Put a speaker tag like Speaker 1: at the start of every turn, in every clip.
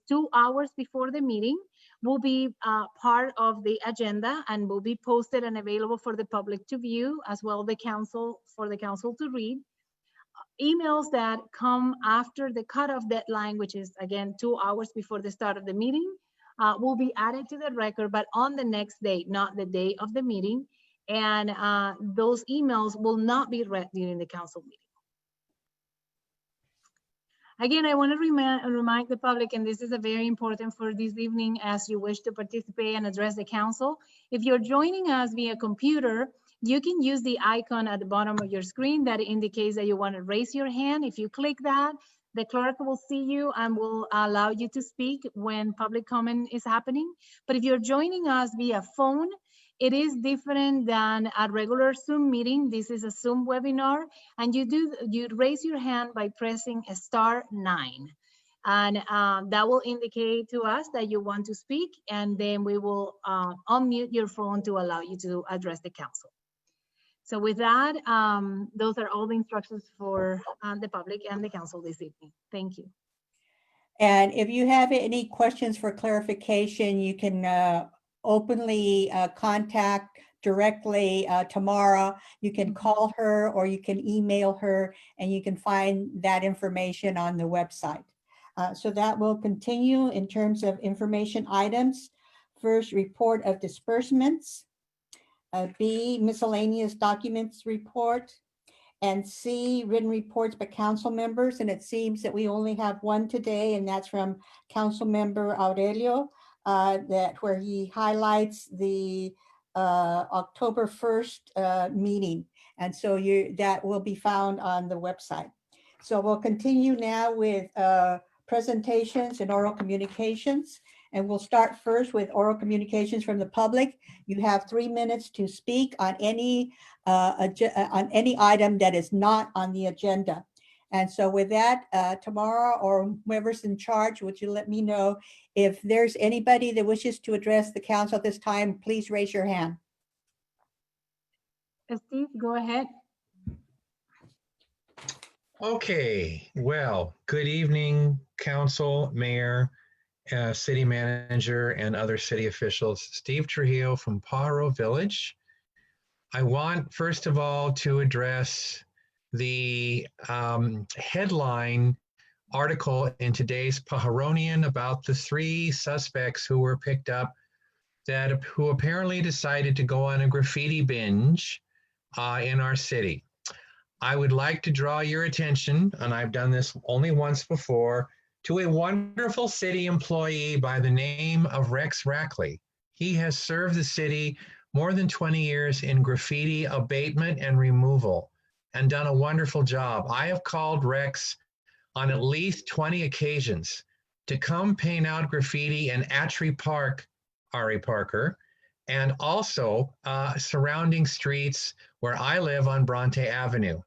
Speaker 1: 2 hours before the meeting will be part of the agenda and will be posted and available for the public to view, as well the council for the council to read. Emails that come after the cutoff deadline, which is again 2 hours before the start of the meeting, will be added to the record, but on the next day, not the day of the meeting. And those emails will not be read during the council meeting. Again, I want to remind the public, and this is a very important for this evening as you wish to participate and address the council. If you're joining us via computer, you can use the icon at the bottom of your screen that indicates that you want to raise your hand. If you click that, the clerk will see you and will allow you to speak when public comment is happening. But if you're joining us via phone, it is different than a regular Zoom meeting. This is a Zoom webinar, and you raise your hand by pressing *9. And that will indicate to us that you want to speak, and then we will unmute your phone to allow you to address the council. So with that, those are all the instructions for the public and the council this evening. Thank you.
Speaker 2: And if you have any questions for clarification, you can openly contact directly Tamara. You can call her or you can email her, and you can find that information on the website. So that will continue in terms of information items. First, report of disbursements. B, miscellaneous documents report. And C, written reports by council members. And it seems that we only have one today, and that's from Council Member Aurelio, where he highlights the October 1st meeting. And so that will be found on the website. So we'll continue now with presentations and oral communications. And we'll start first with oral communications from the public. You have 3 minutes to speak on any item that is not on the agenda. And so with that, Tamara or whoever's in charge, would you let me know if there's anybody that wishes to address the council at this time? Please raise your hand.
Speaker 1: Steve, go ahead.
Speaker 3: Okay, well, good evening, council, mayor, city manager, and other city officials. Steve Trujillo from Pajaro Village. I want, first of all, to address the headline article in today's Pajaronian about the 3 suspects who were picked up who apparently decided to go on a graffiti binge in our city. I would like to draw your attention, and I've done this only once before, to a wonderful city employee by the name of Rex Rackley. He has served the city more than 20 years in graffiti abatement and removal and done a wonderful job. I have called Rex on at least 20 occasions to come paint out graffiti in Attree Park, Ari Parker, and also surrounding streets where I live on Bronte Avenue.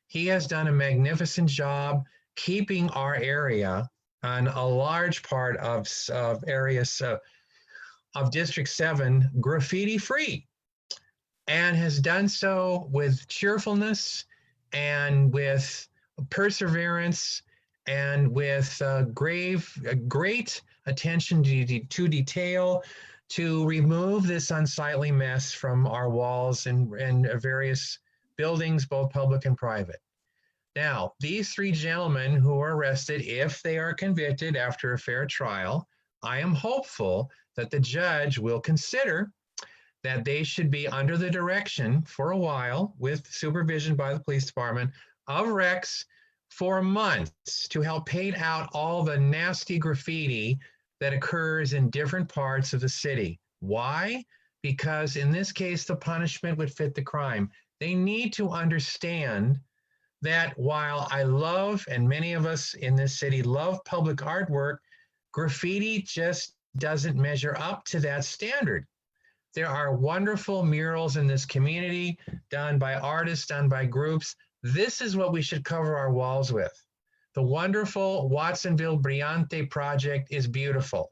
Speaker 3: He has done a magnificent job keeping our area and a large part of areas of District 7 graffiti free, and has done so with cheerfulness and with perseverance and with great attention to detail to remove this unsightly mess from our walls and various buildings, both public and private. Now, these 3 gentlemen who are arrested, if they are convicted after a fair trial, I am hopeful that the judge will consider that they should be under the direction for a while, with supervision by the police department, of Rex for months to help paint out all the nasty graffiti that occurs in different parts of the city. Why? Because in this case, the punishment would fit the crime. They need to understand that while I love, and many of us in this city love public artwork, graffiti just doesn't measure up to that standard. There are wonderful murals in this community done by artists, done by groups. This is what we should cover our walls with. The wonderful Watsonville Brillante project is beautiful,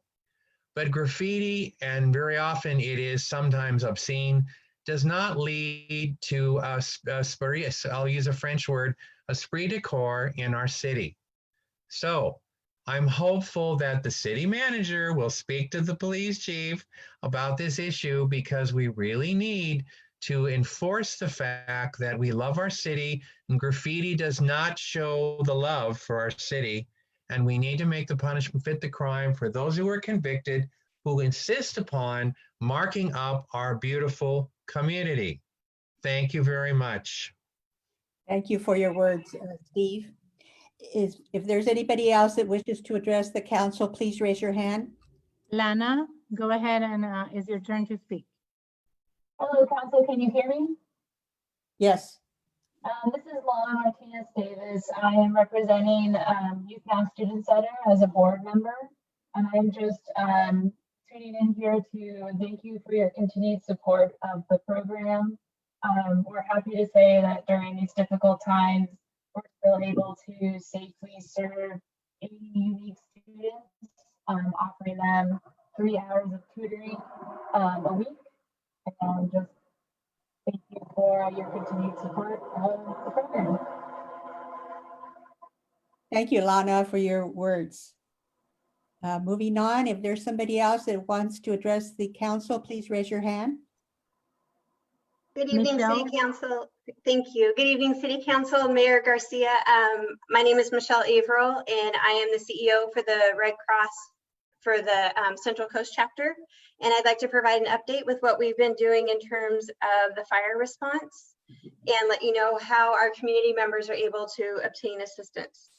Speaker 3: but graffiti, and very often it is sometimes obscene, does not lead to I'll use a French word, esprit de corps in our city. So I'm hopeful that the city manager will speak to the police chief about this issue because we really need to enforce the fact that we love our city and graffiti does not show the love for our city. And we need to make the punishment fit the crime for those who are convicted who insist upon marking up our beautiful community. Thank you very much.
Speaker 2: Thank you for your words, Steve. If there's anybody else that wishes to address the council, please raise your hand.
Speaker 1: Lana, go ahead and it's your turn to speak. Hello, council. Can you hear me?
Speaker 2: Yes.
Speaker 1: This is Lana Martinez Davis. I am representing Youth Now Student Center as a board member, and I'm just tuning in here to thank you for your continued support of the program. We're happy to say that during these difficult times, we're still able to safely serve 80 unique students, offering them 3 hours of tutoring a week. And just thank you for your continued support of the program.
Speaker 2: Thank you, Lana, for your words. Moving on, if there's somebody else that wants to address the council, please raise your hand.
Speaker 4: Good evening,
Speaker 1: Michelle?
Speaker 4: City Council. Thank you. Good evening, City Council, Mayor Garcia. My name is Michelle Averill, and I am the CEO for the Red Cross for the Central Coast chapter. And I'd like to provide an update with what we've been doing in terms of the fire response and let you know how our community members are able to obtain assistance.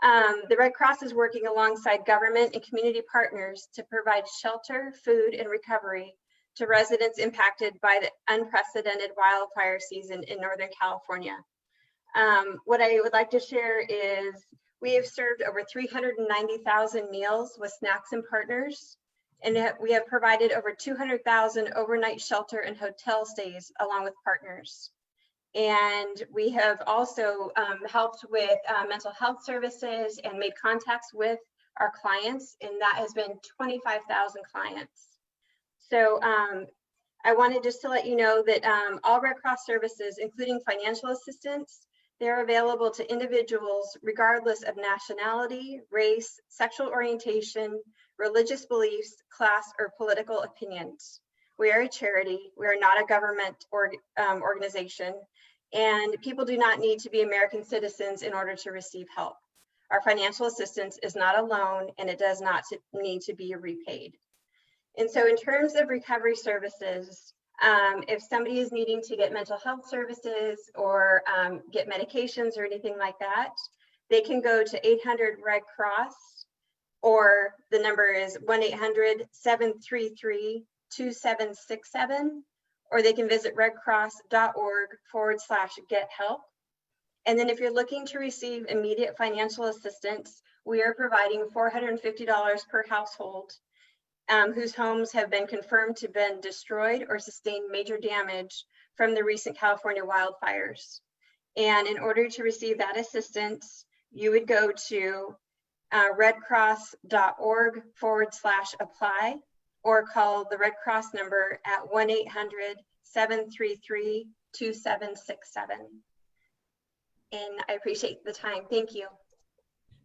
Speaker 4: The Red Cross is working alongside government and community partners to provide shelter, food, and recovery to residents impacted by the unprecedented wildfire season in Northern California. What I would like to share is we have served over 390,000 meals with snacks and partners, and we have provided over 200,000 overnight shelter and hotel stays along with partners. And we have also helped with mental health services and made contacts with our clients, and that has been 25,000 clients. So I wanted just to let you know that all Red Cross services, including financial assistance, they're available to individuals regardless of nationality, race, sexual orientation, religious beliefs, class, or political opinions. We are a charity. We are not a government organization, and people do not need to be American citizens in order to receive help. Our financial assistance is not a loan, and it does not need to be repaid. And so in terms of recovery services, if somebody is needing to get mental health services or get medications or anything like that, they can go to 800 Red Cross, or the number is 1-800-733-2767, or they can visit redcross.org/get-help. And then if you're looking to receive immediate financial assistance, we are providing $450 per household whose homes have been confirmed to have been destroyed or sustained major damage from the recent California wildfires. And in order to receive that assistance, you would go to redcross.org/apply or call the Red Cross number at 1-800-733-2767. And I appreciate the time. Thank you.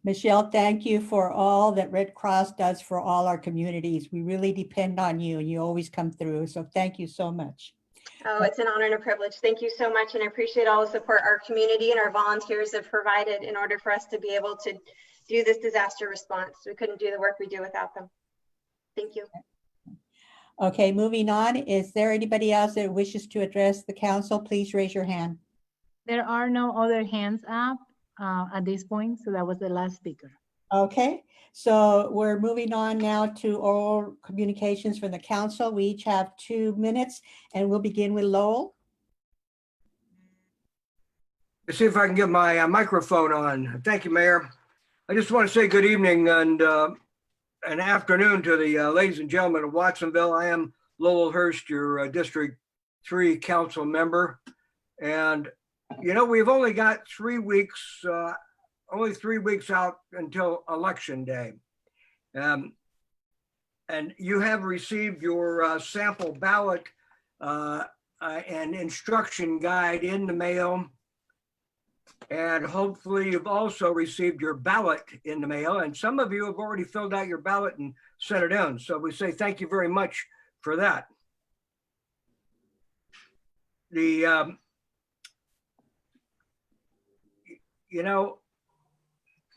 Speaker 2: Michelle, thank you for all that Red Cross does for all our communities. We really depend on you, and you always come through. So thank you so much.
Speaker 4: Oh, it's an honor and a privilege. Thank you so much. And I appreciate all the support our community and our volunteers have provided in order for us to be able to do this disaster response. We couldn't do the work we do without them. Thank you.
Speaker 2: Okay, moving on. Is there anybody else that wishes to address the council? Please raise your hand.
Speaker 1: There are no other hands up at this point, so that was the last speaker.
Speaker 2: Okay, so we're moving on now to oral communications from the council. We each have 2 minutes, and we'll begin with Lowell.
Speaker 5: Let's see if I can get my microphone on. Thank you, Mayor. I just want to say good evening and an afternoon to the ladies and gentlemen of Watsonville. I am Lowell Hurst, your District 3 council member. And, you know, we've only got 3 weeks, only 3 weeks out until Election Day. And you have received your sample ballot and instruction guide in the mail. And hopefully you've also received your ballot in the mail. And some of you have already filled out your ballot and sent it in. So we say thank you very much for that. The, you know,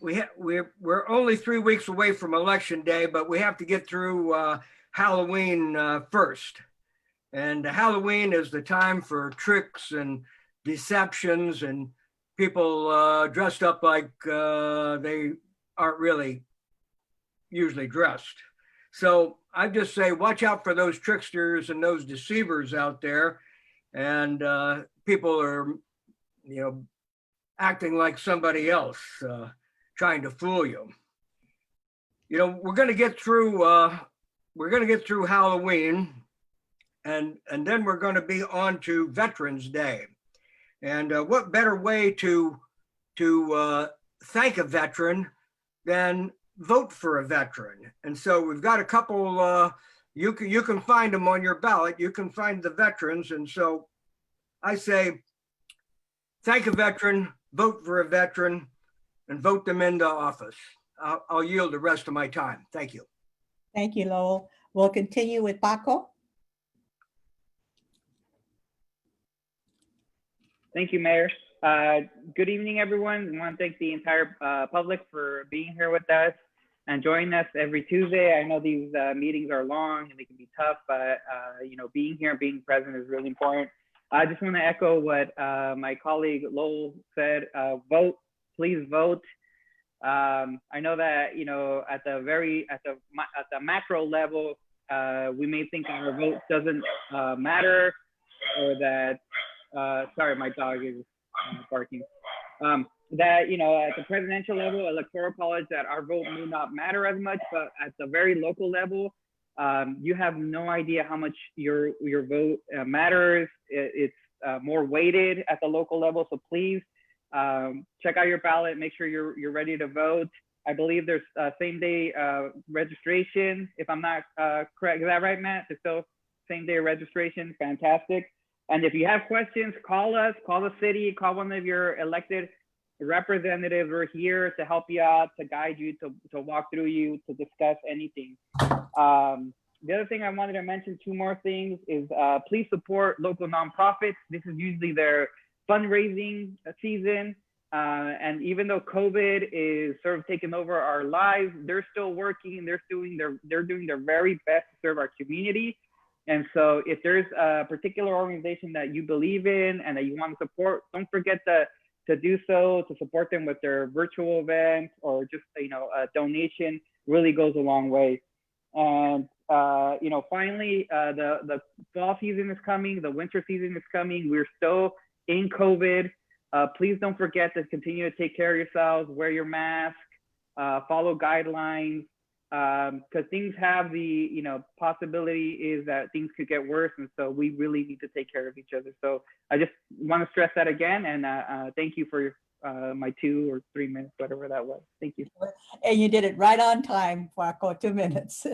Speaker 5: we're only 3 weeks away from Election Day, but we have to get through Halloween first. And Halloween is the time for tricks and deceptions and people dressed up like they aren't really usually dressed. So I just say, watch out for those tricksters and those deceivers out there. And people are, you know, acting like somebody else, trying to fool you. You know, we're going to get through Halloween, and then we're going to be on to Veterans Day. And what better way to thank a veteran than vote for a veteran? And so we've got a couple. You can find them on your ballot. You can find the veterans. And so I say, thank a veteran, vote for a veteran, and vote them into office. I'll yield the rest of my time. Thank you.
Speaker 2: Thank you, Lowell. We'll continue with Paco.
Speaker 6: Thank you, Mayor. Good evening, everyone. I want to thank the entire public for being here with us and joining us every Tuesday. I know these meetings are long and they can be tough, but you know, being here and being present is really important. I just want to echo what my colleague Lowell said. Vote, please vote. I know that, you know, at the macro level, we may think our vote doesn't matter, or that sorry, my dog is barking. That, you know, at the presidential level, electoral college, that our vote may not matter as much, but at the very local level, you have no idea how much your vote matters. It's more weighted at the local level. So please check out your ballot, make sure you're ready to vote. I believe there's same day registration, if I'm not correct. Is that right, Matt? There's still same day registration. Fantastic. And if you have questions, call us, call the city, call one of your elected representatives. We're here to help you out, to guide you, to walk through you, to discuss anything. The other thing I wanted to mention, 2 more things, is please support local nonprofits. This is usually their fundraising season. And even though COVID is sort of taking over our lives, they're still working. They're doing their very best to serve our community. And so if there's a particular organization that you believe in and that you want to support, don't forget to do so, to support them with their virtual events, or just, you know, a donation really goes a long way. And, you know, finally, the fall season is coming, the winter season is coming. We're still in COVID. Please don't forget to continue to take care of yourselves, wear your mask, follow guidelines, because things have the, you know, possibility is that things could get worse. And so we really need to take care of each other. So I just want to stress that again. And thank you for my 2 or 3 minutes, whatever that was. Thank you.
Speaker 2: And you did it right on time, Paco, 2 minutes.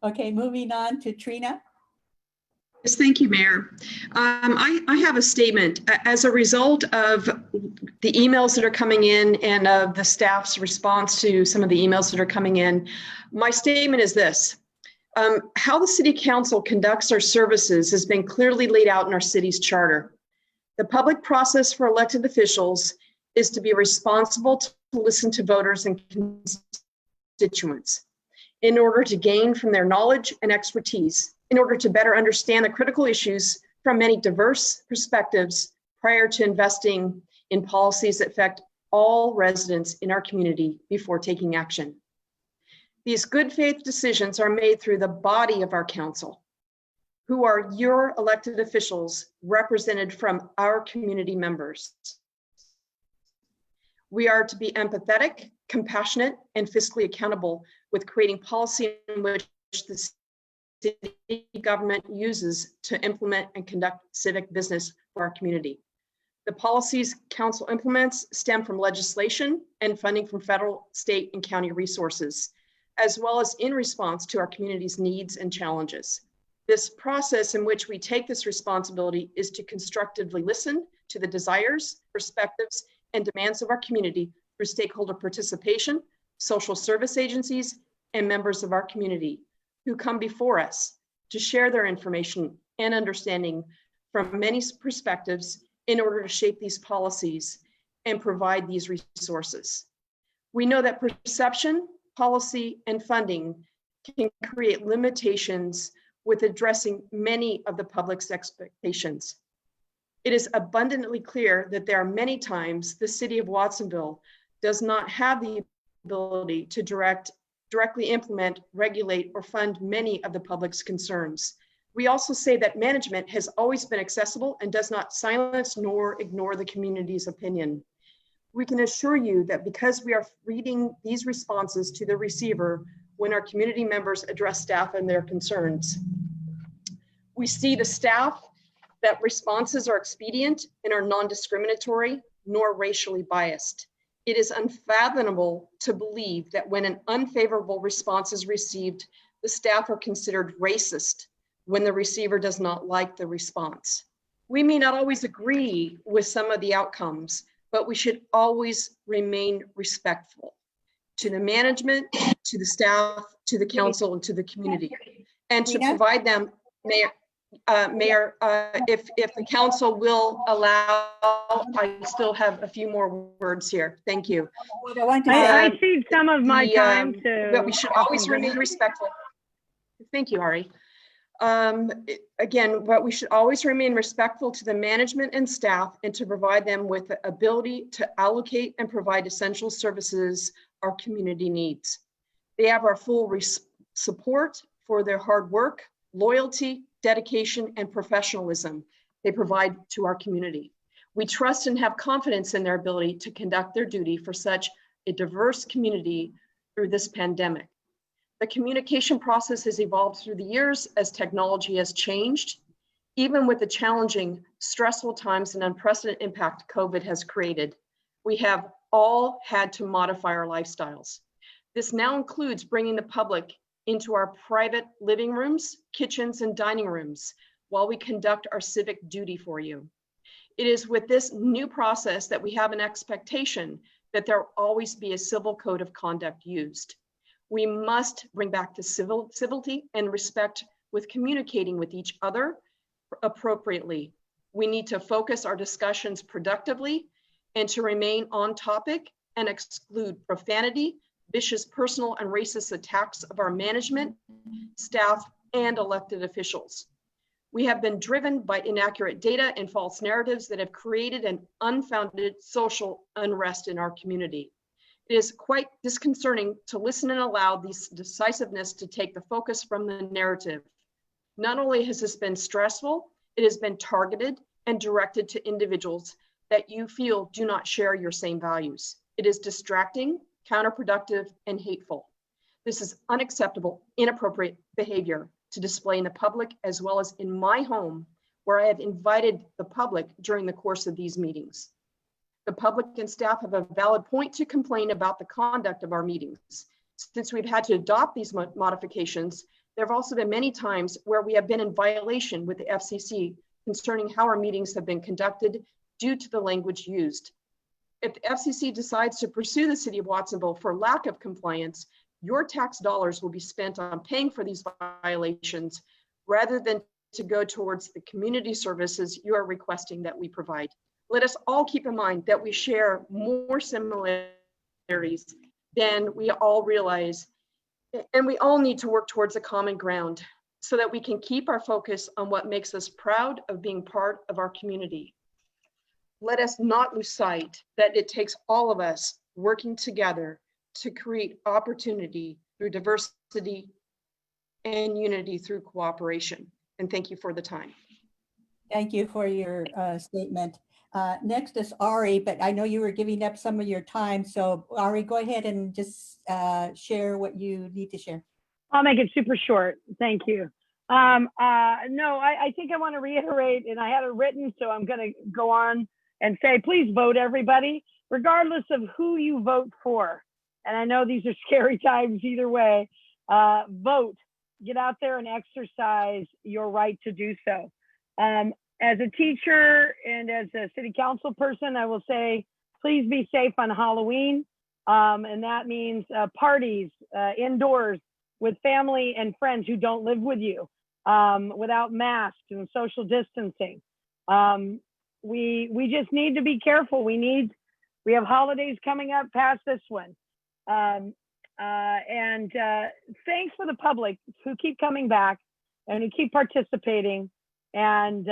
Speaker 2: Okay, moving on to Trina.
Speaker 7: Yes, thank you, Mayor. I have a statement. As a result of the emails that are coming in and of the staff's response to some of the emails that are coming in, my statement is this. How the City Council conducts our services has been clearly laid out in our city's charter. The public process for elected officials is to be responsible to listen to voters and constituents in order to gain from their knowledge and expertise, in order to better understand the critical issues from many diverse perspectives prior to investing in policies that affect all residents in our community before taking action. These good faith decisions are made through the body of our council, who are your elected officials represented from our community members. We are to be empathetic, compassionate, and fiscally accountable with creating policy in which the city government uses to implement and conduct civic business for our community. The policies council implements stem from legislation and funding from federal, state, and county resources, as well as in response to our community's needs and challenges. This process in which we take this responsibility is to constructively listen to the desires, perspectives, and demands of our community through stakeholder participation, social service agencies, and members of our community who come before us to share their information and understanding from many perspectives in order to shape these policies and provide these resources. We know that perception, policy, and funding can create limitations with addressing many of the public's expectations. It is abundantly clear that there are many times the city of Watsonville does not have the ability to directly implement, regulate, or fund many of the public's concerns. We also say that management has always been accessible and does not silence nor ignore the community's opinion. We can assure you that because we are reading these responses to the receiver when our community members address staff and their concerns, we see the staff that responses are expedient and are non-discriminatory nor racially biased. It is unfathomable to believe that when an unfavorable response is received, the staff are considered racist when the receiver does not like the response. We may not always agree with some of the outcomes, but we should always remain respectful to the management, to the staff, to the council, and to the community, and to provide them, Mayor, if the council will allow, I still have a few more words here. Thank you.
Speaker 8: I cede some of my time
Speaker 7: But we should always remain respectful. Thank you, Ari. Again, but we should always remain respectful to the management and staff and to provide them with the ability to allocate and provide essential services our community needs. They have our full support for their hard work, loyalty, dedication, and professionalism they provide to our community. We trust and have confidence in their ability to conduct their duty for such a diverse community through this pandemic. The communication process has evolved through the years as technology has changed, even with the challenging, stressful times and unprecedented impact COVID has created. We have all had to modify our lifestyles. This now includes bringing the public into our private living rooms, kitchens, and dining rooms while we conduct our civic duty for you. It is with this new process that we have an expectation that there will always be a civil code of conduct used. We must bring back the civility and respect with communicating with each other appropriately. We need to focus our discussions productively and to remain on topic and exclude profanity, vicious personal and racist attacks of our management, staff, and elected officials. We have been driven by inaccurate data and false narratives that have created an unfounded social unrest in our community. It is quite disconcerting to listen and allow this decisiveness to take the focus from the narrative. Not only has this been stressful, it has been targeted and directed to individuals that you feel do not share your same values. It is distracting, counterproductive, and hateful. This is unacceptable, inappropriate behavior to display in the public as well as in my home, where I have invited the public during the course of these meetings. The public and staff have a valid point to complain about the conduct of our meetings. Since we've had to adopt these modifications, there have also been many times where we have been in violation with the FCC concerning how our meetings have been conducted due to the language used. If the FCC decides to pursue the city of Watsonville for lack of compliance, your tax dollars will be spent on paying for these violations rather than to go towards the community services you are requesting that we provide. Let us all keep in mind that we share more similarities than we all realize, and we all need to work towards a common ground so that we can keep our focus on what makes us proud of being part of our community. Let us not lose sight that it takes all of us working together to create opportunity through diversity and unity through cooperation. And thank you for the time.
Speaker 2: Thank you for your statement. Next is Ari, but I know you were giving up some of your time. So Ari, go ahead and just share what you need to share.
Speaker 8: I'll make it super short. Thank you. No, I think I want to reiterate, and I had it written, so I'm going to go on and say, please vote, everybody, regardless of who you vote for. And I know these are scary times either way. Vote, get out there and exercise your right to do so. As a teacher and as a city council person, I will say, Please be safe on Halloween. And that means parties indoors with family and friends who don't live with you, without masks and social distancing. We just need to be careful. We have holidays coming up past this one. And thanks for the public who keep coming back and who keep participating and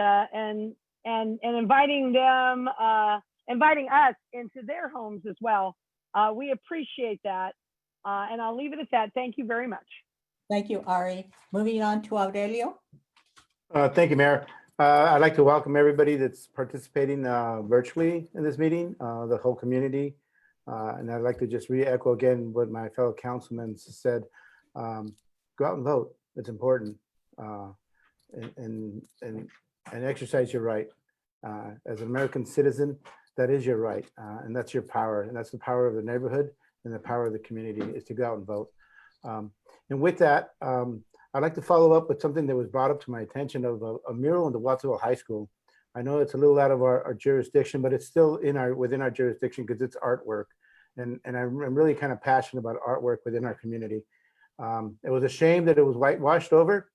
Speaker 8: inviting them, inviting us into their homes as well. We appreciate that. And I'll leave it at that. Thank you very much.
Speaker 2: Thank you, Ari. Moving on to Aurelio.
Speaker 9: Thank you, Mayor. I'd like to welcome everybody that's participating virtually in this meeting, the whole community. And I'd like to just re-echo again what my fellow councilmen said. Go out and vote. It's important. And exercise your right. As an American citizen, that is your right. And that's your power. And that's the power of the neighborhood and the power of the community is to go out and vote. And with that, I'd like to follow up with something that was brought up to my attention of a mural in the Watsonville High School. I know it's a little out of our jurisdiction, but it's still within our jurisdiction because it's artwork. And I'm really kind of passionate about artwork within our community. It was a shame that it was whitewashed over.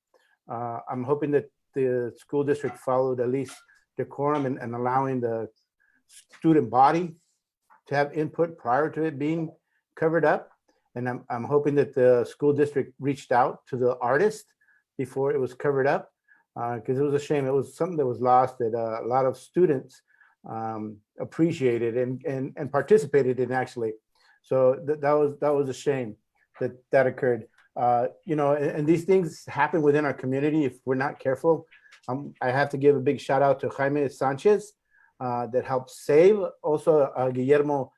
Speaker 9: I'm hoping that the school district followed at least decorum and allowing the student body to have input prior to it being covered up. And I'm hoping that the school district reached out to the artist before it was covered up, because it was a shame. It was something that was lost that a lot of students appreciated and participated in actually. So that was a shame that occurred. You know, and these things happen within our community if we're not careful. I have to give a big shout out to Jaime Sanchez that helped save also Guillermo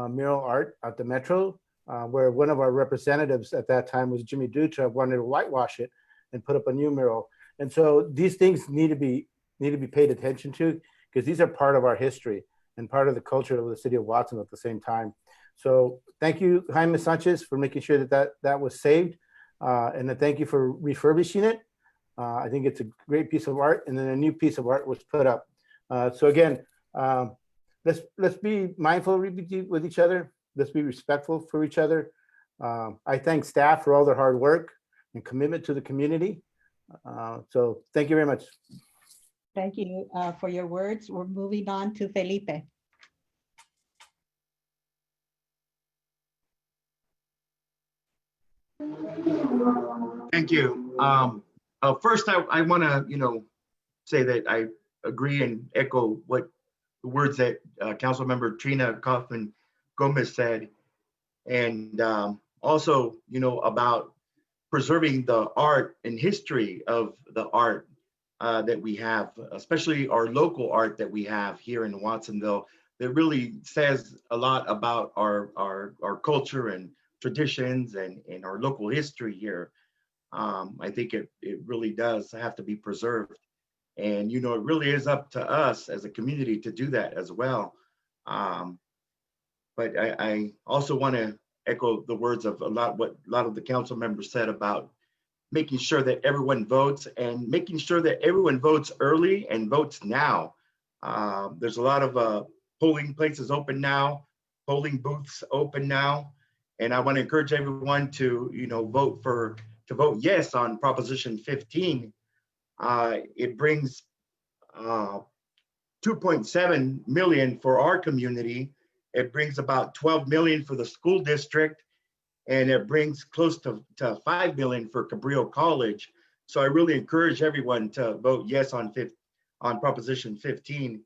Speaker 9: mural art at the Metro, where one of our representatives at that time was Jimmy Dutra, wanted to whitewash it and put up a new mural. And so these things need to be paid attention to because these are part of our history and part of the culture of the city of Watson at the same time. So thank you, Jaime Sanchez, for making sure that was saved. And thank you for refurbishing it. I think it's a great piece of art, and then a new piece of art was put up. So again, let's be mindful with each other. Let's be respectful for each other. I thank staff for all their hard work and commitment to the community. So thank you very much.
Speaker 2: Thank you for your words. We're moving on to Felipe.
Speaker 10: Thank you. First, I want to, say that I agree and echo what the words that Councilmember Trina Kaufman Gomez said, and also, about preserving the art and history of the art that we have, especially our local art that we have here in Watsonville, that really says a lot about our culture and traditions and our local history here. I think it really does have to be preserved. And, it really is up to us as a community to do that as well. But I also want to echo the words of what a lot of the council members said about making sure that everyone votes and making sure that everyone votes early and votes now. There's a lot of polling places open now, polling booths open now. And I want to encourage everyone to, vote yes on Proposition 15. It brings 2.7 million for our community. It brings about 12 million for the school district, and it brings close to 5 million for Cabrillo College. So I really encourage everyone to vote yes on Proposition 15.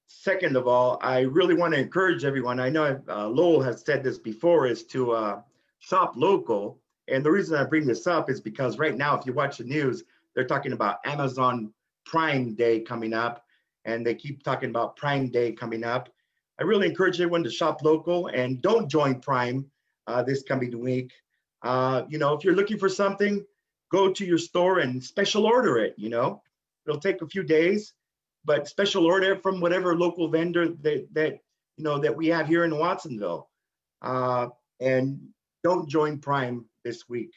Speaker 10: Second of all, I really want to encourage everyone. I know Lowell has said this before, is to shop local. And the reason I bring this up is because right now, if you watch the news, they're talking about Amazon Prime Day coming up, and they keep talking about Prime Day coming up. I really encourage everyone to shop local and don't join Prime this coming week. If you're looking for something, go to your store and special order it. It'll take a few days, but special order from whatever local vendor that we have here in Watsonville. And don't join Prime this week.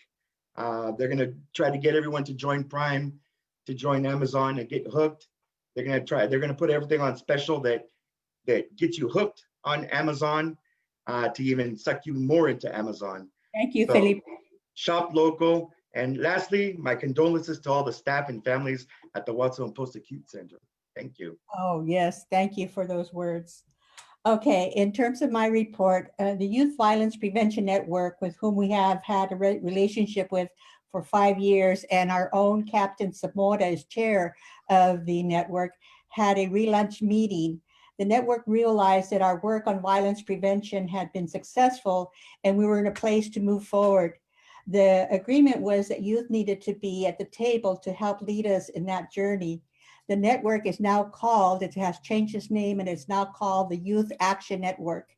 Speaker 10: They're gonna try to get everyone to join Prime, to join Amazon and get hooked. They're gonna put everything on special that that gets you hooked on Amazon to even suck you more into Amazon.
Speaker 2: Thank you,
Speaker 10: So,
Speaker 2: Felipe.
Speaker 10: shop local. And lastly, my condolences to all the staff and families at the Watsonville Post-Acute Center. Thank you.
Speaker 2: Oh, yes, thank you for those words. Okay, in terms of my report, the Youth Violence Prevention Network, with whom we have had a relationship with for 5 years, and our own Captain Zamora is chair of the network, had a relaunch meeting. The network realized that our work on violence prevention had been successful and we were in a place to move forward. The agreement was that youth needed to be at the table to help lead us in that journey. The network is now called, it has changed its name and it's now called the Youth Action Network.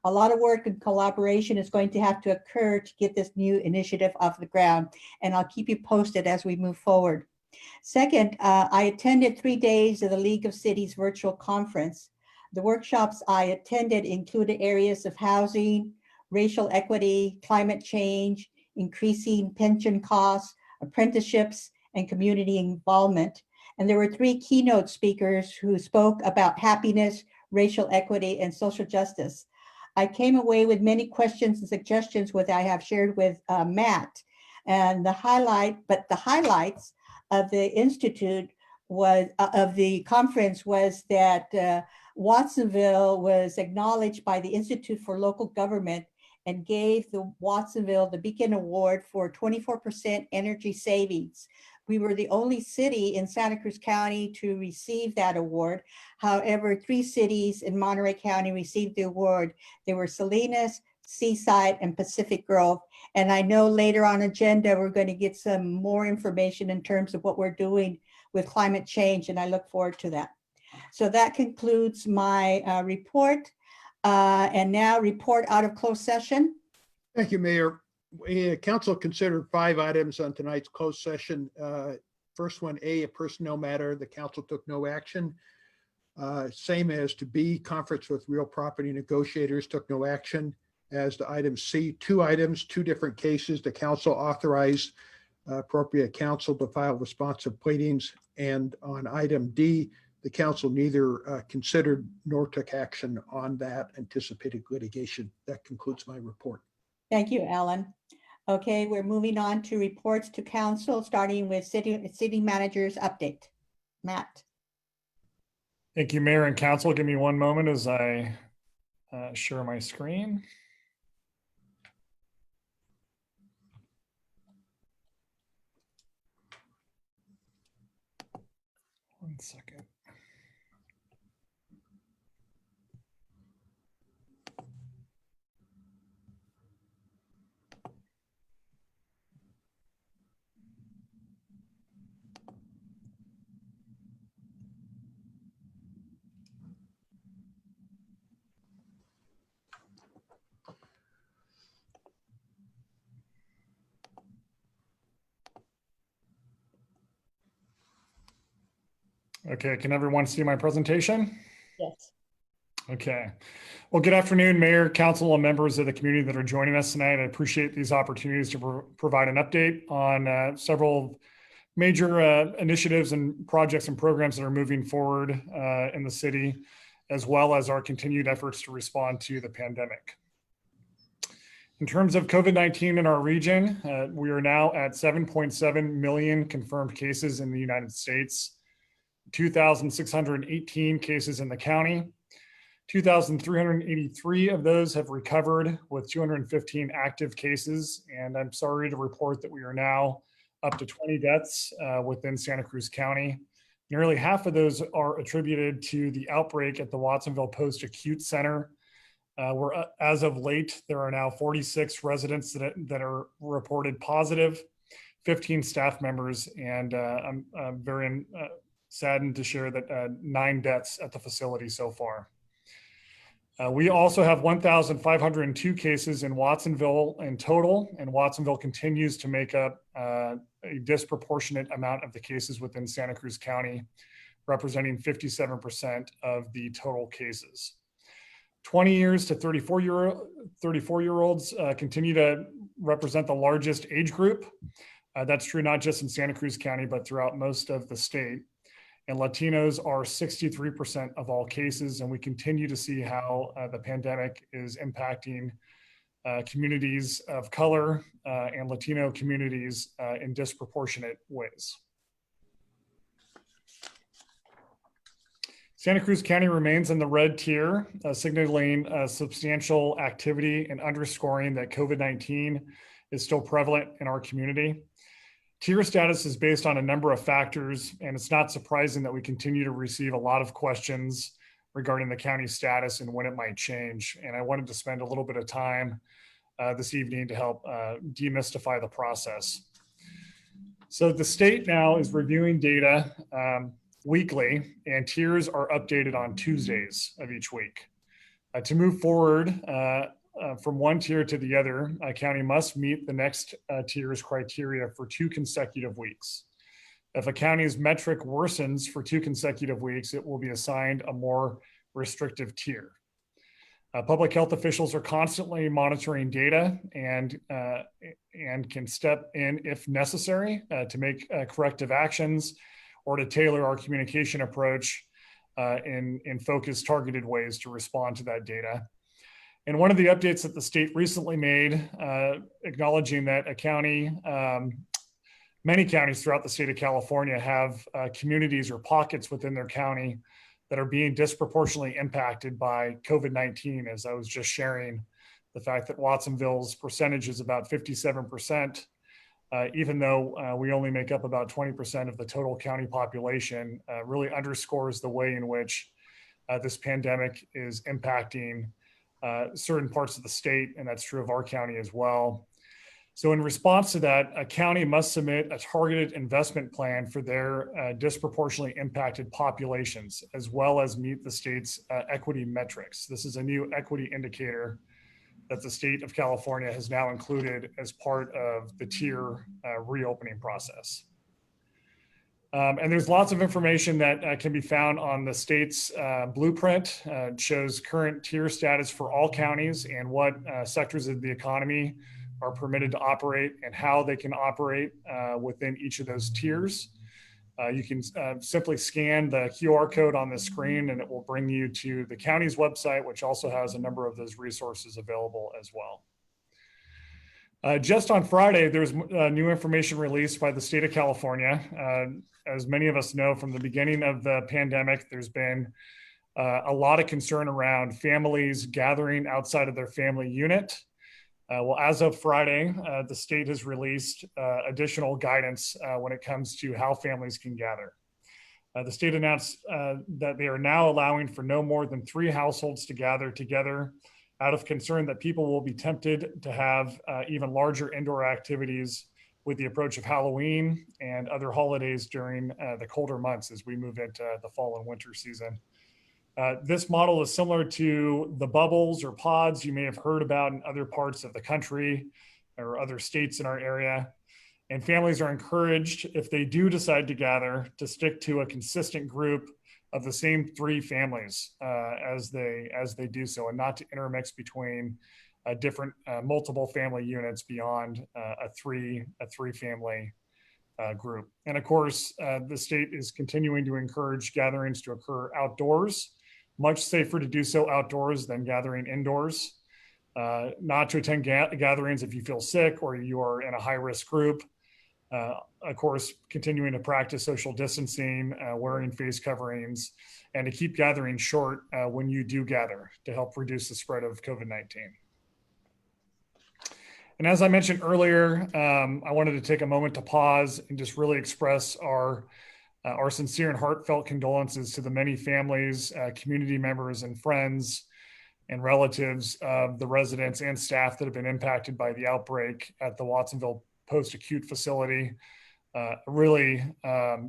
Speaker 2: A lot of work and collaboration is going to have to occur to get this new initiative off the ground, and I'll keep you posted as we move forward. Second, I attended 3 days of the League of Cities virtual conference. The workshops I attended included areas of housing, racial equity, climate change, increasing pension costs, apprenticeships, and community involvement. And there were 3 keynote speakers who spoke about happiness, racial equity, and social justice. I came away with many questions and suggestions, which I have shared with Matt. And the highlights of the Institute was, of the conference was that Watsonville was acknowledged by the Institute for Local Government and gave the Watsonville the Beacon Award for 24% energy savings. We were the only city in Santa Cruz County to receive that award. However, 3 cities in Monterey County received the award. They were Salinas, Seaside, and Pacific Grove. And I know later on agenda, we're going to get some more information in terms of what we're doing with climate change, and I look forward to that. So that concludes my report. And now report out of closed session.
Speaker 11: Thank you, Mayor. Council considered 5 items on tonight's closed session. First one, A personnel matter. The council took no action. Same as to B, conference with real property negotiators, took no action. As to item C, 2 items, 2 different cases. The council authorized appropriate counsel to file responsive pleadings. And on item D, the council neither considered nor took action on that anticipated litigation. That concludes my report.
Speaker 2: Thank you, Alan. Okay, we're moving on to reports to council, starting with city manager's update. Matt.
Speaker 12: Thank you, Mayor and Council. Give me one moment as I share my screen. One second. Okay, can everyone see my presentation?
Speaker 2: Yes.
Speaker 12: Okay. Well, good afternoon, Mayor, Council, and members of the community that are joining us tonight. I appreciate these opportunities to provide an update on several major initiatives and projects and programs that are moving forward in the city, as well as our continued efforts to respond to the pandemic. In terms of COVID-19 in our region, we are now at 7.7 million confirmed cases in the United States, 2,618 cases in the county. 2,383 of those have recovered, with 215 active cases. And I'm sorry to report that we are now up to 20 deaths within Santa Cruz County. Nearly half of those are attributed to the outbreak at the Watsonville Post-Acute Center, where as of late, there are now 46 residents that are reported positive, 15 staff members, and I'm very saddened to share that 9 deaths at the facility so far. We also have 1,502 cases in Watsonville in total, and Watsonville continues to make up a disproportionate amount of the cases within Santa Cruz County, representing 57% of the total cases. 20 years to 34-year-olds continue to represent the largest age group. That's true not just in Santa Cruz County, but throughout most of the state. and Latinos are 63% of all cases. And we continue to see how the pandemic is impacting communities of color and Latino communities in disproportionate ways. Santa Cruz County remains in the red tier, signaling substantial activity and underscoring that COVID-19 is still prevalent in our community. Tier status is based on a number of factors, and it's not surprising that we continue to receive a lot of questions regarding the county status and when it might change. And I wanted to spend a little bit of time this evening to help demystify the process. So the state now is reviewing data weekly, and tiers are updated on Tuesdays of each week. To move forward from one tier to the other, a county must meet the next tier's criteria for 2 consecutive weeks. If a county's metric worsens for 2 consecutive weeks, it will be assigned a more restrictive tier. Public health officials are constantly monitoring data and can step in if necessary to make corrective actions or to tailor our communication approach in focused, targeted ways to respond to that data. And one of the updates that the state recently made, acknowledging that a county, many counties throughout the state of California have communities or pockets within their county that are being disproportionately impacted by COVID-19, as I was just sharing, the fact that Watsonville's percentage is about 57%, even though we only make up about 20% of the total county population, really underscores the way in which this pandemic is impacting certain parts of the state, and that's true of our county as well. So in response to that, a county must submit a targeted investment plan for their disproportionately impacted populations, as well as meet the state's equity metrics. This is a new equity indicator that the state of California has now included as part of the tier reopening process. And there's lots of information that can be found on the state's blueprint. It shows current tier status for all counties and what sectors of the economy are permitted to operate and how they can operate within each of those tiers. You can simply scan the QR code on the screen and it will bring you to the county's website, which also has a number of those resources available as well. Just on Friday, there's new information released by the state of California. As many of us know, from the beginning of the pandemic, there's been a lot of concern around families gathering outside of their family unit. Well, as of Friday, the state has released additional guidance when it comes to how families can gather. The state announced that they are now allowing for no more than 3 households to gather together out of concern that people will be tempted to have even larger indoor activities with the approach of Halloween and other holidays during the colder months as we move into the fall and winter season. This model is similar to the bubbles or pods you may have heard about in other parts of the country or other states in our area. And families are encouraged, if they do decide to gather, to stick to a consistent group of the same 3 families as they do so, and not to intermix between different multiple family units beyond a three family group. And of course, the state is continuing to encourage gatherings to occur outdoors. Much safer to do so outdoors than gathering indoors. Not to attend gatherings if you feel sick or you are in a high-risk group. Of course, continuing to practice social distancing, wearing face coverings, and to keep gatherings short when you do gather to help reduce the spread of COVID-19. And as I mentioned earlier, I wanted to take a moment to pause and just really express our sincere and heartfelt condolences to the many families, community members, and friends and relatives of the residents and staff that have been impacted by the outbreak at the Watsonville post-acute facility. A really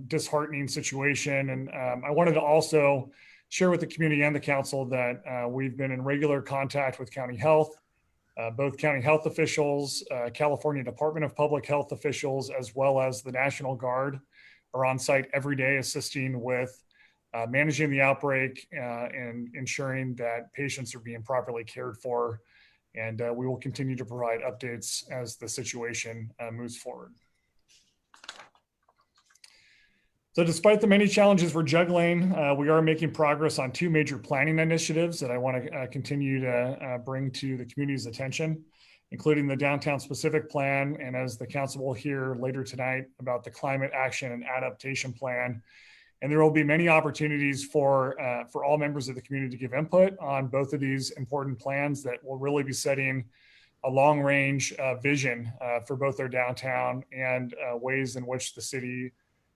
Speaker 12: disheartening situation. And I wanted to also share with the community and the council that we've been in regular contact with county health, both county health officials, California Department of Public Health officials, as well as the National Guard are on site every day assisting with managing the outbreak and ensuring that patients are being properly cared for. And we will continue to provide updates as the situation moves forward. So despite the many challenges we're juggling, we are making progress on two major planning initiatives that I want to continue to bring to the community's attention, including the downtown specific plan, and as the council will hear later tonight, about the climate action and adaptation plan. And there will be many opportunities for all members of the community to give input on both of these important plans that will really be setting a long range vision for both our downtown and ways in which the city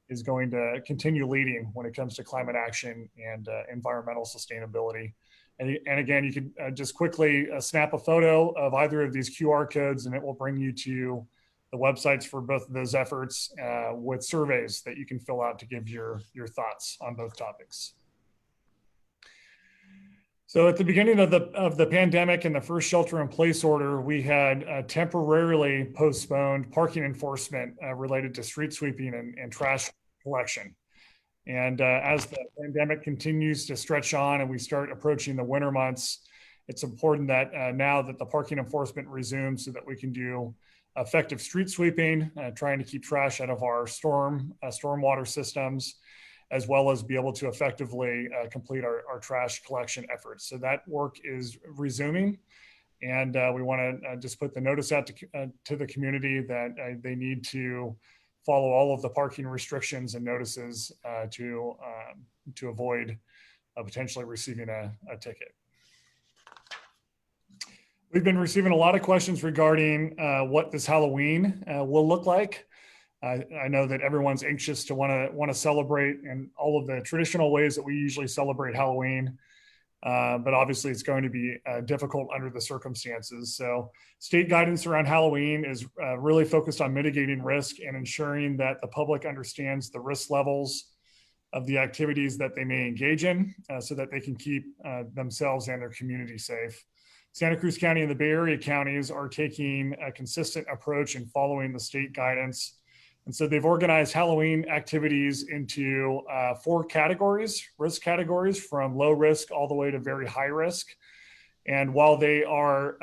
Speaker 12: is going to continue leading when it comes to climate action and environmental sustainability. And again, you can just quickly snap a photo of either of these QR codes and it will bring you to the websites for both of those efforts with surveys that you can fill out to give your thoughts on both topics. So at the beginning of the pandemic and the first shelter in place order, we had temporarily postponed parking enforcement related to street sweeping and trash collection. And as the pandemic continues to stretch on and we start approaching the winter months, it's important that now that the parking enforcement resumes so that we can do effective street sweeping, trying to keep trash out of our stormwater systems, as well as be able to effectively complete our trash collection efforts. So that work is resuming. And we want to just put the notice out to the community that they need to follow all of the parking restrictions and notices to avoid potentially receiving a ticket. We've been receiving a lot of questions regarding what this Halloween will look like. I know that everyone's anxious to want to celebrate in all of the traditional ways that we usually celebrate Halloween, but obviously it's going to be difficult under the circumstances. So state guidance around Halloween is really focused on mitigating risk and ensuring that the public understands the risk levels of the activities that they may engage in so that they can keep themselves and their community safe. Santa Cruz County and the Bay Area counties are taking a consistent approach in following the state guidance. And so they've organized Halloween activities into 4 categories, risk categories, from low risk all the way to very high risk. And while they are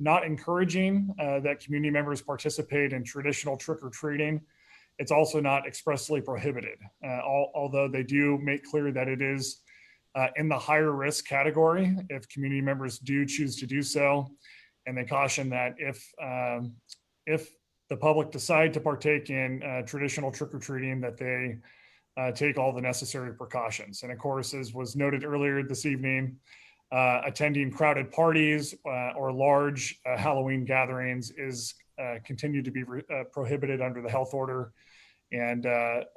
Speaker 12: not encouraging that community members participate in traditional trick-or-treating, it's also not expressly prohibited, although they do make clear that it is in the higher risk category if community members do choose to do so. And they caution that if the public decide to partake in traditional trick-or-treating, that they take all the necessary precautions. And of course, as was noted earlier this evening, attending crowded parties or large Halloween gatherings is continued to be prohibited under the health order, and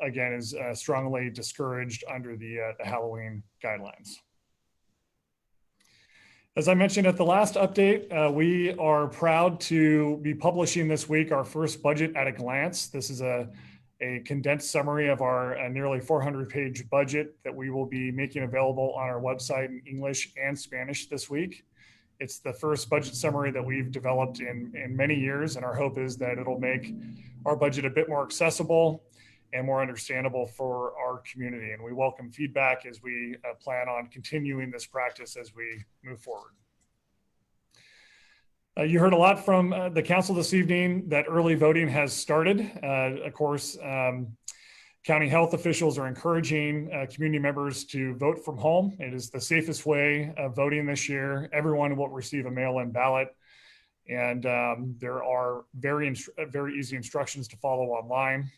Speaker 12: again is strongly discouraged under the Halloween guidelines. As I mentioned at the last update, we are proud to be publishing this week our first budget at a glance. This is a condensed summary of our nearly 400-page budget that we will be making available on our website in English and Spanish this week. It's the first budget summary that we've developed in many years, and our hope is that it'll make our budget a bit more accessible and more understandable for our community. And we welcome feedback as we plan on continuing this practice as we move forward. You heard a lot from the council this evening that early voting has started. Of course, county health officials are encouraging community members to vote from home. It is the safest way of voting this year. Everyone will receive a mail-in ballot, and there are very easy instructions to follow online.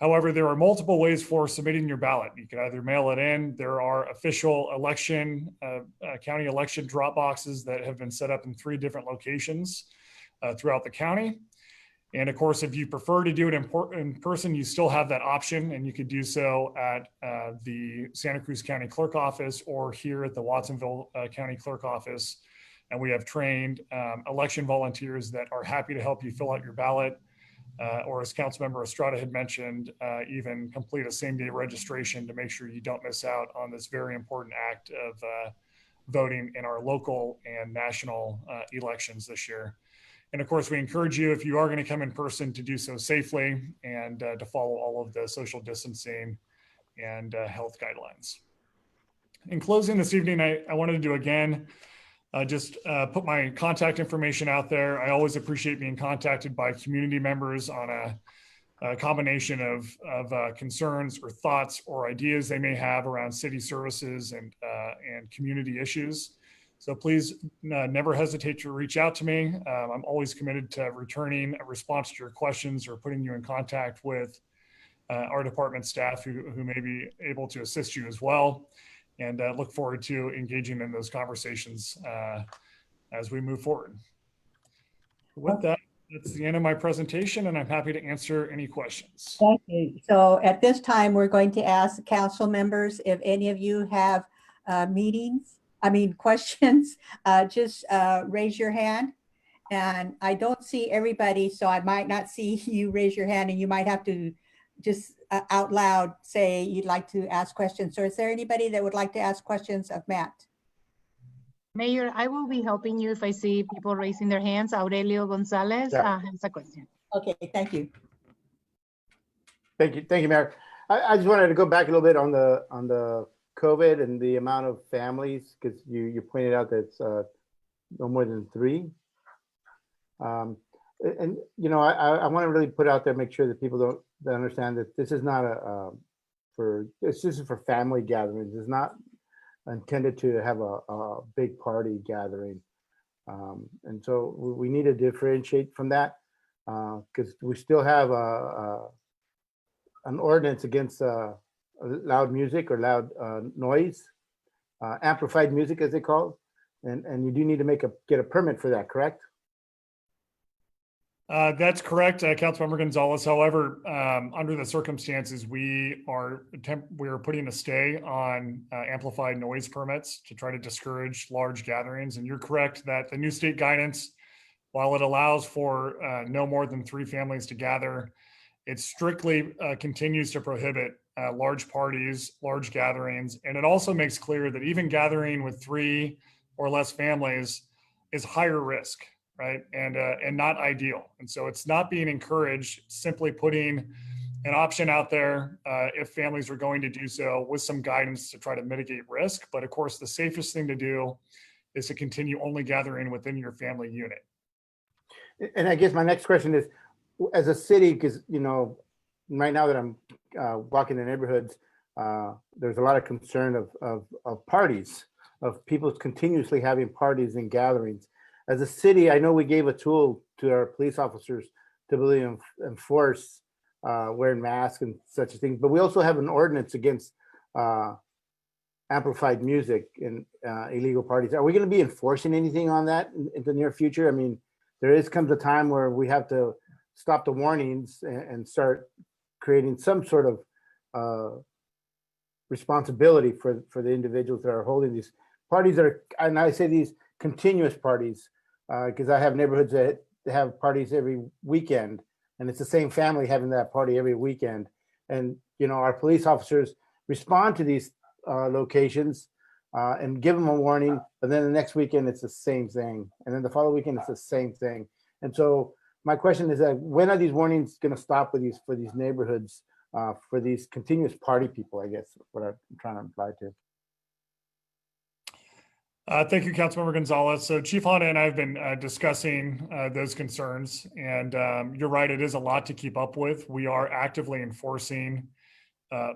Speaker 12: However, there are multiple ways for submitting your ballot. You can either mail it in. There are official election, county election drop boxes that have been set up in 3 different locations throughout the county. And of course, if you prefer to do it in person, you still have that option, and you could do so at the Santa Cruz County Clerk Office or here at the Watsonville County Clerk Office. And we have trained election volunteers that are happy to help you fill out your ballot. Or as Councilmember Estrada had mentioned, even complete a same-day registration to make sure you don't miss out on this very important act of voting in our local and national elections this year. And of course, we encourage you, if you are going to come in person, to do so safely and to follow all of the social distancing and health guidelines. In closing this evening, I wanted to do again, just put my contact information out there. I always appreciate being contacted by community members on a combination of concerns or thoughts or ideas they may have around city services and community issues. So please never hesitate to reach out to me. I'm always committed to returning a response to your questions or putting you in contact with our department staff who may be able to assist you as well. And look forward to engaging in those conversations as we move forward. With that, that's the end of my presentation, and I'm happy to answer any questions.
Speaker 2: Thank you. So at this time, we're going to ask council members if any of you have questions, just raise your hand. And I don't see everybody, so I might not see you raise your hand, and you might have to just out loud say you'd like to ask questions. So is there anybody that would like to ask questions of Matt?
Speaker 1: Mayor, I will be helping you if I see people raising their hands. Aurelio Gonzalez has a question.
Speaker 2: Okay, thank you.
Speaker 9: Thank you, Mayor. I just wanted to go back a little bit on the COVID and the amount of families, because you pointed out that it's no more than 3. And you know, I want to really put out there, make sure that people don't understand that this is not this is for family gatherings. It's not intended to have a big party gathering. And so we need to differentiate from that, because we still have an ordinance against loud music or loud noise, amplified music as they call it. And you do need to get a permit for that, correct?
Speaker 12: That's correct, Councilmember Gonzalez. However, under the circumstances, we are putting a stay on amplified noise permits to try to discourage large gatherings. And you're correct that the new state guidance, while it allows for no more than 3 families to gather, it strictly continues to prohibit large parties, large gatherings. And it also makes clear that even gathering with 3 or less families is higher risk, right? And not ideal. And so it's not being encouraged, simply putting an option out there if families are going to do so with some guidance to try to mitigate risk. But of course, the safest thing to do is to continue only gathering within your family unit.
Speaker 9: And I guess my next question is, as a city, because, you know, right now that I'm walking the neighborhoods, there's a lot of concern of parties, of people continuously having parties and gatherings. As a city, I know we gave a tool to our police officers to really enforce wearing masks and such things, but we also have an ordinance against amplified music and illegal parties. Are we going to be enforcing anything on that in the near future? I mean, comes a time where we have to stop the warnings and start creating some sort of responsibility for the individuals that are holding these parties and I say these continuous parties, because I have neighborhoods that have parties every weekend, and it's the same family having that party every weekend. And, you know, our police officers respond to these locations and give them a warning, but then the next weekend it's the same thing. And then the following weekend it's the same thing. And so my question is that when are these warnings going to stop for these neighborhoods, for these continuous party people, I guess, what I'm trying to imply to.
Speaker 12: Thank you, Councilmember Gonzalez. So Chief Honda and I have been discussing those concerns, and you're right, it is a lot to keep up with. We are actively enforcing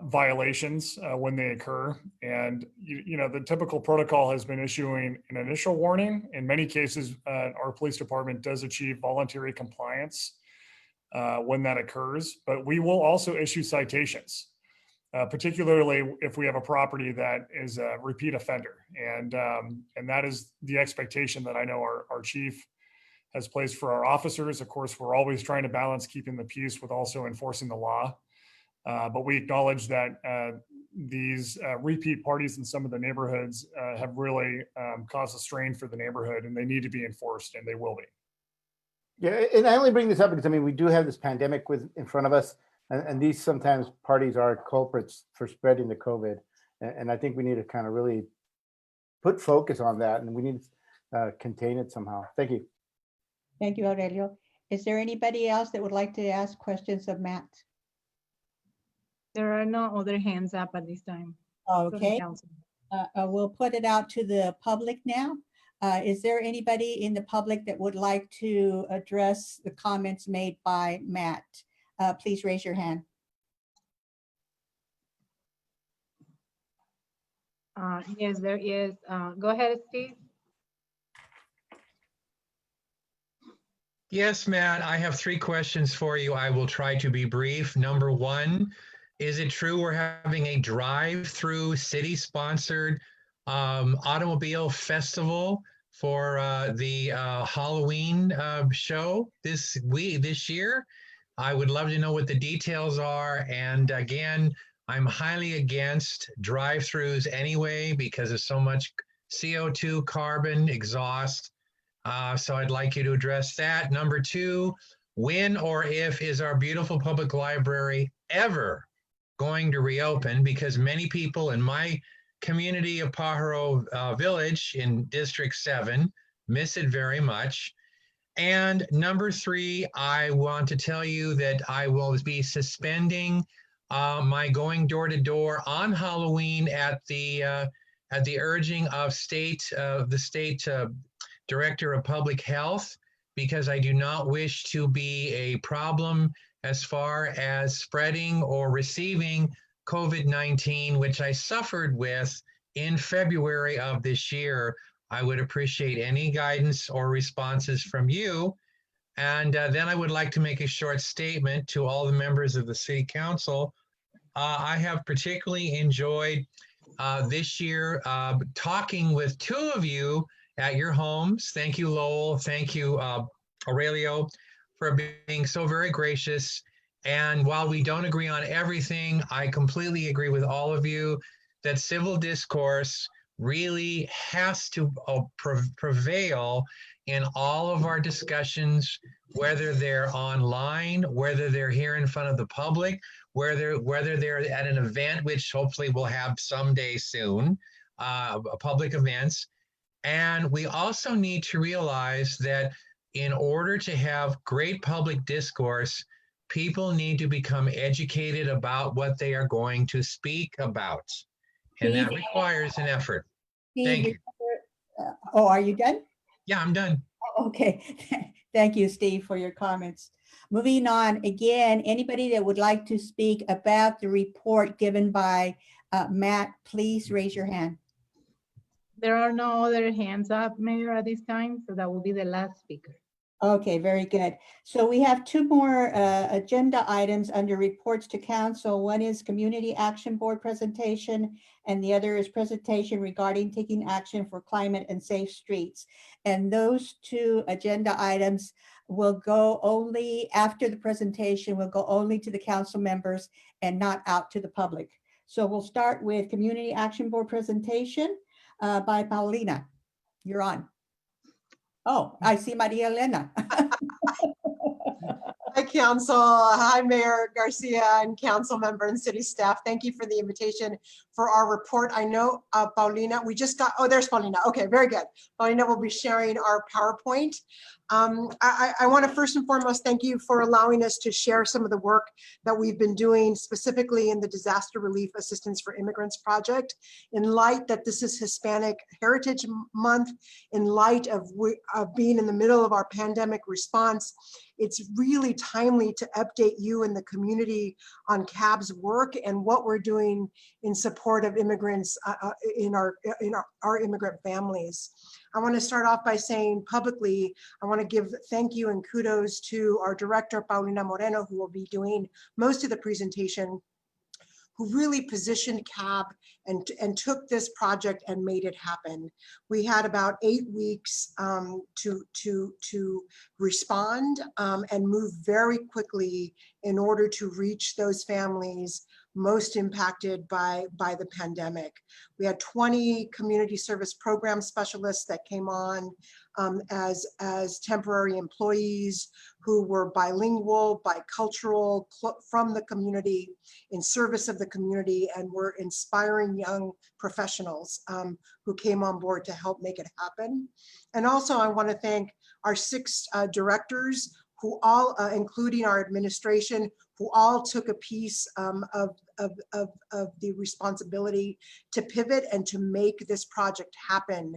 Speaker 12: violations when they occur. And, you know, the typical protocol has been issuing an initial warning. In many cases, our police department does achieve voluntary compliance when that occurs, but we will also issue citations. Particularly if we have a property that is a repeat offender. And that is the expectation that I know our chief has placed for our officers. Of course, we're always trying to balance keeping the peace with also enforcing the law. But we acknowledge that these repeat parties in some of the neighborhoods have really caused a strain for the neighborhood, and they need to be enforced, and they will be.
Speaker 9: Yeah, and I only bring this up because, I mean, we do have this pandemic in front of us. And these sometimes parties are culprits for spreading the COVID. And I think we need to kind of really put focus on that, and we need to contain it somehow. Thank you.
Speaker 2: Thank you, Aurelio. Is there anybody else that would like to ask questions of Matt?
Speaker 1: There are no other hands up at this time.
Speaker 2: Okay. We'll put it out to the public now. Is there anybody in the public that would like to address the comments made by Matt? please raise your hand.
Speaker 1: Yes, there is. Go ahead, Steve.
Speaker 3: Yes, Matt, I have 3 questions for you. I will try to be brief. Number 1, is it true we're having a drive-through city-sponsored automobile festival for the Halloween show this year? I would love to know what the details are. And again, I'm highly against drive-throughs anyway because of so much CO2, carbon, exhaust. So I'd like you to address that. Number 2, when or if is our beautiful public library ever going to reopen? Because many people in my community of Pajaro Village in District 7 miss it very much. And number 3, I want to tell you that I will be suspending my going door to door on Halloween at the urging of the state Director of Public Health, because I do not wish to be a problem as far as spreading or receiving COVID-19, which I suffered with in February of this year. I would appreciate any guidance or responses from you. And then I would like to make a short statement to all the members of the City Council. I have particularly enjoyed this year talking with 2 of you at your homes. Thank you, Lowell. Thank you, Aurelio, for being so very gracious. And while we don't agree on everything, I completely agree with all of you that civil discourse really has to prevail in all of our discussions, whether they're online, whether they're here in front of the public, whether they're at an event, which hopefully we'll have someday soon, public events. And we also need to realize that in order to have great public discourse, people need to become educated about what they are going to speak about. And that requires an effort. Thank you.
Speaker 2: Oh, are you done?
Speaker 3: Yeah, I'm done.
Speaker 2: Okay. Thank you, Steve, for your comments. Moving on, again, anybody that would like to speak about the report given by Matt, please raise your hand.
Speaker 1: There are no other hands up, Mayor, at this time, so that will be the last speaker.
Speaker 2: Okay, very good. So we have 2 more agenda items under reports to council. One is Community Action Board presentation, and the other is presentation regarding taking action for climate and safe streets. And those 2 agenda items will go only after the presentation, will go only to the council members and not out to the public. So we'll start with Community Action Board presentation by Paulina. You're on. Oh, I see Maria Elena.
Speaker 13: Hi, Council. Hi, Mayor Garcia and council member and city staff. Thank you for the invitation for our report. I know Paulina, we just got, oh, there's Paulina. Okay, very good. Paulina will be sharing our PowerPoint. I want to first and foremost thank you for allowing us to share some of the work that we've been doing specifically in the Disaster Relief Assistance for Immigrants project. In light that this is Hispanic Heritage Month, in light of being in the middle of our pandemic response, it's really timely to update you and the community on CAB's work and what we're doing in support of immigrants in our immigrant families. I want to start off by saying publicly, I want to give thank you and kudos to our director, Paulina Moreno, who will be doing most of the presentation, who really positioned CAB and took this project and made it happen. We had about 8 weeks to respond and move very quickly in order to reach those families most impacted by the pandemic. We had 20 community service program specialists that came on as temporary employees who were bilingual, bicultural, from the community, in service of the community, and were inspiring young professionals who came on board to help make it happen. And also I want to thank our 6 directors who all, including our administration, who all took a piece of of the responsibility to pivot and to make this project happen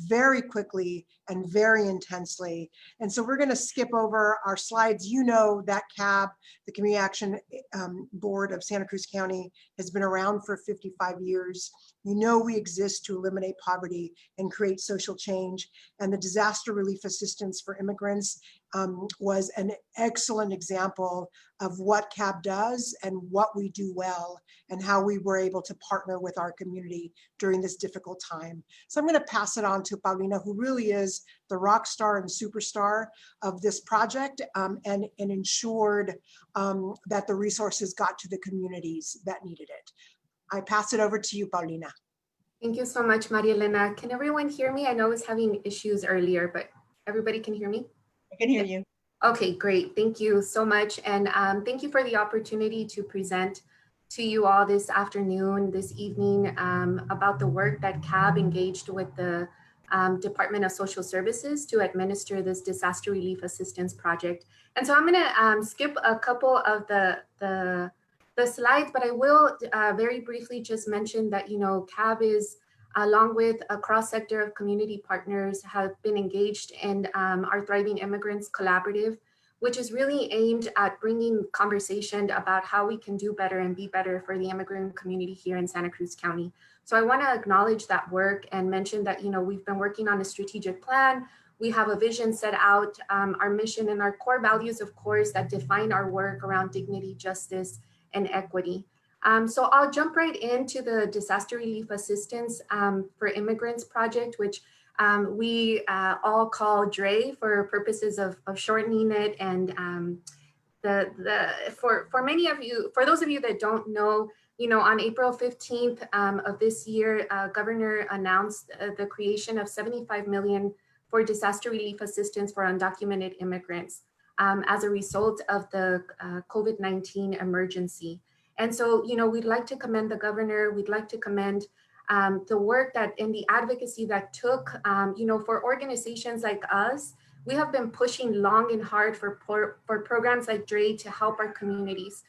Speaker 13: very quickly and very intensely. And so we're going to skip over our slides. You know that CAB, the Community Action Board of Santa Cruz County, has been around for 55 years. You know we exist to eliminate poverty and create social change. And the disaster relief assistance for immigrants was an excellent example of what CAB does and what we do well and how we were able to partner with our community during this difficult time. So I'm going to pass it on to Paulina, who really is the rock star and superstar of this project and ensured that the resources got to the communities that needed it. I pass it over to you, Paulina.
Speaker 14: Thank you so much, Maria Elena. Can everyone hear me? I know I was having issues earlier, but everybody can hear me?
Speaker 2: I can hear you.
Speaker 14: Okay, great. Thank you so much. And thank you for the opportunity to present to you all this afternoon, this evening, about the work that CAB engaged with the Department of Social Services to administer this disaster relief assistance project. And so I'm gonna skip a couple of the slides, but I will very briefly just mention that, you know, CAB is, along with a cross-sector of community partners, have been engaged in our Thriving Immigrants Collaborative, which is really aimed at bringing conversation about how we can do better and be better for the immigrant community here in Santa Cruz County. So I want to acknowledge that work and mention that, you know, we've been working on a strategic plan. We have a vision set out, our mission and our core values, of course, that define our work around dignity, justice, and equity. So I'll jump right into the Disaster Relief Assistance for Immigrants project, which we all call DRE for purposes of shortening it. And for many of you, for those of you that don't know, you know, on April 15th of this year, Governor announced the creation of $75 million for disaster relief assistance for undocumented immigrants as a result of the COVID-19 emergency. And so, you know, we'd like to commend the governor. We'd like to commend the work that and the advocacy that took, you know, for organizations like us. We have been pushing long and hard for programs like DRE to help our communities.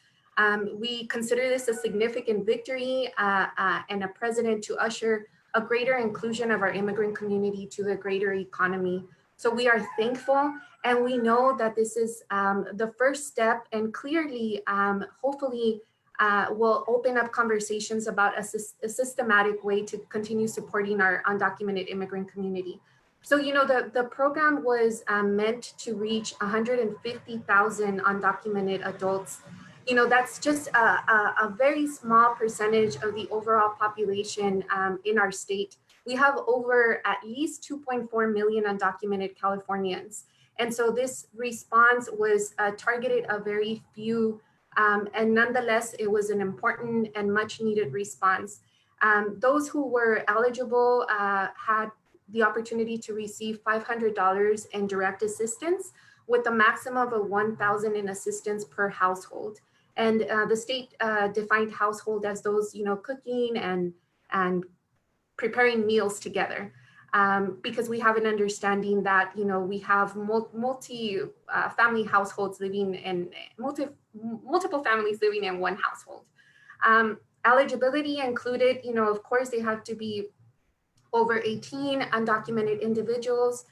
Speaker 14: We consider this a significant victory and a precedent to usher a greater inclusion of our immigrant community to the greater economy. So we are thankful, and we know that this is the first step, and clearly, hopefully, will open up conversations about a systematic way to continue supporting our undocumented immigrant community. So, you know, the program was meant to reach 150,000 undocumented adults. You know, that's just a very small percentage of the overall population in our state. We have over at least 2.4 million undocumented Californians. And so this response was targeted a very few, and nonetheless, it was an important and much needed response. Those who were eligible had the opportunity to receive $500 in direct assistance with a maximum of $1,000 in assistance per household. And the state defined household as those, you know, cooking and preparing meals together, because we have an understanding that, you know, we have multi-family households living in multiple families living in one household. Eligibility included, you know, of course, they have to be over 18 undocumented individuals,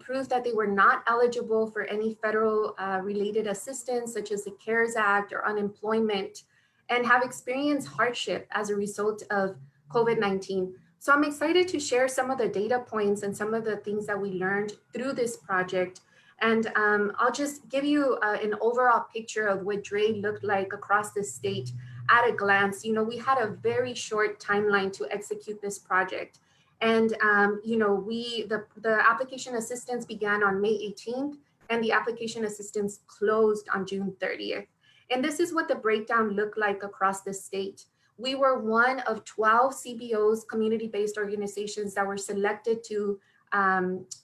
Speaker 14: prove that they were not eligible for any federal related assistance, such as the CARES Act or unemployment, and have experienced hardship as a result of COVID-19. So I'm excited to share some of the data points and some of the things that we learned through this project. And I'll just give you an overall picture of what DRE looked like across the state at a glance. You know, we had a very short timeline to execute this project. And, you know, the application assistance began on May 18th, and the application assistance closed on June 30th. And this is what the breakdown looked like across the state. We were one of 12 CBOs, community-based organizations, that were selected to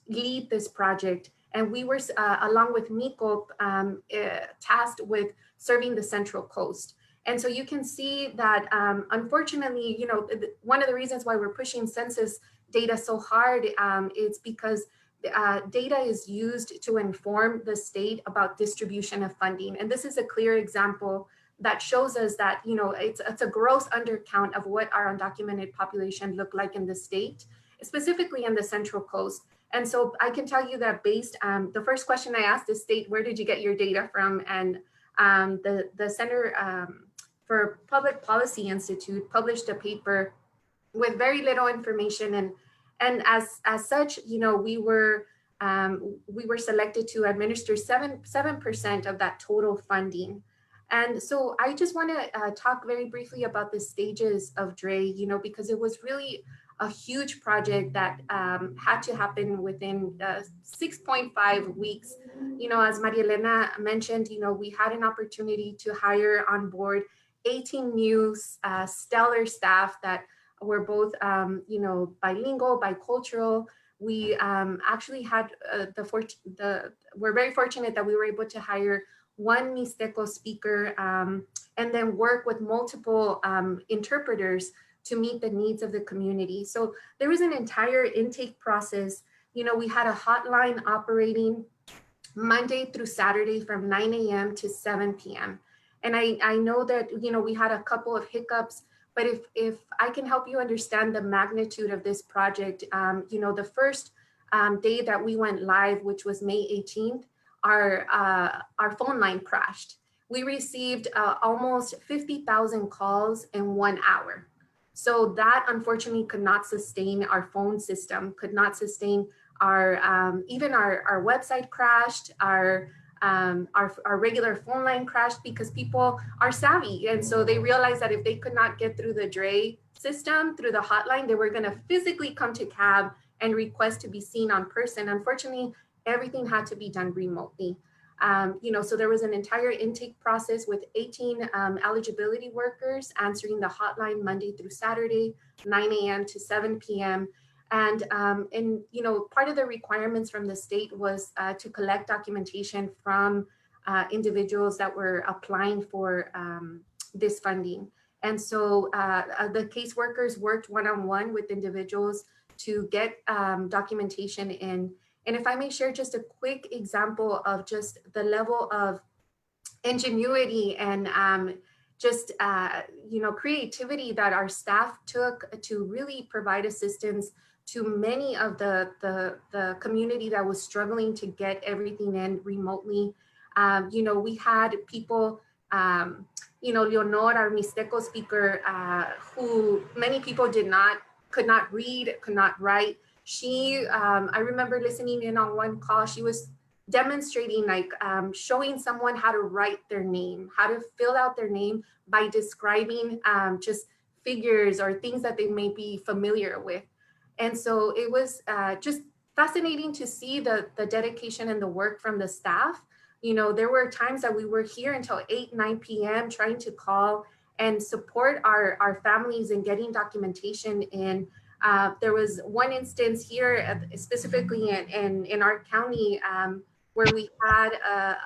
Speaker 14: lead this project. And we were, along with MICO, tasked with serving the Central Coast. And so you can see that, unfortunately, you know, one of the reasons why we're pushing census data so hard is because data is used to inform the state about distribution of funding. And this is a clear example that shows us that, you know, it's a gross undercount of what our undocumented population look like in the state, specifically in the Central Coast. And so I can tell you that based, the first question I asked the state, where did you get your data from? And the Center for Public Policy Institute published a paper with very little information. And as such, you know, we were selected to administer 7% of that total funding. And so I just want to talk very briefly about the stages of DRE, you know, because it was really a huge project that had to happen within 6.5 weeks. You know, as Maria Elena mentioned, you know, we had an opportunity to hire on board 18 new stellar staff that were both, you know, bilingual, bicultural. We actually had we're very fortunate that we were able to hire one Mixteco speaker and then work with multiple interpreters to meet the needs of the community. So there was an entire intake process. You know, we had a hotline operating Monday through Saturday from 9 a.m. to 7 p.m. And I know that, you know, we had a couple of hiccups, but if I can help you understand the magnitude of this project, you know, the first day that we went live, which was May 18th, our phone line crashed. We received almost 50,000 calls in 1 hour. So that unfortunately could not sustain our phone system, could not sustain our, even our website crashed, our regular phone line crashed because people are savvy. And so they realized that if they could not get through the DRE system, through the hotline, they were gonna physically come to CAB and request to be seen on person. Unfortunately, everything had to be done remotely. You know, so there was an entire intake process with 18 eligibility workers answering the hotline Monday through Saturday, 9 a.m. to 7 p.m. And you know, part of the requirements from the state was to collect documentation from individuals that were applying for this funding. And so the caseworkers worked one-on-one with individuals to get documentation in. And if I may share just a quick example of just the level of ingenuity and just you know, creativity that our staff took to really provide assistance to many of the community that was struggling to get everything in remotely. You know, we had people, you know, Leonor, our Mixteco speaker, who many people could not read, could not write. She, I remember listening in on one call, she was demonstrating, like showing someone how to write their name, how to fill out their name by describing just figures or things that they may be familiar with. And so it was just fascinating to see the dedication and the work from the staff. You know, there were times that we were here until 8, 9 p.m. trying to call and support our families in getting documentation in. There was one instance here, specifically in our county, where we had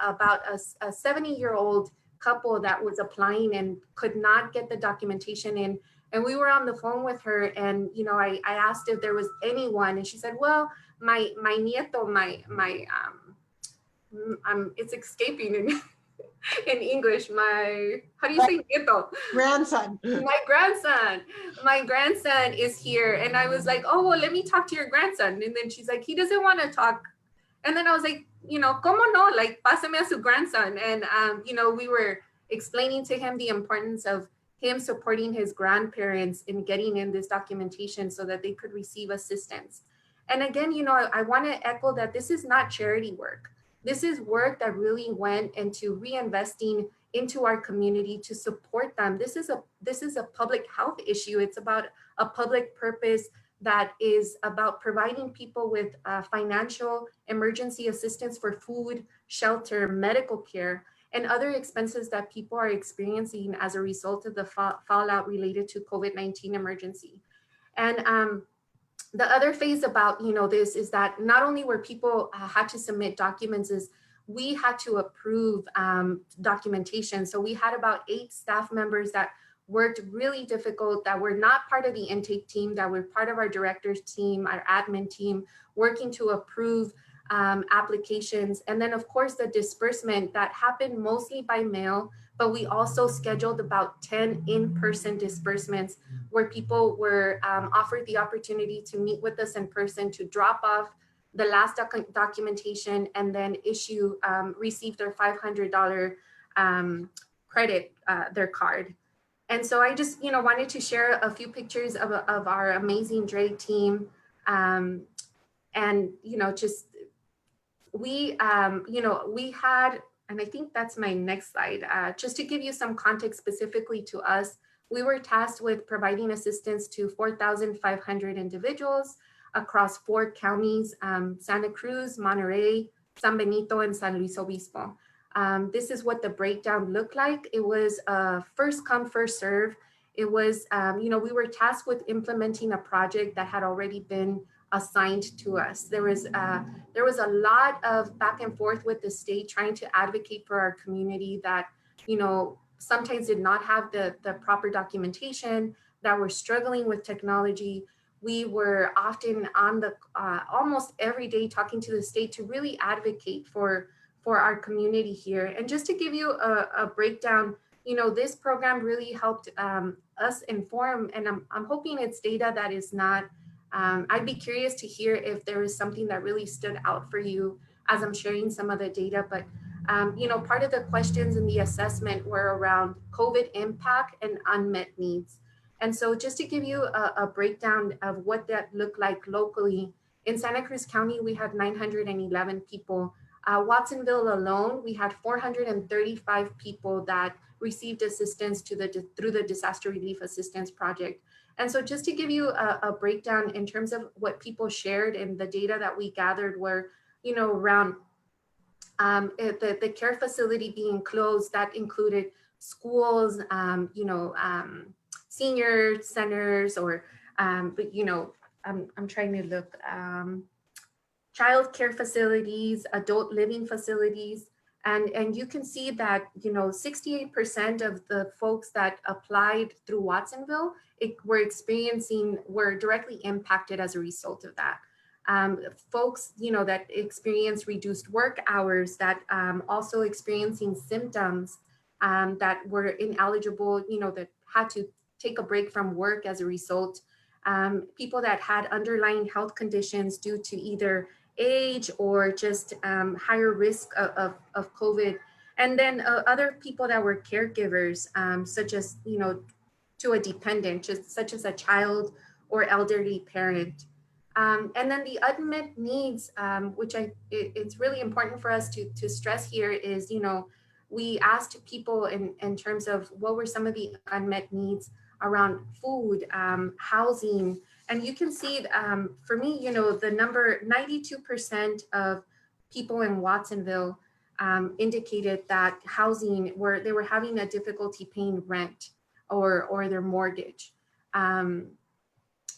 Speaker 14: about a 70-year-old couple that was applying and could not get the documentation in. And we were on the phone with her, and you know, I asked if there was anyone, and she said, "Well, my nieto, it's escaping in English. How do you say nieto?
Speaker 13: Grandson.
Speaker 14: My grandson is here." And I was like, "Oh, well, let me talk to your grandson." And then she's like, "He doesn't want to talk." And then I was like, you know, como no, like, pásame a su grandson. And, you know, we were explaining to him the importance of him supporting his grandparents in getting in this documentation so that they could receive assistance. And again, you know, I want to echo that this is not charity work. This is work that really went into reinvesting into our community to support them. This is a public health issue. It's about a public purpose that is about providing people with financial emergency assistance for food, shelter, medical care, and other expenses that people are experiencing as a result of the fallout related to COVID-19 emergency. And the other phase about, you know, this is that not only were people had to submit documents, is we had to approve documentation. So we had about 8 staff members that worked really difficult, that were not part of the intake team, that were part of our director's team, our admin team, working to approve applications. And then of course the disbursement that happened mostly by mail, but we also scheduled about 10 in-person disbursements where people were offered the opportunity to meet with us in person, to drop off the last documentation, and then receive their $500 credit, their card. And so I just, wanted to share a few pictures of our amazing Dre team. And, we had, and I think that's my next slide, just to give you some context specifically to us, we were tasked with providing assistance to 4,500 individuals across 4 counties, Santa Cruz, Monterey, San Benito, and San Luis Obispo. This is what the breakdown looked like. It was first come, first serve. It was, we were tasked with implementing a project that had already been assigned to us. There was a lot of back and forth with the state trying to advocate for our community that, sometimes did not have the proper documentation, that were struggling with technology. We were often on the almost every day talking to the state to really advocate for our community here. And just to give you a breakdown, this program really helped us inform, and I'm hoping it's data that is not, I'd be curious to hear if there is something that really stood out for you as I'm sharing some of the data. But, part of the questions in the assessment were around COVID impact and unmet needs. And so just to give you a breakdown of what that looked like locally, in Santa Cruz County, we had 911 people. Watsonville alone, we had 435 people that received assistance through the Disaster Relief Assistance Project. And so just to give you a breakdown in terms of what people shared and the data that we gathered were, around the care facility being closed, that included schools, senior centers, or, I'm trying to look, child care facilities, adult living facilities. And you can see that, 68% of the folks that applied through Watsonville were directly impacted as a result of that. Folks, that experience reduced work hours, that also experiencing symptoms that were ineligible, that had to take a break from work as a result. People that had underlying health conditions due to either age or just higher risk of COVID. And then other people that were caregivers, such as, to a dependent, such as a child or elderly parent. And then the unmet needs, which it's really important for us to stress here is, we asked people in terms of what were some of the unmet needs around food, housing. And you can see, for me, the number 92% of people in Watsonville indicated that housing, they were having a difficulty paying rent or their mortgage. And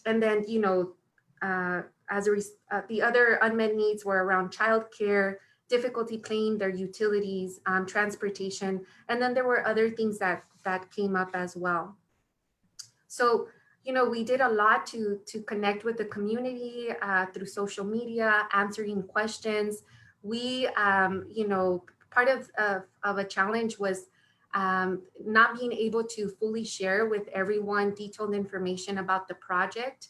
Speaker 14: then, the other unmet needs were around childcare, difficulty paying their utilities, transportation, and then there were other things that came up as well. So, we did a lot to connect with the community through social media, answering questions. We, part of a challenge was not being able to fully share with everyone detailed information about the project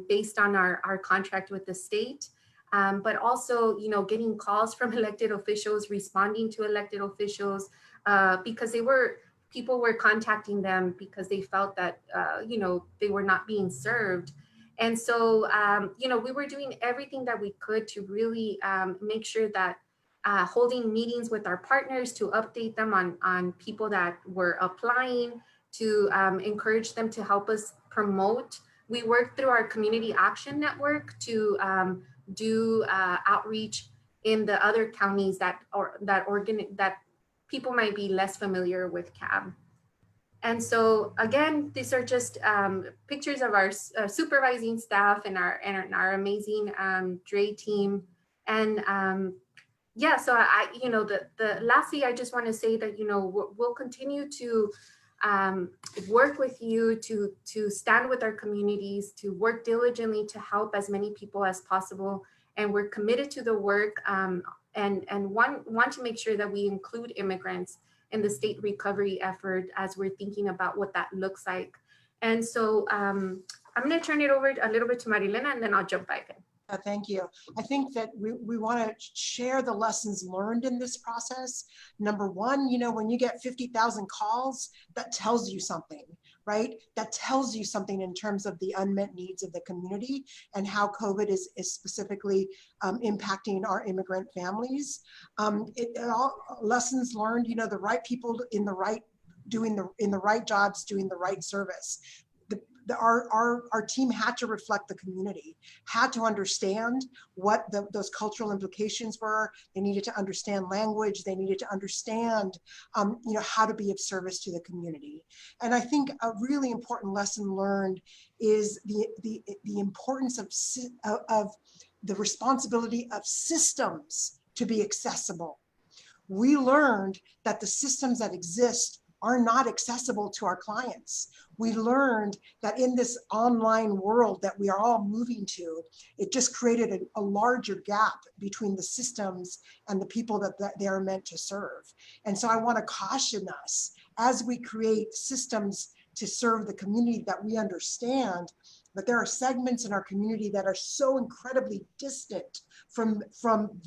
Speaker 14: based on our contract with the state, but also, getting calls from elected officials, responding to elected officials, because people were contacting them because they felt that, they were not being served. And so, we were doing everything that we could to really make sure that holding meetings with our partners to update them on people that were applying, to encourage them to help us promote. We worked through our Community Action Network to do outreach in the other counties that people might be less familiar with CAB. And so again, these are just pictures of our supervising staff and our amazing Dre team. And yeah, so lastly, I just want to say that, we'll continue to work with you to stand with our communities, to work diligently to help as many people as possible. And we're committed to the work and want to make sure that we include immigrants and the state recovery effort as we're thinking about what that looks like. And so I'm going to turn it over a little bit to Marilena, and then I'll jump back in.
Speaker 13: Thank you. I think that we want to share the lessons learned in this process. Number one, you know, when you get 50,000 calls, that tells you something, right? That tells you something in terms of the unmet needs of the community and how COVID is specifically impacting our immigrant families. Lessons learned, you know, the right people in the right jobs, doing the right service. Our team had to reflect the community, had to understand what those cultural implications were. They needed to understand language. They needed to understand, you know, how to be of service to the community. And I think a really important lesson learned is the importance of the responsibility of systems to be accessible. We learned that the systems that exist are not accessible to our clients. We learned that in this online world that we are all moving to, it just created a larger gap between the systems and the people that they are meant to serve. And so I want to caution us as we create systems to serve the community that we understand, but there are segments in our community that are so incredibly distant from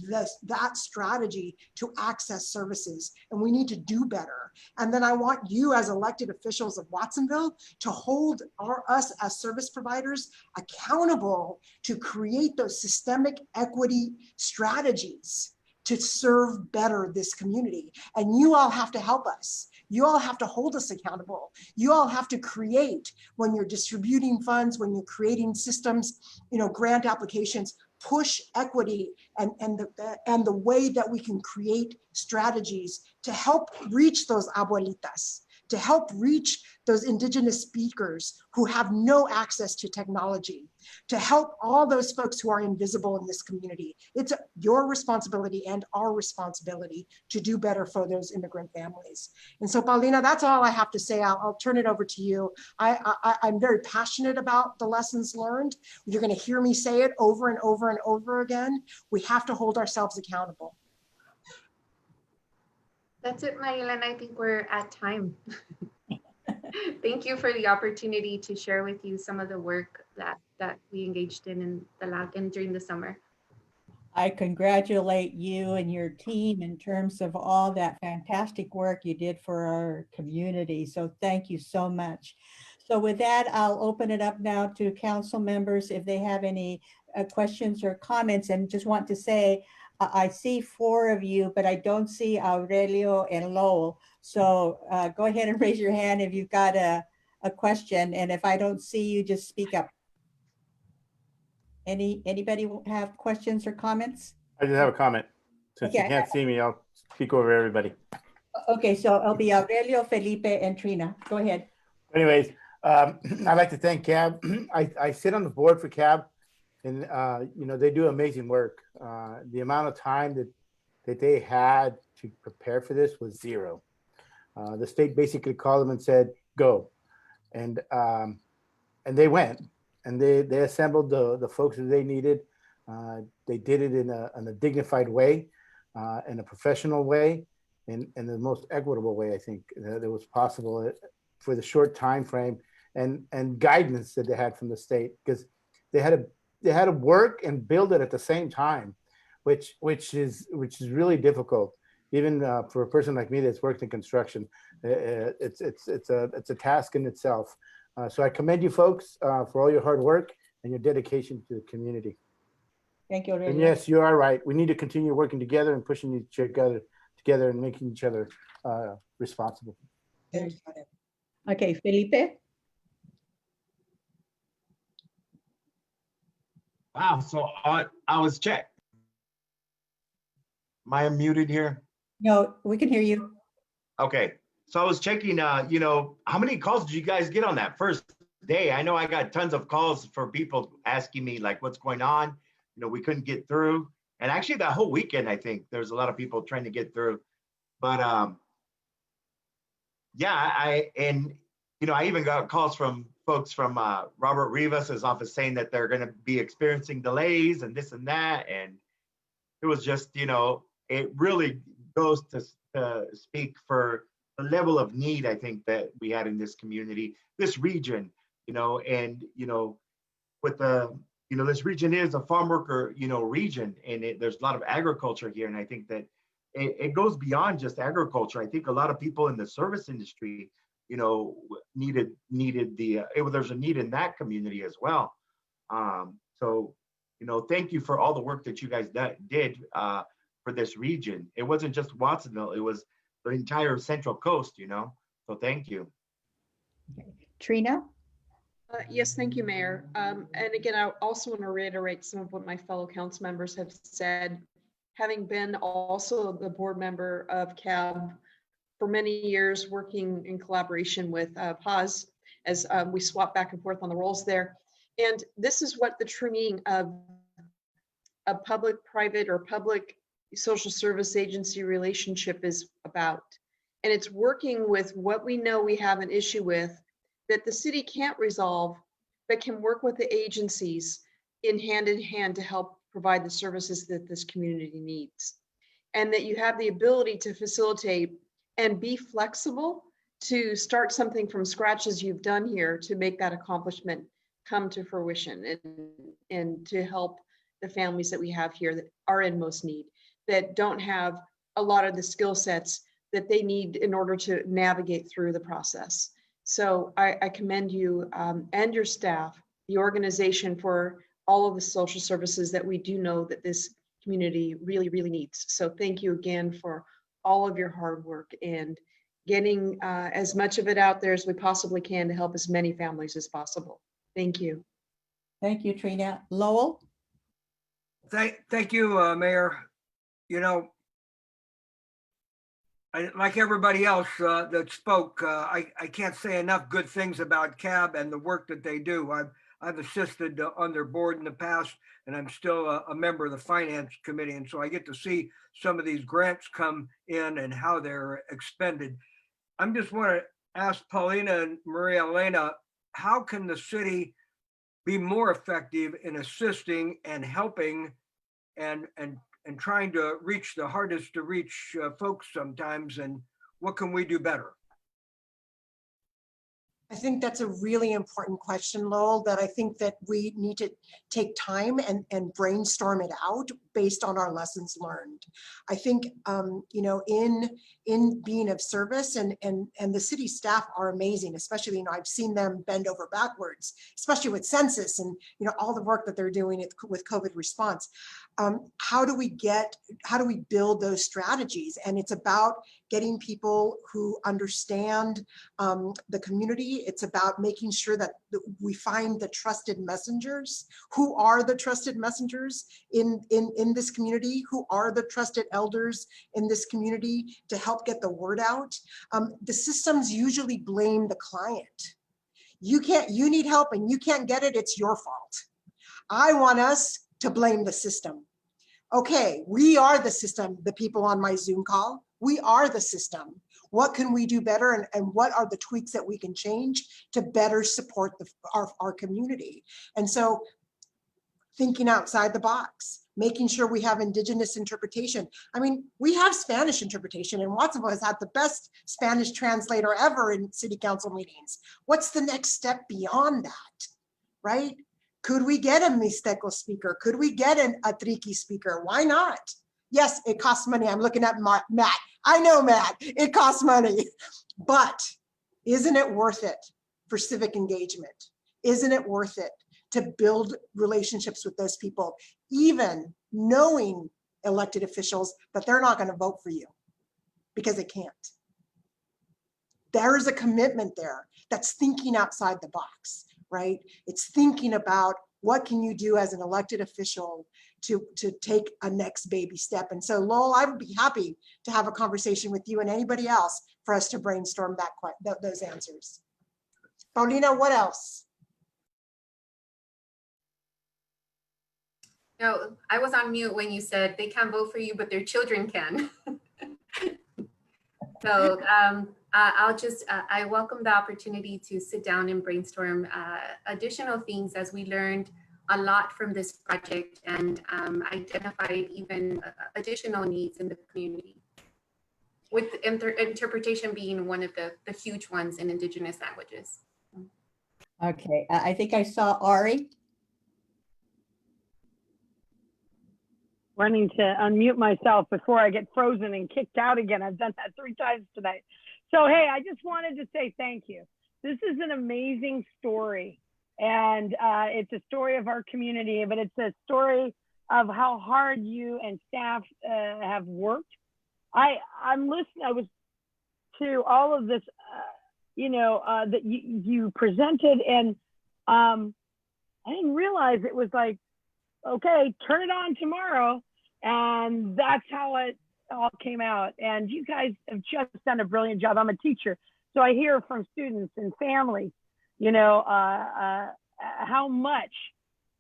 Speaker 13: that strategy to access services, and we need to do better. And then I want you as elected officials of Watsonville to hold us as service providers accountable to create those systemic equity strategies to serve better this community. And you all have to help us. You all have to hold us accountable. You all have to create, when you're distributing funds, when you're creating systems, you know, grant applications, push equity and the way that we can create strategies to help reach those abuelitas, to help reach those indigenous speakers who have no access to technology, to help all those folks who are invisible in this community. It's your responsibility and our responsibility to do better for those immigrant families. And so, Paulina, that's all I have to say. I'll turn it over to you. I'm very passionate about the lessons learned. You're going to hear me say it over and over and over again. We have to hold ourselves accountable.
Speaker 14: That's it, Marilena. I think we're at time. Thank you for the opportunity to share with you some of the work that we engaged in the lab and during the summer.
Speaker 2: I congratulate you and your team in terms of all that fantastic work you did for our community. So thank you so much. So with that, I'll open it up now to council members if they have any questions or comments, and just want to say, I see 4 of you, but I don't see Aurelio and Lowell. So go ahead and raise your hand if you've got a question. And if I don't see you, just speak up. Anybody have questions or comments?
Speaker 9: I just have a comment. Since
Speaker 2: Okay.
Speaker 9: you can't see me, I'll speak over everybody.
Speaker 2: Okay, so it'll be Aurelio, Felipe, and Trina. Go ahead.
Speaker 9: Anyways, I'd like to thank CAB. I sit on the board for CAB, and you know, they do amazing work. The amount of time that they had to prepare for this was 0. The state basically called them and said, "Go," and they went, and they assembled the folks that they needed. They did it in a dignified way, in a professional way, in the most equitable way, I think, that was possible for the short time frame and guidance that they had from the state, because they had to work and build it at the same time, which is really difficult, even for a person like me that's worked in construction. It's a task in itself. So I commend you folks for all your hard work and your dedication to the community.
Speaker 2: Thank you, Aurelio.
Speaker 9: And yes, you are right. We need to continue working together and pushing each other together and making each other responsible.
Speaker 2: Okay, Felipe.
Speaker 10: Wow, so I was checked. Am I unmuted here?
Speaker 2: No, we can hear you.
Speaker 10: Okay, so I was checking, you know, how many calls did you guys get on that first day? I know I got tons of calls for people asking me like, what's going on? You know, we couldn't get through. And actually that whole weekend, I think there's a lot of people trying to get through. But yeah, you know, I even got calls from folks from Robert Rivas's office saying that they're going to be experiencing delays and this and that. And it was just, you know, it really goes to speak for level of need I think that we had in this community, this region, and with the this region is a farm worker region, and there's a lot of agriculture here, and I think that it goes beyond just agriculture. I think a lot of people in the service industry needed the there's a need in that community as well. So thank you for all the work that you guys did for this region. It wasn't just Watsonville, it was the entire Central Coast, so thank you.
Speaker 2: Trina?
Speaker 7: Yes, thank you, Mayor. And again, I also want to reiterate some of what my fellow council members have said. Having been also the board member of CAB for many years, working in collaboration with Paz, as we swap back and forth on the roles there. And this is what the true meaning of a public-private or public social service agency relationship is about. And it's working with what we know we have an issue with that the city can't resolve, but can work with the agencies in hand to help provide the services that this community needs. And that you have the ability to facilitate and be flexible to start something from scratch as you've done here to make that accomplishment come to fruition and to help the families that we have here that are in most need, that don't have a lot of the skill sets that they need in order to navigate through the process. So I commend you and your staff, the organization, for all of the social services that we do know that this community really, really needs. So thank you again for all of your hard work and getting as much of it out there as we possibly can to help as many families as possible. Thank you.
Speaker 2: Thank you, Trina. Lowell?
Speaker 5: Thank you, Mayor. Like everybody else that spoke, I can't say enough good things about CAB and the work that they do. I've assisted on their board in the past, and I'm still a member of the finance committee. And so I get to see some of these grants come in and how they're expended. I'm just want to ask Paulina and Maria Elena, how can the city be more effective in assisting and helping and trying to reach the hardest to reach folks sometimes, and what can we do better?
Speaker 13: I think that's a really important question, Lowell, that I think that we need to take time and brainstorm it out based on our lessons learned. I think, in being of service, and the city staff are amazing, especially, I've seen them bend over backwards, especially with census and, all the work that they're doing with COVID response. How do we build those strategies? And it's about getting people who understand the community. It's about making sure that we find the trusted messengers. Who are the trusted messengers in this community? Who are the trusted elders in this community to help get the word out? The systems usually blame the client. You need help and you can't get it, it's your fault. I want us to blame the system. Okay, we are the system, the people on my Zoom call. We are the system. What can we do better, and what are the tweaks that we can change to better support our community? And so thinking outside the box, making sure we have Indigenous interpretation. I mean, we have Spanish interpretation, and Watsonville has had the best Spanish translator ever in city council meetings. What's the next step beyond that, right? Could we get a Mixteco speaker? Could we get a Triqui speaker? Why not? Yes, it costs money. I'm looking at Matt. I know, Matt, it costs money, but isn't it worth it for civic engagement? Isn't it worth it to build relationships with those people, even knowing elected officials that they're not going to vote for you because they can't? There is a commitment there that's thinking outside the box, right? It's thinking about what can you do as an elected official to take a next baby step. And so, Lowell, I would be happy to have a conversation with you and anybody else for us to brainstorm those answers. Paulina, what else?
Speaker 14: No, I was on mute when you said they can't vote for you, but their children can. So I welcome the opportunity to sit down and brainstorm additional things, as we learned a lot from this project and identified even additional needs in the community. with interpretation being one of the huge ones in Indigenous languages.
Speaker 2: Okay, I think I saw Ari.
Speaker 8: Running to unmute myself before I get frozen and kicked out again. I've done that 3 times tonight. So, hey, I just wanted to say thank you. This is an amazing story. And it's a story of our community, but it's a story of how hard you and staff have worked. I'm listening. I was to all of this, that you presented, and I didn't realize it was like, okay, turn it on tomorrow, and that's how it all came out. And you guys have just done a brilliant job. I'm a teacher, so I hear from students and families, how much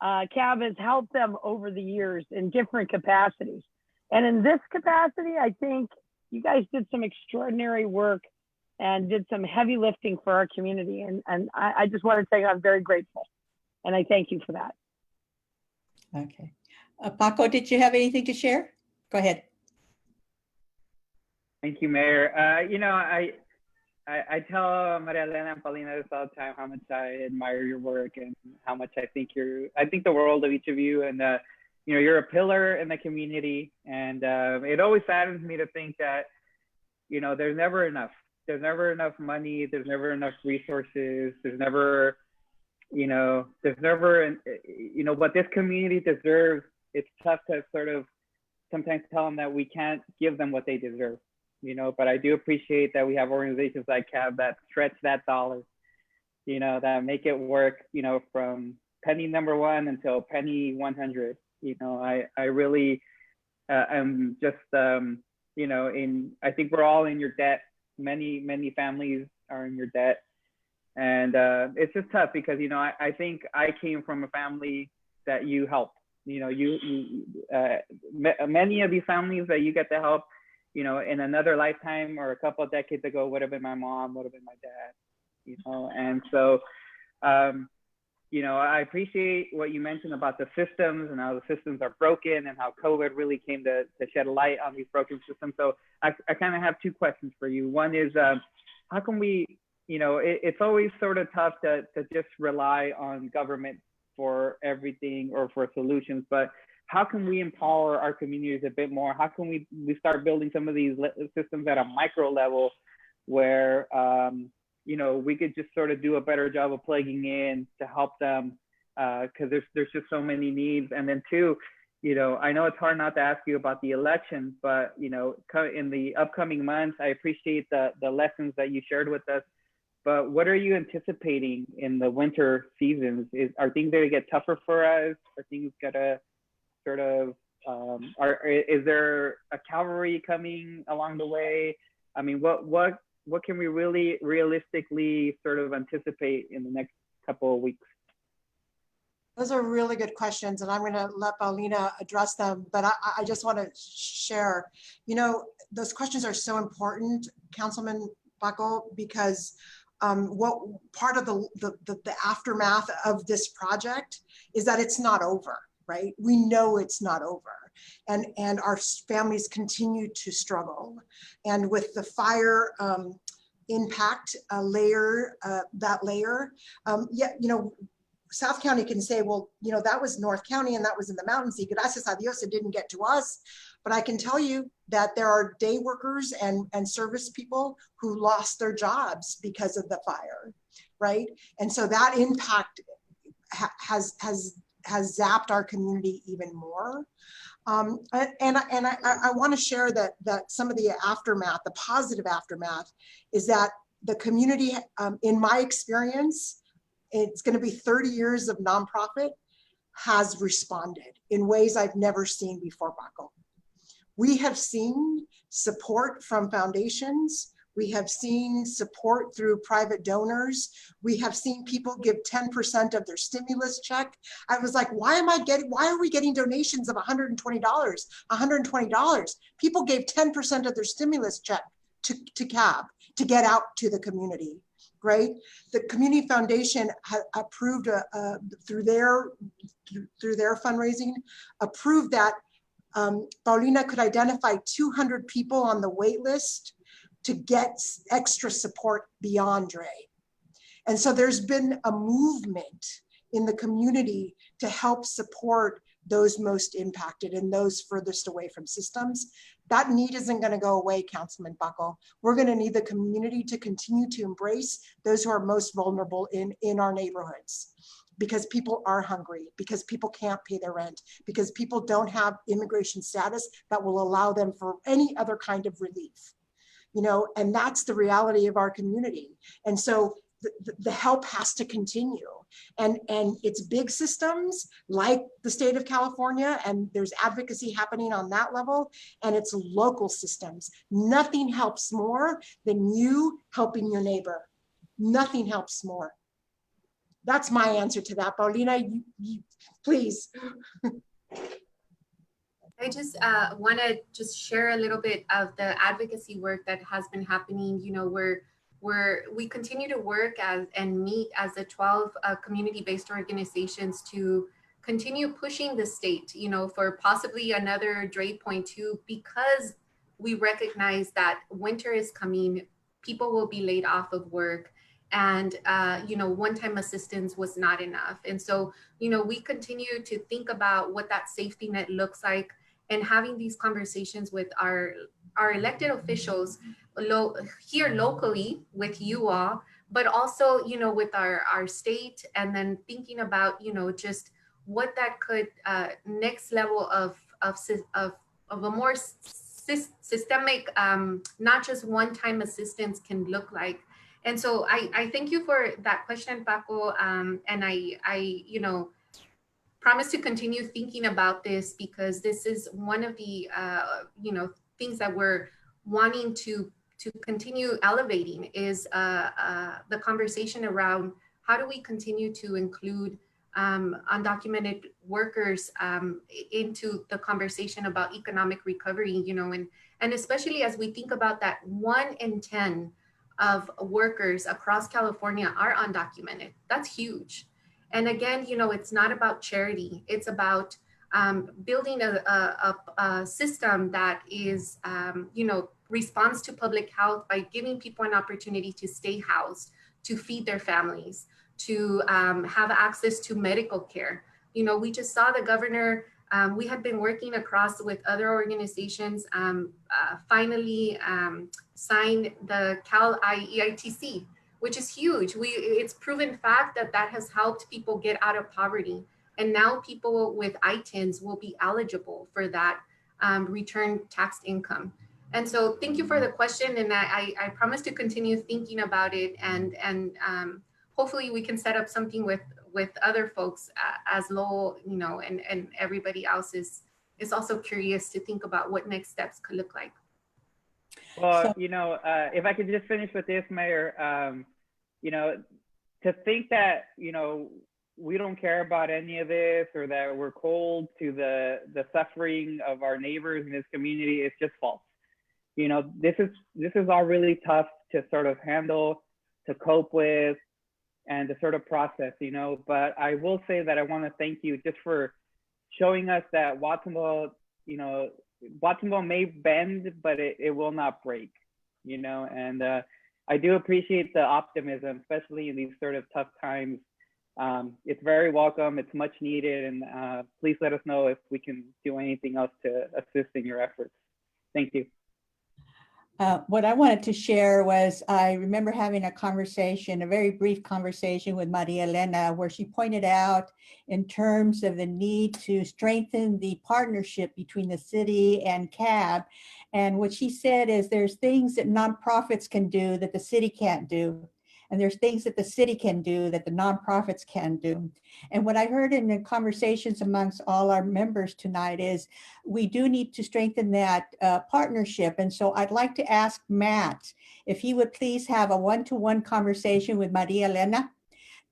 Speaker 8: CAB has helped them over the years in different capacities. And in this capacity, I think you guys did some extraordinary work and did some heavy lifting for our community. And I just want to say I'm very grateful. And I thank you for that.
Speaker 2: Okay. Paco, did you have anything to share? Go ahead.
Speaker 6: Thank you, Mayor. I tell Maria Elena and Paulina this all the time, how much I admire your work and how much I think the world of each of you, and you're a pillar in the community. And it always saddens me to think that, there's never enough. There's never enough money. There's never enough resources. There's never, what this community deserves. It's tough to sort of sometimes tell them that we can't give them what they deserve. But I do appreciate that we have organizations like CAB that stretch that dollar, that make it work, from penny number 1 until penny 100. I really am just, I think we're all in your debt. Many families are in your debt. And it's just tough because, I think I came from a family that you helped. Many of these families that you get to help, in another lifetime or a couple of decades ago would have been my mom, would have been my dad, and so, I appreciate what you mentioned about the systems and how the systems are broken and how COVID really came to shed a light on these broken systems. So I kind of have 2 questions for you. One is, how can we, it's always sort of tough to just rely on government for everything or for solutions, but how can we empower our communities a bit more? How can we start building some of these systems at a micro level where, we could just sort of do a better job of plugging in to help them, because there's just so many needs. And then 2, I know it's hard not to ask you about the election, but, in the upcoming months, I appreciate the lessons that you shared with us. But what are you anticipating in the winter seasons? Are things going to get tougher for us? Are things going to sort of, is there a cavalry coming along the way? I mean, what can we really realistically sort of anticipate in the next couple of weeks?
Speaker 13: Those are really good questions, and I'm going to let Paulina address them, but I just want to share, those questions are so important, Councilman Paco, because what part of the aftermath of this project is that it's not over, right? We know it's not over, and our families continue to struggle. And with the fire impact layer, South County can say, well, that was North County and that was in the mountains. Y gracias a Dios, it didn't get to us. But I can tell you that there are day workers and service people who lost their jobs because of the fire, right? And so that impact has zapped our community even more. And I want to share that some of the aftermath, the positive aftermath, is that the community, in my experience, it's going to be 30 years of nonprofit, has responded in ways I've never seen before, Paco. We have seen support from foundations. We have seen support through private donors. We have seen people give 10% of their stimulus check. I was like, why are we getting donations of $120, $120? People gave 10% of their stimulus check to CAB to get out to the community, right? The Community Foundation approved through their fundraising, approved that Paulina could identify 200 people on the wait list to get extra support beyond Dre. And so there's been a movement in the community to help support those most impacted and those furthest away from systems. That need isn't going to go away, Councilman Buckle. We're going to need the community to continue to embrace those who are most vulnerable in our neighborhoods, because people are hungry, because people can't pay their rent, because people don't have immigration status that will allow them for any other kind of relief. You know, and that's the reality of our community. And so the help has to continue. And it's big systems like the state of California, and there's advocacy happening on that level, and it's local systems. Nothing helps more than you helping your neighbor. Nothing helps more. That's my answer to that. Paulina, you please.
Speaker 14: I just want to just share a little bit of the advocacy work that has been happening. You know, we continue to work and meet as the 12 community-based organizations to continue pushing the state, you know, for possibly another Dre Point 2, because we recognize that winter is coming, people will be laid off of work, and you know, one-time assistance was not enough. And so, you know, we continue to think about what that safety net looks like, and having these conversations with our elected officials here locally with you all, but also, you know, with our state, and then thinking about, you know, just what that could next level of a more systemic, not just one-time assistance can look like. And so I thank you for that question, Paco, and I you know, promise to continue thinking about this, because this is one of the you know, things that we're wanting to continue elevating, is the conversation around how do we continue to include undocumented workers into the conversation about economic recovery, you know, and especially as we think about that 1 in 10 of workers across California are undocumented. That's huge. And again, you know, it's not about charity. It's about building a system that is, you know, responds to public health by giving people an opportunity to stay housed, to feed their families, to have access to medical care. You know, we just saw the governor, we had been working across with other organizations, finally signed the Cal EITC, which is huge. It's proven fact that has helped people get out of poverty. And now people with ITINs will be eligible for that return taxed income. And so thank you for the question. And I promise to continue thinking about it. And hopefully we can set up something with other folks as Lowell, you know, and everybody else is also curious to think about what next steps could look like.
Speaker 6: Well, you know, if I could just finish with this, Mayor, you know, to think that, you know, we don't care about any of this, or that we're cold to the suffering of our neighbors in this community, is just false. You know, this is all really tough to sort of handle, to cope with, and to sort of process, you know. But I will say that I want to thank you just for showing us that Watsonville, you know, Watsonville may bend, but it will not break, you know. And I do appreciate the optimism, especially in these sort of tough times. It's very welcome, it's much needed, and please let us know if we can do anything else to assist in your efforts. Thank you.
Speaker 2: What I wanted to share was, I remember having a conversation, a very brief conversation with Maria Elena, where she pointed out in terms of the need to strengthen the partnership between the city and CAB. And what she said is there's things that nonprofits can do that the city can't do. And there's things that the city can do that the nonprofits can do. And what I heard in the conversations amongst all our members tonight is we do need to strengthen that partnership. And so I'd like to ask Matt if he would please have a one-to-one conversation with Maria Elena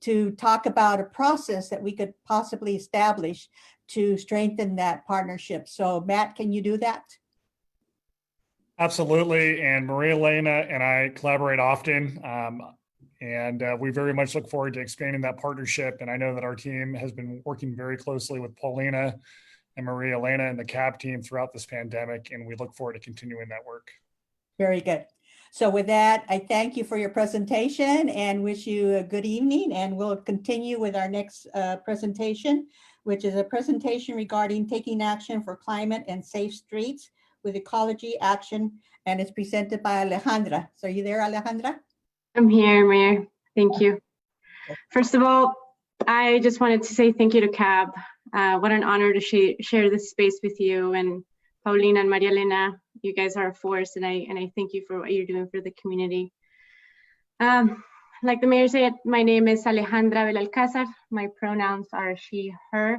Speaker 2: to talk about a process that we could possibly establish to strengthen that partnership. So Matt, can you do that?
Speaker 12: Absolutely. And Maria Elena and I collaborate often. And we very much look forward to expanding that partnership. And I know that our team has been working very closely with Paulina and Maria Elena and the CAB team throughout this pandemic. And we look forward to continuing that work.
Speaker 2: Very good. So with that, I thank you for your presentation and wish you a good evening. And we'll continue with our next presentation, which is a presentation regarding taking action for climate and safe streets with ecology action. And it's presented by Alejandra. So are you there, Alejandra?
Speaker 15: I'm here, Mayor. Thank you. First of all, I just wanted to say thank you to CAB. What an honor to share this space with you, and Paulina and Maria Elena. You guys are a force, and I thank you for what you're doing for the community. Like the mayor said, my name is Alejandra Belalcázar. My pronouns are she, her,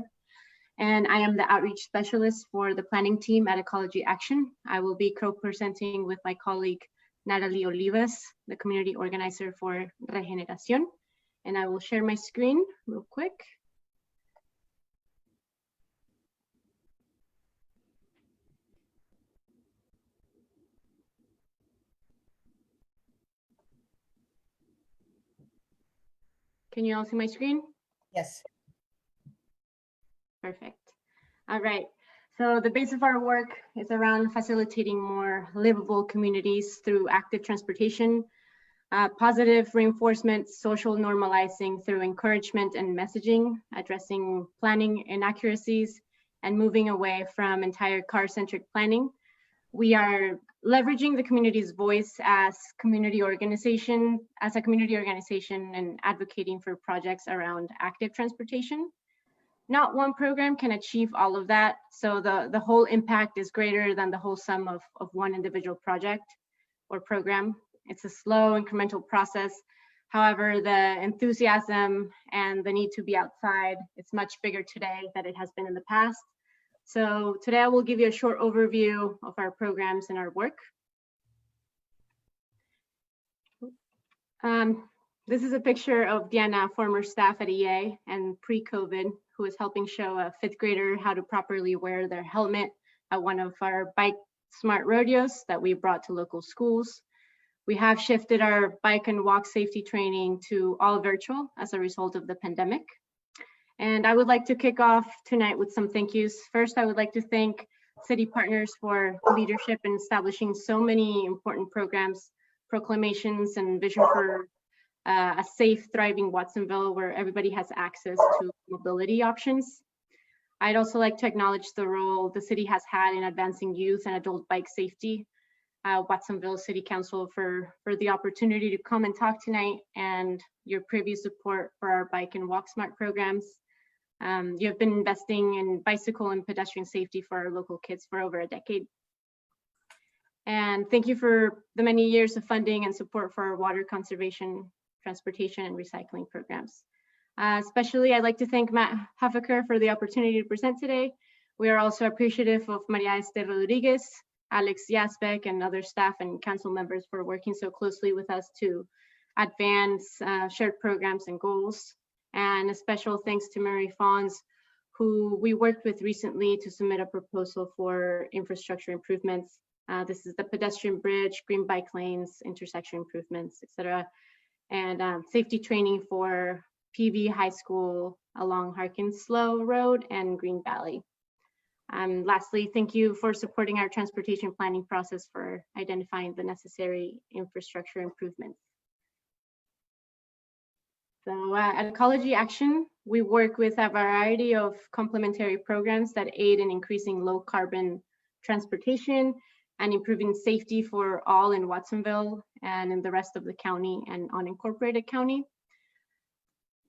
Speaker 15: and I am the outreach specialist for the planning team at Ecology Action. I will be co-presenting with my colleague Natalie Olivas, the community organizer for Regeneración. And I will share my screen real quick. Can you all see my screen?
Speaker 2: Yes.
Speaker 15: Perfect. All right. So the base of our work is around facilitating more livable communities through active transportation, positive reinforcement, social normalizing through encouragement and messaging, addressing planning inaccuracies, and moving away from entire car-centric planning. We are leveraging the community's voice as a community organization and advocating for projects around active transportation. Not one program can achieve all of that, so the whole impact is greater than the whole sum of one individual project or program. It's a slow, incremental process. However, the enthusiasm and the need to be outside is much bigger today than it has been in the past. So today I will give you a short overview of our programs and our work. This is a picture of Diana, former staff at EA and pre-COVID, who is helping show a 5th grader how to properly wear their helmet at one of our bike smart rodeos that we brought to local schools. We have shifted our bike and walk safety training to all virtual as a result of the pandemic. And I would like to kick off tonight with some thank yous. First, I would like to thank city partners for leadership in establishing so many important programs, proclamations, and vision for a safe, thriving Watsonville where everybody has access to mobility options. I'd also like to acknowledge the role the city has had in advancing youth and adult bike safety. Watsonville City Council for the opportunity to come and talk tonight, and your previous support for our bike and walk smart programs. You have been investing in bicycle and pedestrian safety for our local kids for over a decade. And thank you for the many years of funding and support for our water conservation, transportation, and recycling programs. Especially, I'd like to thank Matt Huffaker for the opportunity to present today. We are also appreciative of Maria Esther Rodriguez, Alex Yazbek, and other staff and council members for working so closely with us to advance shared programs and goals. And a special thanks to Mary Fons, who we worked with recently to submit a proposal for infrastructure improvements. This is the pedestrian bridge, green bike lanes, intersection improvements, etc. And safety training for PV High School along Harkinslow Road and Green Valley. Lastly, thank you for supporting our transportation planning process for identifying the necessary infrastructure improvements. So at Ecology Action, we work with a variety of complementary programs that aid in increasing low carbon transportation and improving safety for all in Watsonville and in the rest of the county and unincorporated county.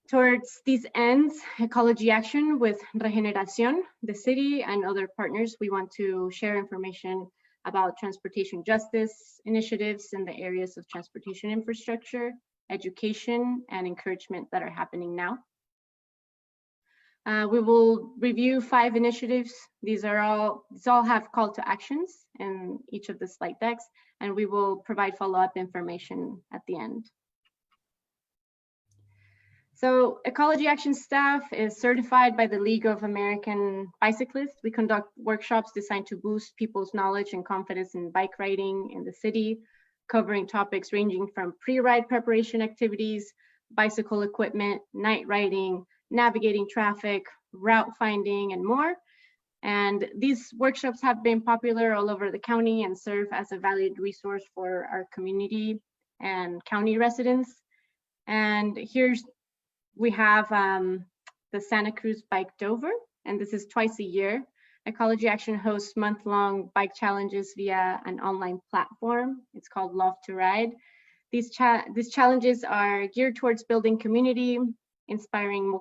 Speaker 15: Towards these ends, Ecology Action with Regeneración, the city, and other partners, we want to share information about transportation justice initiatives in the areas of transportation infrastructure, education, and encouragement that are happening now. We will review 5 initiatives. These all have call to actions in each of the slide decks, and we will provide follow-up information at the end. So Ecology Action staff is certified by the League of American Bicyclists. We conduct workshops designed to boost people's knowledge and confidence in bike riding in the city, covering topics ranging from pre-ride preparation activities, bicycle equipment, night riding, navigating traffic, route finding, and more. And these workshops have been popular all over the county and serve as a valued resource for our community and county residents. And we have the Santa Cruz Bike Dover, and this is twice a year. Ecology Action hosts month-long bike challenges via an online platform. It's called Love to Ride. These challenges are geared towards building community, inspiring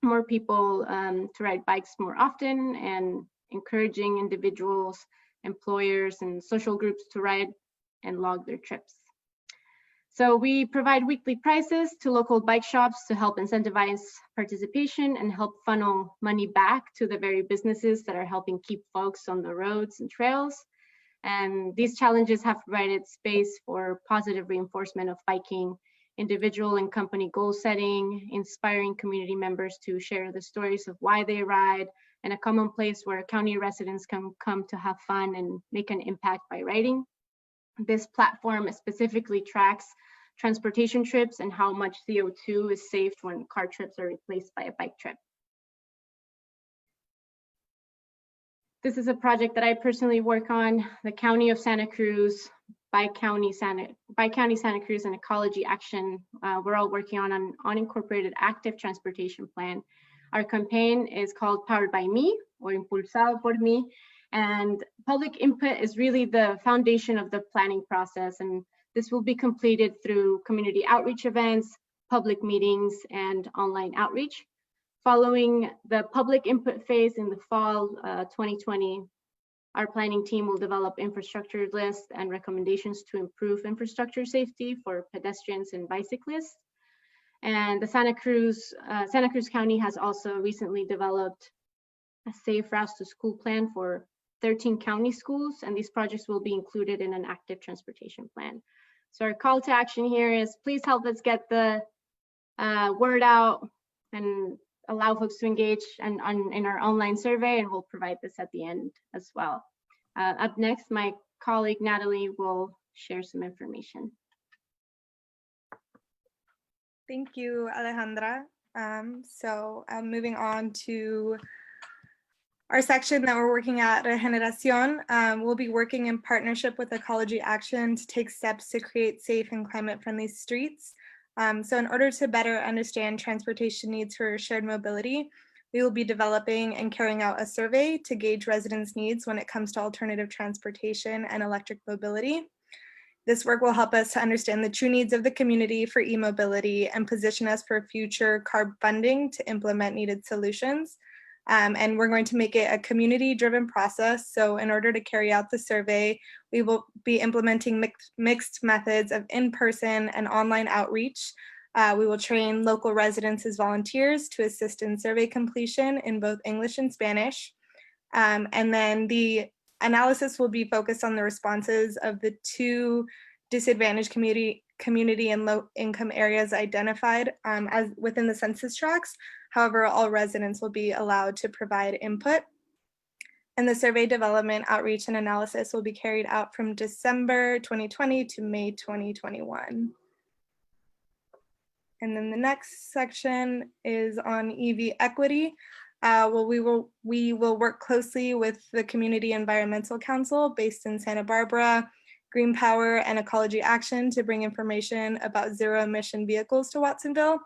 Speaker 15: more people to ride bikes more often, and encouraging individuals, employers, and social groups to ride and log their trips. So we provide weekly prizes to local bike shops to help incentivize participation and help funnel money back to the very businesses that are helping keep folks on the roads and trails. And these challenges have provided space for positive reinforcement of biking, individual and company goal setting, inspiring community members to share the stories of why they ride, and a common place where county residents can come to have fun and make an impact by riding. This platform specifically tracks transportation trips and how much CO2 is saved when car trips are replaced by a bike trip. This is a project that I personally work on. The County of Santa Cruz, By County Santa Cruz, and Ecology Action, we're all working on an unincorporated active transportation plan. Our campaign is called Powered by Me, or Impulsado por mí, and public input is really the foundation of the planning process, and this will be completed through community outreach events, public meetings, and online outreach. Following the public input phase in the fall 2020, our planning team will develop infrastructure lists and recommendations to improve infrastructure safety for pedestrians and bicyclists. And the Santa Cruz County has also recently developed a safe routes to school plan for 13 county schools, and these projects will be included in an active transportation plan. So our call to action here is please help us get the word out and allow folks to engage in our online survey, and we'll provide this at the end as well. Up next, my colleague Natalie will share some information.
Speaker 16: Thank you, Alejandra. Moving on to our section that we're working at Regeneración. We'll be working in partnership with Ecology Action to take steps to create safe and climate-friendly streets. So in order to better understand transportation needs for shared mobility, we will be developing and carrying out a survey to gauge residents' needs when it comes to alternative transportation and electric mobility. This work will help us to understand the true needs of the community for e-mobility and position us for future CARB funding to implement needed solutions. And we're going to make it a community-driven process. So in order to carry out the survey, we will be implementing mixed methods of in-person and online outreach. We will train local residents as volunteers to assist in survey completion in both English and Spanish. And then the analysis will be focused on the responses of the 2 disadvantaged community and low-income areas identified as within the census tracts. However, all residents will be allowed to provide input. And the survey development, outreach, and analysis will be carried out from December 2020 to May 2021. And then the next section is on EV equity. We will work closely with the Community Environmental Council based in Santa Barbara, Green Power, and Ecology Action to bring information about zero-emission vehicles to Watsonville,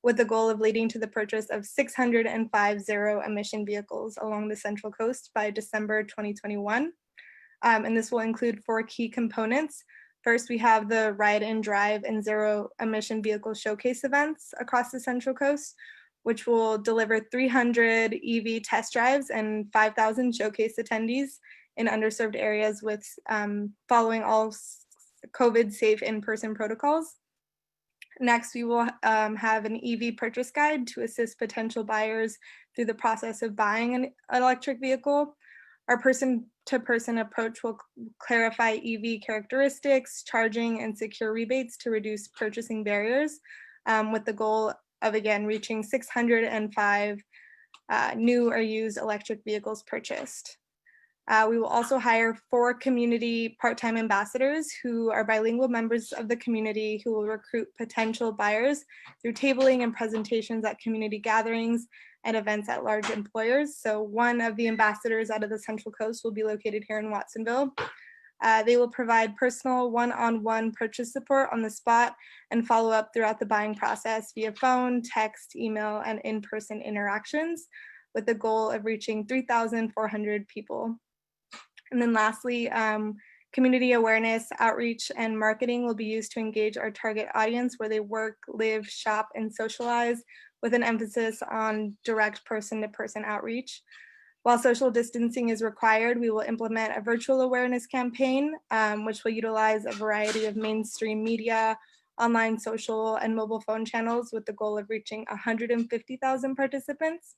Speaker 16: with the goal of leading to the purchase of 605 zero-emission vehicles along the Central Coast by December 2021. And this will include 4 key components. First, we have the ride and drive and zero-emission vehicle showcase events across the Central Coast, which will deliver 300 EV test drives and 5,000 showcase attendees in underserved areas with following all COVID-safe in-person protocols. Next, we will have an EV purchase guide to assist potential buyers through the process of buying an electric vehicle. Our person-to-person approach will clarify EV characteristics, charging, and secure rebates to reduce purchasing barriers, with the goal of, again, reaching 605 new or used electric vehicles purchased. We will also hire 4 community part-time ambassadors who are bilingual members of the community who will recruit potential buyers through tabling and presentations at community gatherings and events at large employers. So one of the ambassadors out of the Central Coast will be located here in Watsonville. They will provide personal one-on-one purchase support on the spot and follow up throughout the buying process via phone, text, email, and in-person interactions with the goal of reaching 3,400 people. And then lastly, community awareness, outreach, and marketing will be used to engage our target audience where they work, live, shop, and socialize, with an emphasis on direct person-to-person outreach. While social distancing is required, we will implement a virtual awareness campaign, which will utilize a variety of mainstream media, online, social, and mobile phone channels with the goal of reaching 150,000 participants.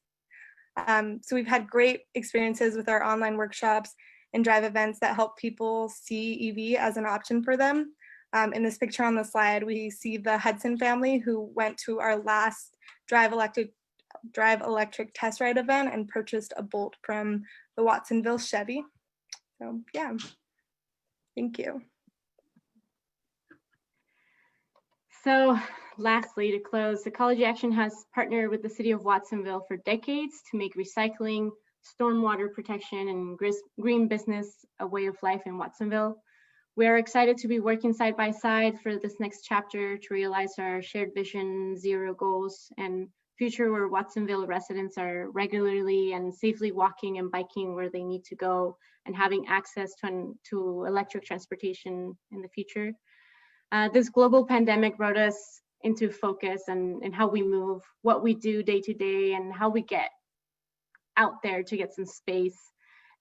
Speaker 16: So we've had great experiences with our online workshops and drive events that help people see EV as an option for them. In this picture on the slide, we see the Hudson family who went to our last Drive Electric test ride event and purchased a Bolt from the Watsonville Chevy. So yeah, thank you.
Speaker 15: So lastly, to close, Ecology Action has partnered with the city of Watsonville for decades to make recycling, stormwater protection, and green business a way of life in Watsonville. We are excited to be working side by side for this next chapter to realize our shared vision, zero goals, and future where Watsonville residents are regularly and safely walking and biking where they need to go and having access to electric transportation in the future. This global pandemic brought us into focus and how we move, what we do day to day, and how we get out there to get some space.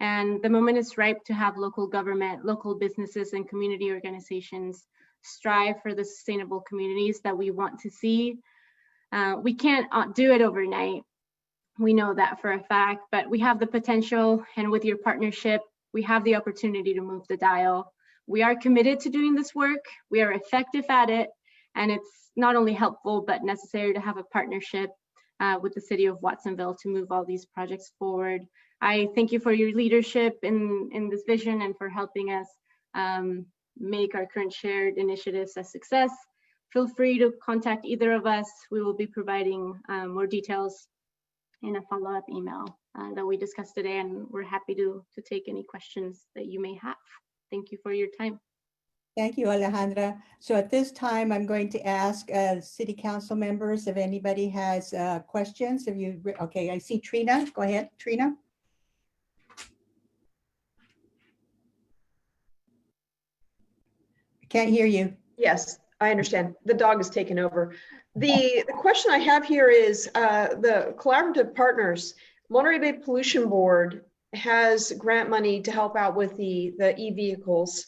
Speaker 15: And the moment is ripe to have local government, local businesses, and community organizations strive for the sustainable communities that we want to see. We can't do it overnight. We know that for a fact, but we have the potential, and with your partnership, we have the opportunity to move the dial. We are committed to doing this work. We are effective at it, and it's not only helpful, but necessary to have a partnership with the city of Watsonville to move all these projects forward. I thank you for your leadership in this vision and for helping us make our current shared initiatives a success. Feel free to contact either of us. We will be providing more details in a follow-up email that we discussed today, and we're happy to take any questions that you may have. Thank you for your time.
Speaker 2: Thank you, Alejandra. So at this time, I'm going to ask city council members if anybody has questions. Okay, I see Trina. Go ahead, Trina. I can't hear you.
Speaker 7: Yes, I understand. The dog is taken over. The question I have here is the collaborative partners. Monterey Bay Pollution Board has grant money to help out with the e-vehicles,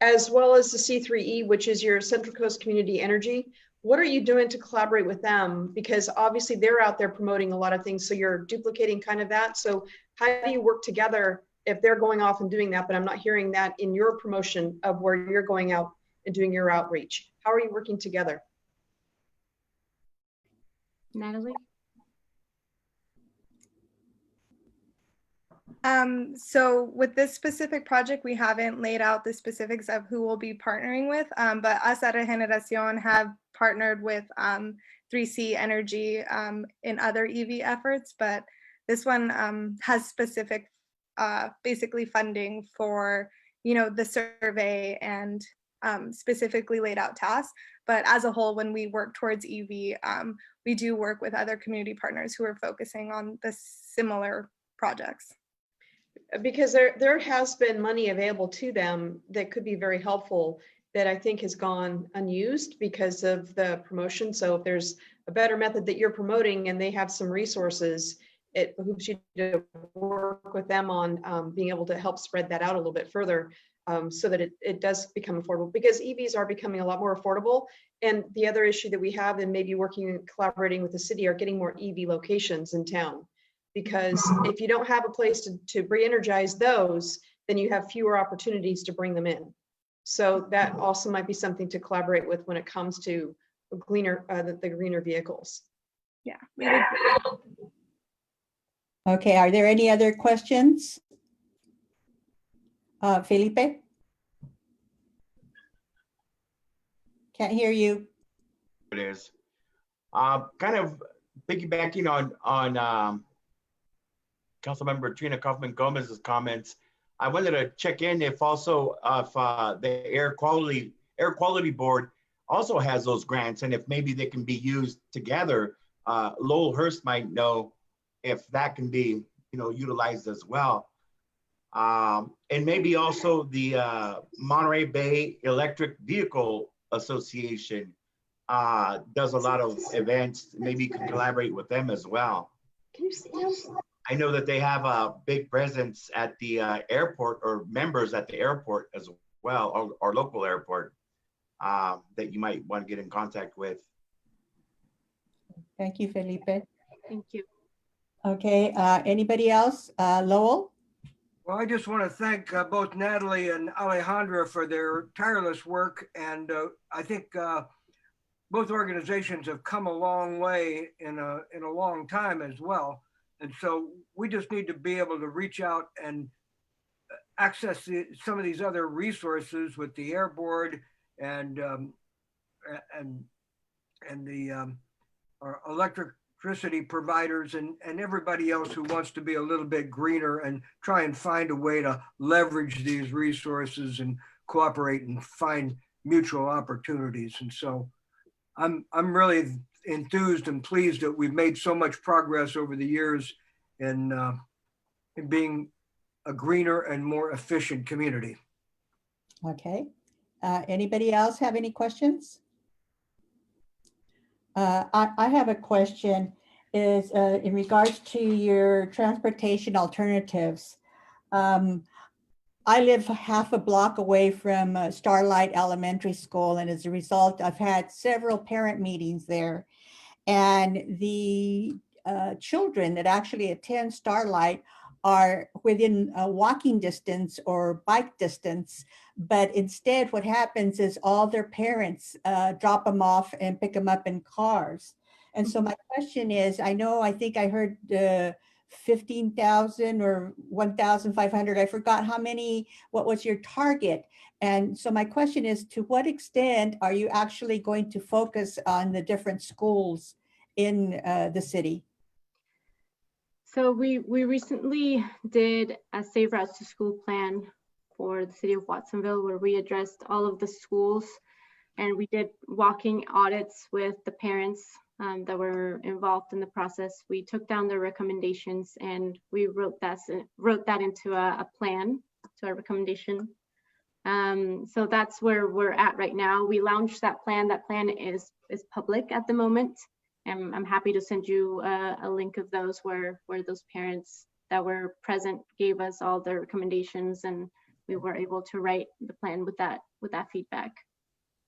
Speaker 7: as well as the C3E, which is your Central Coast Community Energy. What are you doing to collaborate with them? Because obviously they're out there promoting a lot of things, so you're duplicating kind of that. So how do you work together if they're going off and doing that, but I'm not hearing that in your promotion of where you're going out and doing your outreach? How are you working together?
Speaker 15: Natalie?
Speaker 16: So with this specific project, we haven't laid out the specifics of who we'll be partnering with, but us at Regeneración have partnered with 3C Energy in other EV efforts, but this one has specific, basically funding for, the survey and specifically laid out tasks. But as a whole, when we work towards EV, we do work with other community partners who are focusing on the similar projects.
Speaker 7: Because there has been money available to them that could be very helpful that I think has gone unused because of the promotion. So if there's a better method that you're promoting and they have some resources, it behooves you to work with them on being able to help spread that out a little bit further so that it does become affordable, because EVs are becoming a lot more affordable. And the other issue that we have, and maybe working and collaborating with the city, are getting more EV locations in town. Because if you don't have a place to re-energize those, then you have fewer opportunities to bring them in. So that also might be something to collaborate with when it comes to cleaner, the greener vehicles.
Speaker 16: Yeah.
Speaker 2: Okay, are there any other questions? Felipe? Can't hear you.
Speaker 10: It is. Kind of piggybacking on Councilmember Trina Kaufman Gomez's comments. I wanted to check in if also if the Air Quality Board also has those grants, and if maybe they can be used together. Lowell Hurst might know if that can be, utilized as well. And maybe also the Monterey Bay Electric Vehicle Association does a lot of events. Maybe you can collaborate with them as well.
Speaker 14: Can you see them?
Speaker 10: I know that they have a big presence at the airport, or members at the airport as well, or local airport, that you might want to get in contact with.
Speaker 2: Thank you, Felipe.
Speaker 15: Thank you.
Speaker 2: Okay, anybody else? Lowell?
Speaker 5: Well, I just want to thank both Natalie and Alejandra for their tireless work. And I think both organizations have come a long way in a long time as well. And so we just need to be able to reach out and access some of these other resources with the Air Board and the our electricity providers and everybody else who wants to be a little bit greener and try and find a way to leverage these resources and cooperate and find mutual opportunities. And so I'm really enthused and pleased that we've made so much progress over the years in being a greener and more efficient community.
Speaker 2: Okay. Anybody else have any questions? I have a question is in regards to your transportation alternatives. I live half a block away from Starlight Elementary School, and as a result, I've had several parent meetings there. And the children that actually attend Starlight are within a walking distance or bike distance, but instead what happens is all their parents drop them off and pick them up in cars. And so my question is, I think I heard 15,000 or 1,500, I forgot how many, what was your target? And so my question is, to what extent are you actually going to focus on the different schools in the city?
Speaker 15: So we recently did a Safe Routes to School plan for the city of Watsonville, where we addressed all of the schools, and we did walking audits with the parents that were involved in the process. We took down their recommendations and we wrote that into a plan, to our recommendation. So that's where we're at right now. We launched that plan. That plan is public at the moment. And I'm happy to send you a link of those where those parents that were present gave us all their recommendations, and we were able to write the plan with that feedback.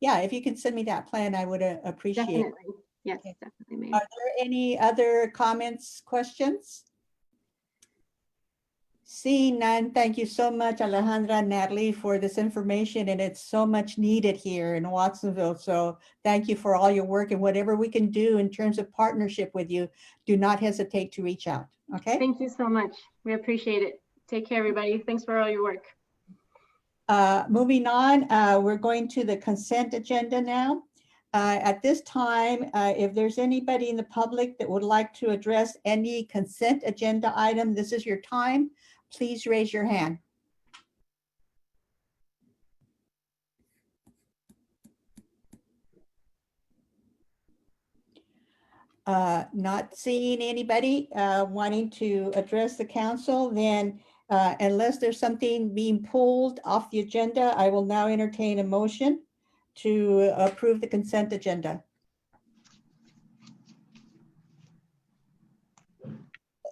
Speaker 2: Yeah, if you could send me that plan, I would appreciate it.
Speaker 15: Definitely. Yes, definitely, Mayor.
Speaker 2: Are there any other comments, questions? Seeing none, thank you so much, Alejandra and Natalie, for this information, and it's so much needed here in Watsonville. So thank you for all your work, and whatever we can do in terms of partnership with you, do not hesitate to reach out, okay?
Speaker 15: Thank you so much. We appreciate it. Take care, everybody. Thanks for all your work.
Speaker 2: Moving on, we're going to the consent agenda now. At this time, if there's anybody in the public that would like to address any consent agenda item, this is your time. Please raise your hand. Not seeing anybody wanting to address the council, then unless there's something being pulled off the agenda, I will now entertain a motion to approve the consent agenda.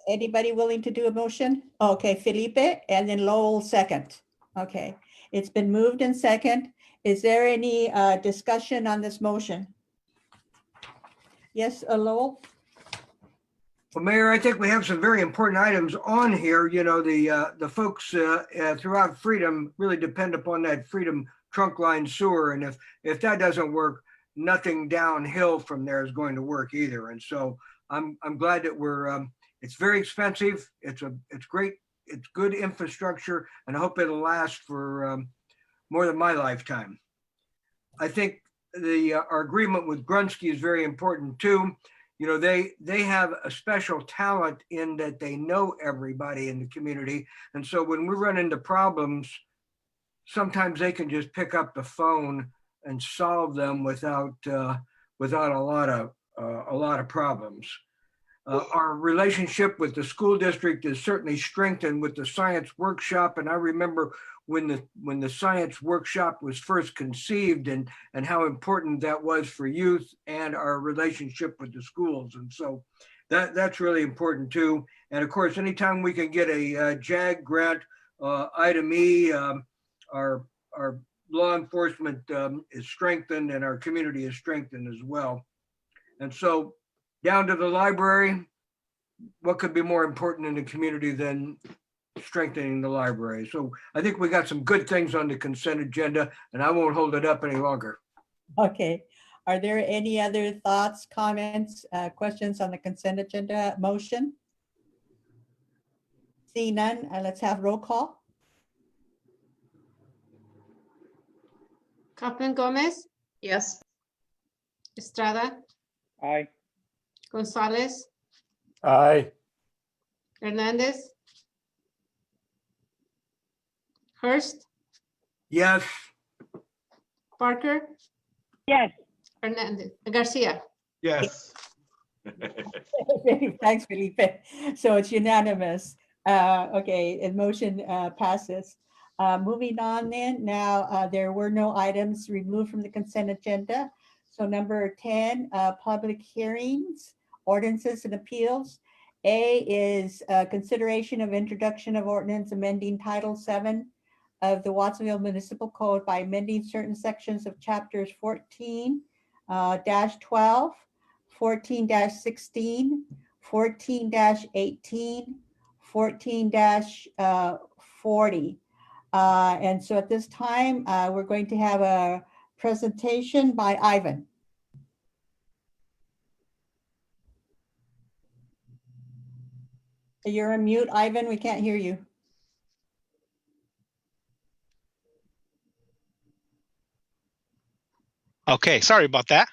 Speaker 2: Anybody willing to do a motion? Okay, Felipe, and then Lowell second. Okay, it's been moved and second. Is there any discussion on this motion? Yes, Lowell?
Speaker 5: Well, Mayor, I think we have some very important items on here. You know, the folks throughout Freedom really depend upon that Freedom trunk line sewer. And if that doesn't work, nothing downhill from there is going to work either. And so I'm glad that we're, it's very expensive. It's great it's good infrastructure, and I hope it'll last for more than my lifetime. I think our agreement with Grunsky is very important too. You know, they have a special talent in that they know everybody in the community. And so when we run into problems, sometimes they can just pick up the phone and solve them without a lot of problems. Our relationship with the school district is certainly strengthened with the science workshop. And I remember when the science workshop was first conceived and how important that was for youth and our relationship with the schools. And so that's really important too. And of course, anytime we can get a JAG grant, item E, our law enforcement is strengthened and our community is strengthened as well. And so down to the library, what could be more important in the community than strengthening the library? So I think we got some good things on the consent agenda, and I won't hold it up any longer.
Speaker 2: Okay. Are there any other thoughts, comments, questions on the consent agenda motion? Seeing none, let's have roll call.
Speaker 15: Kaufman Gomez,
Speaker 7: Yes.
Speaker 15: Estrada,
Speaker 6: Aye.
Speaker 15: Gonzalez,
Speaker 9: Aye.
Speaker 15: Hernandez, Hurst,
Speaker 5: Yes.
Speaker 15: Parker,
Speaker 8: Yes.
Speaker 15: Hernandez, Garcia.
Speaker 10: Yes.
Speaker 2: Thanks, Felipe. So it's unanimous. Okay, and motion passes. Moving on then, now there were no items removed from the consent agenda. So number 10, public hearings, ordinances and appeals. A is consideration of introduction of ordinance amending Title 7 of the Watsonville Municipal Code by amending certain sections of chapters 14-12, 14-16, 14-18, 14-40. And so at this time, we're going to have a presentation by Ivan. You're on mute, Ivan. We can't hear you.
Speaker 17: Okay, sorry about that.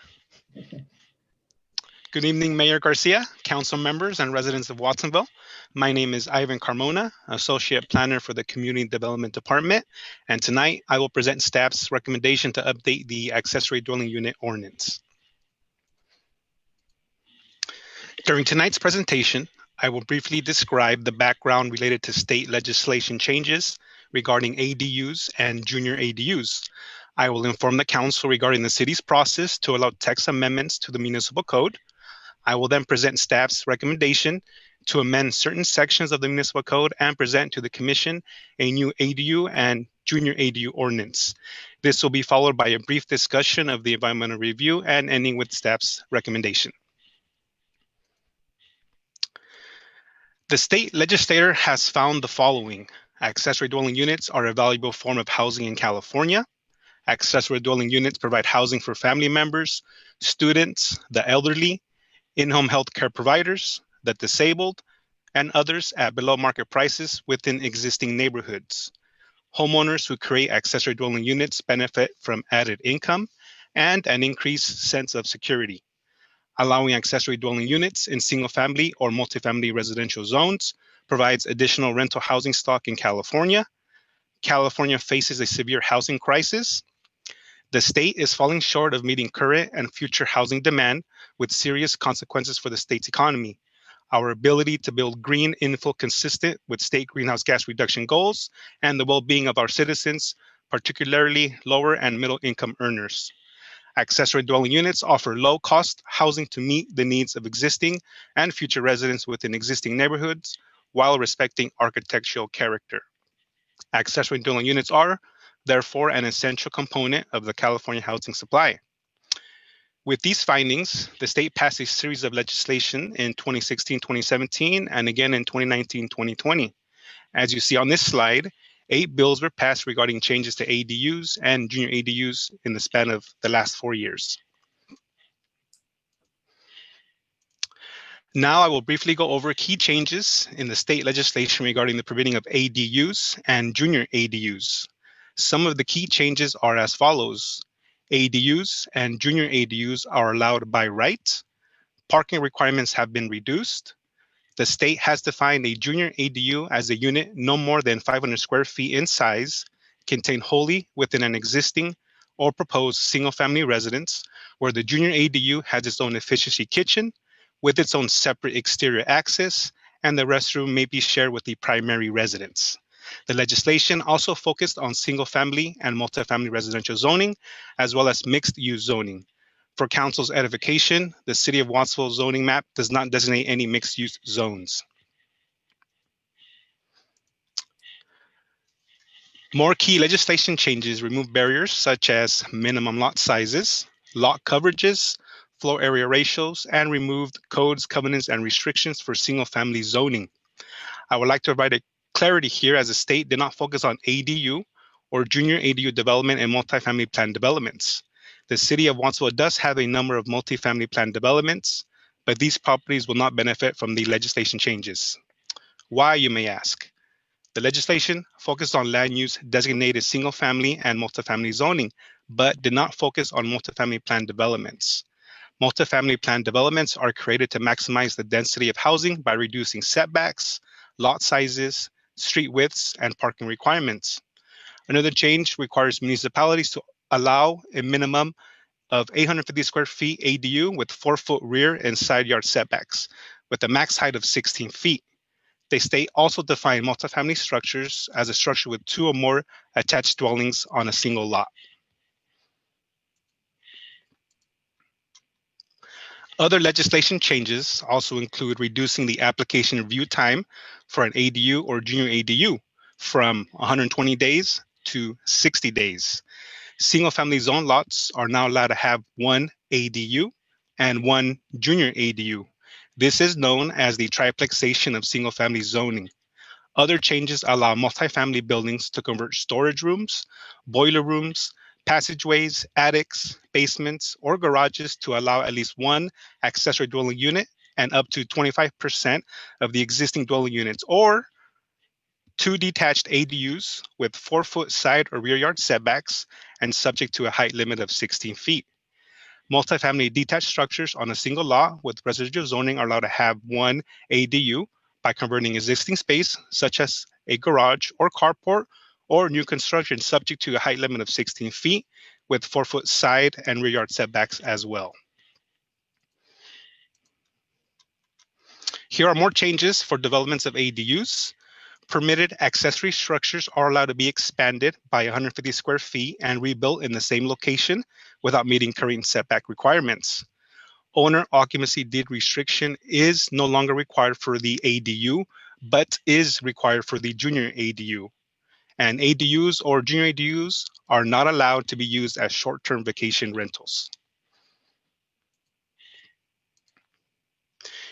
Speaker 17: Good evening, Mayor Garcia, council members, and residents of Watsonville. My name is Ivan Carmona, Associate Planner for the Community Development Department, and tonight I will present staff's recommendation to update the accessory dwelling unit ordinance. During tonight's presentation, I will briefly describe the background related to state legislation changes regarding ADUs and junior ADUs. I will inform the council regarding the city's process to allow text amendments to the municipal code. I will then present staff's recommendation to amend certain sections of the municipal code and present to the commission a new ADU and junior ADU ordinance. This will be followed by a brief discussion of the environmental review and ending with staff's recommendation. The state legislature has found the following. Accessory dwelling units are a valuable form of housing in California. Accessory dwelling units provide housing for family members, students, the elderly, in-home health care providers, the disabled, and others at below market prices within existing neighborhoods. Homeowners who create accessory dwelling units benefit from added income and an increased sense of security. Allowing accessory dwelling units in single-family or multifamily residential zones provides additional rental housing stock in California. California faces a severe housing crisis. The state is falling short of meeting current and future housing demand with serious consequences for the state's economy. Our ability to build green infill consistent with state greenhouse gas reduction goals and the well-being of our citizens, particularly lower and middle income earners. Accessory dwelling units offer low-cost housing to meet the needs of existing and future residents within existing neighborhoods while respecting architectural character. Accessory dwelling units are, therefore, an essential component of the California housing supply. With these findings, the state passed a series of legislation in 2016-2017 and again in 2019-2020. As you see on this slide, 8 bills were passed regarding changes to ADUs and junior ADUs in the span of the last 4 years. Now I will briefly go over key changes in the state legislation regarding the permitting of ADUs and junior ADUs. Some of the key changes are as follows. ADUs and junior ADUs are allowed by right. Parking requirements have been reduced. The state has defined a junior ADU as a unit no more than 500 square feet in size, contained wholly within an existing or proposed single-family residence, where the junior ADU has its own efficiency kitchen with its own separate exterior access, and the restroom may be shared with the primary residence. The legislation also focused on single-family and multifamily residential zoning, as well as mixed-use zoning. For council's edification, the City of Watsonville zoning map does not designate any mixed-use zones. More key legislation changes remove barriers such as minimum lot sizes, lot coverages, floor area ratios, and removed codes, covenants, and restrictions for single-family zoning. I would like to provide a clarity here, as the state did not focus on ADU or junior ADU development and multifamily plan developments. The City of Watsonville does have a number of multifamily plan developments, but these properties will not benefit from the legislation changes. Why, you may ask? The legislation focused on land use designated single-family and multifamily zoning, but did not focus on multifamily plan developments. Multifamily plan developments are created to maximize the density of housing by reducing setbacks, lot sizes, street widths, and parking requirements. Another change requires municipalities to allow a minimum of 850 square feet ADU with 4-foot rear and side yard setbacks, with a max height of 16 feet. The state also defined multifamily structures as a structure with 2 or more attached dwellings on a single lot. Other legislation changes also include reducing the application review time for an ADU or junior ADU from 120 days to 60 days. Single-family zone lots are now allowed to have 1 ADU and 1 junior ADU. This is known as the triplexation of single-family zoning. Other changes allow multifamily buildings to convert storage rooms, boiler rooms, passageways, attics, basements, or garages to allow at least 1 accessory dwelling unit and up to 25% of the existing dwelling units, or 2 detached ADUs with 4-foot side or rear yard setbacks and subject to a height limit of 16 feet. Multifamily detached structures on a single lot with residential zoning are allowed to have 1 ADU by converting existing space, such as a garage or carport, or new construction subject to a height limit of 16 feet with 4-foot side and rear yard setbacks as well. Here are more changes for developments of ADUs. Permitted accessory structures are allowed to be expanded by 150 square feet and rebuilt in the same location without meeting current setback requirements. Owner occupancy deed restriction is no longer required for the ADU, but is required for the junior ADU. And ADUs or junior ADUs are not allowed to be used as short-term vacation rentals.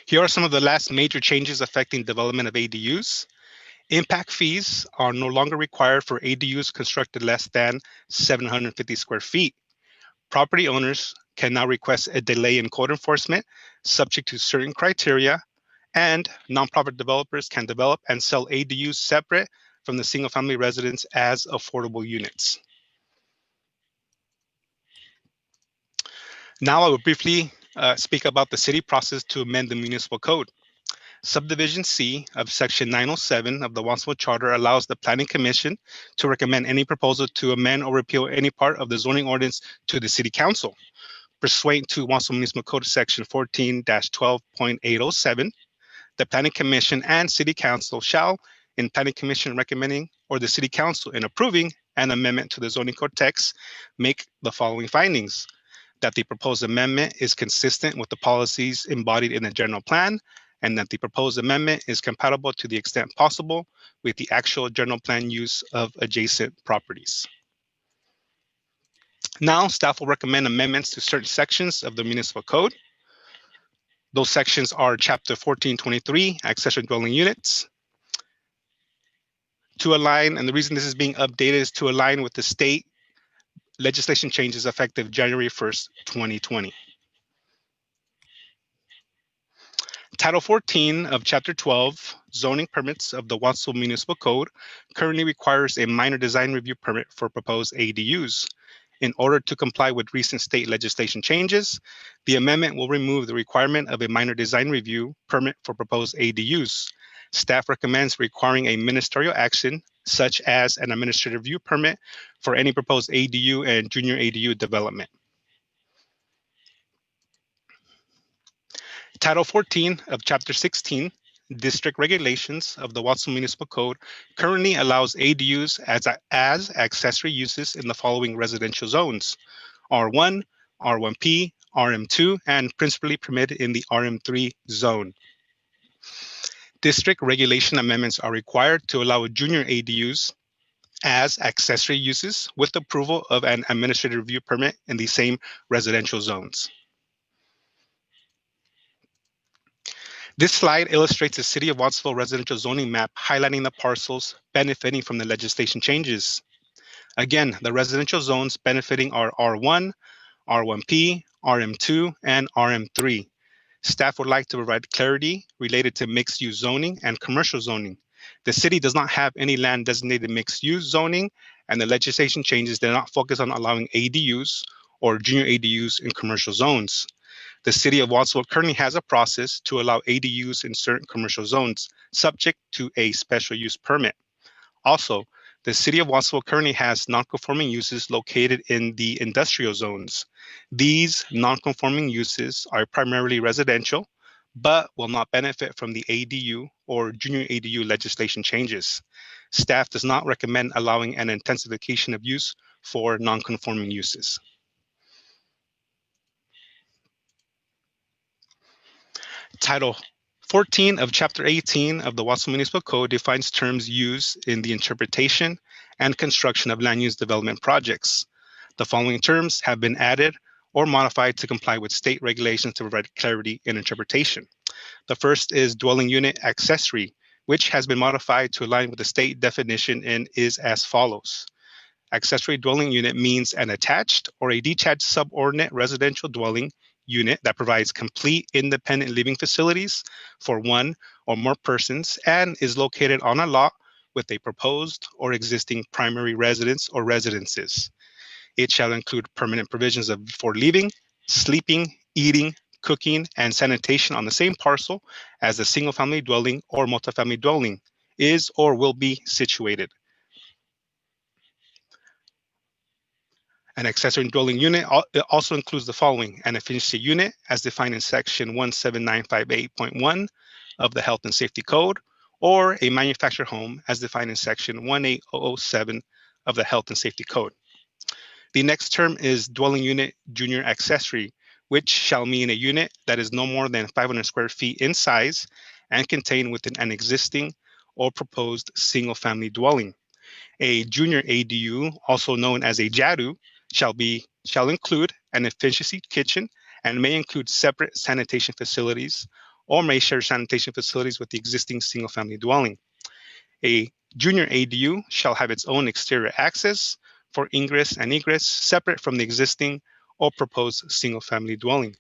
Speaker 17: Here are some of the last major changes affecting development of ADUs. Impact fees are no longer required for ADUs constructed less than 750 square feet. Property owners can now request a delay in code enforcement subject to certain criteria, and nonprofit developers can develop and sell ADUs separate from the single-family residence as affordable units. Now I will briefly speak about the city process to amend the municipal code. Subdivision C of Section 907 of the Watsonville Charter allows the Planning Commission to recommend any proposal to amend or repeal any part of the zoning ordinance to the City Council. Pursuant to Watsonville Municipal Code Section 14-12.807, the Planning Commission and City Council shall, in Planning Commission recommending or the City Council in approving an amendment to the zoning code text, make the following findings: that the proposed amendment is consistent with the policies embodied in the general plan, and that the proposed amendment is compatible to the extent possible with the actual general plan use of adjacent properties. Now, staff will recommend amendments to certain sections of the municipal code. Those sections are Chapter 1423, Accessory Dwelling Units. To align, and the reason this is being updated is to align with the state legislation changes effective January 1st, 2020. Title 14 of Chapter 12, Zoning Permits of the Watsonville Municipal Code, currently requires a minor design review permit for proposed ADUs. In order to comply with recent state legislation changes, the amendment will remove the requirement of a minor design review permit for proposed ADUs. Staff recommends requiring a ministerial action, such as an administrative review permit for any proposed ADU and junior ADU development. Title 14 of Chapter 16, District Regulations of the Watsonville Municipal Code, currently allows ADUs as accessory uses in the following residential zones: R1, R1P, RM2, and principally permitted in the RM3 zone. District regulation amendments are required to allow junior ADUs as accessory uses with approval of an administrative review permit in the same residential zones. This slide illustrates the City of Watsonville residential zoning map highlighting the parcels benefiting from the legislation changes. Again, the residential zones benefiting are R1, R1P, RM2, and RM3. Staff would like to provide clarity related to mixed-use zoning and commercial zoning. The city does not have any land designated mixed-use zoning, and the legislation changes did not focus on allowing ADUs or junior ADUs in commercial zones. The City of Watsonville currently has a process to allow ADUs in certain commercial zones, subject to a special use permit. Also, the City of Watsonville currently has non-conforming uses located in the industrial zones. These non-conforming uses are primarily residential, but will not benefit from the ADU or junior ADU legislation changes. Staff does not recommend allowing an intensification of use for non-conforming uses. Title 14 of Chapter 18 of the Watsonville Municipal Code defines terms used in the interpretation and construction of land use development projects. The following terms have been added or modified to comply with state regulations to provide clarity in interpretation. The first is dwelling unit accessory, which has been modified to align with the state definition and is as follows. Accessory dwelling unit means an attached or a detached subordinate residential dwelling unit that provides complete independent living facilities for one or more persons and is located on a lot with a proposed or existing primary residence or residences. It shall include permanent provisions for living, sleeping, eating, cooking, and sanitation on the same parcel as the single-family dwelling or multifamily dwelling is or will be situated. An accessory dwelling unit also includes the following: an efficiency unit as defined in section 17958.1 of the Health and Safety Code, or a manufactured home as defined in section 18007 of the Health and Safety Code. The next term is dwelling unit junior accessory, which shall mean a unit that is no more than 500 square feet in size and contained within an existing or proposed single-family dwelling. A junior ADU, also known as a JADU, shall include an efficiency kitchen and may include separate sanitation facilities or may share sanitation facilities with the existing single-family dwelling. A junior ADU shall have its own exterior access for ingress and egress separate from the existing or proposed single-family dwelling.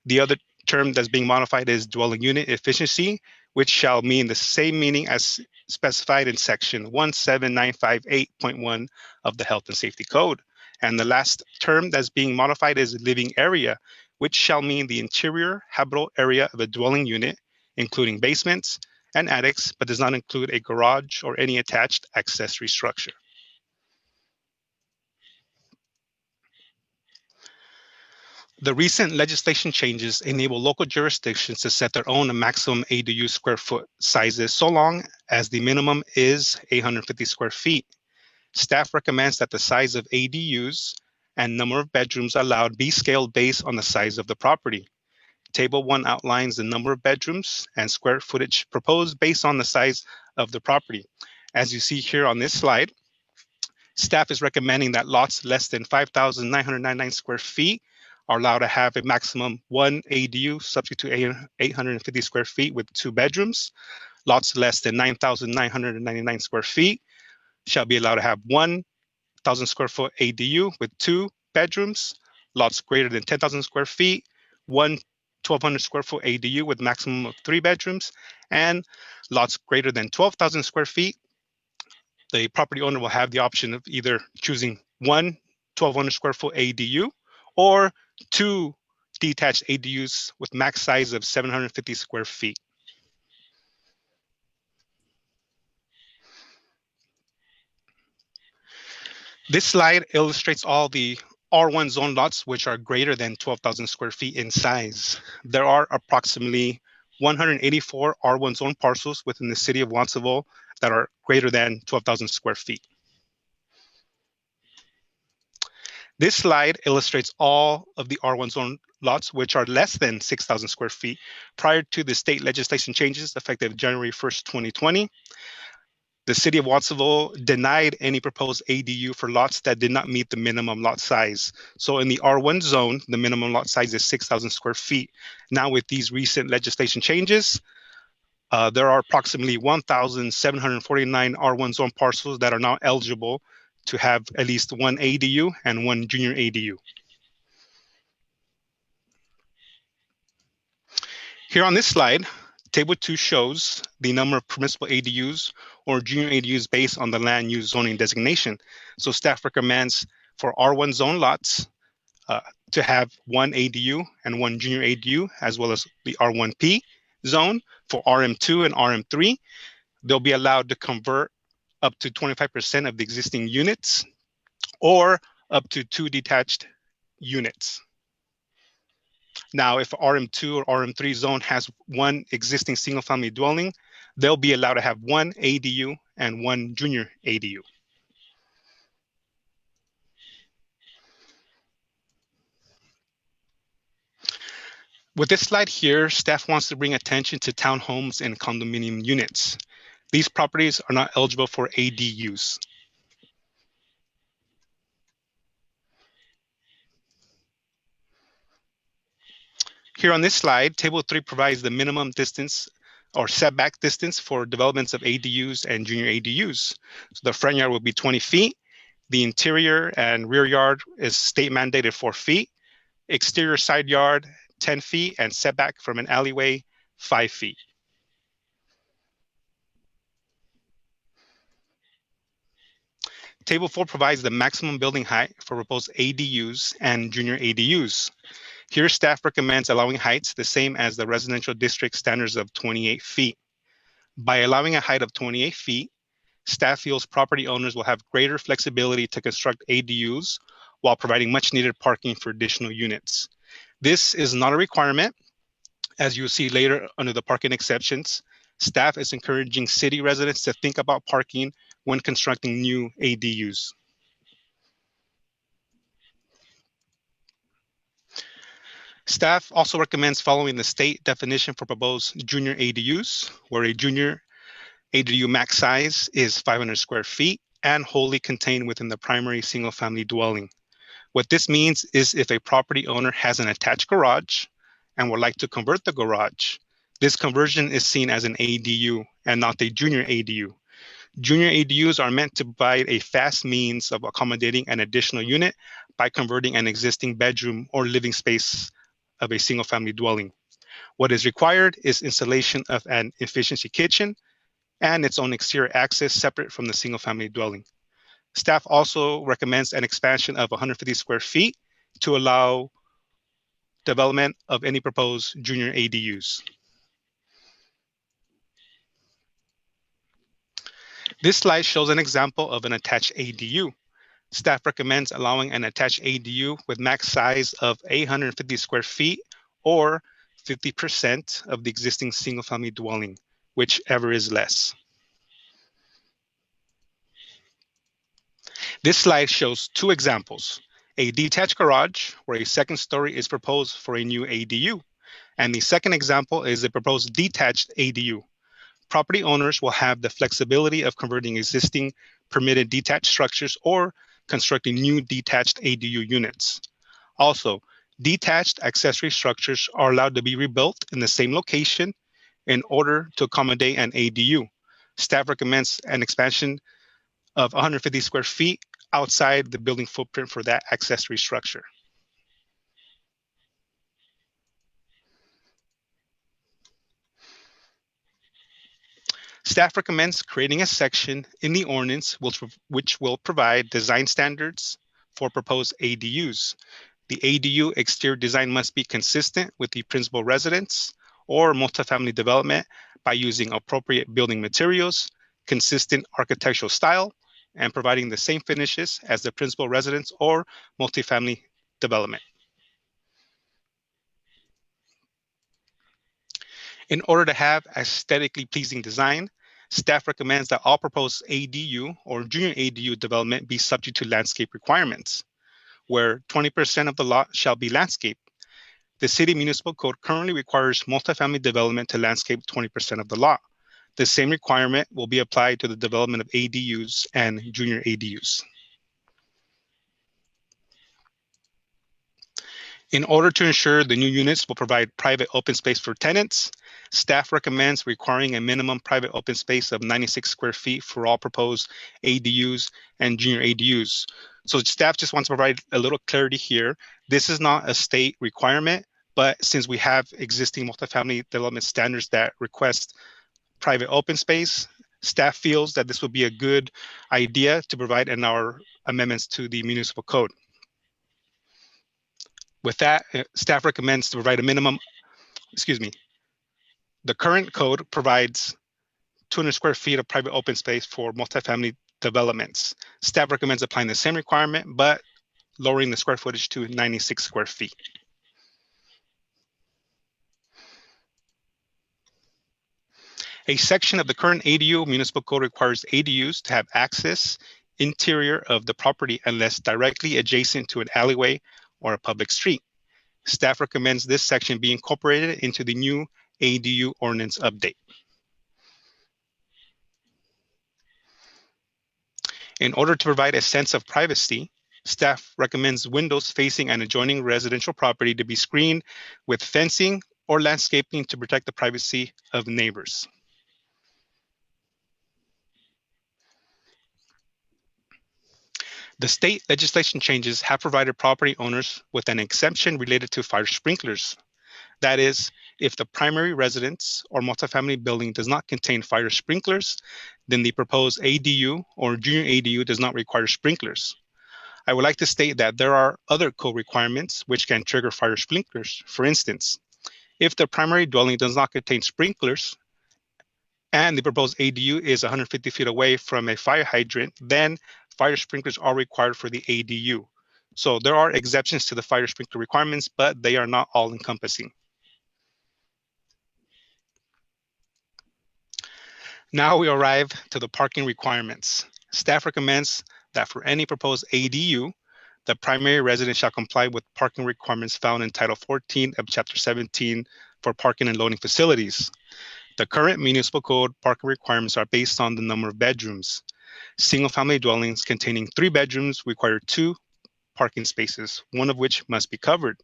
Speaker 17: The other term that's being modified is dwelling unit efficiency, which shall mean the same meaning as specified in section 17958.1 of the Health and Safety Code. And the last term that's being modified is living area, which shall mean the interior habitable area of a dwelling unit, including basements and attics, but does not include a garage or any attached accessory structure. The recent legislation changes enable local jurisdictions to set their own maximum ADU square foot sizes so long as the minimum is 850 square feet. Staff recommends that the size of ADUs and number of bedrooms allowed be scaled based on the size of the property. Table 1 outlines the number of bedrooms and square footage proposed based on the size of the property. As you see here on this slide, staff is recommending that lots less than 5,999 square feet are allowed to have a maximum one ADU subject to 850 square feet with 2 bedrooms. Lots less than 9,999 square feet shall be allowed to have 1,000 square foot ADU with 2 bedrooms. Lots greater than 10,000 square feet, 1 1,200 square foot ADU with maximum of 3 bedrooms, and lots greater than 12,000 square feet, the property owner will have the option of either choosing one 1,200 square foot ADU or 2 detached ADUs with max size of 750 square feet. This slide illustrates all the R1 zone lots which are greater than 12,000 square feet in size. There are approximately 184 R1 zone parcels within the city of Watsonville that are greater than 12,000 square feet. This slide illustrates all of the R1 zone lots which are less than 6,000 square feet prior to the state legislation changes effective January 1st, 2020. The city of Watsonville denied any proposed ADU for lots that did not meet the minimum lot size. So in the R1 zone, the minimum lot size is 6,000 square feet. Now with these recent legislation changes, there are approximately 1,749 R1 zone parcels that are now eligible to have at least one ADU and one junior ADU. Here on this slide, Table 2 shows the number of permissible ADUs or junior ADUs based on the land use zoning designation. So staff recommends for R1 zone lots to have one ADU and one junior ADU, as well as the R1P zone. For RM2 and RM3, they'll be allowed to convert up to 25% of the existing units or up to 2 detached units. Now, if RM2 or RM3 zone has one existing single family dwelling, they'll be allowed to have one ADU and one junior ADU. With this slide here, staff wants to bring attention to townhomes and condominium units. These properties are not eligible for ADUs. Here on this slide, Table 3 provides the minimum distance or setback distance for developments of ADUs and junior ADUs. So the front yard will be 20 feet. The interior and rear yard is state mandated 4 feet. Exterior side yard, 10 feet, and setback from an alleyway, 5 feet. Table 4 provides the maximum building height for proposed ADUs and junior ADUs. Here, staff recommends allowing heights the same as the residential district standards of 28 feet. By allowing a height of 28 feet, staff feels property owners will have greater flexibility to construct ADUs while providing much needed parking for additional units. This is not a requirement. As you'll see later under the parking exceptions, staff is encouraging city residents to think about parking when constructing new ADUs. Staff also recommends following the state definition for proposed junior ADUs, where a junior ADU max size is 500 square feet and wholly contained within the primary single-family dwelling. What this means is if a property owner has an attached garage and would like to convert the garage, this conversion is seen as an ADU and not a junior ADU. Junior ADUs are meant to provide a fast means of accommodating an additional unit by converting an existing bedroom or living space of a single-family dwelling. What is required is installation of an efficiency kitchen and its own exterior access separate from the single-family dwelling. Staff also recommends an expansion of 150 square feet to allow development of any proposed junior ADUs. This slide shows an example of an attached ADU. Staff recommends allowing an attached ADU with max size of 850 square feet or 50% of the existing single-family dwelling, whichever is less. This slide shows 2 examples: a detached garage where a second story is proposed for a new ADU, and the second example is a proposed detached ADU. Property owners will have the flexibility of converting existing permitted detached structures or constructing new detached ADU units. Also, detached accessory structures are allowed to be rebuilt in the same location in order to accommodate an ADU. Staff recommends an expansion of 150 square feet outside the building footprint for that accessory structure. Staff recommends creating a section in the ordinance which will provide design standards for proposed ADUs. The ADU exterior design must be consistent with the principal residence or multifamily development by using appropriate building materials, consistent architectural style, and providing the same finishes as the principal residence or multifamily development. In order to have aesthetically pleasing design, staff recommends that all proposed ADU or junior ADU development be subject to landscape requirements, where 20% of the lot shall be landscaped. The City Municipal Code currently requires multifamily development to landscape 20% of the lot. The same requirement will be applied to the development of ADUs and junior ADUs. In order to ensure the new units will provide private open space for tenants, staff recommends requiring a minimum private open space of 96 square feet for all proposed ADUs and junior ADUs. So staff just wants to provide a little clarity here. This is not a state requirement, but since we have existing multifamily development standards that request private open space, staff feels that this would be a good idea to provide in our amendments to the municipal code. With that, staff recommends to provide a minimum, the current code provides 200 square feet of private open space for multifamily developments. Staff recommends applying the same requirement, but lowering the square footage to 96 square feet. A section of the current ADU municipal code requires ADUs to have access interior of the property unless directly adjacent to an alleyway or a public street. Staff recommends this section be incorporated into the new ADU ordinance update. In order to provide a sense of privacy, staff recommends windows facing an adjoining residential property to be screened with fencing or landscaping to protect the privacy of neighbors. The state legislation changes have provided property owners with an exemption related to fire sprinklers. That is, if the primary residence or multifamily building does not contain fire sprinklers, then the proposed ADU or junior ADU does not require sprinklers. I would like to state that there are other code requirements which can trigger fire sprinklers. For instance, if the primary dwelling does not contain sprinklers and the proposed ADU is 150 feet away from a fire hydrant, then fire sprinklers are required for the ADU. So there are exceptions to the fire sprinkler requirements, but they are not all encompassing. Now we arrive to the parking requirements. Staff recommends that for any proposed ADU, the primary residence shall comply with parking requirements found in Title 14 of Chapter 17 for parking and loading facilities. The current municipal code parking requirements are based on the number of bedrooms. Single-family dwellings containing 3 bedrooms require 2 parking spaces, one of which must be covered.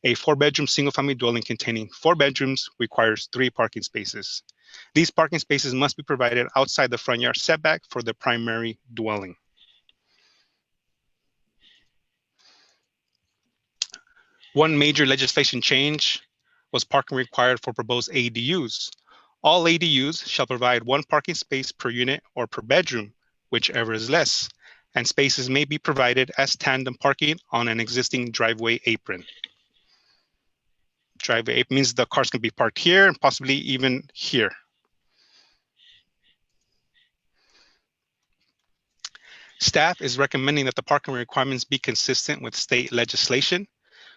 Speaker 17: A 4-bedroom single-family dwelling containing 4 bedrooms requires 3 parking spaces. These parking spaces must be provided outside the front yard setback for the primary dwelling. One major legislation change was parking required for proposed ADUs. All ADUs shall provide 1 parking space per unit or per bedroom, whichever is less, and spaces may be provided as tandem parking on an existing driveway apron. Driveway apron means the cars can be parked here and possibly even here. Staff is recommending that the parking requirements be consistent with state legislation.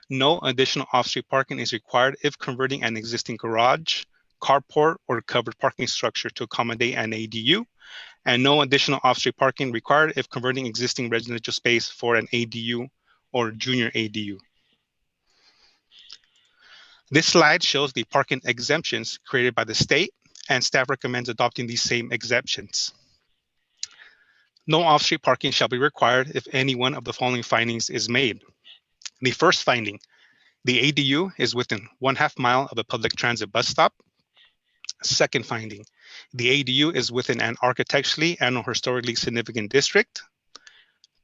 Speaker 17: No additional off-street parking is required if converting an existing garage, carport, or covered parking structure to accommodate an ADU, and no additional off-street parking required if converting existing residential space for an ADU or junior ADU. This slide shows the parking exemptions created by the state, and staff recommends adopting these same exemptions. No off-street parking shall be required if any one of the following findings is made. The first finding, the ADU is within 1/2 mile of a public transit bus stop. Second finding, the ADU is within an architecturally and or historically significant district.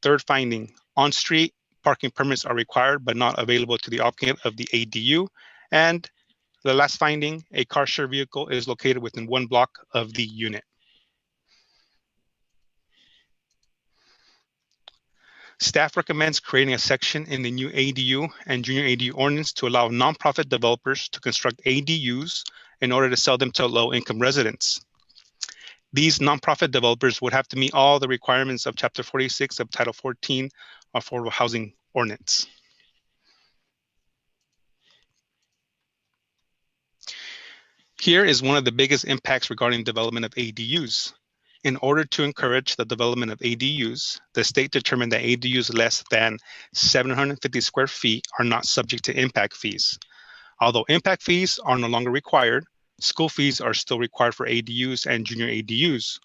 Speaker 17: Third finding, on-street parking permits are required but not available to the occupant of the ADU. And the last finding, a car share vehicle is located within 1 block of the unit. Staff recommends creating a section in the new ADU and junior ADU ordinance to allow nonprofit developers to construct ADUs in order to sell them to low-income residents. These nonprofit developers would have to meet all the requirements of Chapter 46 of Title 14 Affordable Housing Ordinance. Here is one of the biggest impacts regarding development of ADUs. In order to encourage the development of ADUs, the state determined that ADUs less than 750 square feet are not subject to impact fees. Although impact fees are no longer required, school fees are still required for ADUs and junior ADUs.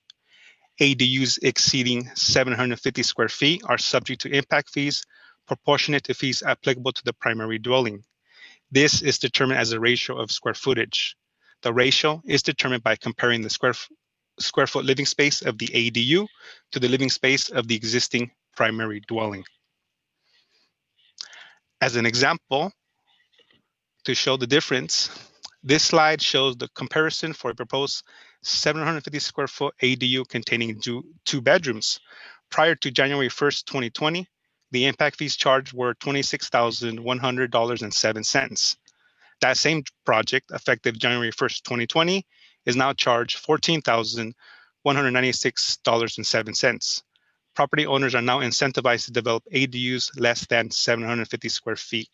Speaker 17: ADUs exceeding 750 square feet are subject to impact fees proportionate to fees applicable to the primary dwelling. This is determined as a ratio of square footage. The ratio is determined by comparing the square foot living space of the ADU to the living space of the existing primary dwelling. As an example, to show the difference, this slide shows the comparison for a proposed 750 square foot ADU containing two bedrooms. Prior to January 1st, 2020, the impact fees charged were $26,100.07. That same project, effective January 1st, 2020, is now charged $14,196.07. Property owners are now incentivized to develop ADUs less than 750 square feet.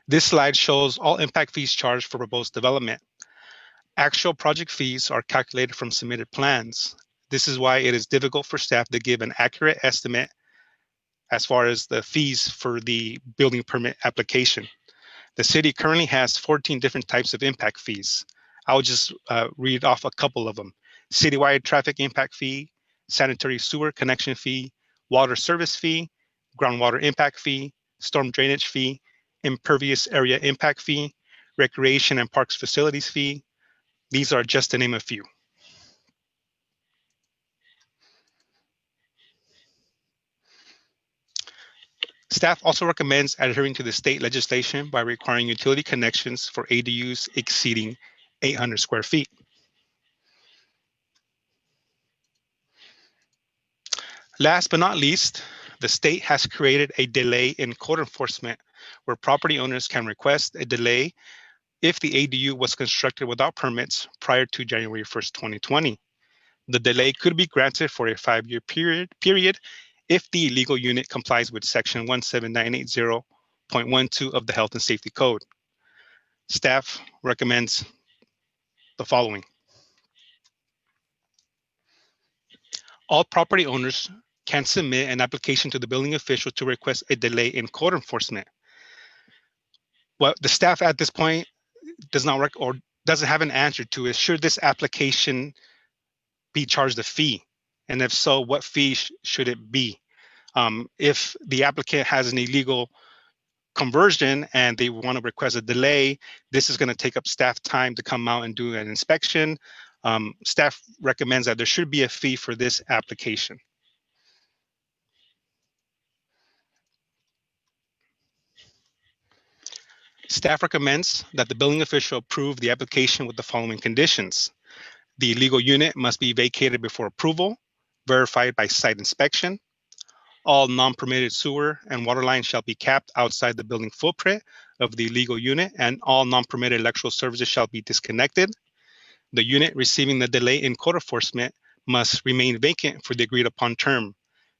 Speaker 17: This slide shows all impact fees charged for proposed development. Actual project fees are calculated from submitted plans. This is why it is difficult for staff to give an accurate estimate as far as the fees for the building permit application. The city currently has 14 different types of impact fees. I'll just read off a couple of them. Citywide traffic impact fee, sanitary sewer connection fee, water service fee, groundwater impact fee, storm drainage fee, impervious area impact fee, recreation and parks facilities fee. These are just to name a few. Staff also recommends adhering to the state legislation by requiring utility connections for ADUs exceeding 800 square feet. Last but not least, the state has created a delay in code enforcement where property owners can request a delay if the ADU was constructed without permits prior to January 1st, 2020. The delay could be granted for a 5-year period if the illegal unit complies with Section 17980.12 of the Health and Safety Code. Staff recommends the following. All property owners can submit an application to the building official to request a delay in code enforcement. What the staff at this point does not or doesn't have an answer to is, should this application be charged a fee? And if so, what fee should it be? If the applicant has an illegal conversion and they want to request a delay, this is going to take up staff time to come out and do an inspection. Staff recommends that there should be a fee for this application. Staff recommends that the building official approve the application with the following conditions. The illegal unit must be vacated before approval, verified by site inspection. All non-permitted sewer and water lines shall be capped outside the building footprint of the illegal unit, and all non-permitted electrical services shall be disconnected. The unit receiving the delay in code enforcement must remain vacant for the agreed upon term.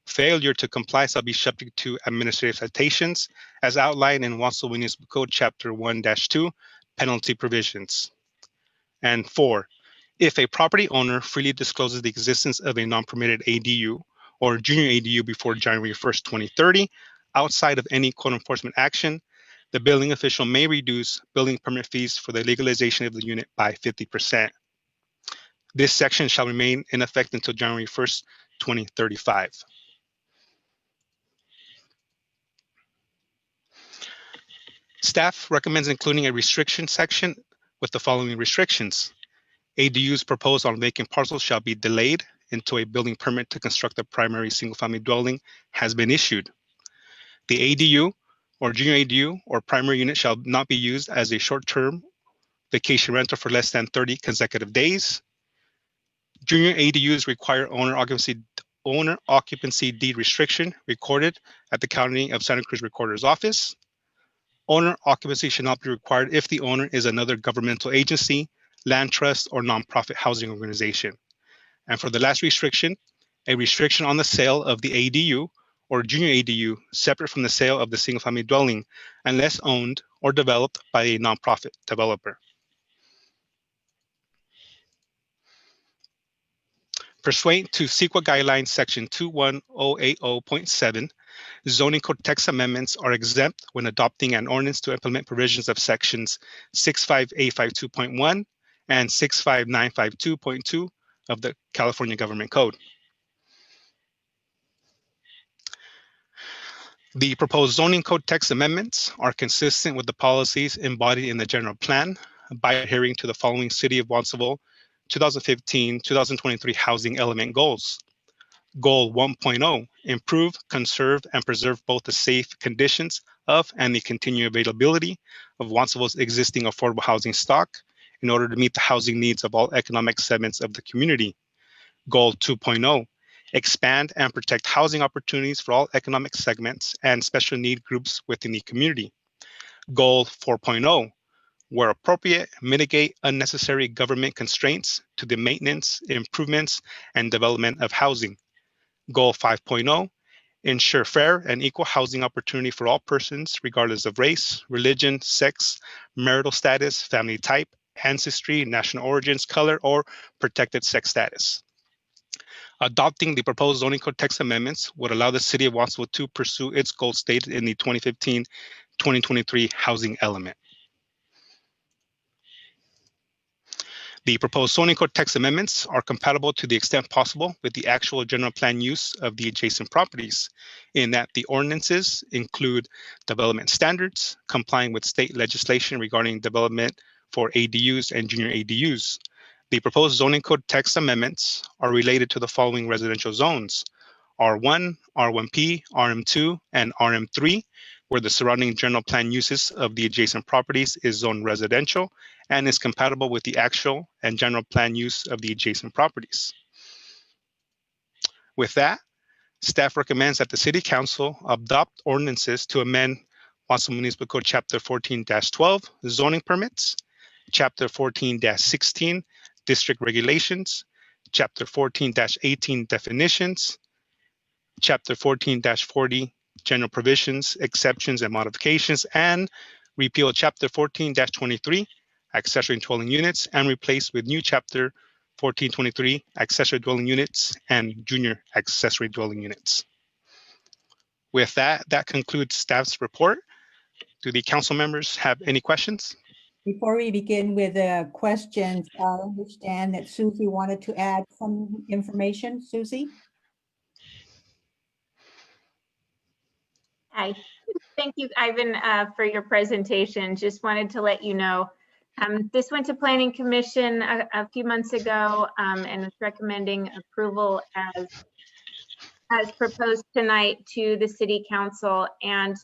Speaker 17: Failure to comply shall be subject to administrative citations as outlined in Wausau Municipal Code Chapter 1-2 penalty provisions. And 4, if a property owner freely discloses the existence of a non-permitted ADU or junior ADU before January 1st, 2030, outside of any code enforcement action, the building official may reduce building permit fees for the legalization of the unit by 50%. This section shall remain in effect until January 1st, 2035. Staff recommends including a restriction section with the following restrictions. ADUs proposed on vacant parcels shall be delayed until a building permit to construct a primary single-family dwelling has been issued. The ADU or junior ADU or primary unit shall not be used as a short-term vacation rental for less than 30 consecutive days. Junior ADUs require owner occupancy owner occupancy deed restriction recorded at the County of Santa Cruz Recorder's Office. Owner occupancy should not be required if the owner is another governmental agency, land trust, or nonprofit housing organization. And for the last restriction, a restriction on the sale of the ADU or junior ADU separate from the sale of the single-family dwelling unless owned or developed by a nonprofit developer. Pursuant to CEQA Guidelines Section 21080.7, zoning code text amendments are exempt when adopting an ordinance to implement provisions of sections 65852.1 and 65952.2 of the California Government Code. The proposed zoning code text amendments are consistent with the policies embodied in the general plan by adhering to the following City of Watsonville 2015-2023 housing element goals. Goal 1.0, improve, conserve, and preserve both the safe conditions of and the continued availability of Watsonville's existing affordable housing stock in order to meet the housing needs of all economic segments of the community. Goal 2.0, expand and protect housing opportunities for all economic segments and special need groups within the community. Goal 4.0, where appropriate, mitigate unnecessary government constraints to the maintenance, improvements, and development of housing. Goal 5.0, ensure fair and equal housing opportunity for all persons, regardless of race, religion, sex, marital status, family type, ancestry, national origins, color, or protected sex status. Adopting the proposed zoning code text amendments would allow the City of Watsonville to pursue its goals stated in the 2015-2023 housing element. The proposed zoning code text amendments are compatible to the extent possible with the actual general plan use of the adjacent properties, in that the ordinances include development standards, complying with state legislation regarding development for ADUs and junior ADUs. The proposed zoning code text amendments are related to the following residential zones: R1, R1P, RM2, and RM3, where the surrounding general plan uses of the adjacent properties is zoned residential and is compatible with the actual and general plan use of the adjacent properties. With that, staff recommends that the City Council adopt ordinances to amend Watsonville Municipal Code Chapter 14-12, zoning permits, Chapter 14-16, district regulations, Chapter 14-18, definitions, Chapter 14-40, general provisions, exceptions, and modifications, and repeal Chapter 14-23, accessory dwelling units, and replace with new Chapter 14-23, accessory dwelling units and junior accessory dwelling units. With that, that concludes staff's report. Do the council members have any questions?
Speaker 2: Before we begin with questions, I understand that Susie wanted to add some information. Susie?
Speaker 1: Hi, thank you, Ivan, for your presentation. Just wanted to let you know, this went to Planning Commission a few months ago and is recommending approval as proposed tonight to the City Council. And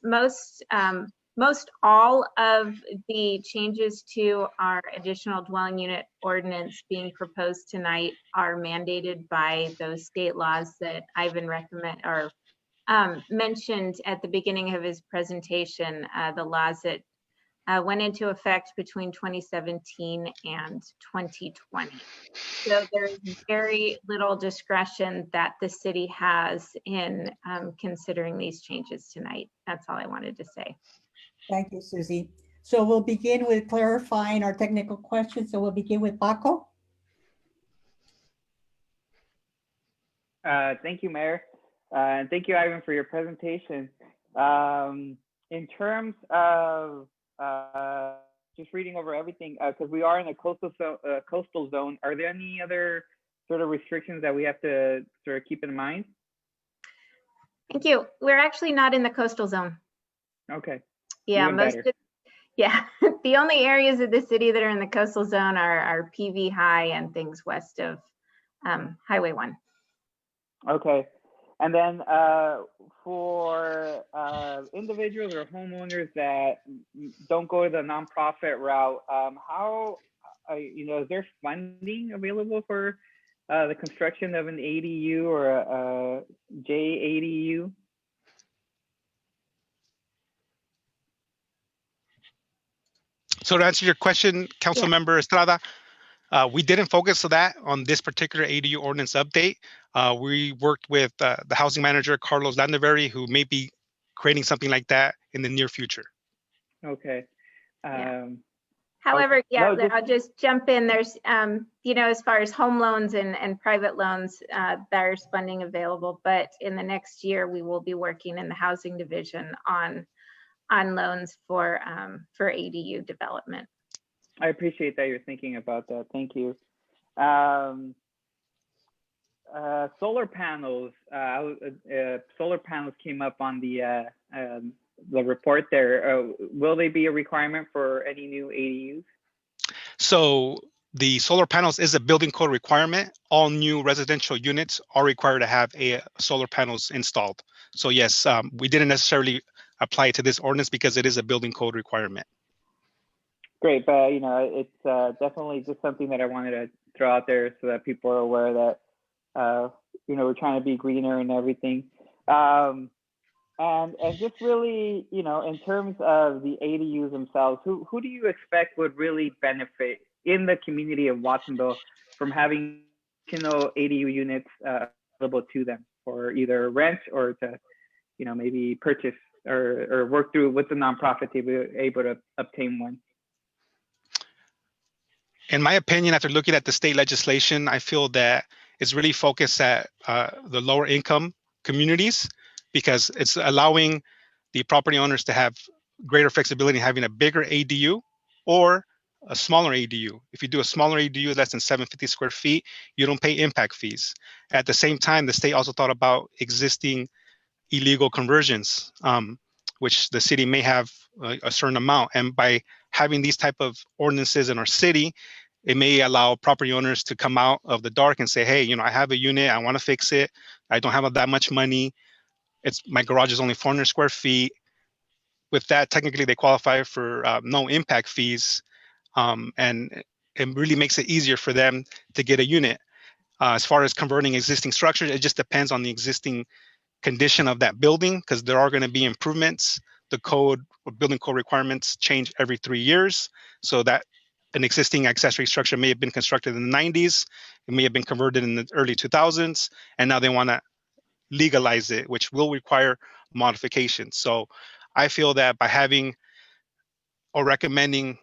Speaker 1: most all of the changes to our additional dwelling unit ordinance being proposed tonight are mandated by those state laws that Ivan mentioned at the beginning of his presentation, the laws that went into effect between 2017 and 2020. So there's very little discretion that the city has in considering these changes tonight. That's all I wanted to say.
Speaker 2: Thank you, Susie. So we'll begin with clarifying our technical questions. So we'll begin with Paco.
Speaker 6: Thank you, Mayor. And thank you, Ivan, for your presentation. In terms of just reading over everything, because we are in a coastal zone, are there any other sort of restrictions that we have to sort of keep in mind?
Speaker 1: Thank you. We're actually not in the coastal zone.
Speaker 6: Okay.
Speaker 1: Yeah, the only areas of the city that are in the coastal zone are PV High and things west of Highway 1.
Speaker 6: Okay. And then for individuals or homeowners that don't go the nonprofit route, how, is there funding available for the construction of an ADU or a JADU?
Speaker 17: So to answer your question, Councilmember Estrada, we didn't focus on that on this particular ADU ordinance update. We worked with the housing manager, Carlos Landavery, who may be creating something like that in the near future.
Speaker 6: Okay.
Speaker 1: However, yeah,
Speaker 6: No,
Speaker 1: I'll just jump in. There's, you know, as far as home loans and private loans, there's funding available. But in the next year, we will be working in the housing division on loans for ADU development.
Speaker 6: I appreciate that you're thinking about that. Thank you. Solar panels. Solar panels came up on the report there. Will they be a requirement for any new ADUs?
Speaker 17: So the solar panels is a building code requirement. All new residential units are required to have solar panels installed. So yes, we didn't necessarily apply it to this ordinance because it is a building code requirement.
Speaker 6: Great, but you know, it's definitely just something that I wanted to throw out there so that people are aware that you know, we're trying to be greener and everything. And just really, you know, in terms of the ADUs themselves, who do you expect would really benefit in the community of Watsonville from having, you know, ADU units available to them for either rent or to, you know, maybe purchase or work through with the nonprofit to be able to obtain one?
Speaker 17: In my opinion, after looking at the state legislation, I feel that it's really focused at the lower income communities because it's allowing the property owners to have greater flexibility in having a bigger ADU or a smaller ADU. If you do a smaller ADU less than 750 square feet, you don't pay impact fees. At the same time, the state also thought about existing illegal conversions, which the city may have a certain amount. And by having these type of ordinances in our city, it may allow property owners to come out of the dark and say, hey, you know, I have a unit, I want to fix it. I don't have that much money. My garage is only 400 square feet. With that, technically they qualify for no impact fees. And it really makes it easier for them to get a unit. As far as converting existing structures, it just depends on the existing condition of that building because there are going to be improvements. The code or building code requirements change every 3 years. So that an existing accessory structure may have been constructed in the 90s, it may have been converted in the early 2000s, and now they want to legalize it, which will require modifications. So I feel that by having or recommending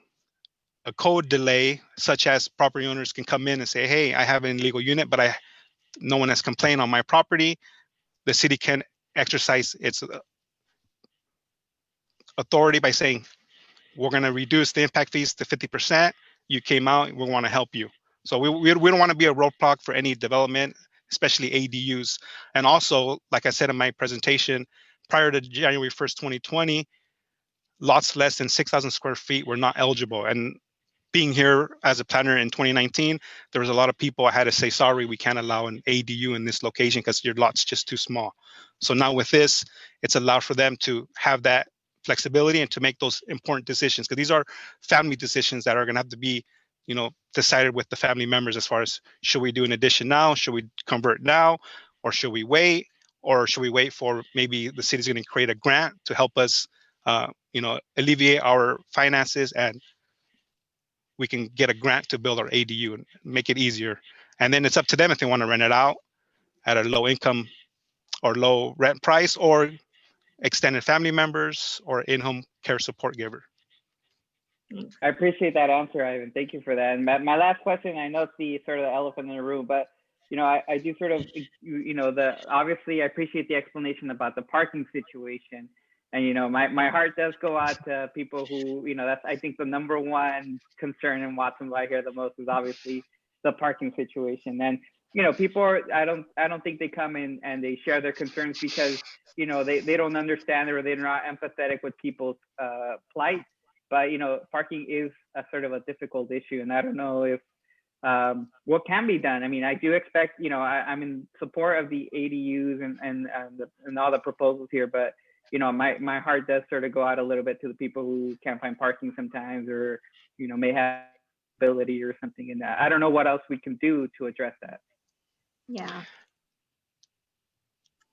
Speaker 17: a code delay, such as property owners can come in and say, hey, I have an illegal unit, but no one has complained on my property, the city can exercise its authority by saying, we're going to reduce the impact fees to 50%. You came out, we want to help you. So we don't want to be a roadblock for any development, especially ADUs. And also, like I said in my presentation, prior to January 1st, 2020, lots less than 6,000 square feet were not eligible. And being here as a planner in 2019, there was a lot of people I had to say, sorry, we can't allow an ADU in this location because your lot's just too small. So now with this, it's allowed for them to have that flexibility and to make those important decisions, because these are family decisions that are going to have to be, you know, decided with the family members as far as, should we do an addition now? Should we convert now? Or should we wait? Or should we wait for maybe the city's going to create a grant to help us, you know, alleviate our finances, and we can get a grant to build our ADU and make it easier. And then it's up to them if they want to rent it out at a low income or low rent price, or extended family members, or in-home care support giver.
Speaker 6: I appreciate that answer, Ivan. Thank you for that. And my last question, I know it's the sort of the elephant in the room, but you know, I do sort of, you know, obviously I appreciate the explanation about the parking situation. And, you know, my heart does go out to people who, you know, that's, I think, the number one concern in Watsonville I hear the most is obviously the parking situation. And, you know, people are, I don't think they come in and they share their concerns because, you know, they don't understand or they're not empathetic with people's plight. But, you know, parking is a sort of a difficult issue. And I don't know if what can be done. I mean, I do expect, you know, I'm in support of the ADUs and all the proposals here, but you know, my heart does sort of go out a little bit to the people who can't find parking sometimes, or, you know, may have ability or something in that. I don't know what else we can do to address that.
Speaker 1: Yeah.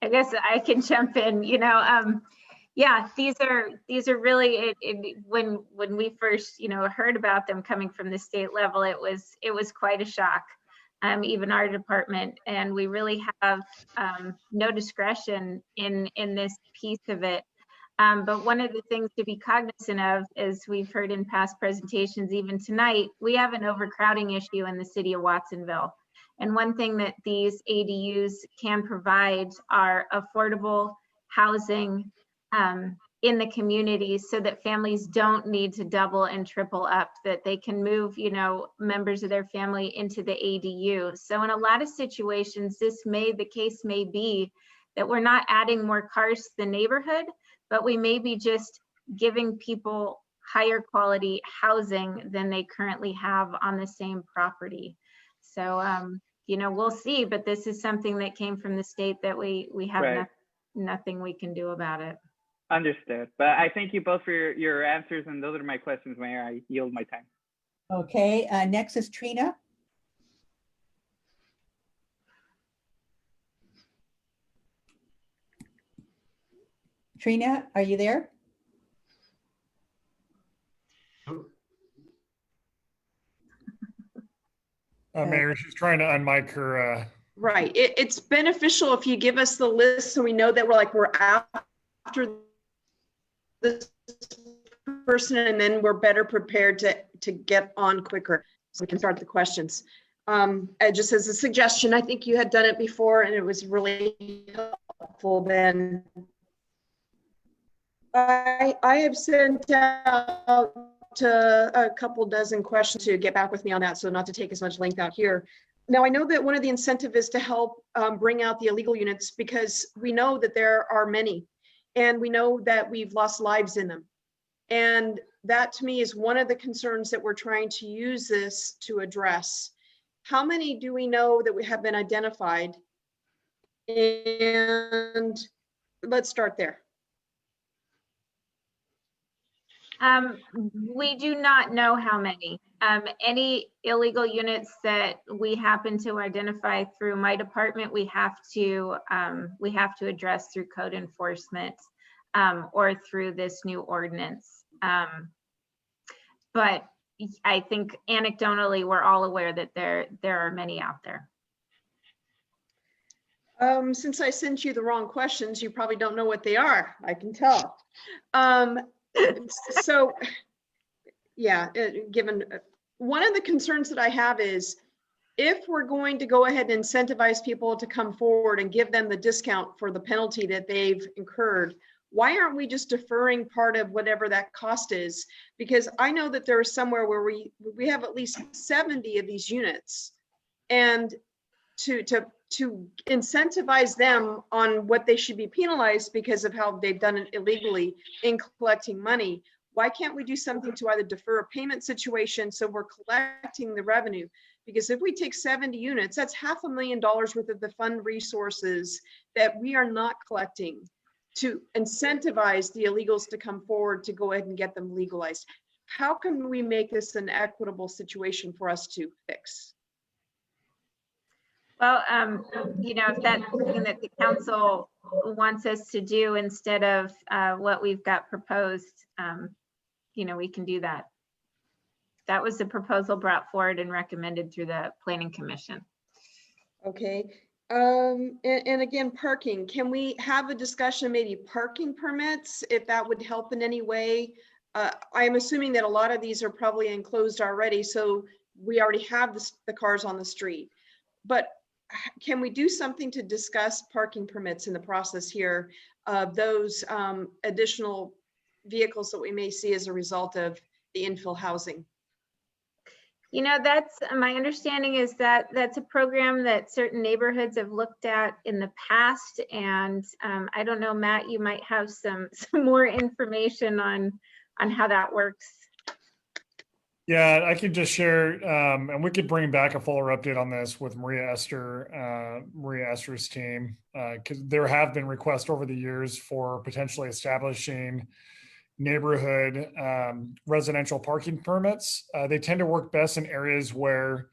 Speaker 1: I guess I can jump in, yeah, these are really, when we first, heard about them coming from the state level, it was quite a shock. Even our department, and we really have no discretion in this piece of it. But one of the things to be cognizant of, as we've heard in past presentations, even tonight, we have an overcrowding issue in the city of Watsonville. And one thing that these ADUs can provide are affordable housing in the community, so that families don't need to double and triple up, that they can move, members of their family into the ADU. So in a lot of situations, the case may be that we're not adding more cars to the neighborhood, but we may be just giving people higher quality housing than they currently have on the same property. So, we'll see, but this is something that came from the state that we have
Speaker 6: Right.
Speaker 1: nothing we can do about it.
Speaker 6: Understood. But I thank you both for your answers, and those are my questions, Mayor. I yield my time.
Speaker 2: Okay, next is Trina. Trina, are you there?
Speaker 12: Mayor, she's trying to unmic her.
Speaker 7: Right. It's beneficial if you give us the list so we know that we're after this person, and then we're better prepared to get on quicker so we can start the questions. Just as a suggestion, I think you had done it before and it was really helpful then. I have sent out a couple dozen questions to get back with me on that, so not to take as much length out here. Now, I know that one of the incentive is to help bring out the illegal units, because we know that there are many, and we know that we've lost lives in them. And that, to me, is one of the concerns that we're trying to use this to address. How many do we know that we have been identified? And let's start there.
Speaker 1: We do not know how many. Any illegal units that we happen to identify through my department, we have to address through code enforcement or through this new ordinance. But I think anecdotally, we're all aware that there are many out there.
Speaker 7: Since I sent you the wrong questions, you probably don't know what they are. I can tell. So, yeah, given one of the concerns that I have is, if we're going to go ahead and incentivize people to come forward and give them the discount for the penalty that they've incurred, why aren't we just deferring part of whatever that cost is? Because I know that there is somewhere where we have at least 70 of these units, and to incentivize them on what they should be penalized because of how they've done it illegally in collecting money, why can't we do something to either defer a payment situation so we're collecting the revenue? Because if we take 70 units, that's $500,000 worth of the fund resources that we are not collecting to incentivize the illegals to come forward to go ahead and get them legalized. How can we make this an equitable situation for us to fix?
Speaker 1: Well, if that's something that the council wants us to do instead of what we've got proposed, we can do that. That was the proposal brought forward and recommended through the Planning Commission.
Speaker 7: Okay. And again, parking, can we have a discussion, maybe parking permits, if that would help in any way? I'm assuming that a lot of these are probably enclosed already, so we already have the cars on the street. But can we do something to discuss parking permits in the process here of those additional vehicles that we may see as a result of the infill housing?
Speaker 1: That's my understanding, is that that's a program that certain neighborhoods have looked at in the past. And I don't know, Matt, you might have some more information on how that works.
Speaker 12: Yeah, I could just share, and we could bring back a fuller update on this with Maria Esther's team, because there have been requests over the years for potentially establishing neighborhood residential parking permits. They tend to work best in areas where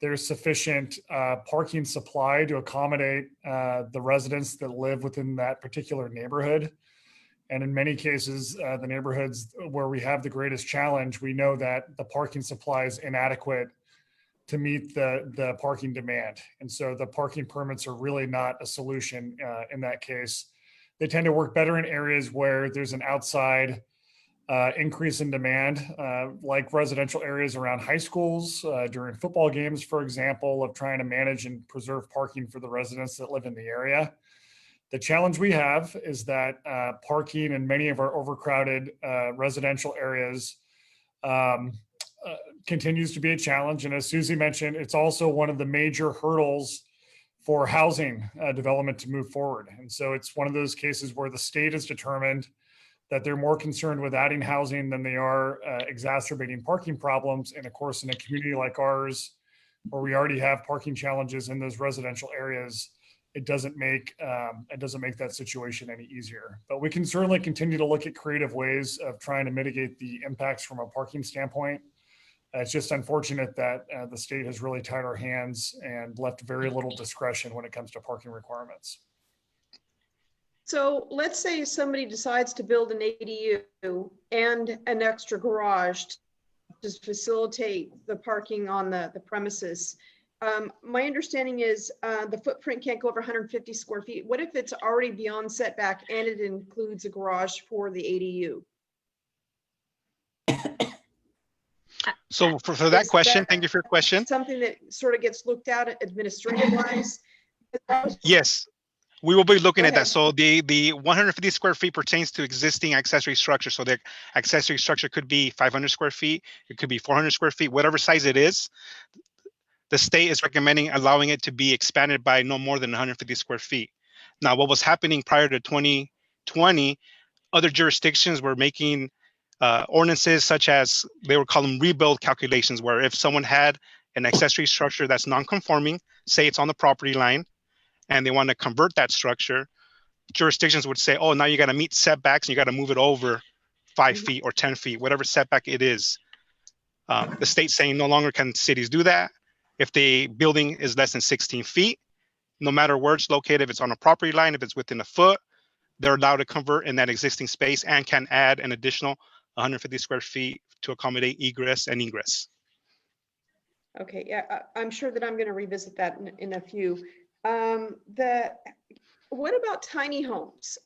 Speaker 12: there's sufficient parking supply to accommodate the residents that live within that particular neighborhood. And in many cases, the neighborhoods where we have the greatest challenge, we know that the parking supply is inadequate to meet the parking demand. And so the parking permits are really not a solution in that case. They tend to work better in areas where there's an outside increase in demand, like residential areas around high schools, during football games, for example, of trying to manage and preserve parking for the residents that live in the area. The challenge we have is that parking in many of our overcrowded residential areas continues to be a challenge. And as Susie mentioned, it's also one of the major hurdles for housing development to move forward. And so it's one of those cases where the state has determined that they're more concerned with adding housing than they are exacerbating parking problems. And of course, in a community like ours, where we already have parking challenges in those residential areas, it doesn't make that situation any easier. But we can certainly continue to look at creative ways of trying to mitigate the impacts from a parking standpoint. It's just unfortunate that the state has really tied our hands and left very little discretion when it comes to parking requirements.
Speaker 7: So let's say somebody decides to build an ADU and an extra garage to facilitate the parking on the premises. My understanding is the footprint can't go over 150 square feet. What if it's already beyond setback and it includes a garage for the ADU?
Speaker 17: So for that question, thank you for your question.
Speaker 7: Something that sort of gets looked at administrative wise?
Speaker 17: Yes, we will be looking at that. So the 150 square feet pertains to existing accessory structure. So the accessory structure could be 500 square feet, it could be 400 square feet, whatever size it is. The state is recommending allowing it to be expanded by no more than 150 square feet. Now, what was happening prior to 2020, other jurisdictions were making ordinances such as, they would call them rebuild calculations, where if someone had an accessory structure that's non-conforming, say it's on the property line, and they want to convert that structure, jurisdictions would say, oh, now you got to meet setbacks and you got to move it over 5 feet or 10 feet, whatever setback it is. The state's saying no longer can cities do that. If the building is less than 16 feet, no matter where it's located, if it's on a property line, if it's within a foot, they're allowed to convert in that existing space and can add an additional 150 square feet to accommodate egress and ingress.
Speaker 7: Okay, yeah, I'm sure that I'm going to revisit that in a few. What about tiny homes?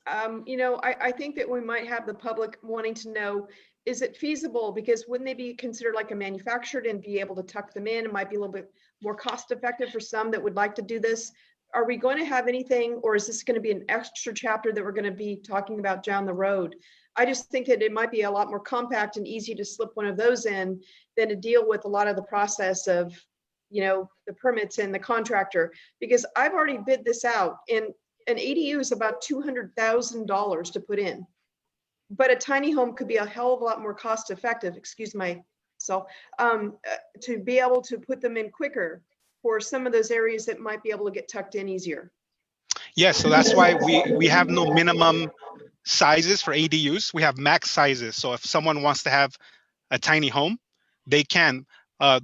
Speaker 7: You know, I think that we might have the public wanting to know, is it feasible? Because wouldn't they be considered like a manufactured and be able to tuck them in? It might be a little bit more cost effective for some that would like to do this. Are we going to have anything, or is this going to be an extra chapter that we're going to be talking about down the road? I just think that it might be a lot more compact and easy to slip one of those in than to deal with a lot of the process of, you know, the permits and the contractor, because I've already bid this out, and an ADU is about $200,000 to put in. But a tiny home could be a hell of a lot more cost effective, excuse myself, to be able to put them in quicker for some of those areas that might be able to get tucked in easier.
Speaker 17: Yes, so that's why we have no minimum sizes for ADUs. We have max sizes. So if someone wants to have a tiny home, they can.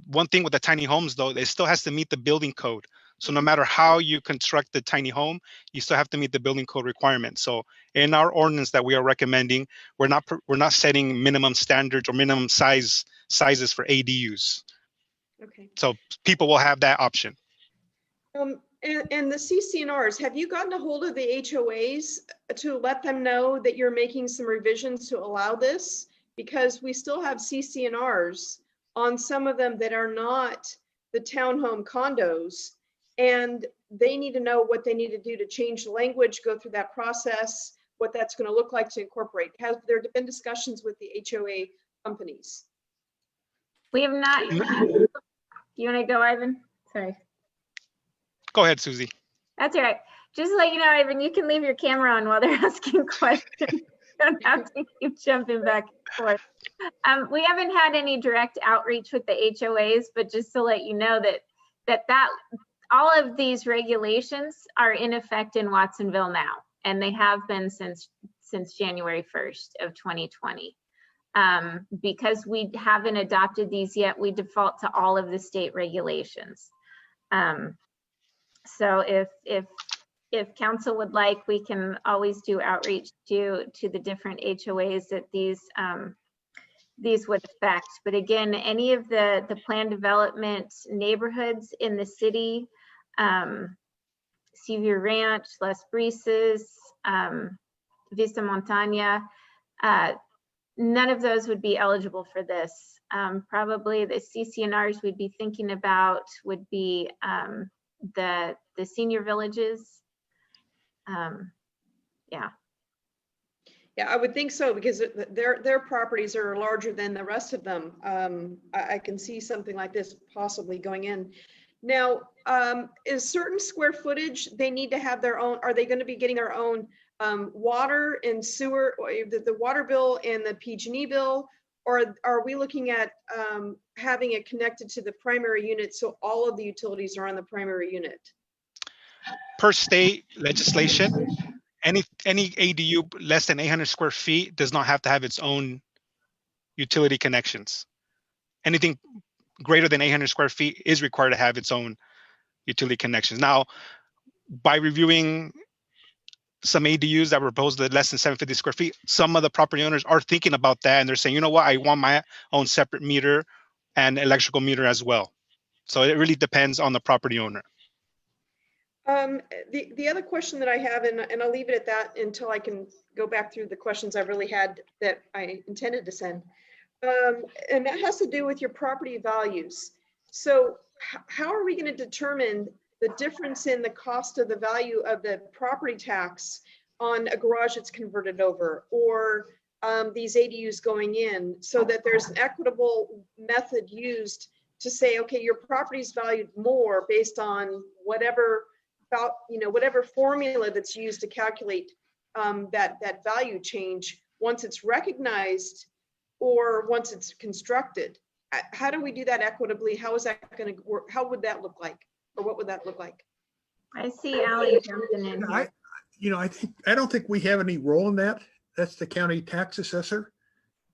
Speaker 17: One thing with the tiny homes, though, it still has to meet the building code. So no matter how you construct the tiny home, you still have to meet the building code requirements. So in our ordinance that we are recommending, we're not setting minimum standards or minimum sizes for ADUs.
Speaker 7: Okay.
Speaker 17: So people will have that option.
Speaker 7: And the CC&Rs, have you gotten a hold of the HOAs to let them know that you're making some revisions to allow this? Because we still have CC&Rs on some of them that are not the townhome condos, and they need to know what they need to do to change the language, go through that process, what that's going to look like to incorporate. Have there been discussions with the HOA companies?
Speaker 1: We have not. You want to go, Ivan? Sorry.
Speaker 17: Go ahead, Susie.
Speaker 1: That's all right. Just to let you know, Ivan, you can leave your camera on while they're asking questions. Don't have to keep jumping back and forth. We haven't had any direct outreach with the HOAs, but just to let you know that all of these regulations are in effect in Watsonville now, and they have been since January 1st of 2020. Because we haven't adopted these yet, we default to all of the state regulations.
Speaker 18: So if council would like, we can always do outreach to the different HOAs that these would affect. But again, any of the planned development neighborhoods in the city, Seaview Ranch, Las Brisas, Vista Montana, none of those would be eligible for this. Probably the CCNRs we'd be thinking about would be the senior villages. Yeah.
Speaker 7: Yeah, I would think so, because their properties are larger than the rest of them. I can see something like this possibly going in. Now, is certain square footage, they need to have their own, are they going to be getting their own water and sewer, or the water bill and the PG&E bill, or are we looking at having it connected to the primary unit so all of the utilities are on the primary unit?
Speaker 17: Per state legislation, any ADU less than 800 square feet does not have to have its own utility connections. Anything greater than 800 square feet is required to have its own utility connections. Now, by reviewing some ADUs that were proposed at less than 750 square feet, some of the property owners are thinking about that, and they're saying, you know what, I want my own separate meter and electrical meter as well. So it really depends on the property owner.
Speaker 7: The other question that I have, and I'll leave it at that until I can go back through the questions I really had that I intended to send. And that has to do with your property values. So how are we going to determine the difference in the cost of the value of the property tax on a garage that's converted over, or these ADUs going in, so that there's an equitable method used to say, okay, your property's valued more based on whatever formula that's used to calculate that value change once it's recognized or once it's constructed. How do we do that equitably? How is that going to work? How would that look like? Or what would that look like?
Speaker 18: I see Alan jumping in here.
Speaker 11: I don't think we have any role in that. That's the county tax assessor.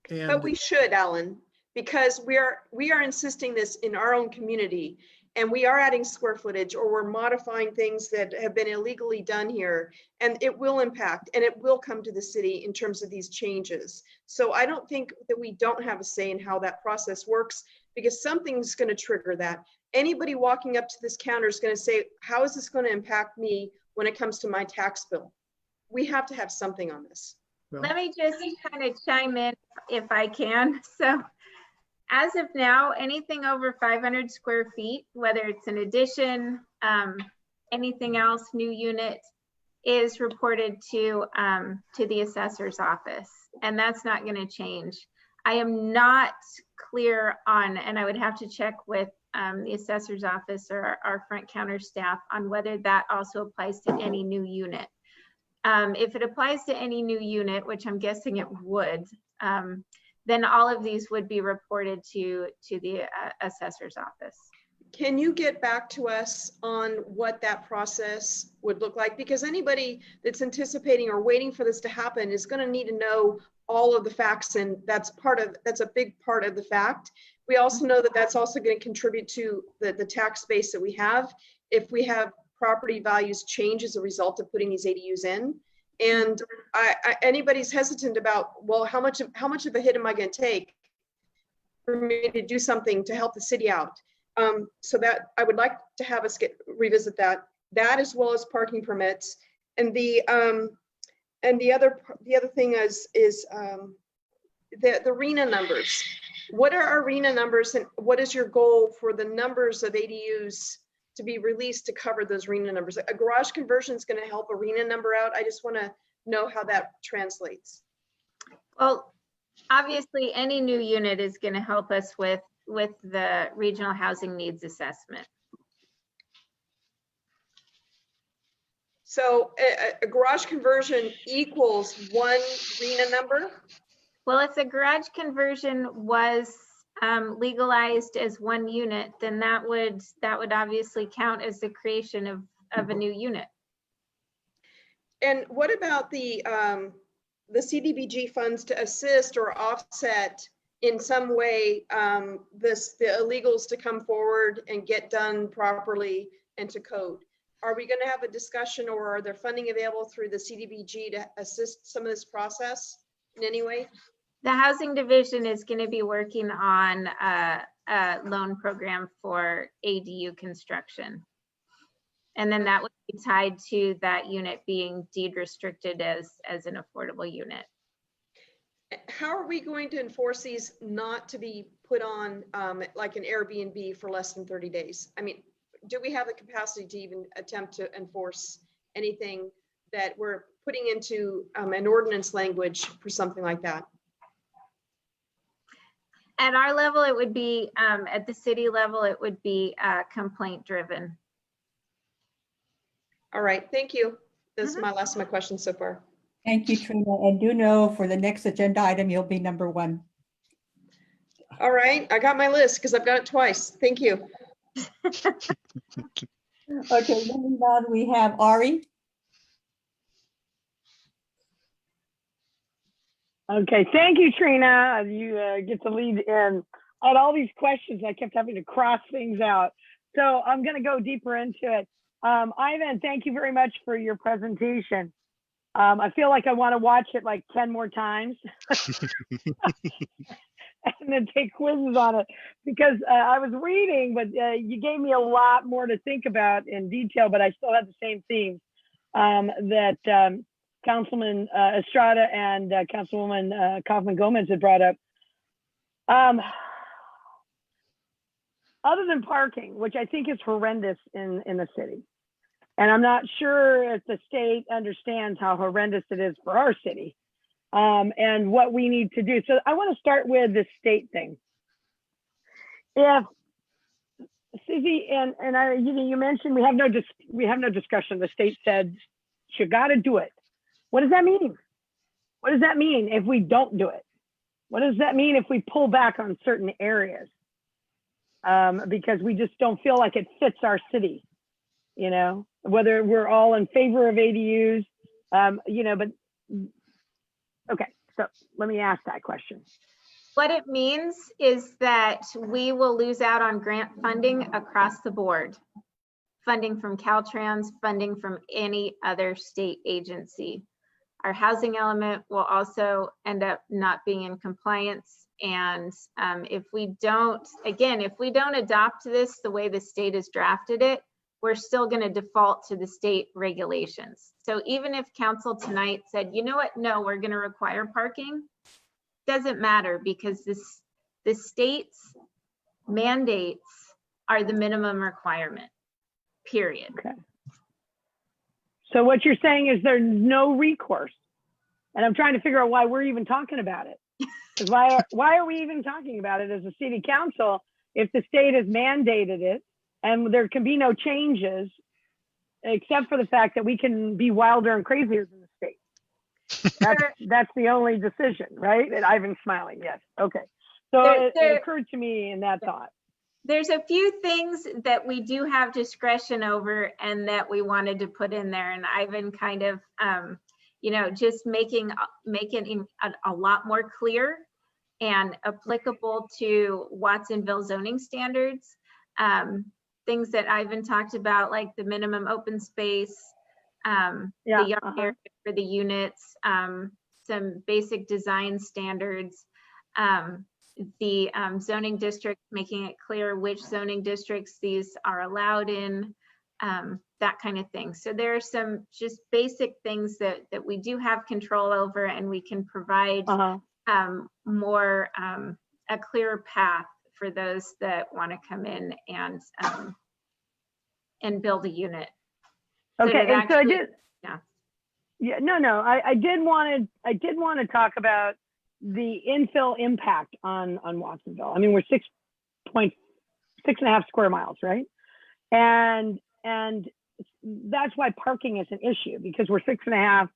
Speaker 7: But we should, Alan, because we are insisting this in our own community, and we are adding square footage, or we're modifying things that have been illegally done here, and it will impact, and it will come to the city in terms of these changes. So I don't think that we don't have a say in how that process works, because something's going to trigger that. Anybody walking up to this counter is going to say, how is this going to impact me when it comes to my tax bill? We have to have something on this.
Speaker 18: Let me just kind of chime in if I can. So as of now, anything over 500 square feet, whether it's an addition, anything else, new unit, is reported to the assessor's office, and that's not going to change. I am not clear on, and I would have to check with the assessor's office or our front counter staff on whether that also applies to any new unit. If it applies to any new unit, which I'm guessing it would, then all of these would be reported to the assessor's office.
Speaker 7: Can you get back to us on what that process would look like? Because anybody that's anticipating or waiting for this to happen is going to need to know all of the facts, and that's a big part of the fact. We also know that that's also going to contribute to the tax base that we have if we have property values change as a result of putting these ADUs in. And anybody's hesitant about, well, how much of a hit am I going to take for me to do something to help the city out? So that I would like to have us revisit that as well as parking permits. And the other thing is the RENA numbers. What are our RENA numbers, and what is your goal for the numbers of ADUs to be released to cover those RENA numbers? A garage conversion is going to help a RENA number out. I just want to know how that translates.
Speaker 18: Well, obviously, any new unit is going to help us with the regional housing needs assessment.
Speaker 7: So a garage conversion equals one RENA number?
Speaker 18: Well, if the garage conversion was legalized as one unit, then that would obviously count as the creation of a new unit.
Speaker 7: And what about the CDBG funds to assist or offset in some way the illegals to come forward and get done properly and to code. Are we going to have a discussion, or are there funding available through the CDBG to assist some of this process in any way?
Speaker 18: The housing division is going to be working on a loan program for ADU construction. And then that would be tied to that unit being deed restricted as an affordable unit.
Speaker 7: How are we going to enforce these not to be put on like an Airbnb for less than 30 days? I mean, do we have the capacity to even attempt to enforce anything that we're putting into an ordinance language for something like that?
Speaker 18: At our level, it would be, at the city level, it would be complaint driven.
Speaker 7: All right, thank you. This is my last of my questions so far.
Speaker 2: Thank you, Trina. And do know for the next agenda item, you'll be number 1.
Speaker 7: All right, I got my list because I've got it twice. Thank you.
Speaker 2: Okay, moving on, we have Ari.
Speaker 8: Okay, thank you, Trina. You get to lead in. I had all these questions. I kept having to cross things out. So I'm going to go deeper into it. Ivan, thank you very much for your presentation. I feel like I want to watch it like 10 more times and then take quizzes on it, because I was reading, but you gave me a lot more to think about in detail, but I still had the same themes that Councilman Estrada and Councilwoman Kaufman-Gomez had brought up. Other than parking, which I think is horrendous in the city. And I'm not sure if the state understands how horrendous it is for our city and what we need to do. So I want to start with the state thing. If Susie and I, you mentioned we have no discussion. The state said you got to do it. What does that mean? What does that mean if we don't do it? What does that mean if we pull back on certain areas? Because we just don't feel like it fits our city, you know, whether we're all in favor of ADUs, you know, but okay, so let me ask that question.
Speaker 18: What it means is that we will lose out on grant funding across the board. Funding from Caltrans, funding from any other state agency. Our housing element will also end up not being in compliance. And if we don't adopt this the way the state has drafted it, we're still going to default to the state regulations. So even if council tonight said, you know what, no, we're going to require parking, doesn't matter, because the state's mandates are the minimum requirement, period.
Speaker 8: Okay. So what you're saying is there's no recourse. And I'm trying to figure out why we're even talking about it. Because why are we even talking about it as a city council if the state has mandated it and there can be no changes except for the fact that we can be wilder and crazier than the state? That's the only decision, right? And Ivan's smiling, yes. Okay. So it occurred to me in that thought.
Speaker 18: There's a few things that we do have discretion over and that we wanted to put in there, and Ivan kind of, you know, just making a lot more clear and applicable to Watsonville zoning standards. Things that Ivan talked about, like the minimum open space, the yard area for the units, some basic design standards, the zoning district, making it clear which zoning districts these are allowed in, that kind of thing. So there are some just basic things that we do have control over, and we can provide more a clearer path for those that want to come in and build a unit.
Speaker 8: Okay,
Speaker 18: so
Speaker 8: and so I did.
Speaker 18: Yeah.
Speaker 8: No. I did want to talk about the infill impact on Watsonville. I mean, we're 6.5 square miles, right? And that's why parking is an issue, because we're 6.5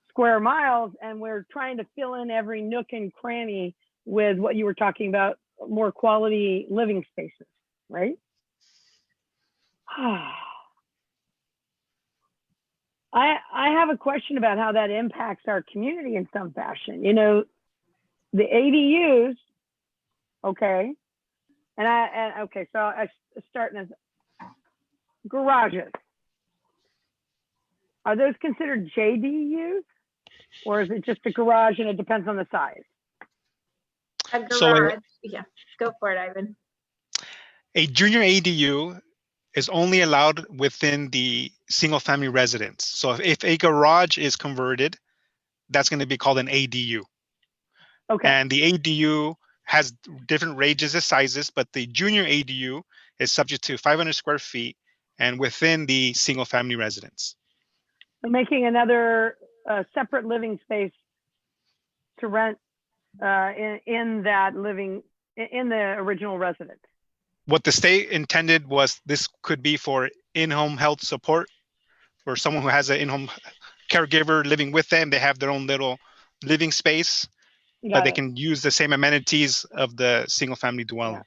Speaker 8: square miles and we're trying to fill in every nook and cranny with what you were talking about, more quality living spaces, right? I have a question about how that impacts our community in some fashion. You know, the ADUs Okay. Okay, so I starting as garages. Are those considered JDUs? Or is it just a garage and it depends on the size?
Speaker 18: A
Speaker 17: So
Speaker 18: garage, yeah, go for it, Ivan.
Speaker 17: a junior ADU is only allowed within the single family residence. So if a garage is converted, that's going to be called an ADU.
Speaker 8: Okay.
Speaker 17: And the ADU has different ranges of sizes, but the junior ADU is subject to 500 square feet and within the single family residence.
Speaker 8: So making another separate living space to rent in that living, in the original residence.
Speaker 17: What the state intended was this could be for in-home health support, or someone who has an in-home caregiver living with them. They have their own little living space, but they can use the same amenities of the single family dwelling.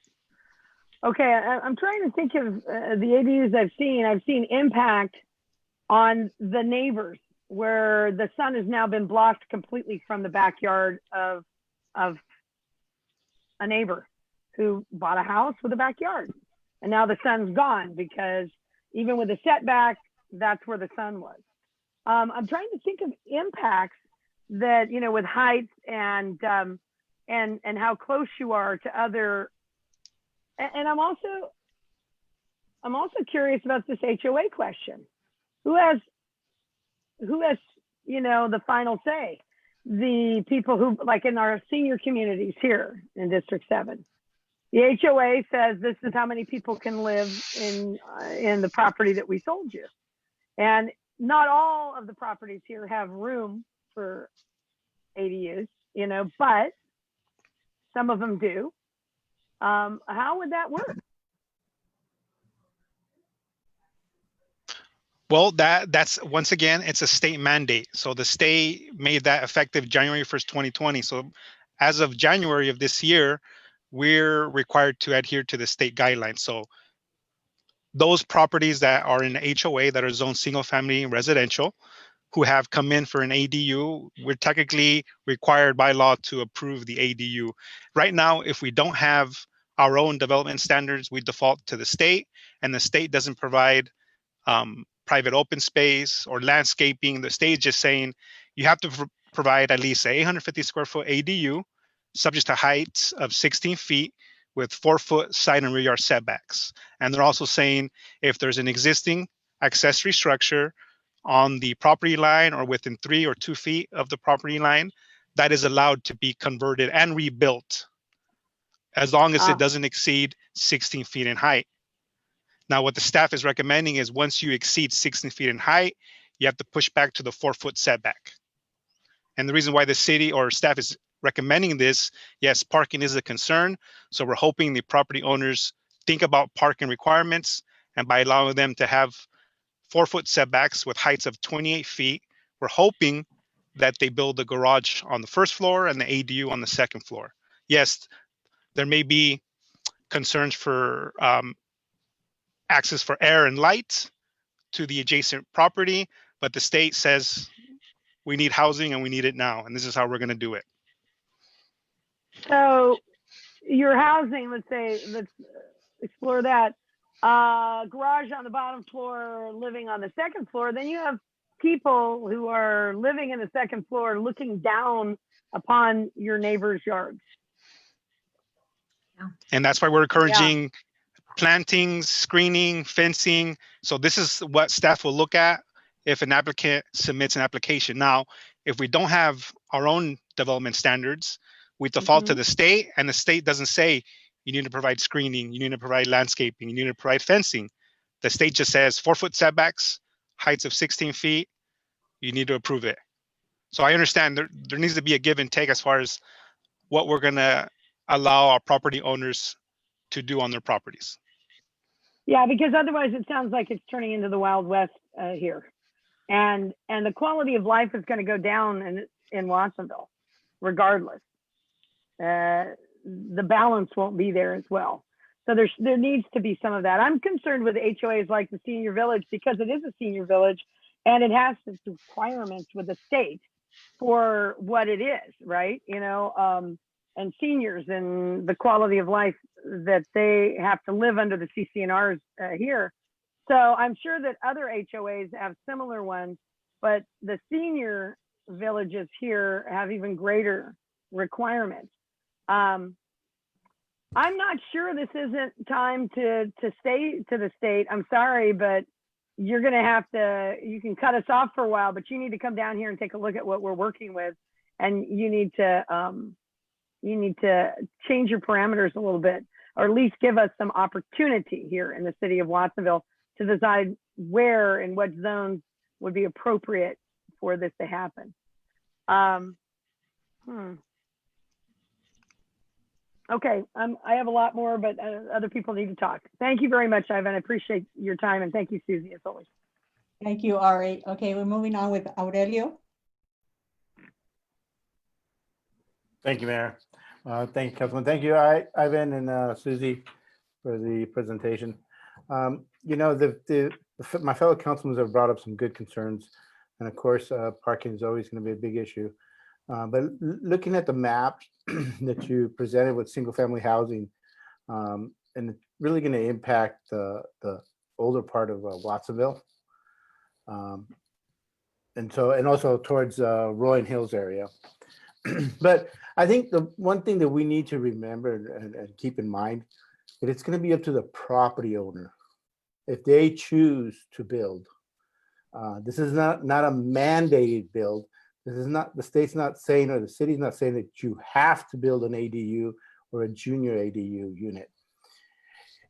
Speaker 8: Yeah. Okay, I'm trying to think of the ADUs I've seen. I've seen impact on the neighbors where the sun has now been blocked completely from the backyard of a neighbor who bought a house with a backyard. And now the sun's gone because even with the setback, that's where the sun was. I'm trying to think of impacts that, you know, with height and how close you are to other, and I'm also curious about this HOA question. Who has, you know, the final say? The people who, like in our senior communities here in District 7, the HOA says this is how many people can live in the property that we sold you. And not all of the properties here have room for ADUs, you know, but some of them do. How would that work?
Speaker 17: Well, that's once again, it's a state mandate. So the state made that effective January 1st, 2020. So as of January of this year, we're required to adhere to the state guidelines. So those properties that are in HOA that are zoned single family residential who have come in for an ADU, we're technically required by law to approve the ADU. Right now, if we don't have our own development standards, we default to the state, and the state doesn't provide private open space or landscaping. The state is just saying you have to provide at least a 850 square foot ADU subject to heights of 16 feet with 4-foot side and rear yard setbacks. And they're also saying if there's an existing accessory structure on the property line or within 3 or 2 feet of the property line, that is allowed to be converted and rebuilt as long as it doesn't exceed 16 feet in height. Now, what the staff is recommending is once you exceed 16 feet in height, you have to push back to the 4-foot setback. And the reason why the city or staff is recommending this, yes, parking is a concern. So we're hoping the property owners think about parking requirements, and by allowing them to have 4-foot setbacks with heights of 28 feet, we're hoping that they build the garage on the first floor and the ADU on the second floor. Yes, there may be concerns for access for air and light to the adjacent property, but the state says we need housing and we need it now, and this is how we're going to do it.
Speaker 8: So your housing, let's explore that. Garage on the bottom floor, living on the second floor. Then you have people who are living in the second floor looking down upon your neighbor's yards.
Speaker 17: And that's why we're encouraging plantings, screening, fencing. So this is what staff will look at if an applicant submits an application. Now, if we don't have our own development standards, we default to the state, and the state doesn't say you need to provide screening, you need to provide landscaping, you need to provide fencing. The state just says 4-foot setbacks, heights of 16 feet, you need to approve it. So I understand there needs to be a give and take as far as what we're going to allow our property owners to do on their properties.
Speaker 8: Yeah, because otherwise it sounds like it's turning into the Wild West here. And the quality of life is going to go down in Watsonville, regardless. The balance won't be there as well. So there needs to be some of that. I'm concerned with HOAs like the senior village because it is a senior village and it has its requirements with the state for what it is, right? You know, and seniors and the quality of life that they have to live under the CCNRs here. So I'm sure that other HOAs have similar ones, but the senior villages here have even greater requirements. I'm not sure this isn't time to stay to the state. I'm sorry, but you're going to have to, you can cut us off for a while, but you need to come down here and take a look at what we're working with. And you need to change your parameters a little bit, or at least give us some opportunity here in the city of Watsonville to decide where and what zones would be appropriate for this to happen. Okay, I have a lot more, but other people need to talk. Thank you very much, Ivan. I appreciate your time, and thank you, Susie, as always.
Speaker 2: Thank you, Ari. Okay, we're moving on with Aurelio.
Speaker 9: Thank you, Mayor. Thank you, Councilman. Thank you, Ivan and Susie, for the presentation. You know, my fellow councilmen have brought up some good concerns, and of course, parking is always going to be a big issue. But looking at the map that you presented with single-family housing, and it's really going to impact the older part of Watsonville, and also towards Roaring Hills area. But I think the one thing that we need to remember and keep in mind that it's going to be up to the property owner if they choose to build. This is not a mandated build. This is not, the state's not saying, or the city's not saying that you have to build an ADU or a junior ADU unit.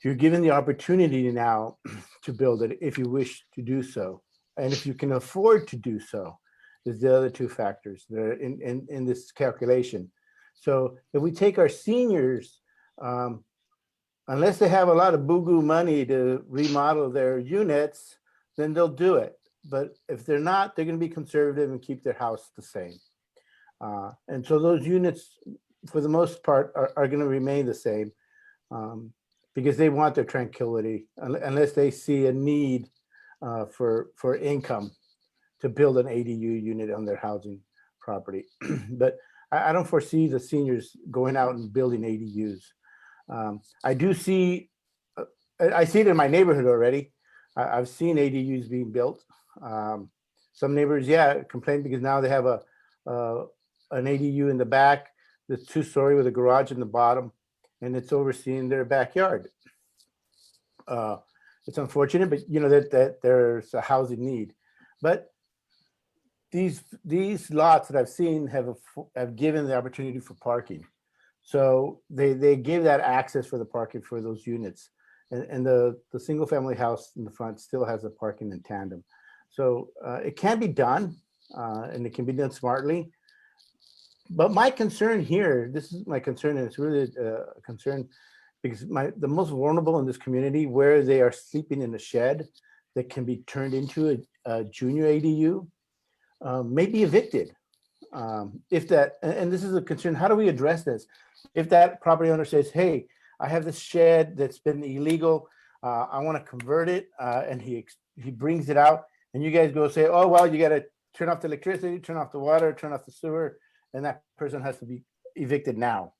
Speaker 9: You're given the opportunity now to build it if you wish to do so, and if you can afford to do so. Is the other two factors that are in this calculation. So if we take our seniors, unless they have a lot of boo-goo money to remodel their units, then they'll do it. But if they're not, they're going to be conservative and keep their house the same. And so those units, for the most part, are going to remain the same because they want their tranquility, unless they see a need for income to build an ADU unit on their housing property. But I don't foresee the seniors going out and building ADUs. I do see, I see it in my neighborhood already. I've seen ADUs being built. Some neighbors, complain because now they have an ADU in the back that's 2-story with a garage in the bottom, and it's overseeing their backyard. It's unfortunate, but you know that there's a housing need. But these lots that I've seen have given the opportunity for parking. So they give that access for the parking for those units. And the single family house in the front still has the parking in tandem. So it can be done and it can be done smartly. But my concern here, this is my concern, and it's really a concern because the most vulnerable in this community, where they are sleeping in a shed that can be turned into a junior ADU, may be evicted. If that, and this is a concern, how do we address this? If that property owner says, hey, I have this shed that's been illegal, I want to convert it, and he brings it out, and you guys go say, oh, well, you got to turn off the electricity, turn off the water, turn off the sewer, and that person has to be evicted now.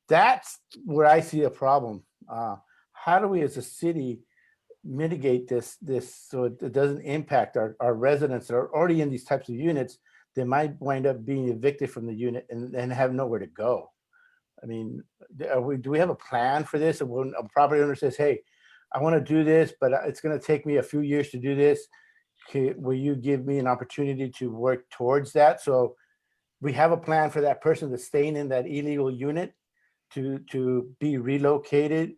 Speaker 9: That's where I see a problem. How do we as a city mitigate this so it doesn't impact our residents that are already in these types of units? They might wind up being evicted from the unit and have nowhere to go. I mean, do we have a plan for this? When a property owner says, hey, I want to do this, but it's going to take me a few years to do this, will you give me an opportunity to work towards that? So we have a plan for that person that's staying in that illegal unit to be relocated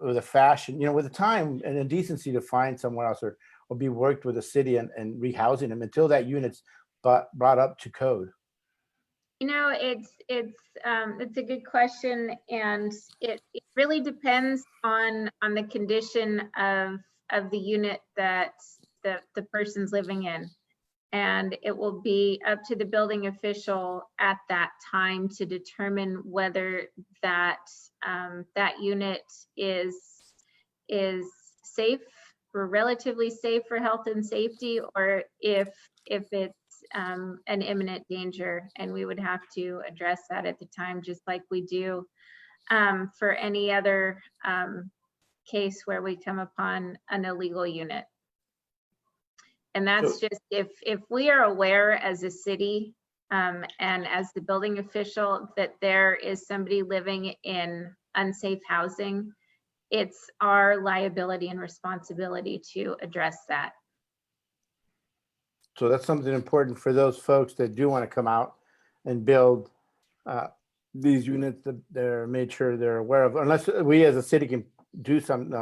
Speaker 9: with a fashion, with the time and a decency to find somewhere else or be worked with the city and rehousing them until that unit's brought up to code.
Speaker 18: It's a good question, and it really depends on the condition of the unit that the person's living in. And it will be up to the building official at that time to determine whether that unit is safe or relatively safe for health and safety, or if it's an imminent danger, and we would have to address that at the time, just like we do for any other case where we come upon an illegal unit. And that's just if we are aware as a city and as the building official that there is somebody living in unsafe housing, it's our liability and responsibility to address that.
Speaker 9: So that's something important for those folks that do want to come out and build these units, that they're made sure they're aware of, unless we as a city can do some,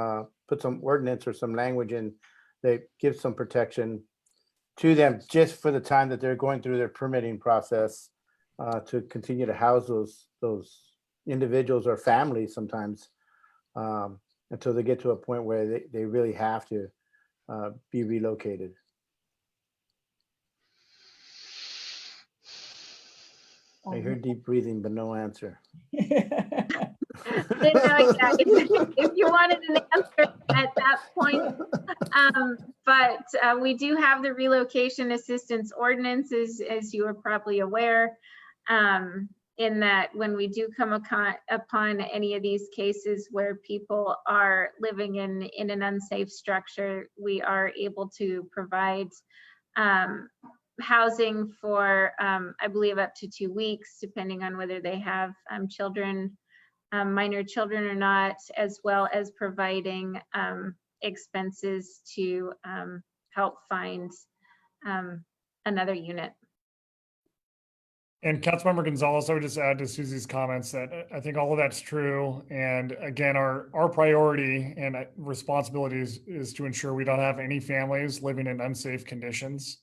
Speaker 9: put some ordinance or some language in that gives some protection to them just for the time that they're going through their permitting process to continue to house those individuals or families sometimes until they get to a point where they really have to be relocated. I heard deep breathing, but no answer.
Speaker 18: Didn't know exactly if you wanted an answer at that point. But we do have the relocation assistance ordinances, as you are probably aware, in that when we do come upon any of these cases where people are living in an unsafe structure, we are able to provide housing for, I believe, up to 2 weeks, depending on whether they have children, minor children or not, as well as providing expenses to help find another unit.
Speaker 12: And Councilmember Gonzalez, I would just add to Susie's comments that I think all of that's true. And again, our priority and responsibility is to ensure we don't have any families living in unsafe conditions.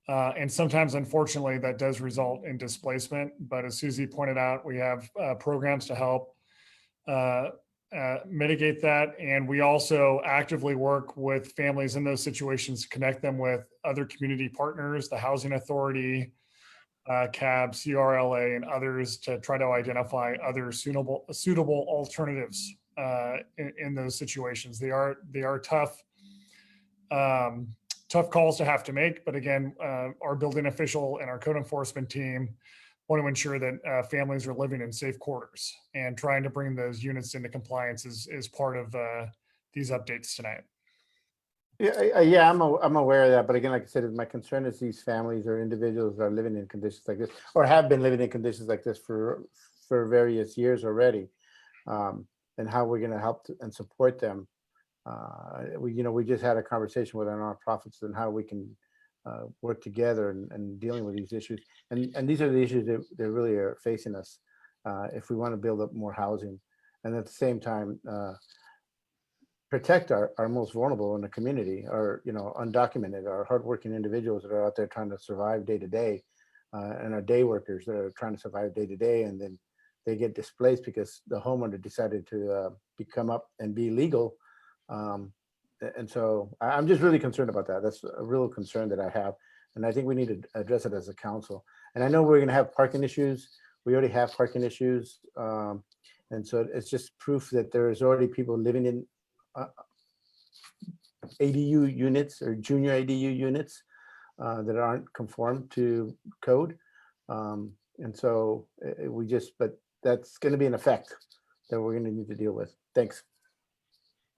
Speaker 12: And sometimes, unfortunately, that does result in displacement. But as Susie pointed out, we have programs to help mitigate that. And we also actively work with families in those situations to connect them with other community partners, the Housing Authority, CAB, CRLA, and others to try to identify other suitable alternatives in those situations. They are tough. Tough calls to have to make, but again, our building official and our code enforcement team want to ensure that families are living in safe quarters, and trying to bring those units into compliance is part of these updates tonight.
Speaker 9: Yeah, I'm aware of that, but again, like I said, my concern is these families or individuals that are living in conditions like this, or have been living in conditions like this for various years already, and how we're going to help and support them. We just had a conversation with our nonprofits and how we can work together and dealing with these issues. And these are the issues that really are facing us if we want to build up more housing, and at the same time protect our most vulnerable in the community, our undocumented, our hardworking individuals that are out there trying to survive day to day, and our day workers that are trying to survive day to day, and then they get displaced because the homeowner decided to come up and be legal. And so I'm just really concerned about that. That's a real concern that I have. And I think we need to address it as a council. And I know we're going to have parking issues. We already have parking issues. And so it's just proof that there's already people living in ADU units or junior ADU units that aren't conform to code. And so but that's going to be an effect that we're going to need to deal with. Thanks.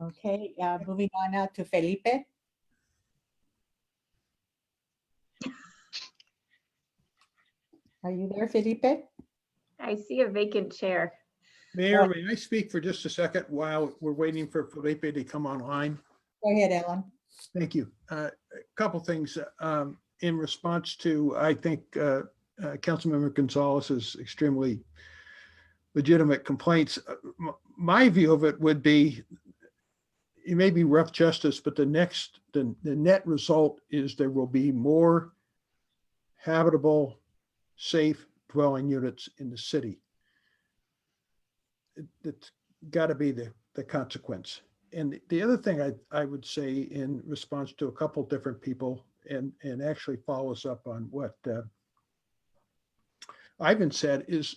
Speaker 2: Okay, moving on now to Felipe. Are you there, Felipe?
Speaker 18: I see a vacant chair.
Speaker 11: Mayor, may I speak for just a second while we're waiting for Felipe to come online?
Speaker 2: Go ahead, Ellen.
Speaker 11: Thank you. A couple things in response to, I think, Councilmember Gonzalez's extremely legitimate complaints. My view of it would be, it may be rough justice, but the net result is there will be more habitable, safe dwelling units in the city. It's got to be the consequence. And the other thing I would say in response to a couple different people, and actually follows up on what Ivan said, is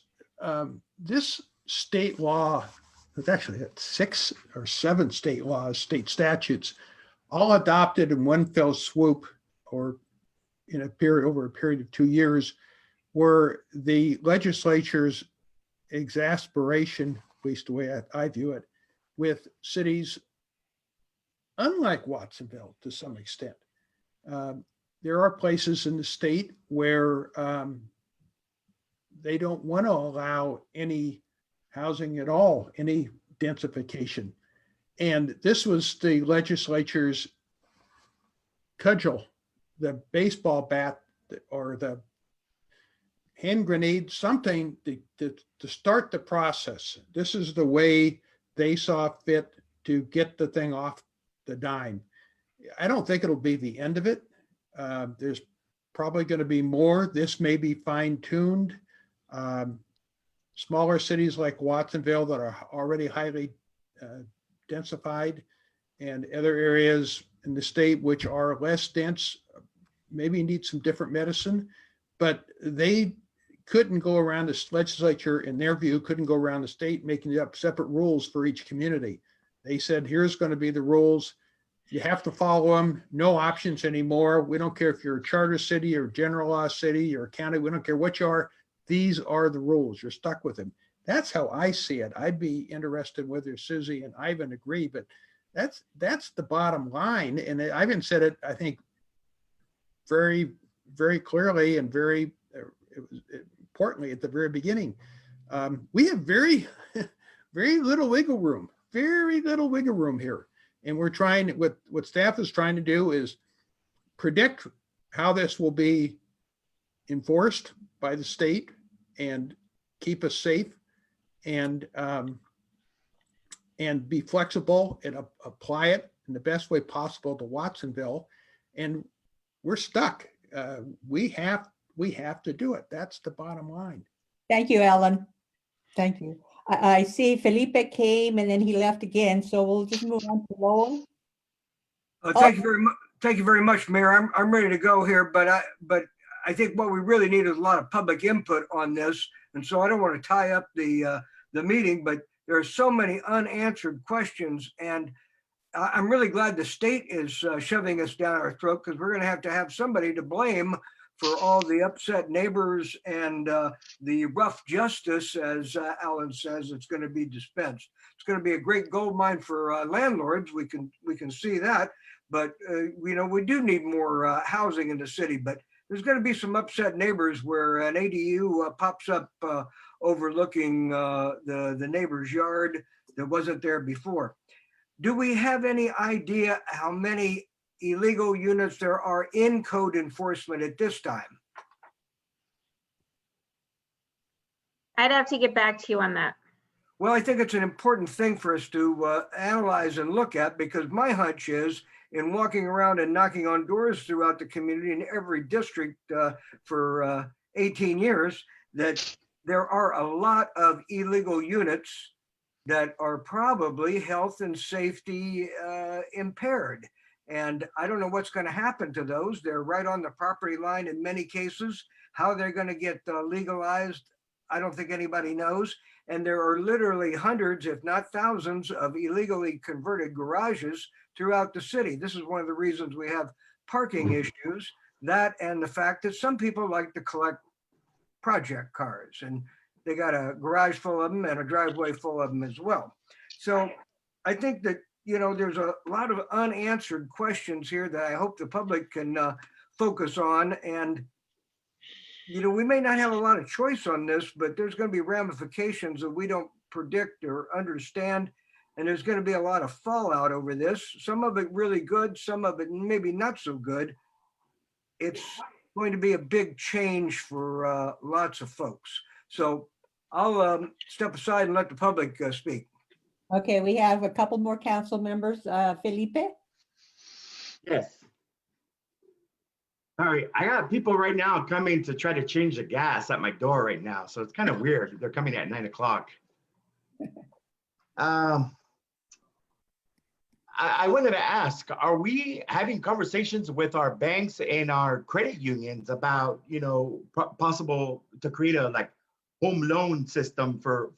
Speaker 11: this state law, it's actually 6 or 7 state laws, state statutes, all adopted in one fell swoop, or over a period of 2 years, were the legislature's exasperation, at least the way I view it, with cities unlike Watsonville to some extent. There are places in the state where they don't want to allow any housing at all, any densification. And this was the legislature's cudgel, the baseball bat or the hand grenade, something to start the process. This is the way they saw fit to get the thing off the dime. I don't think it'll be the end of it. There's probably going to be more. This may be fine-tuned. Smaller cities like Watsonville that are already highly densified, and other areas in the state which are less dense maybe need some different medicine, but they couldn't go around this legislature, in their view, couldn't go around the state making up separate rules for each community. They said, here's going to be the rules. You have to follow them. No options anymore. We don't care if you're a charter city or general law city or county. We don't care what you are. These are the rules. You're stuck with them. That's how I see it. I'd be interested whether Susie and Ivan agree, but that's the bottom line. And Ivan said it, I think, very, very clearly and very importantly at the very beginning. We have very, very little wiggle room, here. And we're trying, what staff is trying to do is predict how this will be enforced by the state and keep us safe and be flexible and apply it in the best way possible to Watsonville. And we're stuck. We have to do it. That's the bottom line.
Speaker 2: Thank you, Alan. Thank you. I see Felipe came and then he left again, so we'll just move on to Lowell.
Speaker 5: Thank you very much. Thank you very much, Mayor. I'm ready to go here, but I think what we really need is a lot of public input on this, and so I don't want to tie up the meeting, but there are so many unanswered questions, and I'm really glad the state is shoving us down our throat, because we're going to have somebody to blame for all the upset neighbors and the rough justice, as Alan says, it's going to be dispensed. It's going to be a great gold mine for landlords. We can see that, but we do need more housing in the city. But there's going to be some upset neighbors where an ADU pops up overlooking the neighbor's yard that wasn't there before. Do we have any idea how many illegal units there are in code enforcement at this time?
Speaker 18: I'd have to get back to you on that.
Speaker 5: Well, I think it's an important thing for us to analyze and look at, because my hunch is, in walking around and knocking on doors throughout the community in every district for 18 years, that there are a lot of illegal units that are probably health and safety impaired. And I don't know what's going to happen to those. They're right on the property line in many cases. How they're going to get legalized, I don't think anybody knows. And there are literally hundreds, if not thousands, of illegally converted garages throughout the city. This is one of the reasons we have parking issues, that and the fact that some people like to collect project cars, and they got a garage full of them and a driveway full of them as well. So I think that there's a lot of unanswered questions here that I hope the public can focus on. And, we may not have a lot of choice on this, but there's going to be ramifications that we don't predict or understand. And there's going to be a lot of fallout over this. Some of it really good, some of it maybe not so good. It's going to be a big change for lots of folks. So I'll step aside and let the public speak.
Speaker 2: Okay, we have a couple more council members. Felipe?
Speaker 10: Yes. All right, I got people right now coming to try to change the gas at my door right now. So it's kind of weird. They're coming at 9 o'clock. I wanted to ask, are we having conversations with our banks and our credit unions about, possible to create a home loan system for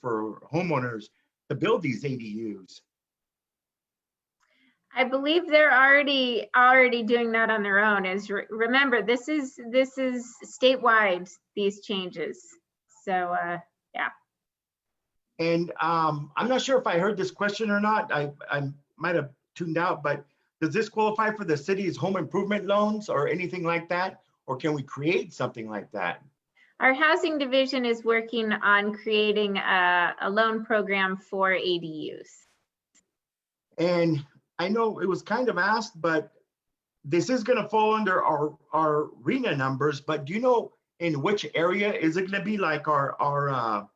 Speaker 10: homeowners to build these ADUs?
Speaker 18: I believe they're already doing that on their own. Remember, this is statewide, these changes. So yeah.
Speaker 10: And I'm not sure if I heard this question or not. I might have tuned out, but does this qualify for the city's home improvement loans or anything like that? Or can we create something like that?
Speaker 18: Our housing division is working on creating a loan program for ADUs.
Speaker 10: And I know it was kind of asked, but this is going to fall under our RENA numbers, but do you know in which area is it going to be, like our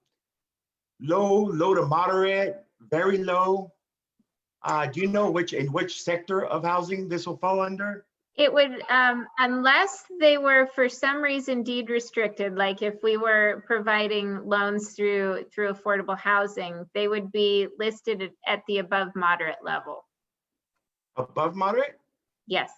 Speaker 10: low to moderate, very low? Do you know in which sector of housing this will fall under?
Speaker 18: It would, unless they were for some reason deed restricted, like if we were providing loans through affordable housing, they would be listed at the above moderate level.
Speaker 10: Above moderate?
Speaker 18: Yes.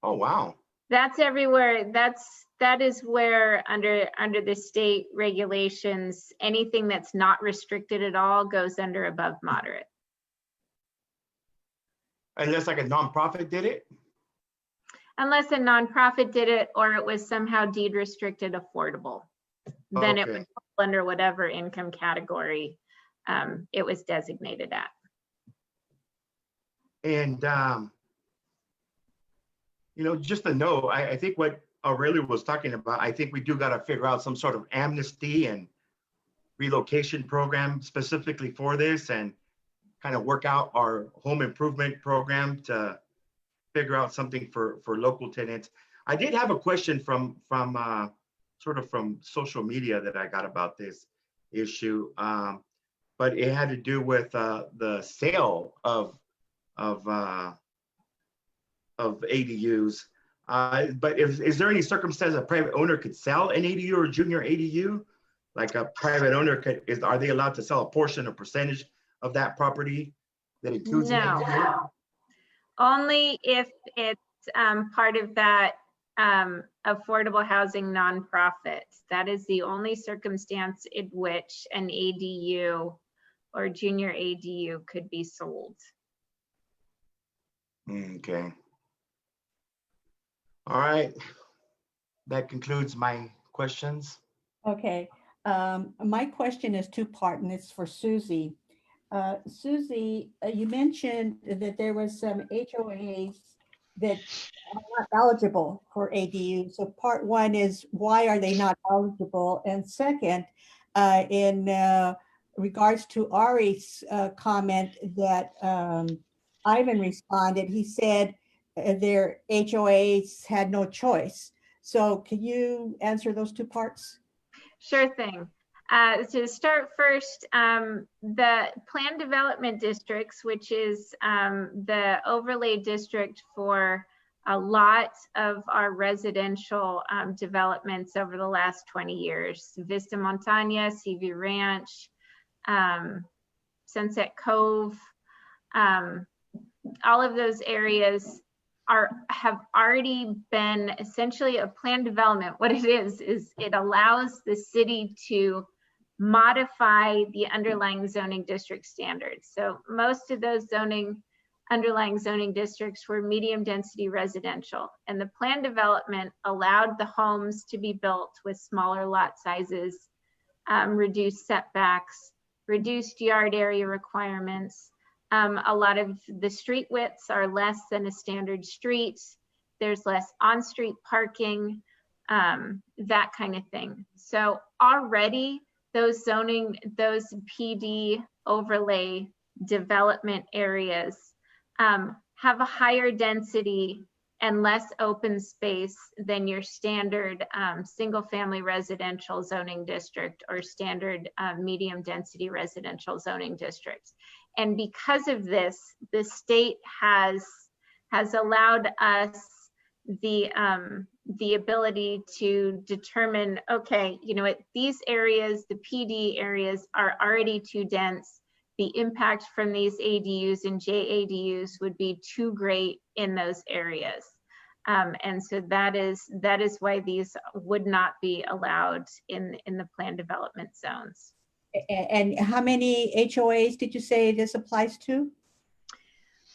Speaker 10: Oh, wow.
Speaker 18: That's everywhere. That is where under the state regulations, anything that's not restricted at all goes under above moderate.
Speaker 10: Unless like a nonprofit did it?
Speaker 18: Unless a nonprofit did it or it was somehow deed restricted affordable. Then it would fall under whatever income category it was designated at.
Speaker 10: And, you know, just to know, I think what Aurelia was talking about, I think we do got to figure out some sort of amnesty and relocation program specifically for this, and kind of work out our home improvement program to figure out something for local tenants. I did have a question from social media that I got about this issue, but it had to do with the sale of ADUs. But is there any circumstance a private owner could sell an ADU or junior ADU? Like a private owner are they allowed to sell a portion or percentage of that property that includes an ADU?
Speaker 18: No, only if it's part of that affordable housing nonprofit. That is the only circumstance in which an ADU or junior ADU could be sold.
Speaker 10: Okay. All right. That concludes my questions.
Speaker 2: Okay. My question is two-part, and it's for Susie. Susie, you mentioned that there was some HOAs that are not eligible for ADU. So part one is, why are they not eligible? And second, in regards to Ari's comment that Ivan responded, he said their HOAs had no choice. So can you answer those two parts?
Speaker 18: Sure thing. To start first, the planned development districts, which is the overlay district for a lot of our residential developments over the last 20 years, Vista Montana, CV Ranch, Sunset Cove, all of those areas have already been essentially a planned development. What it is it allows the city to modify the underlying zoning district standards. So most of those underlying zoning districts were medium density residential, and the planned development allowed the homes to be built with smaller lot sizes, reduced setbacks, reduced yard area requirements. A lot of the street widths are less than a standard street. There's less on-street parking, that kind of thing. So already those PD overlay development areas have a higher density and less open space than your standard single family residential zoning district or standard medium density residential zoning districts. And because of this, the state has allowed us the ability to determine, okay, you know, these areas, the PD areas are already too dense. The impact from these ADUs and JADUs would be too great in those areas. And so that is why these would not be allowed in the planned development zones.
Speaker 2: And how many HOAs did you say this applies to?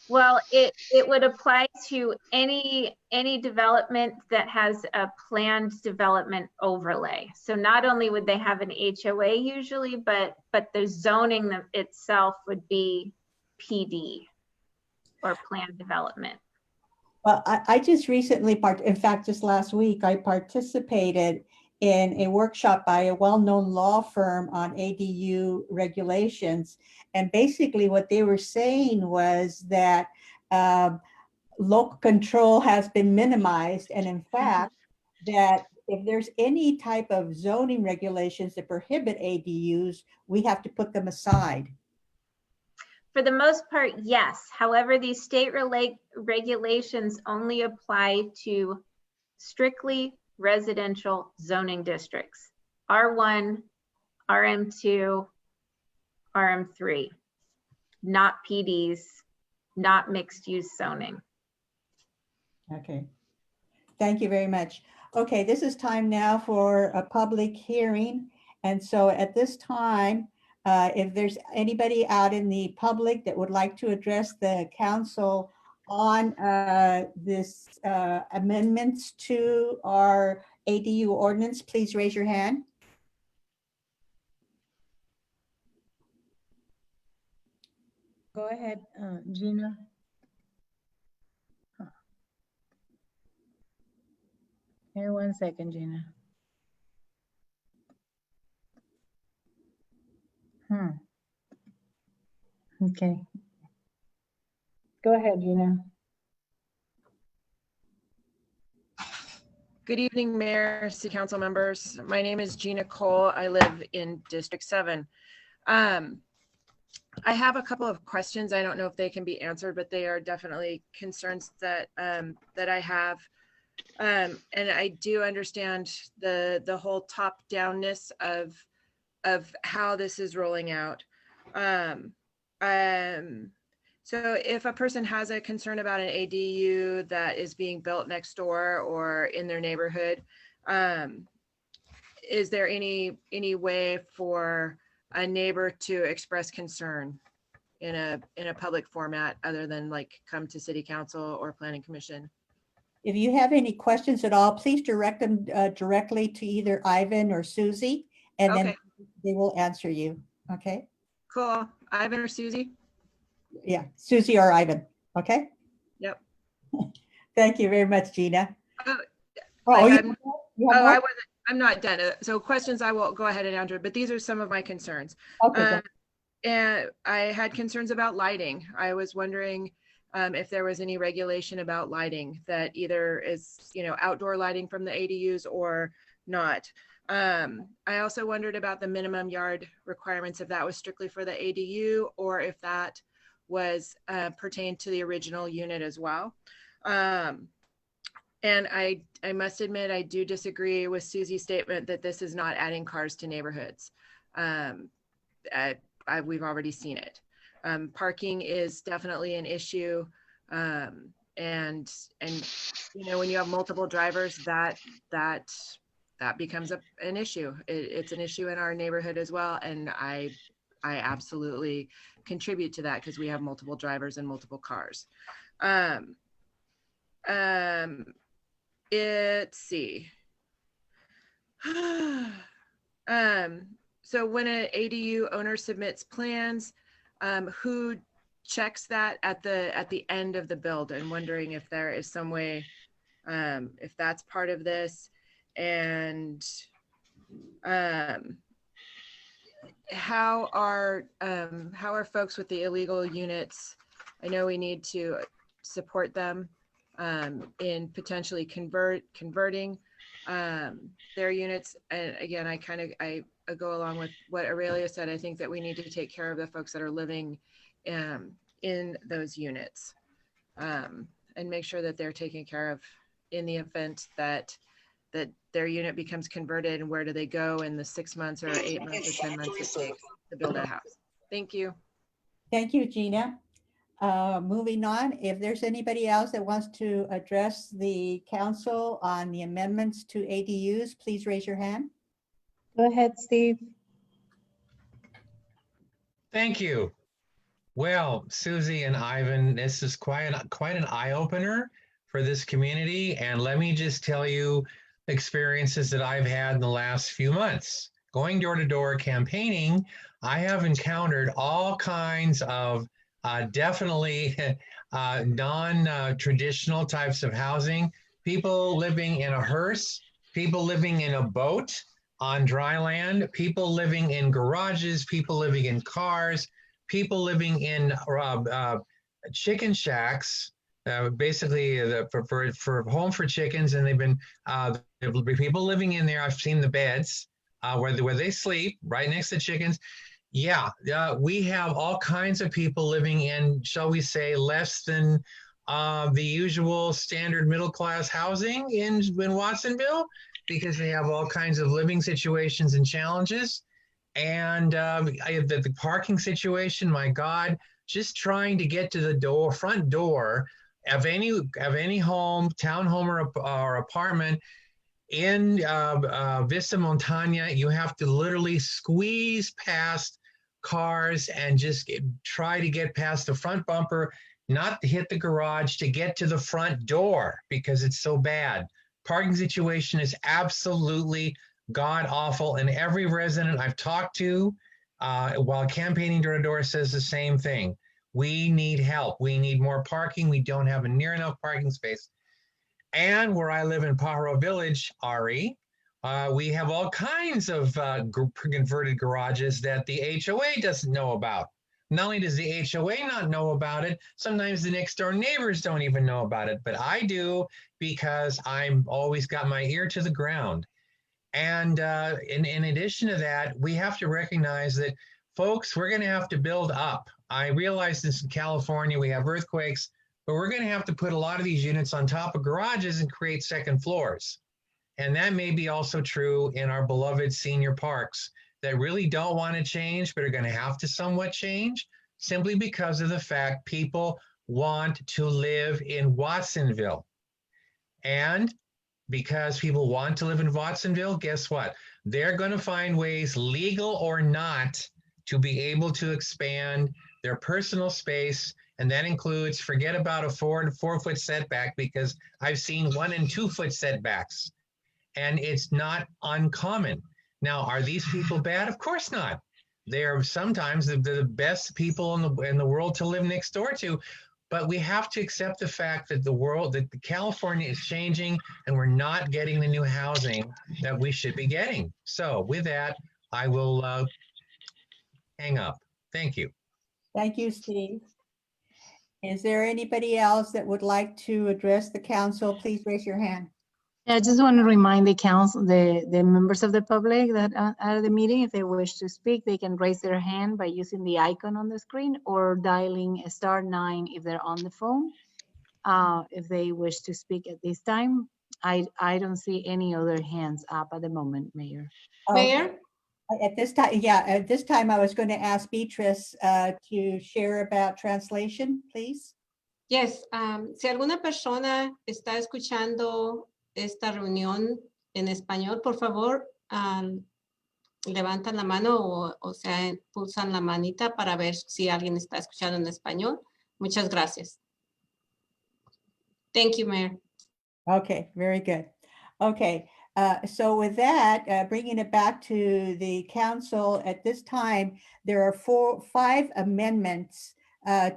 Speaker 18: Well, it would apply to any development that has a planned development overlay. So not only would they have an HOA usually, but the zoning itself would be PD or planned development.
Speaker 2: Well, I just recently, in fact, just last week, I participated in a workshop by a well-known law firm on ADU regulations. And basically what they were saying was that local control has been minimized. And in fact, that if there's any type of zoning regulations that prohibit ADUs, we have to put them aside.
Speaker 18: For the most part, yes. However, these state regulations only apply to strictly residential zoning districts, R1, RM2, RM3, not PDs, not mixed use zoning.
Speaker 2: Okay, thank you very much. Okay, this is time now for a public hearing. And so at this time, if there's anybody out in the public that would like to address the council on this amendments to our ADU ordinance, please raise your hand.
Speaker 1: Go ahead, Gina. Hey, 1 second, Gina. Okay. Go ahead, Gina.
Speaker 19: Good evening, Mayor, City Council members. My name is Gina Cole. I live in District 7. I have a couple of questions. I don't know if they can be answered, but they are definitely concerns that that I have. And I do understand the whole top-downness of how this is rolling out. So if a person has a concern about an ADU that is being built next door or in their neighborhood, is there any way for a neighbor to express concern in a public format other than like come to City Council or Planning Commission?
Speaker 2: If you have any questions at all, please direct them directly to either Ivan or Susie, and then they will answer you. Okay.
Speaker 19: Cool. Ivan or Susie?
Speaker 2: Yeah, Susie or Ivan. Okay.
Speaker 19: Yep.
Speaker 2: Thank you very much, Gina.
Speaker 19: I'm not done. So questions I will go ahead and answer, but these are some of my concerns.
Speaker 2: Okay.
Speaker 19: And I had concerns about lighting. I was wondering if there was any regulation about lighting that either is, outdoor lighting from the ADUs or not. I also wondered about the minimum yard requirements, if that was strictly for the ADU or if that was pertained to the original unit as well. And I must admit, I do disagree with Susie's statement that this is not adding cars to neighborhoods. We've already seen it. Parking is definitely an issue. And when you have multiple drivers, that becomes an issue. It's an issue in our neighborhood as well. And I absolutely contribute to that because we have multiple drivers and multiple cars. Let's see. So when an ADU owner submits plans, who checks that at the end of the build? And wondering if there is some way, if that's part of this, and how are folks with the illegal units? I know we need to support them in potentially converting their units. And again, I go along with what Aurelia said. I think that we need to take care of the folks that are living in those units and make sure that they're taken care of in the event that their unit becomes converted, and where do they go in the 6 months or 8 months or 10 months it takes to build a house. Thank you.
Speaker 2: Thank you, Gina. Moving on, if there's anybody else that wants to address the council on the amendments to ADUs, please raise your hand.
Speaker 1: Go ahead, Steve.
Speaker 3: Thank you. Well, Susie and Ivan, this is quite an eye-opener for this community. And let me just tell you experiences that I've had in the last few months. Going door-to-door campaigning, I have encountered all kinds of definitely non-traditional types of housing, people living in a hearse, people living in a boat on dry land, people living in garages, people living in cars, people living in chicken shacks, basically for home for chickens, and they've been people living in there. I've seen the beds where they sleep right next to chickens. Yeah, we have all kinds of people living in, shall we say, less than the usual standard middle class housing in Watsonville, because they have all kinds of living situations and challenges. And the parking situation, my God, just trying to get to the front door of any home, townhome or apartment in Vista Montana, you have to literally squeeze past cars and just try to get past the front bumper, not to hit the garage, to get to the front door because it's so bad. Parking situation is absolutely god awful, and every resident I've talked to while campaigning door to door says the same thing. We need help. We need more parking. We don't have a near enough parking space. And where I live in Pajaro Village, Ari, we have all kinds of converted garages that the HOA doesn't know about. Not only does the HOA not know about it, sometimes the next door neighbors don't even know about it, but I do because I'm always got my ear to the ground. And in addition to that, we have to recognize that, folks, we're going to have to build up. I realize this in California, we have earthquakes, but we're going to have to put a lot of these units on top of garages and create second floors. And that may be also true in our beloved senior parks that really don't want to change, but are going to have to somewhat change simply because of the fact people want to live in Watsonville. And because people want to live in Watsonville, guess what? They're going to find ways, legal or not, to be able to expand their personal space. And that includes, forget about a 4 foot setback, because I've seen 1 and 2 foot setbacks, and it's not uncommon. Now, are these people bad? Of course not. They are sometimes the best people in the world to live next door to. But we have to accept the fact that that California is changing, and we're not getting the new housing that we should be getting. So with that, I will hang up. Thank you.
Speaker 2: Thank you, Steve. Is there anybody else that would like to address the council? Please raise your hand.
Speaker 1: I just want to remind the council, the members of the public that are at the meeting, if they wish to speak, they can raise their hand by using the icon on the screen or dialing *9 if they're on the phone. If they wish to speak at this time, I don't see any other hands up at the moment, Mayor.
Speaker 2: Mayor? At this time, I was going to ask Beatrice to share about translation, please.
Speaker 20: Yes, si alguna persona está escuchando esta reunión en español, por favor, levantan la mano o sea, pulsan la manita para ver si alguien está escuchando en español. Muchas gracias. Thank you, Mayor.
Speaker 2: Okay, very good. Okay, so with that, bringing it back to the council, at this time, there are 5 amendments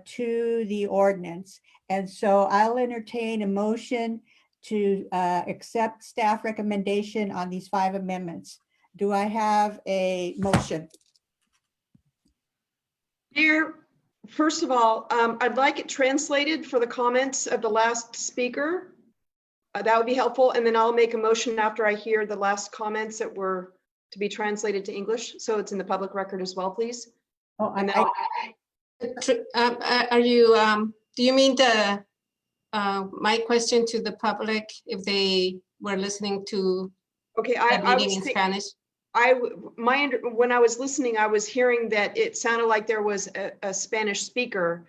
Speaker 2: to the ordinance. And so I'll entertain a motion to accept staff recommendation on these 5 amendments. Do I have a motion?
Speaker 7: Mayor, first of all, I'd like it translated for the comments of the last speaker. That would be helpful. And then I'll make a motion after I hear the last comments that were to be translated to English. So it's in the public record as well, please.
Speaker 2: Oh,
Speaker 20: Are you, do you mean the, my question to the public, if they were listening to
Speaker 7: okay,
Speaker 20: the meeting in Spanish?
Speaker 7: When I was listening, I was hearing that it sounded like there was a Spanish speaker.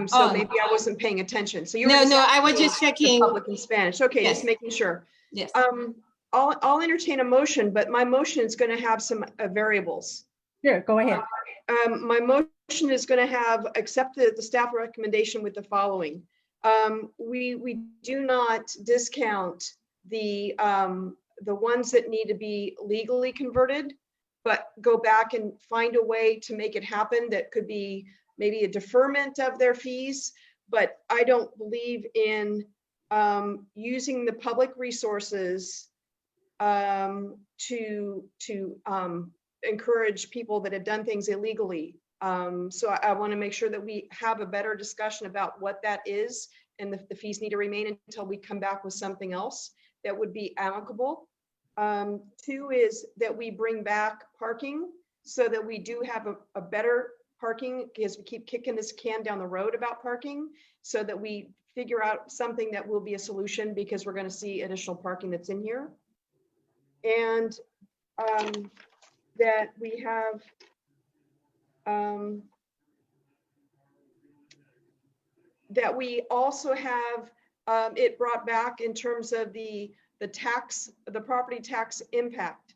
Speaker 7: So maybe I wasn't paying attention. So you were
Speaker 20: No, I was just checking.
Speaker 7: Public in Spanish. Okay, yes. Just making sure.
Speaker 20: Yes.
Speaker 7: I'll entertain a motion, but my motion is going to have some variables.
Speaker 2: Sure, go ahead.
Speaker 7: My motion motion is going to have accepted the staff recommendation with the following. We do not discount the ones that need to be legally converted, but go back and find a way to make it happen. That could be maybe a deferment of their fees, but I don't believe in using the public resources to encourage people that have done things illegally. So I want to make sure that we have a better discussion about what that is, and the fees need to remain until we come back with something else that would be amicable. Two is that we bring back parking so that we do have a better parking, because we keep kicking this can down the road about parking, so that we figure out something that will be a solution, because we're going to see additional parking that's in here. And that we have that we also have it brought back in terms of the property tax impact,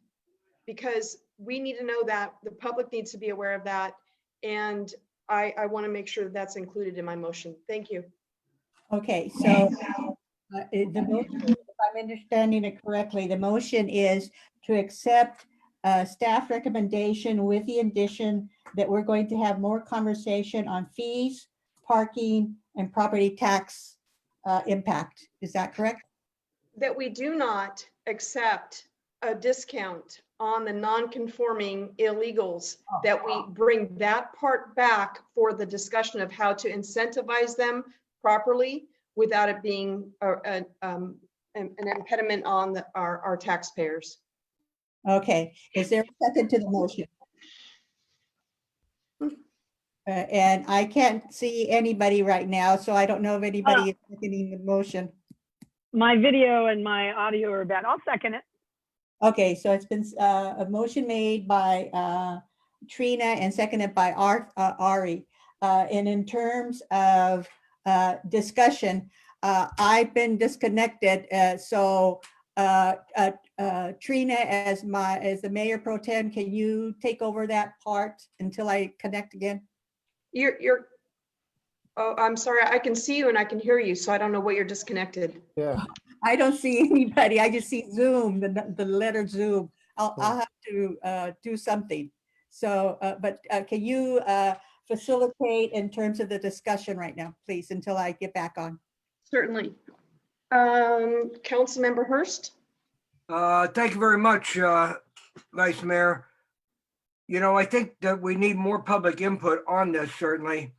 Speaker 7: because we need to know that, the public needs to be aware of that, and I want to make sure that that's included in my motion. Thank you.
Speaker 2: Okay, so the motion, if I'm understanding it correctly, the motion is to accept staff recommendation with the addition that we're going to have more conversation on fees, parking, and property tax impact. Is that correct?
Speaker 7: That we do not accept a discount on the non-conforming illegals, that we bring that part back for the discussion of how to incentivize them properly without it being an impediment on our taxpayers.
Speaker 2: Okay, is there a second to the motion? And I can't see anybody right now, so I don't know if anybody is seconding the motion.
Speaker 8: My video and my audio are bad. I'll second it.
Speaker 2: Okay, so it's been a motion made by Trina and seconded by Ari. And in terms of discussion, I've been disconnected. So Trina, as the mayor pro tem, can you take over that part until I connect again?
Speaker 7: Oh, I'm sorry. I can see you and I can hear you, so I don't know what you're disconnected.
Speaker 9: Yeah.
Speaker 2: I don't see anybody. I just see Zoom, the letter Zoom. I'll have to do something. So, but can you facilitate in terms of the discussion right now, please, until I get back on?
Speaker 7: Certainly. Councilmember Hurst.
Speaker 5: Thank you very much, Vice Mayor. You know, I think that we need more public input on this, certainly.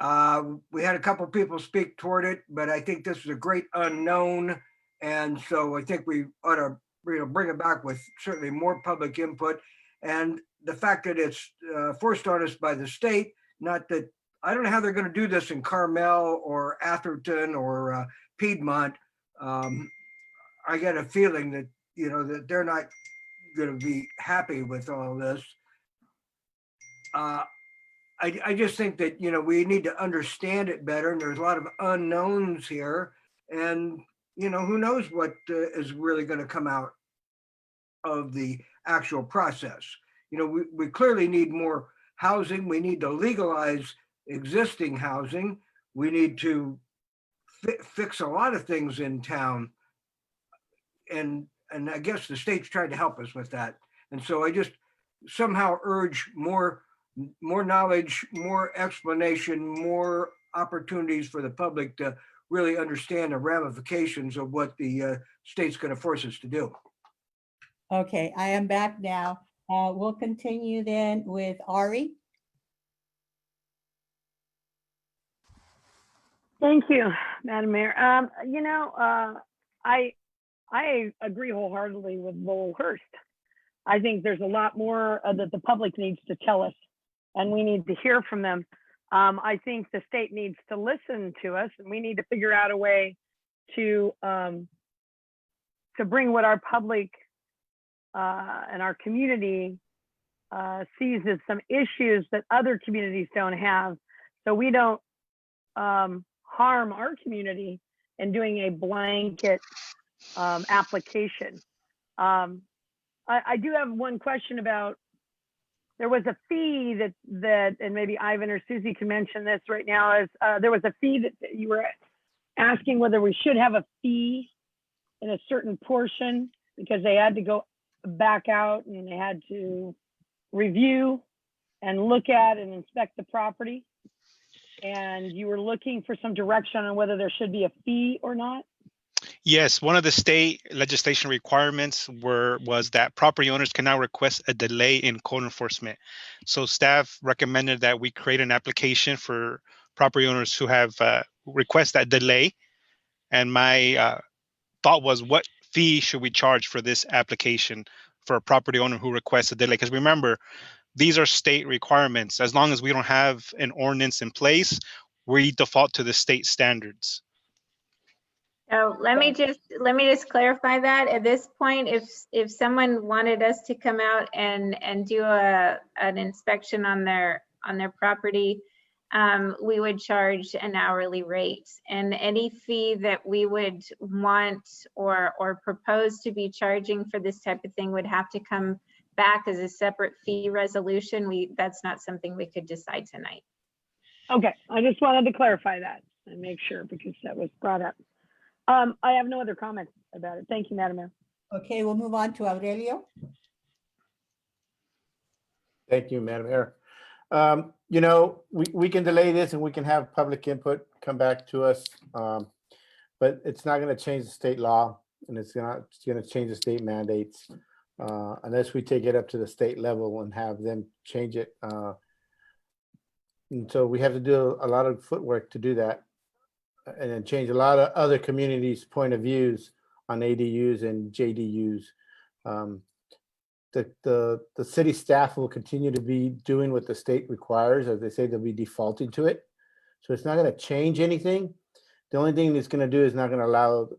Speaker 5: We had a couple people speak toward it, but I think this is a great unknown. And so I think we ought to bring it back with certainly more public input. And the fact that it's forced on us by the state, not that, I don't know how they're going to do this in Carmel or Atherton or Piedmont. I get a feeling that, you know, that they're not going to be happy with all this. I just think that, you know, we need to understand it better, and there's a lot of unknowns here, and, you know, who knows what is really going to come out of the actual process. You know, we clearly need more housing. We need to legalize existing housing. We need to fix a lot of things in town, and I guess the state's trying to help us with that. And so I just somehow urge more knowledge, more explanation, more opportunities for the public to really understand the ramifications of what the state's going to force us to do.
Speaker 2: Okay, I am back now. We'll continue then with Ari.
Speaker 8: Thank you, Madam Mayor. You know, I agree wholeheartedly with Lowell Hurst. I think there's a lot more that the public needs to tell us, and we need to hear from them. I think the state needs to listen to us, and we need to figure out a way to bring what our public and our community sees as some issues that other communities don't have, so we don't harm our community in doing a blanket application. I do have one question about there was a fee that, and maybe Ivan or Susie can mention this right now, is there was a fee that you were asking whether we should have a fee in a certain portion because they had to go back out and they had to review and look at and inspect the property. And you were looking for some direction on whether there should be a fee or not.
Speaker 17: Yes, one of the state legislation requirements was that property owners can now request a delay in code enforcement. So staff recommended that we create an application for property owners who have request that delay. And my thought was, what fee should we charge for this application for a property owner who requests a delay? Because remember, these are state requirements. As long as we don't have an ordinance in place, we default to the state standards.
Speaker 18: So let me just clarify that. At this point, if someone wanted us to come out and do an inspection on their property, we would charge an hourly rate, and any fee that we would want or propose to be charging for this type of thing would have to come back as a separate fee resolution. That's not something we could decide tonight.
Speaker 8: Okay, I just wanted to clarify that and make sure because that was brought up. I have no other comments about it. Thank you, Madam Mayor.
Speaker 2: Okay, we'll move on to Aurelio.
Speaker 9: Thank you, Madam Mayor. You know, we can delay this and we can have public input come back to us, but it's not going to change the state law, and it's going to change the state mandates unless we take it up to the state level and have them change it. And so we have to do a lot of footwork to do that, and then change a lot of other communities' point of views on ADUs and JDUs. The city staff will continue to be doing what the state requires. As they say, they'll be defaulting to it. So it's not going to change anything. The only thing it's going to do is not going to allow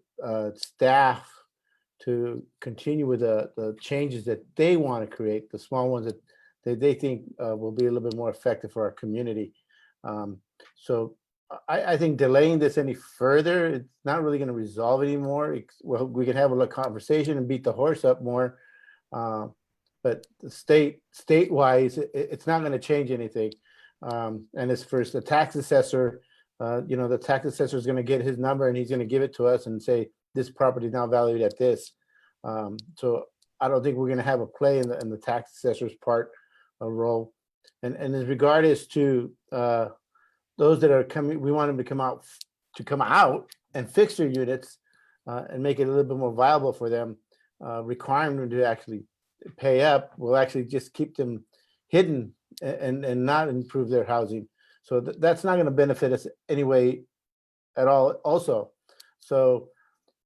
Speaker 9: staff to continue with the changes that they want to create, the small ones that they think will be a little bit more effective for our community. So I think delaying this any further, it's not really going to resolve anymore. Well, we can have a little conversation and beat the horse up more. But the state-wise, it's not going to change anything. And as for the tax assessor, you know, the tax assessor is going to get his number and he's going to give it to us and say, this property is now valued at this. So I don't think we're going to have a play in the tax assessor's part of role. And as regard as to those that are coming, we want them to come out and fix their units and make it a little bit more viable for them. Requiring them to actually pay up will actually just keep them hidden and not improve their housing. So that's not going to benefit us anyway at all also. So,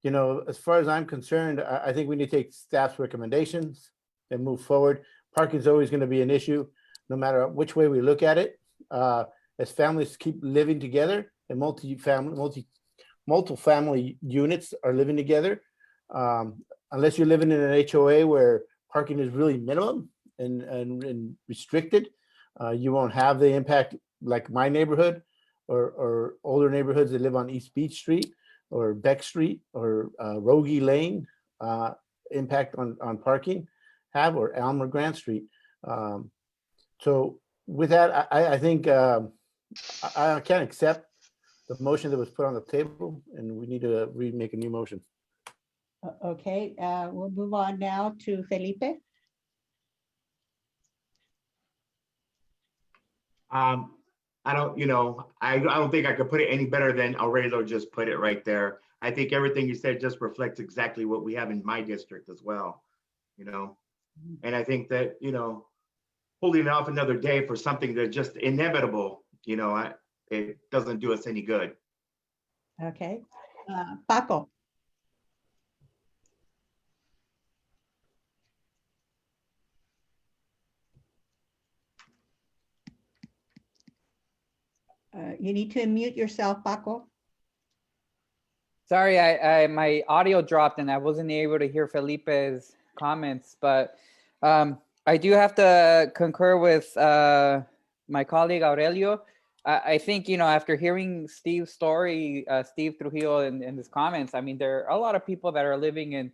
Speaker 9: you know, as far as I'm concerned, I think we need to take staff's recommendations and move forward. Parking is always going to be an issue, no matter which way we look at it. As families keep living together and multiple family units are living together, unless you're living in an HOA where parking is really minimum and restricted, you won't have the impact like my neighborhood or older neighborhoods that live on East Beach Street or Beck Street or Rogie Lane impact on parking have, or Elmer Grant Street. So with that, I think I can't accept the motion that was put on the table, and we need to remake a new motion.
Speaker 2: Okay, we'll move on now to Felipe.
Speaker 10: I don't think I could put it any better than Aurelio just put it right there. I think everything you said just reflects exactly what we have in my district as well, you know. And I think that, you know, holding off another day for something that's just inevitable, you know, it doesn't do us any good.
Speaker 2: Okay, Paco. You need to unmute yourself, Paco.
Speaker 21: Sorry, my audio dropped and I wasn't able to hear Felipe's comments, but I do have to concur with my colleague Aurelio. I think, you know, after hearing Steve's story, Steve Trujillo in his comments, I mean, there are a lot of people that are living in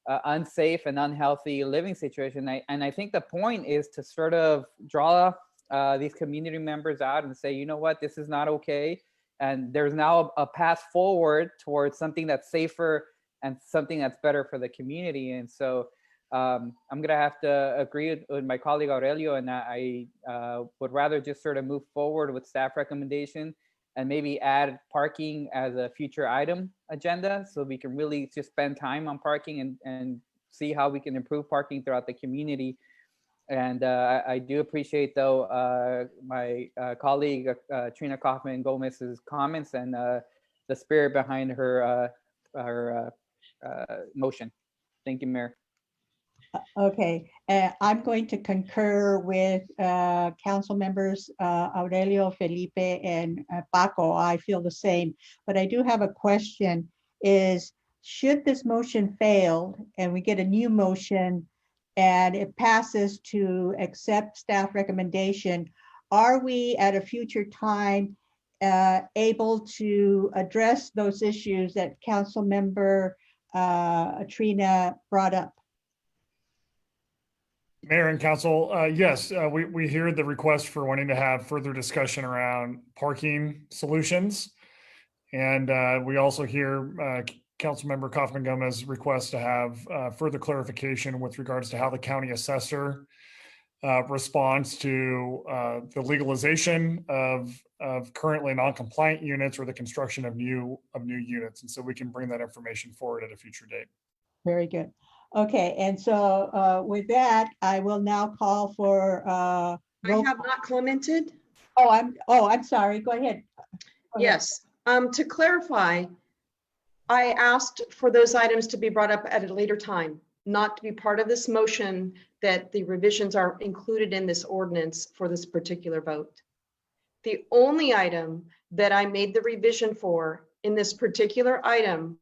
Speaker 21: unsafe and unhealthy living situation. And I think the point is to sort of draw these community members out and say, you know what, this is not okay. And there's now a path forward towards something that's safer and something that's better for the community. And so I'm going to have to agree with my colleague Aurelio, and I would rather just sort of move forward with staff recommendation and maybe add parking as a future item agenda, so we can really just spend time on parking and see how we can improve parking throughout the community. And I do appreciate, though, my colleague Trina Kaufman-Gomez's comments and the spirit behind her motion. Thank you, Mayor.
Speaker 2: Okay, I'm going to concur with council members Aurelio, Felipe, and Paco. I feel the same, but I do have a question. Is, should this motion fail and we get a new motion and it passes to accept staff recommendation, are we at a future time able to address those issues that council member Trina brought up?
Speaker 12: Mayor and council, yes, we hear the request for wanting to have further discussion around parking solutions. And we also hear Councilmember Kaufman-Gomez request to have further clarification with regards to how the county assessor responds to the legalization of currently non-compliant units or the construction of new units. And so we can bring that information forward at a future date.
Speaker 2: Very good. Okay, and so with that, I will now call for.
Speaker 7: I have not commented.
Speaker 2: Oh, I'm sorry. Go ahead.
Speaker 7: Yes. To clarify, I asked for those items to be brought up at a later time, not to be part of this motion, that the revisions are included in this ordinance for this particular vote. The only item that I made the revision for in this particular item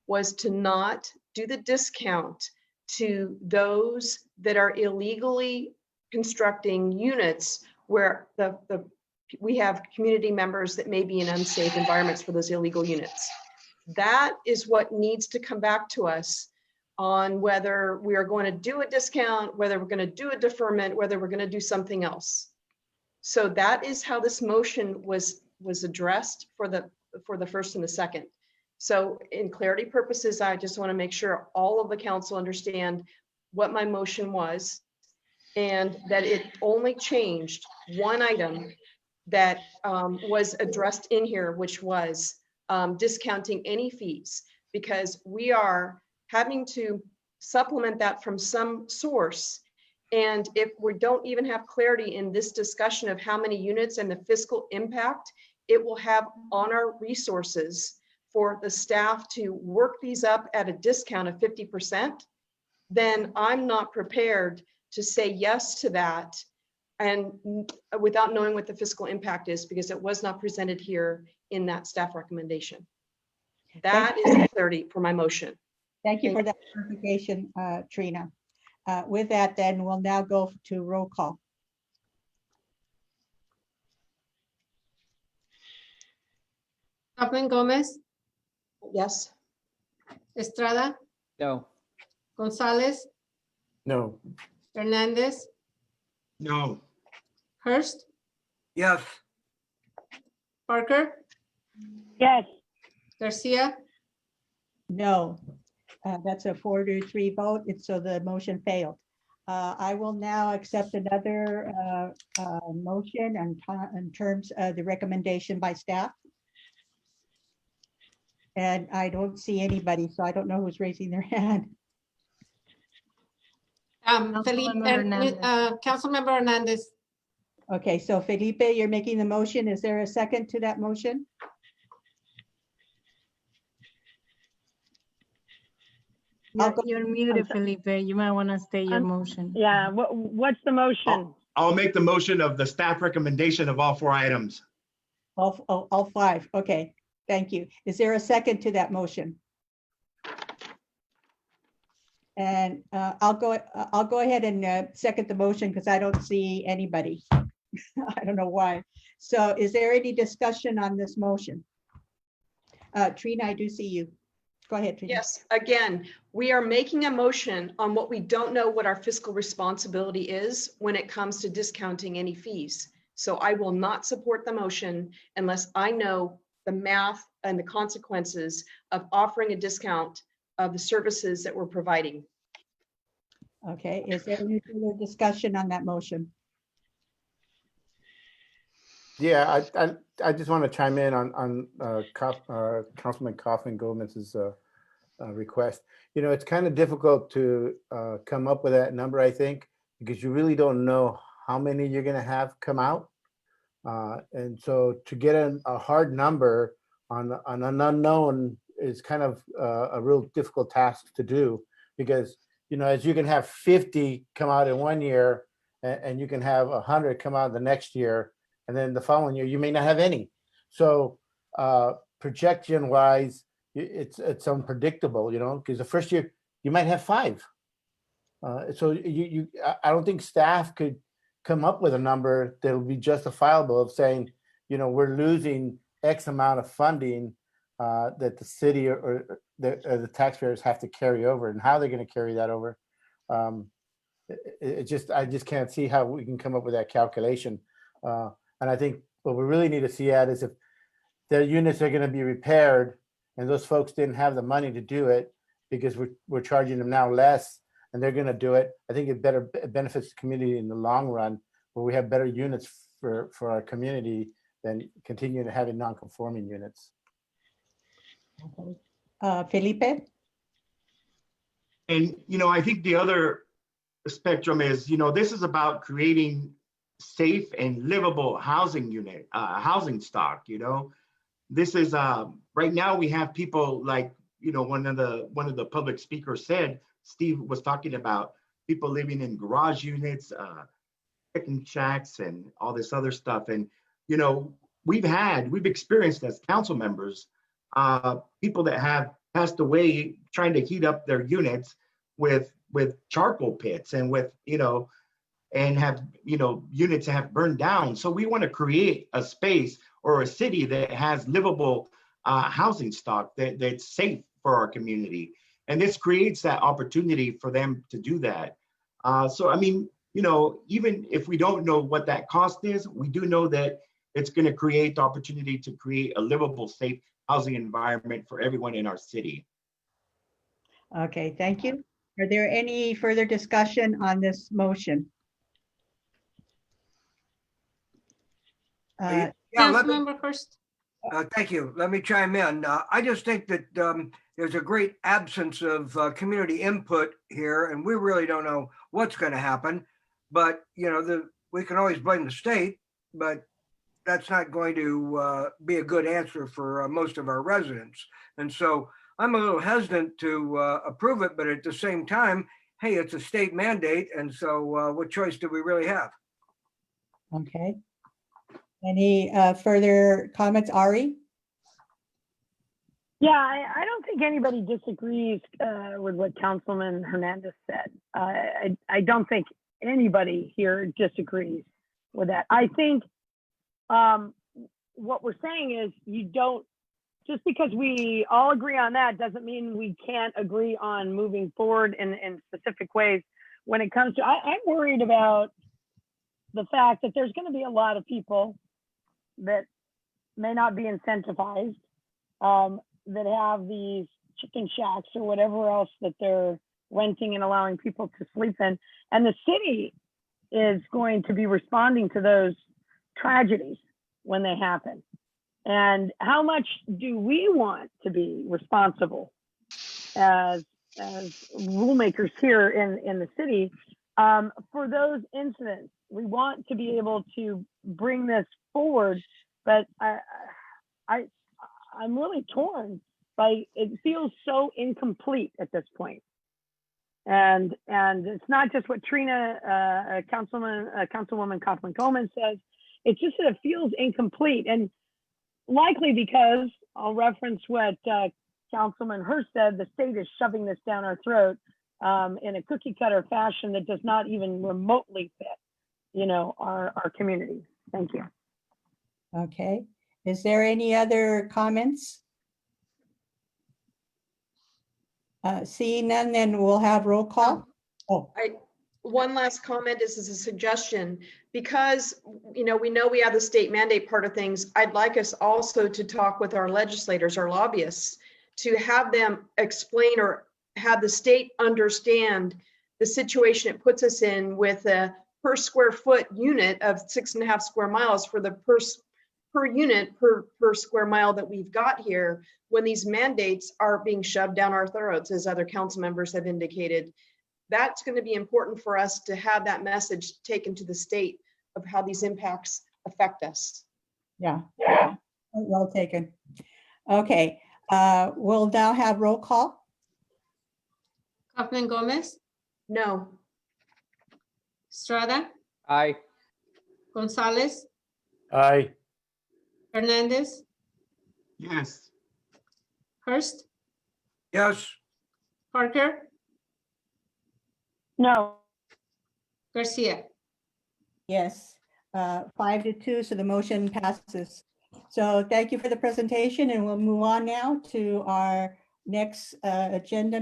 Speaker 7: was to not do the discount to those that are illegally constructing units where we have community members that may be in unsafe environments for those illegal units. That is what needs to come back to us on whether we are going to do a discount, whether we're going to do a deferment, whether we're going to do something else. So that is how this motion was addressed for the first and the second. So in clarity purposes, I just want to make sure all of the council understand what my motion was and that it only changed one item that was addressed in here, which was discounting any fees, because we are having to supplement that from some source. And if we don't even have clarity in this discussion of how many units and the fiscal impact it will have on our resources for the staff to work these up at a discount of 50%, then I'm not prepared to say yes to that, and without knowing what the fiscal impact is, because it was not presented here in that staff recommendation. That is the clarity for my motion.
Speaker 2: Thank you for that clarification, Trina. With that, then we'll now go to roll call.
Speaker 20: Kaufman-Gomez,
Speaker 7: Yes.
Speaker 20: Estrada,
Speaker 21: No.
Speaker 20: Gonzalez,
Speaker 9: No.
Speaker 20: Hernandez,
Speaker 10: No.
Speaker 20: Hurst,
Speaker 5: Yes.
Speaker 20: Parker,
Speaker 8: Yes.
Speaker 20: Garcia,
Speaker 2: No. That's a 4-3 vote. So the motion failed. I will now accept another motion in terms of the recommendation by staff. And I don't see anybody, so I don't know who's raising their hand.
Speaker 20: Councilmember Hernandez.
Speaker 2: Okay, so Felipe, you're making the motion. Is there a second to that motion?
Speaker 1: You're muted, Felipe. You might want to state your motion.
Speaker 8: Yeah, what's the motion?
Speaker 10: I'll make the motion of the staff recommendation of all 4 items.
Speaker 2: All 5. Okay, thank you. Is there a second to that motion? And I'll go ahead and second the motion because I don't see anybody. I don't know why. So is there any discussion on this motion? Trina, I do see you. Go ahead, Trina.
Speaker 7: Yes, again, we are making a motion on what we don't know what our fiscal responsibility is when it comes to discounting any fees. So I will not support the motion unless I know the math and the consequences of offering a discount of the services that we're providing.
Speaker 2: Okay, is there any further discussion on that motion?
Speaker 9: Yeah, I just want to chime in on Councilman Kaufman Gomez's request. You know, it's kind of difficult to come up with that number, I think, because you really don't know how many you're going to have come out. And so to get a hard number on an unknown is kind of a real difficult task to do, because, you know, as you can have 50 come out in one year and you can have 100 come out the next year, and then the following year you may not have any. So projection wise, it's unpredictable, you know, because the first year you might have 5. So I don't think staff could come up with a number that will be justifiable of saying, you know, we're losing X amount of funding that the city or the taxpayers have to carry over, and how they're going to carry that over. I just can't see how we can come up with that calculation. And I think what we really need to see at is if their units are going to be repaired and those folks didn't have the money to do it because we're charging them now less and they're going to do it. I think it benefits the community in the long run, where we have better units for our community than continuing to having non-conforming units.
Speaker 2: Felipe?
Speaker 10: And, you know, I think the other spectrum is, you know, this is about creating safe and livable housing stock. You know, this is right now we have people like, you know, one of the public speakers said, Steve was talking about people living in garage units, chicken shacks and all this other stuff. And, you know, we've experienced as council members, people that have passed away trying to heat up their units with charcoal pits and with, you know, and have, you know, units that have burned down. So we want to create a space or a city that has livable housing stock that's safe for our community. And this creates that opportunity for them to do that. So, I mean, you know, even if we don't know what that cost is, we do know that it's going to create the opportunity to create a livable, safe housing environment for everyone in our city.
Speaker 2: Okay, thank you. Are there any further discussion on this motion?
Speaker 20: Councilmember Hurst.
Speaker 5: Thank you. Let me chime in. I just think that there's a great absence of community input here, and we really don't know what's going to happen. But, you know, we can always blame the state, but that's not going to be a good answer for most of our residents. And so I'm a little hesitant to approve it, but at the same time, hey, it's a state mandate. And so what choice do we really have?
Speaker 2: Okay. Any further comments, Ari?
Speaker 8: Yeah, I don't think anybody disagrees with what Councilman Hernandez said. I don't think anybody here disagrees with that. I think what we're saying is you don't, just because we all agree on that doesn't mean we can't agree on moving forward in specific ways. When it comes to, I'm worried about the fact that there's going to be a lot of people that may not be incentivized, that have these chicken shacks or whatever else that they're renting and allowing people to sleep in. And the city is going to be responding to those tragedies when they happen. And how much do we want to be responsible as rulemakers here in the city for those incidents? We want to be able to bring this forward, but I'm really torn by, it feels so incomplete at this point. And it's not just what Trina, Councilwoman Kaufman-Coleman says, it's just that it feels incomplete. And likely because, I'll reference what Councilman Hurst said, the state is shoving this down our throat in a cookie cutter fashion that does not even remotely fit, you know, our community. Thank you.
Speaker 2: Okay. Is there any other comments? Seeing none, then we'll have roll call.
Speaker 7: One last comment, this is a suggestion, because, we know we have the state mandate part of things. I'd like us also to talk with our legislators, our lobbyists, to have them explain or have the state understand the situation it puts us in with a per square foot unit of 6.5 square miles for the per unit per square mile that we've got here, when these mandates are being shoved down our throats, as other council members have indicated. That's going to be important for us to have that message taken to the state of how these impacts affect us.
Speaker 2: Yeah, well taken. Okay, we'll now have roll call.
Speaker 20: Kaufman Gomez,
Speaker 7: No.
Speaker 20: Estrada,
Speaker 21: Aye.
Speaker 20: Gonzalez,
Speaker 9: Aye.
Speaker 20: Hernandez,
Speaker 10: Yes.
Speaker 20: Hurst,
Speaker 5: Yes.
Speaker 20: Parker,
Speaker 8: No.
Speaker 20: Garcia.
Speaker 2: Yes, 5-2, so the motion passes. So thank you for the presentation, and we'll move on now to our next agenda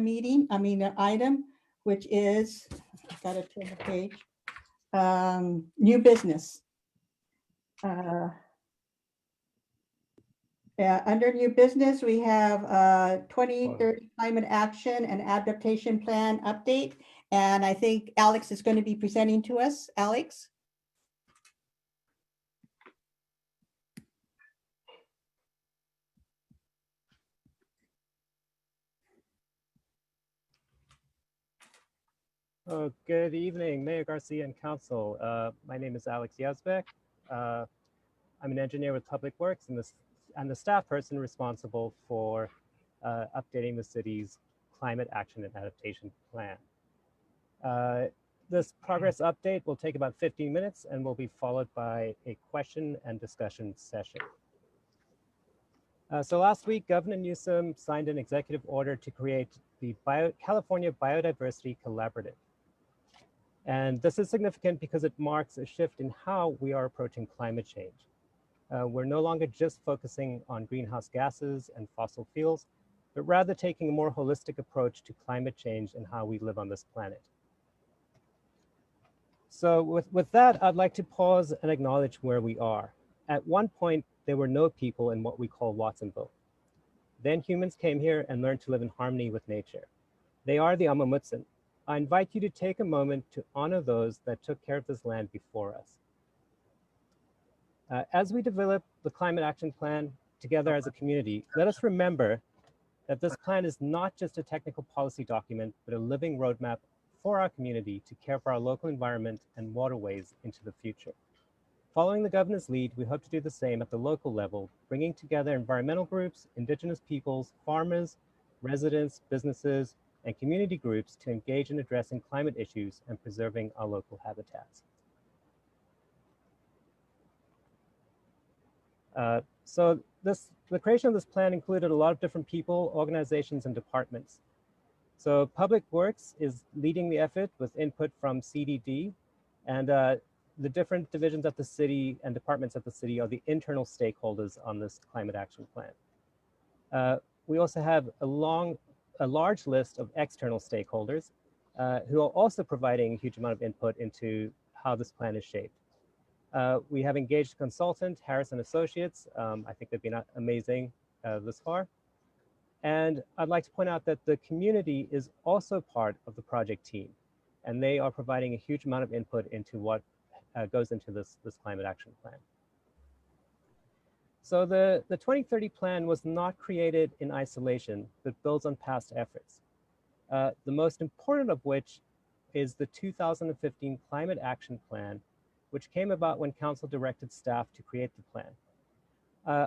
Speaker 2: item, which is, I've got to turn the page, new business. Under new business, we have 2030 climate action and adaptation plan update. And I think Alex is going to be presenting to us. Alex?
Speaker 4: Oh, good evening, Mayor Garcia and Council. My name is Alex Yazbek. I'm an engineer with Public Works and the staff person responsible for updating the city's climate action and adaptation plan. This progress update will take about 15 minutes and will be followed by a question and discussion session. So last week, Governor Newsom signed an executive order to create the California Biodiversity Collaborative. And this is significant because it marks a shift in how we are approaching climate change. We're no longer just focusing on greenhouse gases and fossil fuels, but rather taking a more holistic approach to climate change and how we live on this planet. So with that, I'd like to pause and acknowledge where we are. At one point, there were no people in what we call Watsonville. Then humans came here and learned to live in harmony with nature. They are the Amamutsan. I invite you to take a moment to honor those that took care of this land before us. As we develop the Climate Action Plan together as a community, let us remember that this plan is not just a technical policy document, but a living roadmap for our community to care for our local environment and waterways into the future. Following the governor's lead, we hope to do the same at the local level, bringing together environmental groups, indigenous peoples, farmers, residents, businesses, and community groups to engage in addressing climate issues and preserving our local habitats. So the creation of this plan included a lot of different people, organizations, and departments. So Public Works is leading the effort with input from CDD, and the different divisions of the city and departments of the city are the internal stakeholders on this climate action plan. We also have a large list of external stakeholders who are also providing a huge amount of input into how this plan is shaped. We have engaged a consultant, Harris & Associates. I think they've been amazing this far. And I'd like to point out that the community is also part of the project team, and they are providing a huge amount of input into what goes into this climate action plan. So the 2030 plan was not created in isolation, but builds on past efforts. The most important of which is the 2015 Climate Action Plan, which came about when council directed staff to create the plan.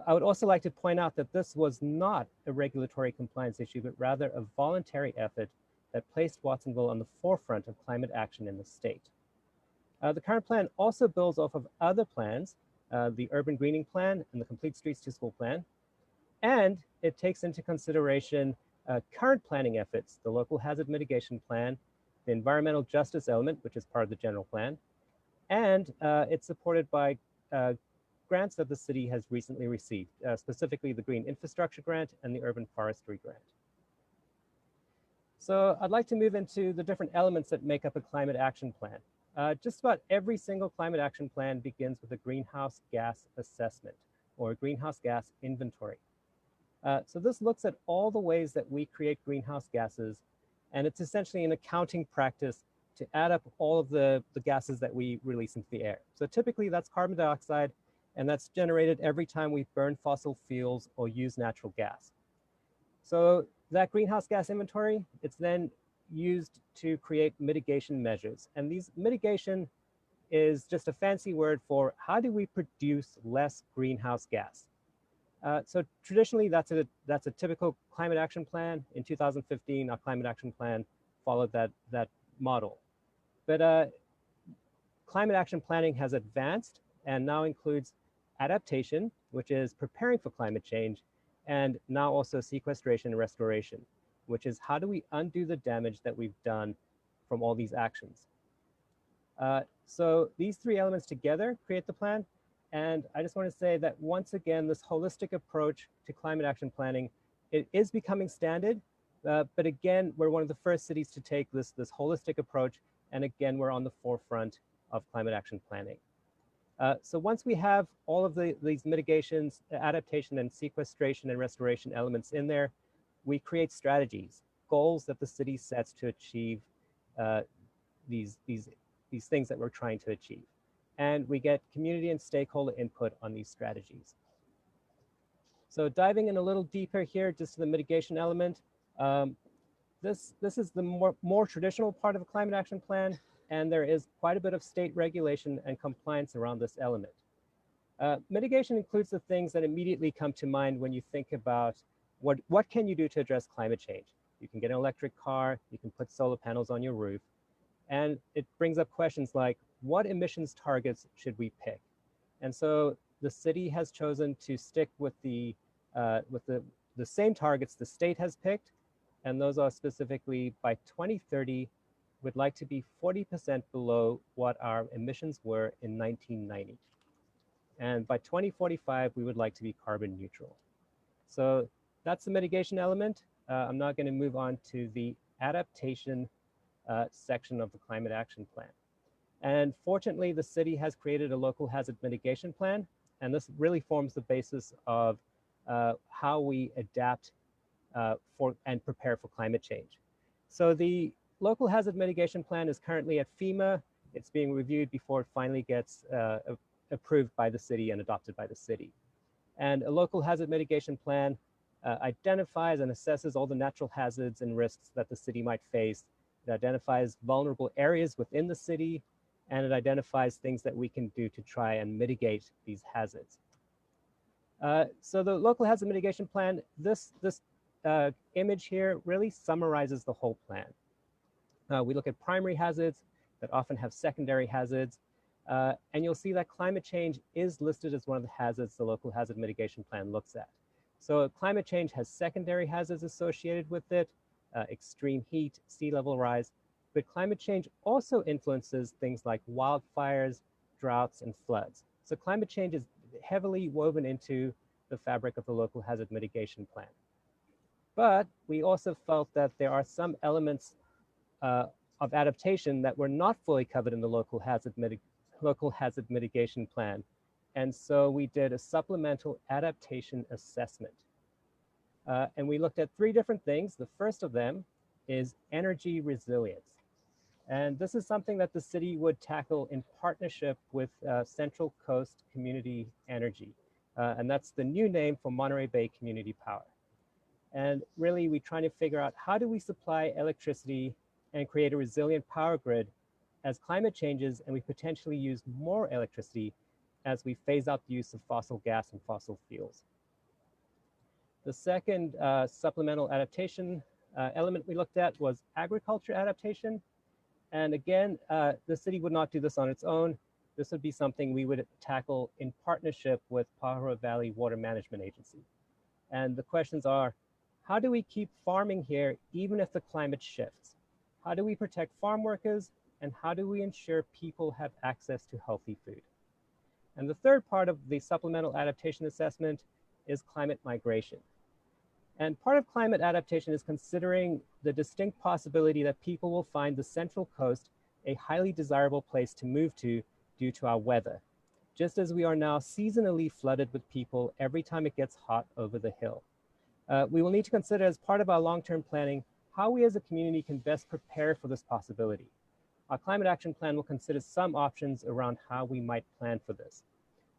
Speaker 4: I would also like to point out that this was not a regulatory compliance issue, but rather a voluntary effort that placed Watsonville on the forefront of climate action in the state. The current plan also builds off of other plans, the Urban Greening Plan and the Complete Streets to School Plan, and it takes into consideration current planning efforts, the Local Hazard Mitigation Plan, the Environmental Justice element, which is part of the general plan, and it's supported by grants that the city has recently received, specifically the Green Infrastructure Grant and the Urban Forestry Grant. So I'd like to move into the different elements that make up a climate action plan. Just about every single climate action plan begins with a greenhouse gas assessment or a greenhouse gas inventory. So this looks at all the ways that we create greenhouse gases, and it's essentially an accounting practice to add up all of the gases that we release into the air. So typically that's carbon dioxide, and that's generated every time we burn fossil fuels or use natural gas. So that greenhouse gas inventory, it's then used to create mitigation measures. And these mitigation is just a fancy word for how do we produce less greenhouse gas? So traditionally, that's a typical climate action plan. In 2015, our climate action plan followed that model. But climate action planning has advanced and now includes adaptation, which is preparing for climate change, and now also sequestration and restoration, which is how do we undo the damage that we've done from all these actions. So these three elements together create the plan. And I just want to say that once again, this holistic approach to climate action planning, it is becoming standard. But again, we're one of the first cities to take this holistic approach. And again, we're on the forefront of climate action planning. So once we have all of these mitigations, adaptation and sequestration and restoration elements in there, we create strategies, goals that the city sets to achieve these things that we're trying to achieve. And we get community and stakeholder input on these strategies. So diving in a little deeper here, just to the mitigation element, this is the more traditional part of a climate action plan, and there is quite a bit of state regulation and compliance around this element. Mitigation includes the things that immediately come to mind when you think about what can you do to address climate change. You can get an electric car, you can put solar panels on your roof, and it brings up questions like, what emissions targets should we pick? And so the city has chosen to stick with the same targets the state has picked, and those are specifically by 2030, we'd like to be 40% below what our emissions were in 1990. And by 2045, we would like to be carbon neutral. So that's the mitigation element. I'm now going to move on to the adaptation section of the climate action plan. And fortunately, the city has created a local hazard mitigation plan, and this really forms the basis of how we adapt for and prepare for climate change. So the local hazard mitigation plan is currently at FEMA. It's being reviewed before it finally gets approved by the city and adopted by the city. And a local hazard mitigation plan identifies and assesses all the natural hazards and risks that the city might face. It identifies vulnerable areas within the city, and it identifies things that we can do to try and mitigate these hazards. So the local hazard mitigation plan, this image here really summarizes the whole plan. We look at primary hazards that often have secondary hazards, and you'll see that climate change is listed as one of the hazards the local hazard mitigation plan looks at. So climate change has secondary hazards associated with it, extreme heat, sea level rise, but climate change also influences things like wildfires, droughts, and floods. So climate change is heavily woven into the fabric of the local hazard mitigation plan. But we also felt that there are some elements of adaptation that were not fully covered in the local hazard mitigation plan. And so we did a supplemental adaptation assessment. And we looked at three different things. The first of them is energy resilience. And this is something that the city would tackle in partnership with Central Coast Community Energy. And that's the new name for Monterey Bay Community Power. And really, we're trying to figure out how do we supply electricity and create a resilient power grid as climate changes and we potentially use more electricity as we phase out the use of fossil gas and fossil fuels. The second supplemental adaptation element we looked at was agriculture adaptation. And again, the city would not do this on its own. This would be something we would tackle in partnership with Pajaro Valley Water Management Agency. And the questions are, how do we keep farming here even if the climate shifts? How do we protect farm workers? And how do we ensure people have access to healthy food? And the third part of the supplemental adaptation assessment is climate migration. And part of climate adaptation is considering the distinct possibility that people will find the Central Coast a highly desirable place to move to due to our weather, just as we are now seasonally flooded with people every time it gets hot over the hill. We will need to consider as part of our long-term planning how we as a community can best prepare for this possibility. Our climate action plan will consider some options around how we might plan for this.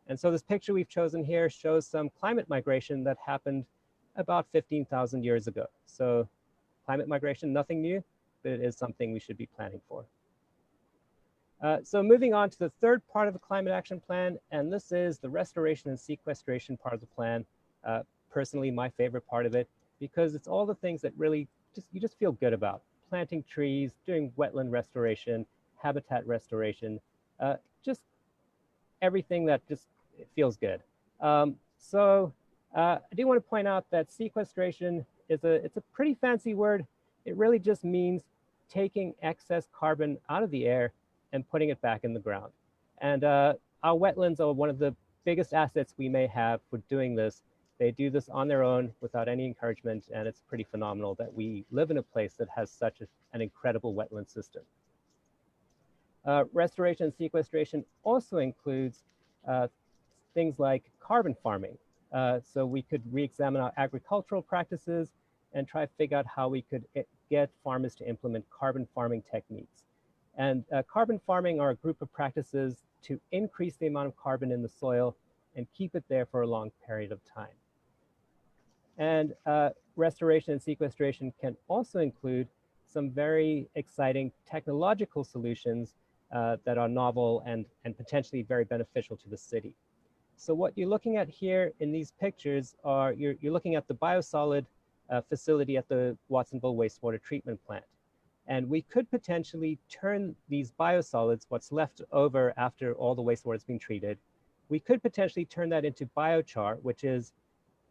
Speaker 4: And so this picture we've chosen here shows some climate migration that happened about 15,000 years ago. So climate migration, nothing new, but it is something we should be planning for. So moving on to the third part of the climate action plan, and this is the restoration and sequestration part of the plan. Personally, my favorite part of it, because it's all the things that really you just feel good about. Planting trees, doing wetland restoration, habitat restoration, just everything that just feels good. I do want to point out that sequestration it's a pretty fancy word. It really just means taking excess carbon out of the air and putting it back in the ground. And our wetlands are one of the biggest assets we may have for doing this. They do this on their own without any encouragement, and it's pretty phenomenal that we live in a place that has such an incredible wetland system. Restoration and sequestration also includes things like carbon farming. So we could re-examine our agricultural practices and try to figure out how we could get farmers to implement carbon farming techniques. And carbon farming are a group of practices to increase the amount of carbon in the soil and keep it there for a long period of time. And restoration and sequestration can also include some very exciting technological solutions that are novel and potentially very beneficial to the city. So what you're looking at here in these pictures are, you're looking at the biosolid facility at the Watsonville wastewater treatment plant. And we could potentially turn these biosolids, what's left over after all the wastewater has been treated, we could potentially turn that into biochar, which is,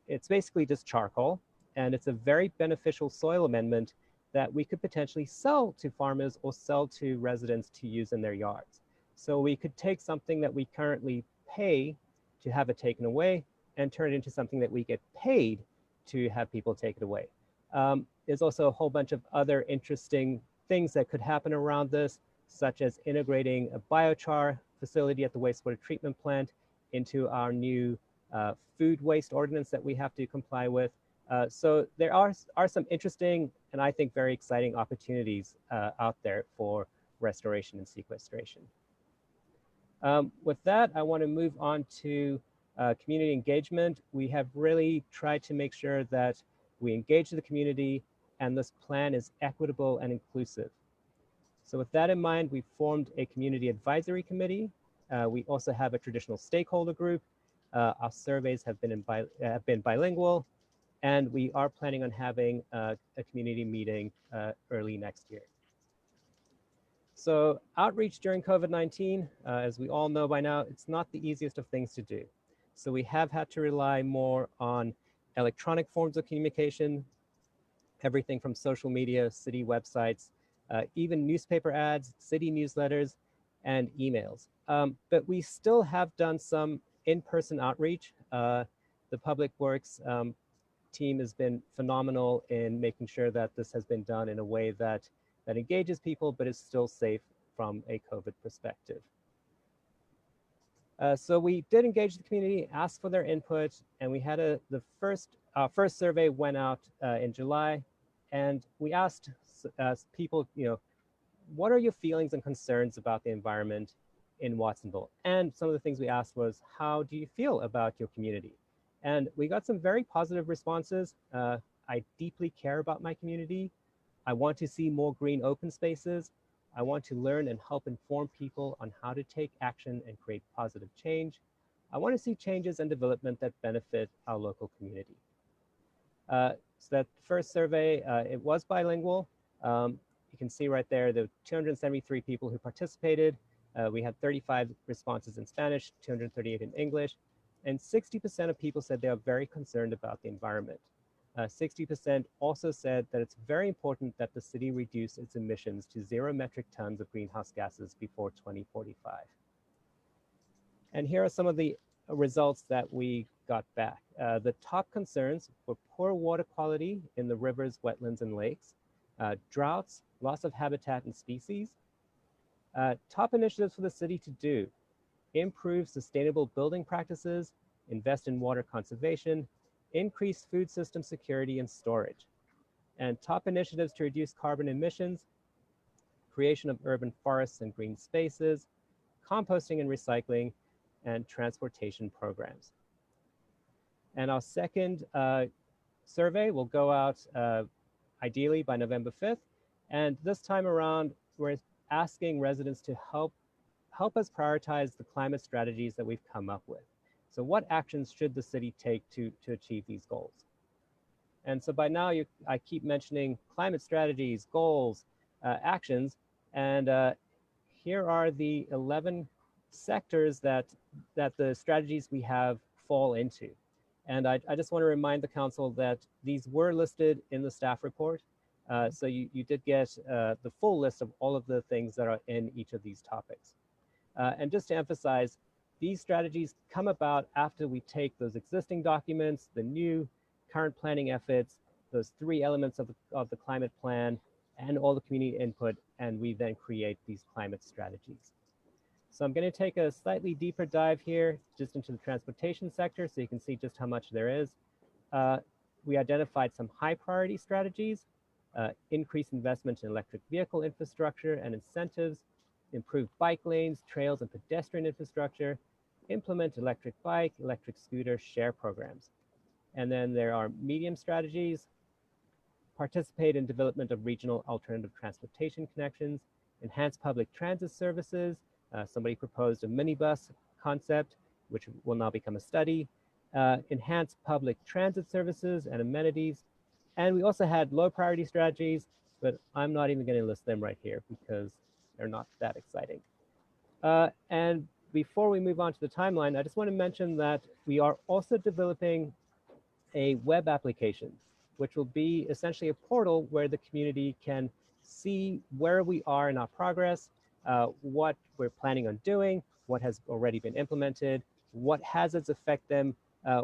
Speaker 4: it's basically just charcoal, and it's a very beneficial soil amendment that we could potentially sell to farmers or sell to residents to use in their yards. So we could take something that we currently pay to have it taken away and turn it into something that we get paid to have people take it away. There's also a whole bunch of other interesting things that could happen around this, such as integrating a biochar facility at the wastewater treatment plant into our new food waste ordinance that we have to comply with. So there are some interesting and I think very exciting opportunities out there for restoration and sequestration. With that, I want to move on to community engagement. We have really tried to make sure that we engage the community and this plan is equitable and inclusive. So with that in mind, we formed a community advisory committee. We also have a traditional stakeholder group. Our surveys have been bilingual, and we are planning on having a community meeting early next year. So outreach during COVID-19, as we all know by now, it's not the easiest of things to do. So we have had to rely more on electronic forms of communication, everything from social media, city websites, even newspaper ads, city newsletters, and emails. But we still have done some in-person outreach. The Public Works team has been phenomenal in making sure that this has been done in a way that engages people, but is still safe from a COVID perspective. So we did engage the community, ask for their input, and we had our first survey went out in July, and we asked people, what are your feelings and concerns about the environment in Watsonville? And some of the things we asked was, how do you feel about your community? And we got some very positive responses. I deeply care about my community. I want to see more green open spaces. I want to learn and help inform people on how to take action and create positive change. I want to see changes and development that benefit our local community. So that first survey, it was bilingual. You can see right there, the 273 people who participated. We had 35 responses in Spanish, 238 in English, and 60% of people said they are very concerned about the environment. 60% also said that it's very important that the city reduce its emissions to 0 metric tons of greenhouse gases before 2045. And here are some of the results that we got back. The top concerns were poor water quality in the rivers, wetlands, and lakes, droughts, loss of habitat and species. Top initiatives for the city to do: improve sustainable building practices, invest in water conservation, increase food system security and storage. And top initiatives to reduce carbon emissions: creation of urban forests and green spaces, composting and recycling, and transportation programs. And our second survey will go out ideally by November 5th. And this time around, we're asking residents to help us prioritize the climate strategies that we've come up with. So what actions should the city take to achieve these goals? And so by now, I keep mentioning climate strategies, goals, actions, and here are the 11 sectors that the strategies we have fall into. And I just want to remind the council that these were listed in the staff report. So you did get the full list of all of the things that are in each of these topics. And just to emphasize, these strategies come about after we take those existing documents, the new current planning efforts, those 3 elements of the climate plan, and all the community input, and we then create these climate strategies. So I'm going to take a slightly deeper dive here just into the transportation sector so you can see just how much there is. We identified some high priority strategies: increase investment in electric vehicle infrastructure and incentives, improve bike lanes, trails, and pedestrian infrastructure, implement electric bike, electric scooter share programs. And then there are medium strategies: participate in development of regional alternative transportation connections, enhance public transit services. Somebody proposed a minibus concept, which will now become a study. Enhance public transit services and amenities. And we also had low priority strategies, but I'm not even going to list them right here because they're not that exciting. And before we move on to the timeline, I just want to mention that we are also developing a web application, which will be essentially a portal where the community can see where we are in our progress, what we're planning on doing, what has already been implemented, what hazards affect them,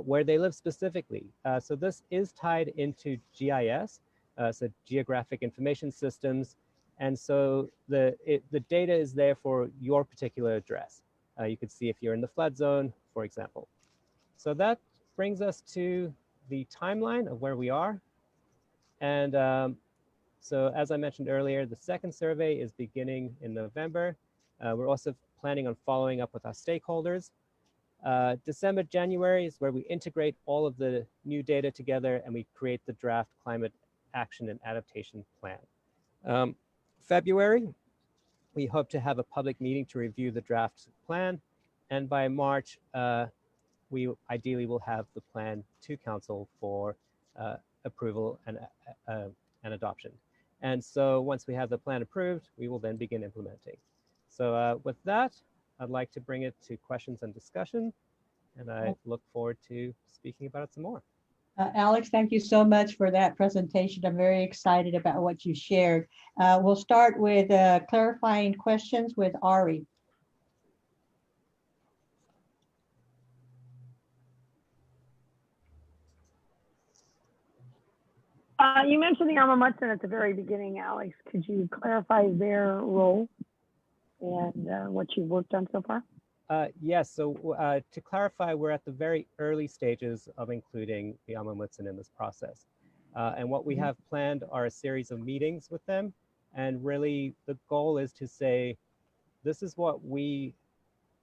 Speaker 4: where they live specifically. So this is tied into GIS, so Geographic Information Systems. And so the data is there for your particular address. You could see if you're in the flood zone, for example. So that brings us to the timeline of where we are. And so as I mentioned earlier, the second survey is beginning in November. We're also planning on following up with our stakeholders. December, January is where we integrate all of the new data together and we create the draft climate action and adaptation plan. February, we hope to have a public meeting to review the draft plan. And by March, we ideally will have the plan to council for approval and adoption. And so once we have the plan approved, we will then begin implementing. So with that, I'd like to bring it to questions and discussion, and I look forward to speaking about it some more.
Speaker 2: Alex, thank you so much for that presentation. I'm very excited about what you shared. We'll start with clarifying questions with Ari.
Speaker 8: You mentioned the Alma Mutson at the very beginning, Alex. Could you clarify their role and what you've worked on so far?
Speaker 4: Yes, so to clarify, we're at the very early stages of including the Alma Mutson in this process. And what we have planned are a series of meetings with them. And really the goal is to say, this is what we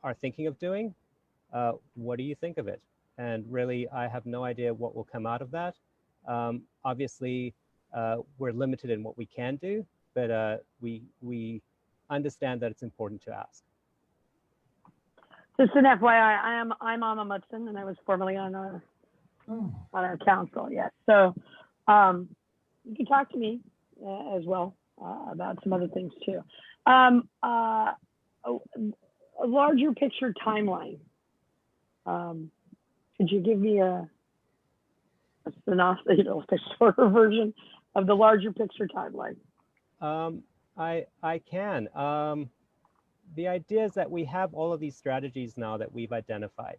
Speaker 4: are thinking of doing. What do you think of it? And really, I have no idea what will come out of that. Obviously, we're limited in what we can do, but we understand that it's important to ask.
Speaker 8: Just an FYI, I'm Alma Mutson, and I was formerly on our council. Yes, so you can talk to me as well about some other things too. A larger picture timeline. Could you give me a synopsis, a shorter version of the larger picture timeline?
Speaker 4: I can. The idea is that we have all of these strategies now that we've identified.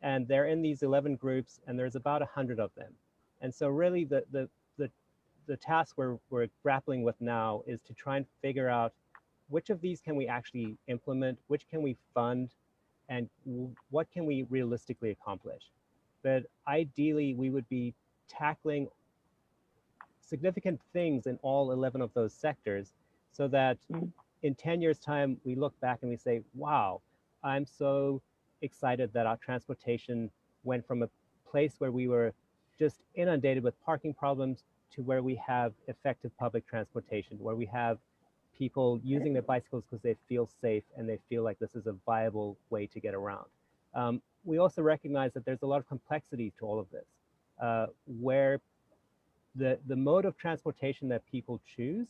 Speaker 4: And they're in these 11 groups, and there's about 100 of them. And so really the task we're grappling with now is to try and figure out which of these can we actually implement, which can we fund, and what can we realistically accomplish. But ideally, we would be tackling significant things in all 11 of those sectors so that in 10 years' time, we look back and we say, wow, I'm so excited that our transportation went from a place where we were just inundated with parking problems to where we have effective public transportation, where we have people using their bicycles because they feel safe and they feel like this is a viable way to get around. We also recognize that there's a lot of complexity to all of this, where the mode of transportation that people choose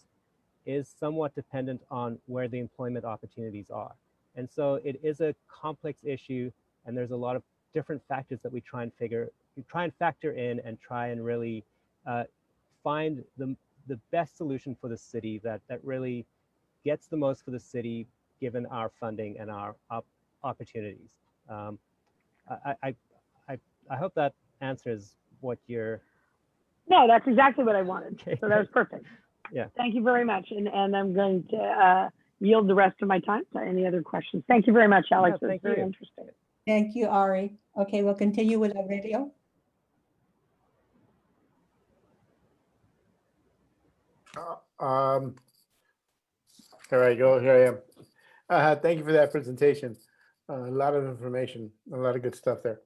Speaker 4: is somewhat dependent on where the employment opportunities are. And so it is a complex issue, and there's a lot of different factors that we try and factor in and try and really find the best solution for the city that really gets the most for the city, given our funding and our opportunities. I hope that answers what you're.
Speaker 8: No, that's exactly what I wanted.
Speaker 4: Okay.
Speaker 8: So that was perfect.
Speaker 4: Yeah.
Speaker 8: Thank you very much. And I'm going to yield the rest of my time to any other questions. Thank you very much, Alex.
Speaker 4: Yeah,
Speaker 8: It was very interesting.
Speaker 2: Thank you, Ari. Okay, we'll continue with Aurelio.
Speaker 9: Here I go. Here I am. Thank you for that presentation. A lot of information, a lot of good stuff there.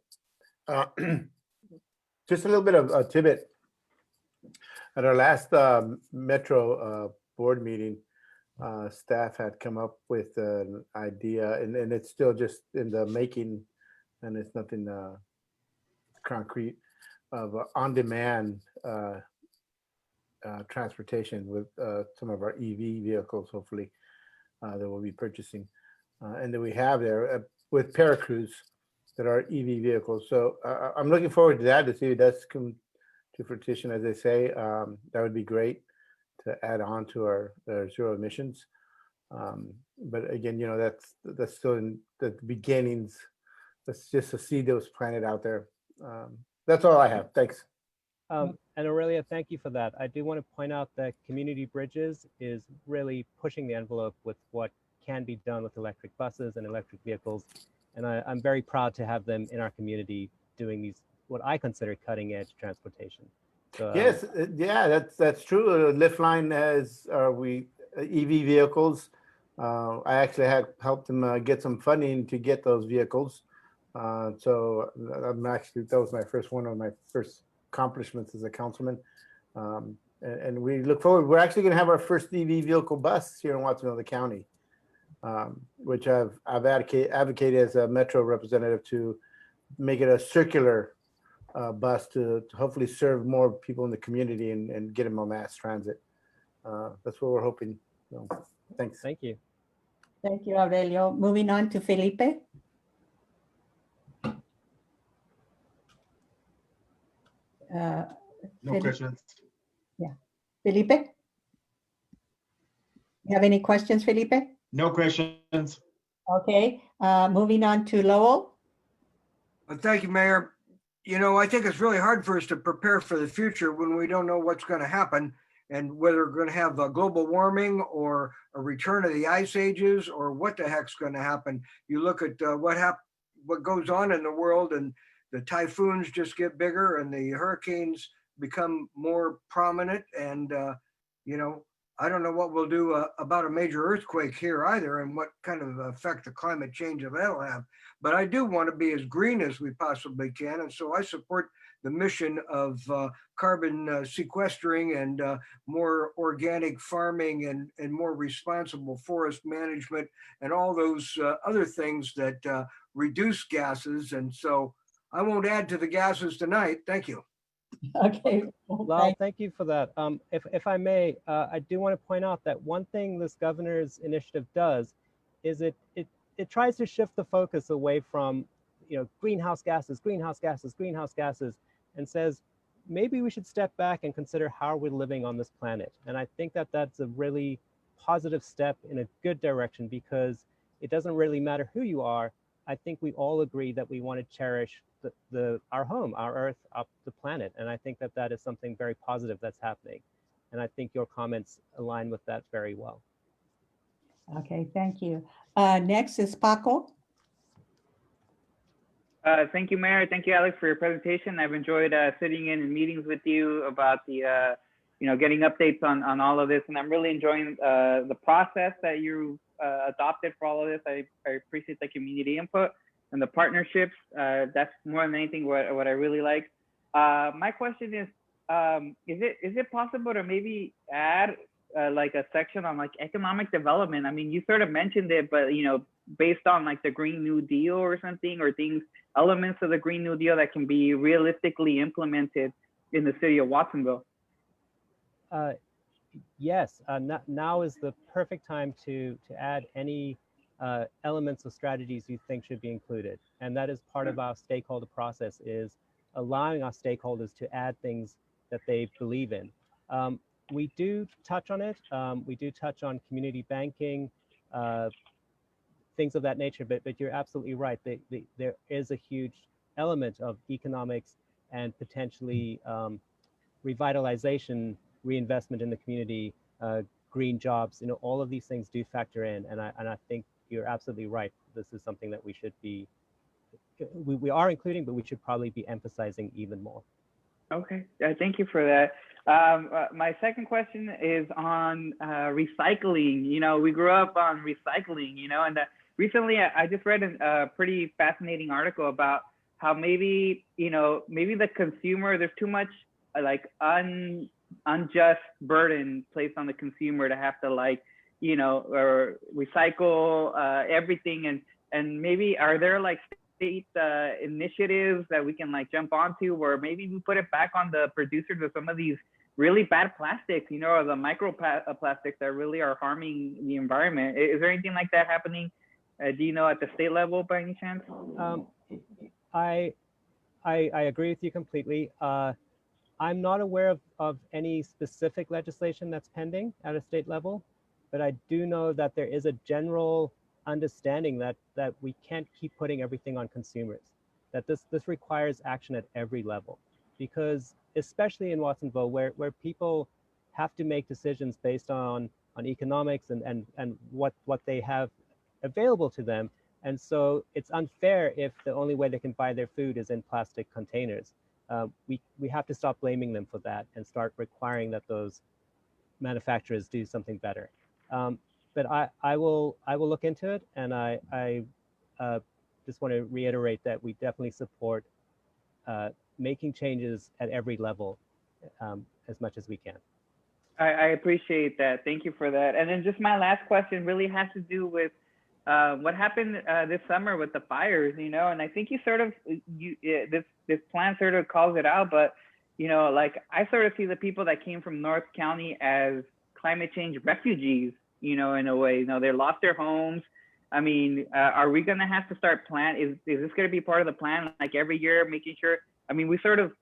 Speaker 9: Just a little bit of a tidbit. At our last Metro board meeting, staff had come up with an idea, and it's still just in the making, and it's nothing concrete, of on-demand transportation with some of our EV vehicles, hopefully, that we'll be purchasing. And that we have there with Cruz that are EV vehicles. So I'm looking forward to that, to see if that's come to fruition, as they say. That would be great to add on to our zero emissions. But again, that's still in the beginnings. That's just a seed that was planted out there. That's all I have. Thanks.
Speaker 4: And Aurelia, thank you for that. I do want to point out that Community Bridges is really pushing the envelope with what can be done with electric buses and electric vehicles. And I'm very proud to have them in our community doing these, what I consider cutting edge transportation. So,
Speaker 9: Yes, yeah, that's true. Liftline has EV vehicles. I actually had helped them get some funding to get those vehicles. So that was one of my first accomplishments as a councilman. And we look forward. We're actually going to have our first EV vehicle bus here in Watsonville County, which I've advocated as a Metro representative to make it a circular bus to hopefully serve more people in the community and get them on mass transit. That's what we're hoping. So, thanks.
Speaker 4: Thank you.
Speaker 2: Thank you, Aurelio. Moving on to Felipe.
Speaker 10: No questions.
Speaker 2: Yeah. Felipe? You have any questions, Felipe?
Speaker 10: No questions.
Speaker 2: Okay. Moving on to Lowell.
Speaker 5: Thank you, Mayor. I think it's really hard for us to prepare for the future when we don't know what's going to happen and whether we're going to have a global warming or a return of the ice ages or what the heck's going to happen. You look at what goes on in the world, and the typhoons just get bigger and the hurricanes become more prominent. And, I don't know what we'll do about a major earthquake here either, and what kind of effect the climate change of that'll have. But I do want to be as green as we possibly can. And so I support the mission of carbon sequestering and more organic farming and more responsible forest management and all those other things that reduce gases. And so I won't add to the gases tonight. Thank you.
Speaker 2: Okay.
Speaker 4: Well, thank you for that. If I may, I do want to point out that one thing this governor's initiative does is it tries to shift the focus away from greenhouse gases, and says maybe we should step back and consider how we're living on this planet. And I think that that's a really positive step in a good direction, because it doesn't really matter who you are. I think we all agree that we want to cherish our home, our Earth, up the planet. And I think that that is something very positive that's happening. And I think your comments align with that very well.
Speaker 2: Okay, thank you. Next is Paco.
Speaker 6: Thank you, Mayor. Thank you, Alex, for your presentation. I've enjoyed sitting in meetings with you about the, getting updates on all of this. And I'm really enjoying the process that you adopted for all of this. I appreciate the community input and the partnerships. That's more than anything what I really like. My question is it possible to maybe add like a section on like economic development? I mean, you sort of mentioned it, but based on like the Green New Deal or something, or elements of the Green New Deal that can be realistically implemented in the city of Watsonville.
Speaker 4: Yes, now is the perfect time to add any elements of strategies you think should be included. And that is part of our stakeholder process, is allowing our stakeholders to add things that they believe in. We do touch on it. We do touch on community banking, things of that nature, but you're absolutely right. There is a huge element of economics and potentially revitalization, reinvestment in the community, green jobs. All of these things do factor in, and I think you're absolutely right. This is something that we should be, we are including, but we should probably be emphasizing even more.
Speaker 6: Okay, thank you for that. My second question is on recycling. We grew up on recycling, and recently I just read a pretty fascinating article about how maybe the consumer, there's too much like unjust burden placed on the consumer to have to or recycle everything, and maybe are there like state initiatives that we can jump onto, where maybe we put it back on the producers of some of these really bad plastics, or the microplastics that really are harming the environment? Is there anything like that happening? Do you know at the state level by any chance?
Speaker 4: I agree with you completely. I'm not aware of any specific legislation that's pending at a state level, but I do know that there is a general understanding that we can't keep putting everything on consumers, that this requires action at every level, because especially in Watsonville, where people have to make decisions based on economics and what they have available to them. And so it's unfair if the only way they can buy their food is in plastic containers. We have to stop blaming them for that and start requiring that those manufacturers do something better. But I will look into it, and I just want to reiterate that we definitely support making changes at every level as much as we can.
Speaker 6: I appreciate that. Thank you for that. And then just my last question really has to do with what happened this summer with the fires, and I think you sort of, this plan sort of calls it out, but, I sort of see the people that came from North County as climate change refugees, in a way. They lost their homes. I mean, are we going to have to start is this going to be part of the plan, like every year, making sure? I mean, we sort of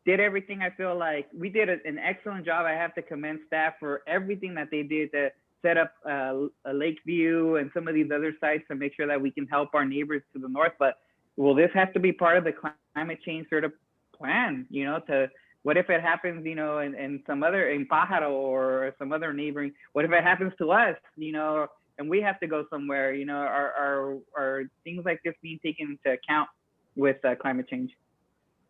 Speaker 6: did everything. I feel like we did an excellent job. I have to commend staff for everything that they did to set up a Lakeview and some of these other sites to make sure that we can help our neighbors to the north. But will this have to be part of the climate change sort of plan, to what if it happens, in some other, in Pájaro or some other neighboring, what if it happens to us, and we have to go somewhere, are things like this being taken into account with climate change?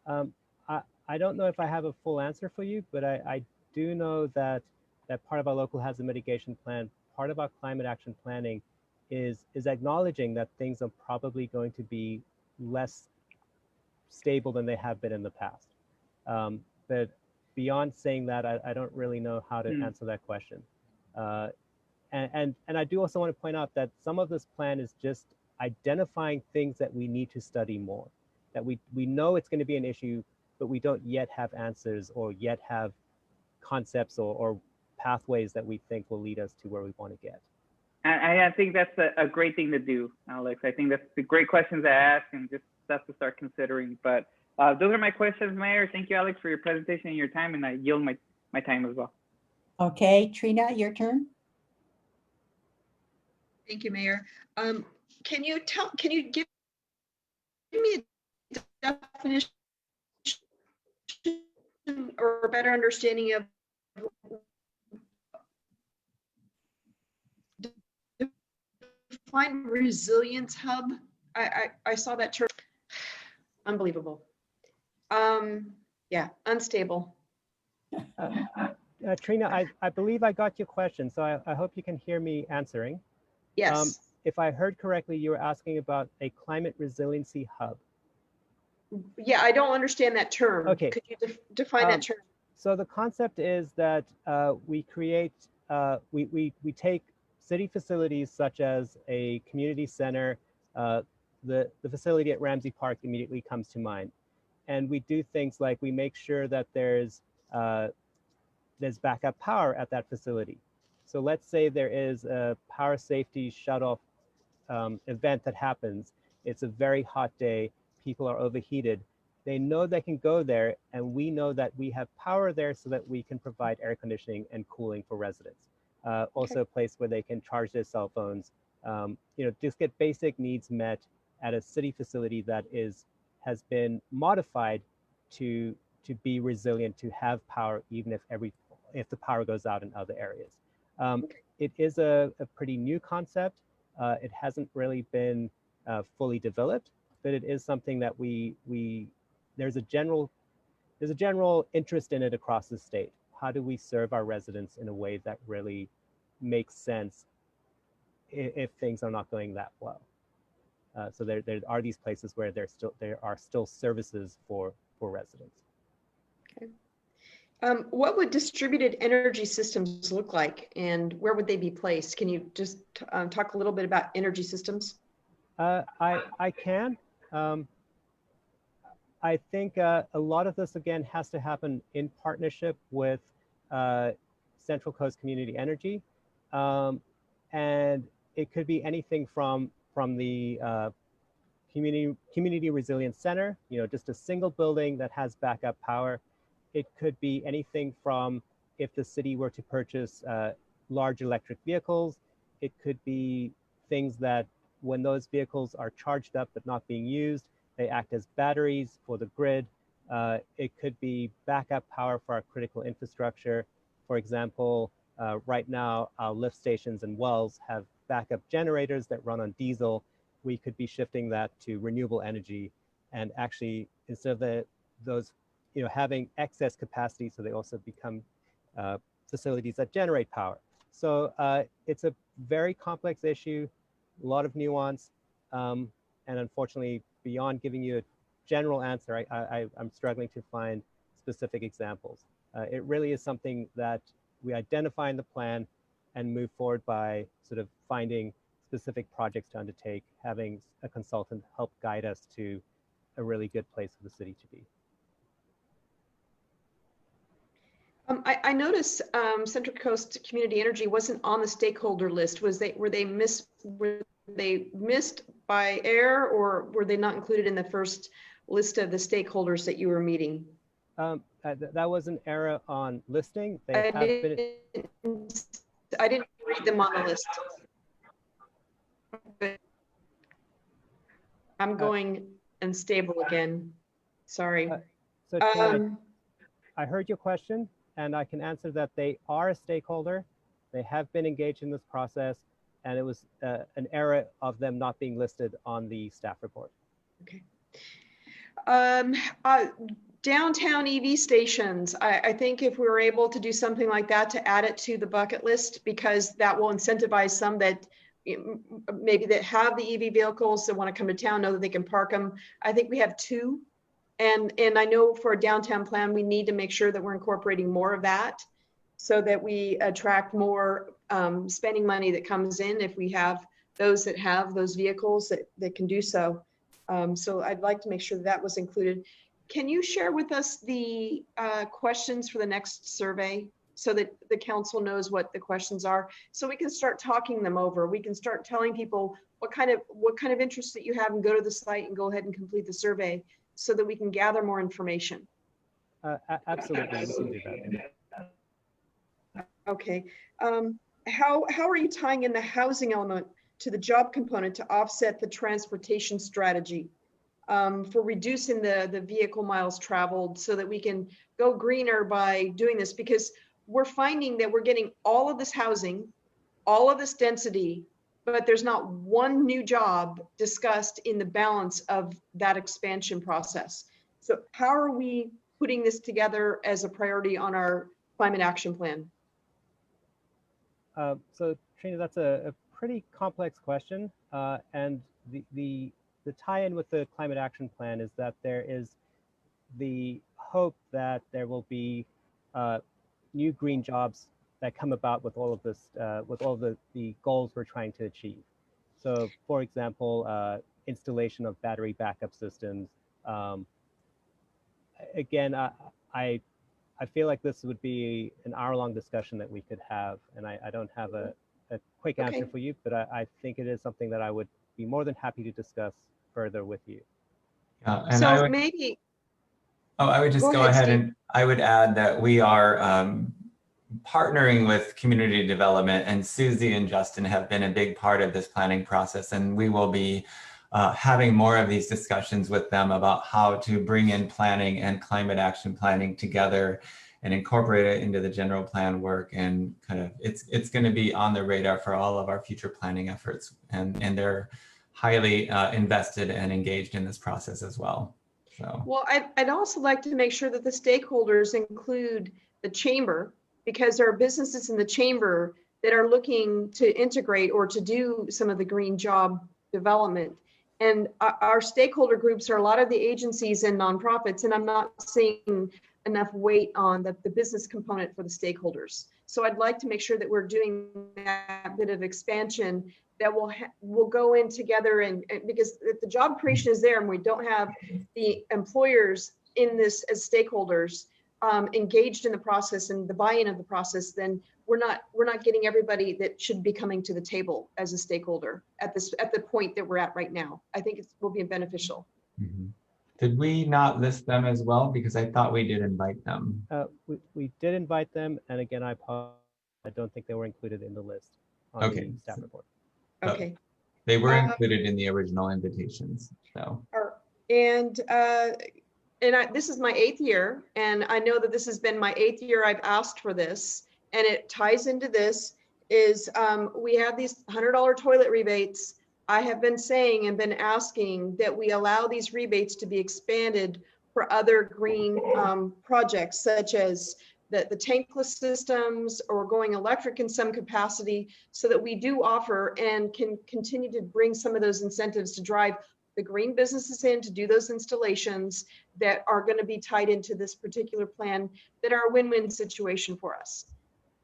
Speaker 4: I don't know if I have a full answer for you, but I do know that part of our local hazard mitigation plan, part of our climate action planning is acknowledging that things are probably going to be less stable than they have been in the past. But beyond saying that, I don't really know how to answer that question. And I do also want to point out that some of this plan is just identifying things that we need to study more, that we know it's going to be an issue, but we don't yet have answers or yet have concepts or pathways that we think will lead us to where we want to get.
Speaker 6: And I think that's a great thing to do, Alex. I think that's the great questions to ask and just stuff to start considering. But those are my questions, Mayor. Thank you, Alex, for your presentation and your time, and I yield my time as well.
Speaker 2: Okay, Trina, your turn.
Speaker 7: Thank you, Mayor. Can you give me definition or a better understanding of define resilience hub. I saw that term. Unbelievable. Yeah, unstable.
Speaker 4: Trina, I believe I got your question, so I hope you can hear me answering.
Speaker 7: Yes.
Speaker 4: If I heard correctly, you were asking about a climate resiliency hub.
Speaker 7: Yeah, I don't understand that term.
Speaker 4: Okay.
Speaker 7: Could you define that term?
Speaker 4: So the concept is that we create, we take city facilities such as a community center. The facility at Ramsey Park immediately comes to mind. And we do things like we make sure that there's backup power at that facility. So let's say there is a power safety shut-off event that happens. It's a very hot day. People are overheated. They know they can go there, and we know that we have power there so that we can provide air conditioning and cooling for residents. Also a place where they can charge their cell phones. Just get basic needs met at a city facility that has been modified to be resilient, to have power even if the power goes out in other areas. It is a pretty new concept. It hasn't really been fully developed, but it is something that there's a general interest in it across the state. How do we serve our residents in a way that really makes sense if things are not going that well? So there are these places where there are still services for residents.
Speaker 7: Okay. What would distributed energy systems look like, and where would they be placed? Can you just talk a little bit about energy systems?
Speaker 4: I can. I think a lot of this, again, has to happen in partnership with Central Coast Community Energy. And it could be anything from the Community Resilience Center, just a single building that has backup power. It could be anything from if the city were to purchase large electric vehicles. It could be things that when those vehicles are charged up but not being used, they act as batteries for the grid. It could be backup power for our critical infrastructure. For example, right now, our lift stations and wells have backup generators that run on diesel. We could be shifting that to renewable energy, and actually, instead of those having excess capacity, so they also become facilities that generate power. So it's a very complex issue, a lot of nuance, and unfortunately, beyond giving you a general answer, I'm struggling to find specific examples. It really is something that we identify in the plan and move forward by sort of finding specific projects to undertake, having a consultant help guide us to a really good place for the city to be.
Speaker 7: I noticed Central Coast Community Energy wasn't on the stakeholder list. Were they missed by error, or were they not included in the first list of the stakeholders that you were meeting?
Speaker 4: That was an error on listing.
Speaker 7: I didn't read them on the list. I'm going unstable again. Sorry.
Speaker 4: So Tina, I heard your question, and I can answer that they are a stakeholder. They have been engaged in this process, and it was an error of them not being listed on the staff report.
Speaker 7: Okay. Downtown EV stations. I think if we were able to do something like that, to add it to the bucket list, because that will incentivize some that maybe that have the EV vehicles that want to come to town, know that they can park them. I think we have 2. And I know for a downtown plan, we need to make sure that we're incorporating more of that so that we attract more spending money that comes in if we have those that have those vehicles that can do so. So I'd like to make sure that was included. Can you share with us the questions for the next survey so that the council knows what the questions are, so we can start talking them over? We can start telling people what kind of interest that you have, and go to the site and go ahead and complete the survey, so that we can gather more information.
Speaker 4: Absolutely, we can do that.
Speaker 7: Okay. How are you tying in the housing element to the job component to offset the transportation strategy? for reducing the vehicle miles traveled so that we can go greener by doing this, because we're finding that we're getting all of this housing, all of this density, but there's not one new job discussed in the balance of that expansion process. So how are we putting this together as a priority on our climate action plan?
Speaker 4: So Trina, that's a pretty complex question. And the tie-in with the climate action plan is that there is the hope that there will be new green jobs that come about with all of this, with all of the goals we're trying to achieve. So for example, installation of battery backup systems. Again, I feel like this would be an hour-long discussion that we could have, and I don't have a quick answer for you, but I think it is something that I would be more than happy to discuss further with you.
Speaker 13: And
Speaker 7: so
Speaker 13: I would,
Speaker 7: maybe.
Speaker 13: Oh, I would just go ahead and I would add that we are partnering with community development, and Susie and Justin have been a big part of this planning process, and we will be having more of these discussions with them about how to bring in planning and climate action planning together and incorporate it into the general plan work, and kind of it's going to be on the radar for all of our future planning efforts, and they're highly invested and engaged in this process as well. So.
Speaker 7: Well, I'd also like to make sure that the stakeholders include the chamber, because there are businesses in the chamber that are looking to integrate or to do some of the green job development. And our stakeholder groups are a lot of the agencies and nonprofits, and I'm not seeing enough weight on the business component for the stakeholders. So I'd like to make sure that we're doing that bit of expansion that will go in together, and because if the job creation is there and we don't have the employers in this as stakeholders engaged in the process and the buy-in of the process, then we're not getting everybody that should be coming to the table as a stakeholder at the point that we're at right now. I think it will be beneficial.
Speaker 13: Mm-hmm. Did we not list them as well? Because I thought we did invite them.
Speaker 4: We did invite them, and again, I don't think they were included in the list on the staff report.
Speaker 7: Okay.
Speaker 13: They were included in the original invitations, so.
Speaker 7: And this is my 8th year, and I know that this has been my 8th year I've asked for this, and it ties into this, is we have these $100 toilet rebates. I have been saying and been asking that we allow these rebates to be expanded for other green projects, such as the tankless systems or going electric in some capacity, so that we do offer and can continue to bring some of those incentives to drive the green businesses in to do those installations that are going to be tied into this particular plan that are a win-win situation for us.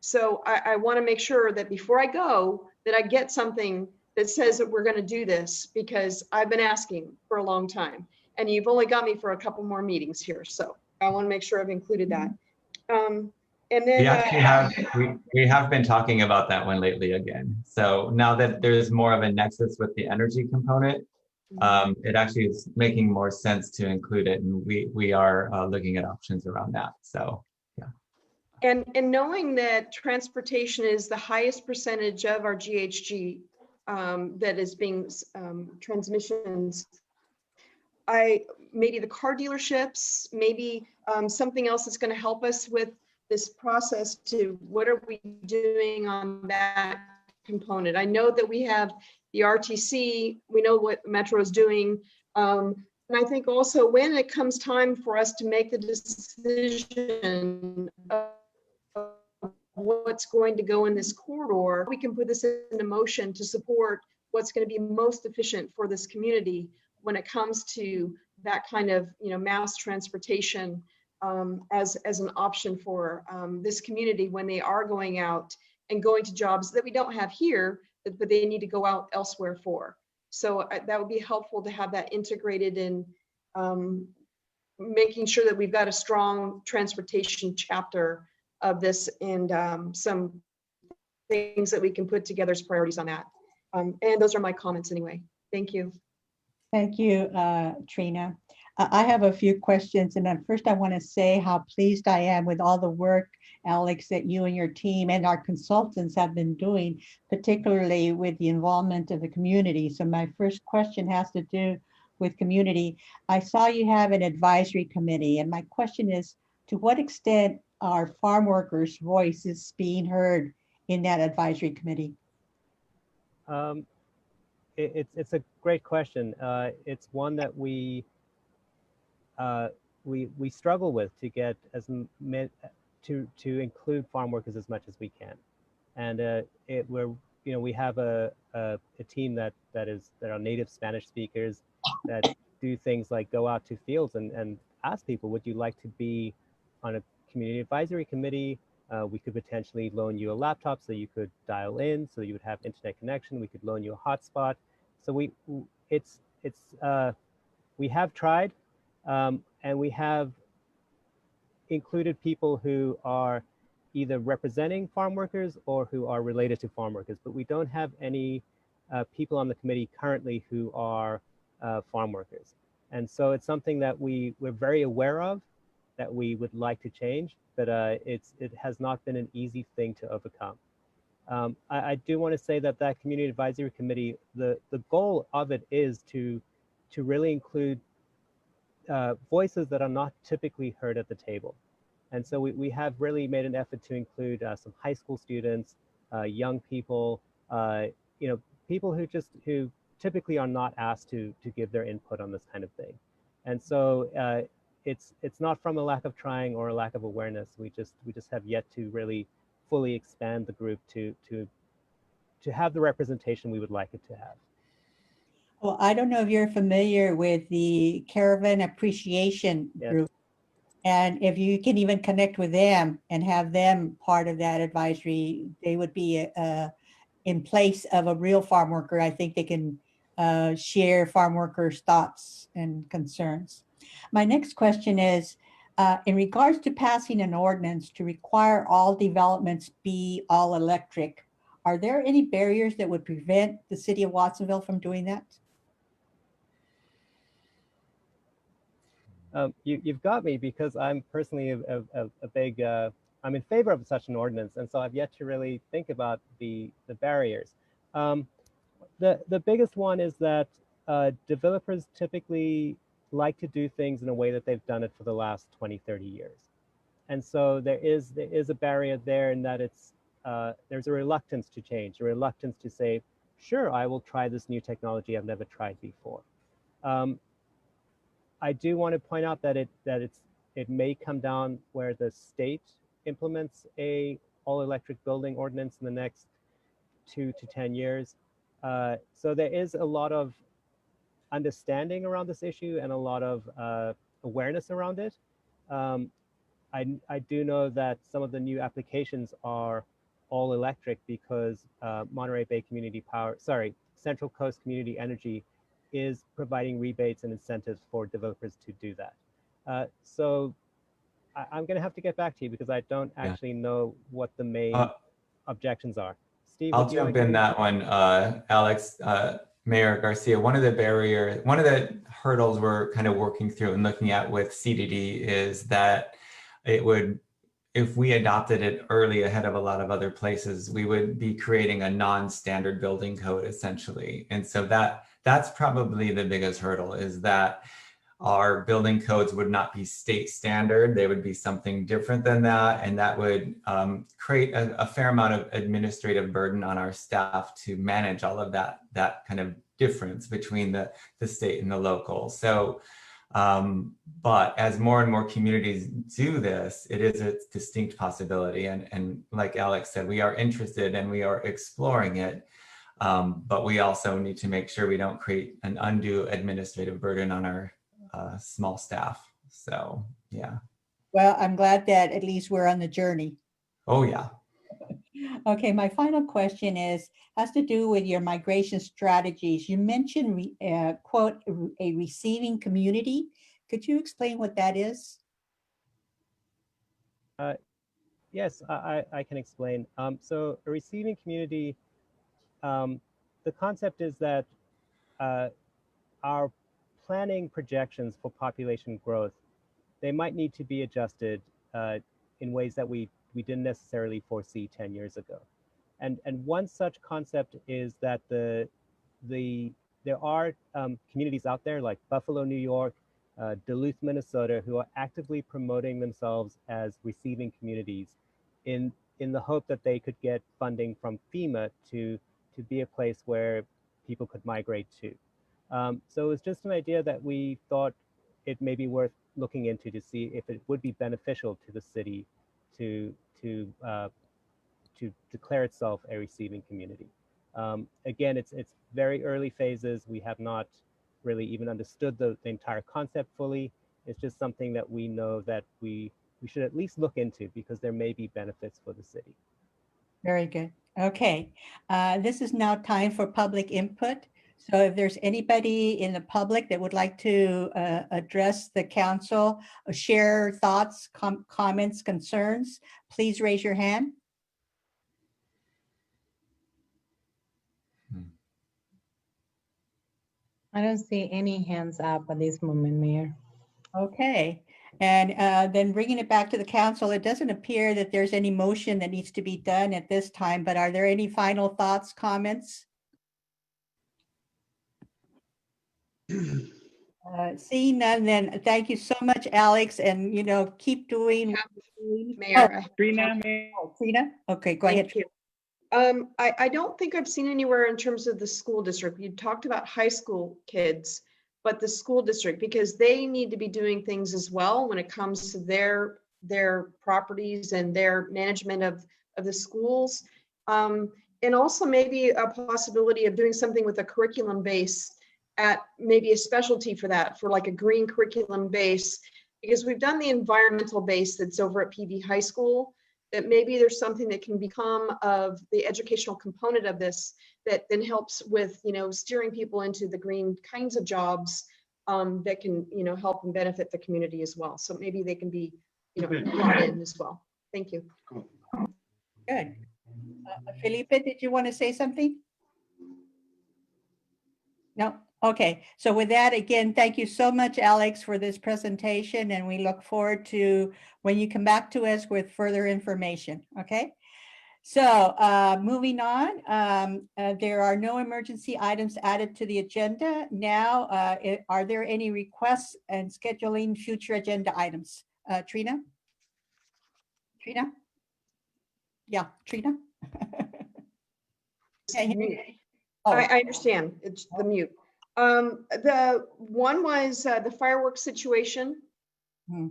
Speaker 7: So I want to make sure that before I go, that I get something that says that we're going to do this, because I've been asking for a long time, and you've only got me for a couple more meetings here. So I want to make sure I've included that. And then
Speaker 13: we actually we have been talking about that one lately again. So now that there's more of a nexus with the energy component, it actually is making more sense to include it, and we are looking at options around that. So yeah.
Speaker 7: And knowing that transportation is the highest percentage of our GHG that is being transmissions, maybe the car dealerships, maybe something else that's going to help us with this process to what are we doing on that component. I know that we have the RTC, we know what Metro is doing. And I think also when it comes time for us to make the decision of what's going to go in this corridor, we can put this into motion to support what's going to be most efficient for this community when it comes to that kind of mass transportation as an option for this community when they are going out and going to jobs that we don't have here, but they need to go out elsewhere for. So that would be helpful to have that integrated in making sure that we've got a strong transportation chapter of this, and some things that we can put together as priorities on that. And those are my comments anyway. Thank you.
Speaker 2: Thank you, Trina. I have a few questions, and then first I want to say how pleased I am with all the work, Alex, that you and your team and our consultants have been doing, particularly with the involvement of the community. So my first question has to do with community. I saw you have an advisory committee, and my question is, to what extent are farm workers' voices being heard in that advisory committee?
Speaker 4: It's a great question. It's one that we struggle with to get to include farm workers as much as we can, and we have a team that are native Spanish speakers that do things like go out to fields and ask people, would you like to be on a community advisory committee? We could potentially loan you a laptop so you could dial in, so you would have internet connection. We could loan you a hotspot. So we have tried, and we have included people who are either representing farm workers or who are related to farm workers, but we don't have any people on the committee currently who are farm workers. And so it's something that we're very aware of, that we would like to change, but it has not been an easy thing to overcome. I do want to say that community advisory committee, the goal of it is to really include voices that are not typically heard at the table. And so we have really made an effort to include some high school students, young people, people who typically are not asked to give their input on this kind of thing. And so it's not from a lack of trying or a lack of awareness. We just have yet to really fully expand the group to have the representation we would like it to have.
Speaker 2: Well, I don't know if you're familiar with the Caravan Appreciation Group, and if you can even connect with them and have them part of that advisory, they would be in place of a real farm worker. I think they can share farm workers' thoughts and concerns. My next question is, in regards to passing an ordinance to require all developments be all electric, are there any barriers that would prevent the city of Watsonville from doing that?
Speaker 4: You've got me, because I'm personally a big, I'm in favor of such an ordinance, and so I've yet to really think about the barriers. The biggest one is that developers typically like to do things in a way that they've done it for the last 20, 30 years. And so there is a barrier there, in that there's a reluctance to change, a reluctance to say, sure, I will try this new technology I've never tried before. I do want to point out that it may come down where the state implements a all-electric building ordinance in the next 2 to 10 years. So there is a lot of understanding around this issue and a lot of awareness around it. I do know that some of the new applications are all electric because Monterey Bay Community Power, Central Coast Community Energy is providing rebates and incentives for developers to do that. So I'm going to have to get back to you, because I don't actually know what the main objections are. Steve,
Speaker 13: I'll jump in that one, Alex. Mayor Garcia, one of the hurdles we're kind of working through and looking at with CDD is that if we adopted it early ahead of a lot of other places, we would be creating a non-standard building code essentially. And so that's probably the biggest hurdle, is that our building codes would not be state standard. They would be something different than that. And that would create a fair amount of administrative burden on our staff to manage all of that kind of difference between the state and the local. So, but as more and more communities do this, it is a distinct possibility. And like Alex said, we are interested and we are exploring it. But we also need to make sure we don't create an undue administrative burden on our small staff. So, yeah.
Speaker 2: Well, I'm glad that at least we're on the journey.
Speaker 13: Oh, yeah.
Speaker 2: Okay, my final question has to do with your migration strategies. You mentioned, quote, a receiving community. Could you explain what that is?
Speaker 4: Yes, I can explain. So a receiving community, the concept is that our planning projections for population growth, they might need to be adjusted in ways that we didn't necessarily foresee 10 years ago. And one such concept is that the there are communities out there like Buffalo, New York, Duluth, Minnesota, who are actively promoting themselves as receiving communities in the hope that they could get funding from FEMA to be a place where people could migrate to. So it's just an idea that we thought it may be worth looking into to see if it would be beneficial to the city to declare itself a receiving community. Again, it's very early phases. We have not really even understood the entire concept fully. It's just something that we know that we should at least look into because there may be benefits for the city.
Speaker 2: Very good. Okay, this is now time for public input. So if there's anybody in the public that would like to address the council, share thoughts, comments, concerns, please raise your hand.
Speaker 1: I don't see any hands up at this moment, Mayor.
Speaker 2: Okay, and then bringing it back to the council, it doesn't appear that there's any motion that needs to be done at this time, but are there any final thoughts, comments? Seeing none, then thank you so much, Alex, and keep doing.
Speaker 7: Mayor.
Speaker 6: Trina,
Speaker 2: Trina? Okay, go ahead.
Speaker 7: Thank you. I don't think I've seen anywhere in terms of the school district. You talked about high school kids, but the school district, because they need to be doing things as well when it comes to their properties and their management of the schools. And also maybe a possibility of doing something with a curriculum base at maybe a specialty for that, for like a green curriculum base, because we've done the environmental base that's over at PV High School, that maybe there's something that can become of the educational component of this that then helps with, steering people into the green kinds of jobs that can, help and benefit the community as well. So maybe they can be, brought in as well. Thank you.
Speaker 2: Good. Felipe, did you want to say something? No? Okay. So with that, again, thank you so much, Alex, for this presentation, and we look forward to when you come back to us with further information. Okay. So moving on, there are no emergency items added to the agenda. Now, are there any requests and scheduling future agenda items? Trina? Trina? Yeah, Trina?
Speaker 7: I understand. It's the mute. The one was the fireworks situation.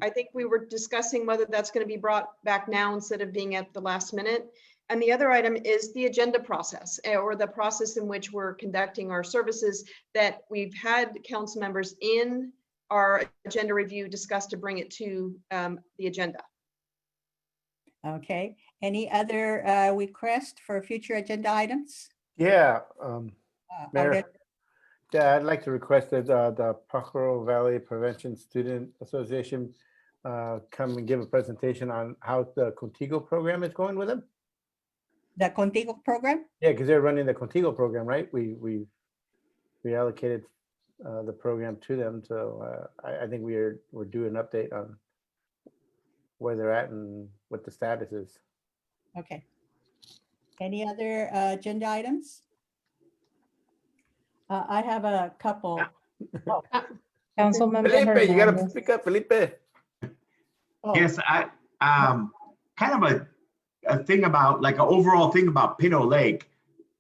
Speaker 7: I think we were discussing whether that's going to be brought back now instead of being at the last minute. And the other item is the agenda process, or the process in which we're conducting our services, that we've had council members in our agenda review discuss to bring it to the agenda.
Speaker 2: Okay. Any other request for future agenda items?
Speaker 9: Yeah, Mayor. Yeah, I'd like to request that the Pajaro Valley Prevention Student Association come and give a presentation on how the Contigo program is going with them.
Speaker 2: The Contigo program?
Speaker 9: Yeah, because they're running the Contigo program, right? We allocated the program to them, so I think we're due an update on where they're at and what the status is.
Speaker 2: Okay. Any other agenda items? I have a couple. Oh.
Speaker 1: Councilmember
Speaker 9: Felipe, you gotta
Speaker 1: Hernandez.
Speaker 9: speak up, Felipe.
Speaker 2: Oh.
Speaker 10: Yes, I kind of a thing about, like an overall thing about Pinot Lake.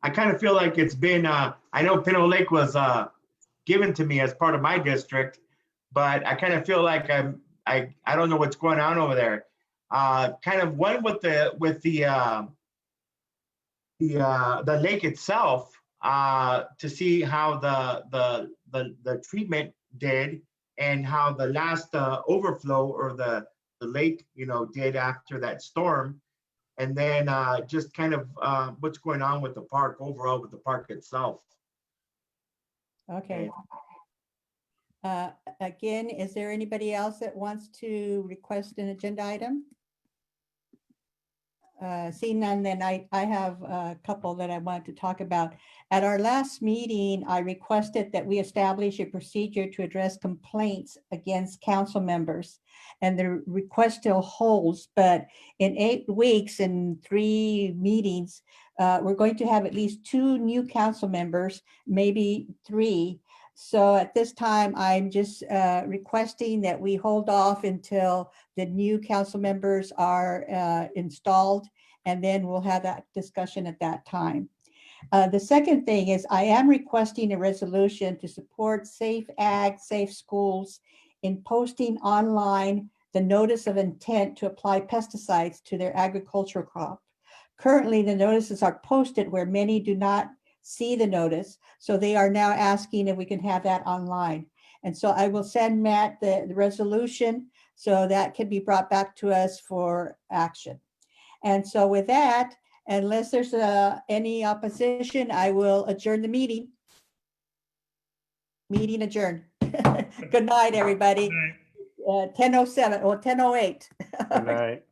Speaker 10: I kind of feel like it's been I know Pinot Lake was given to me as part of my district, but I kind of feel like I don't know what's going on over there. Kind of one with the lake itself, to see how the treatment did and how the last overflow or the lake did after that storm, and then just kind of what's going on with the park overall, with the park itself.
Speaker 2: Okay. Again, is there anybody else that wants to request an agenda item? Seeing none, then I have a couple that I wanted to talk about. At our last meeting, I requested that we establish a procedure to address complaints against council members, and the request still holds, but in 8 weeks and 3 meetings, we're going to have at least 2 new council members, maybe 3. So at this time, I'm just requesting that we hold off until the new council members are installed, and then we'll have that discussion at that time. The second thing is I am requesting a resolution to support Safe Ag, Safe Schools in posting online the notice of intent to apply pesticides to their agricultural crop. Currently, the notices are posted where many do not see the notice. So they are now asking if we can have that online. And so I will send Matt the resolution so that can be brought back to us for action. And so with that, unless there's any opposition, I will adjourn the meeting. Meeting adjourned. Good night, everybody. 10:07 or 10:08.
Speaker 9: Good night.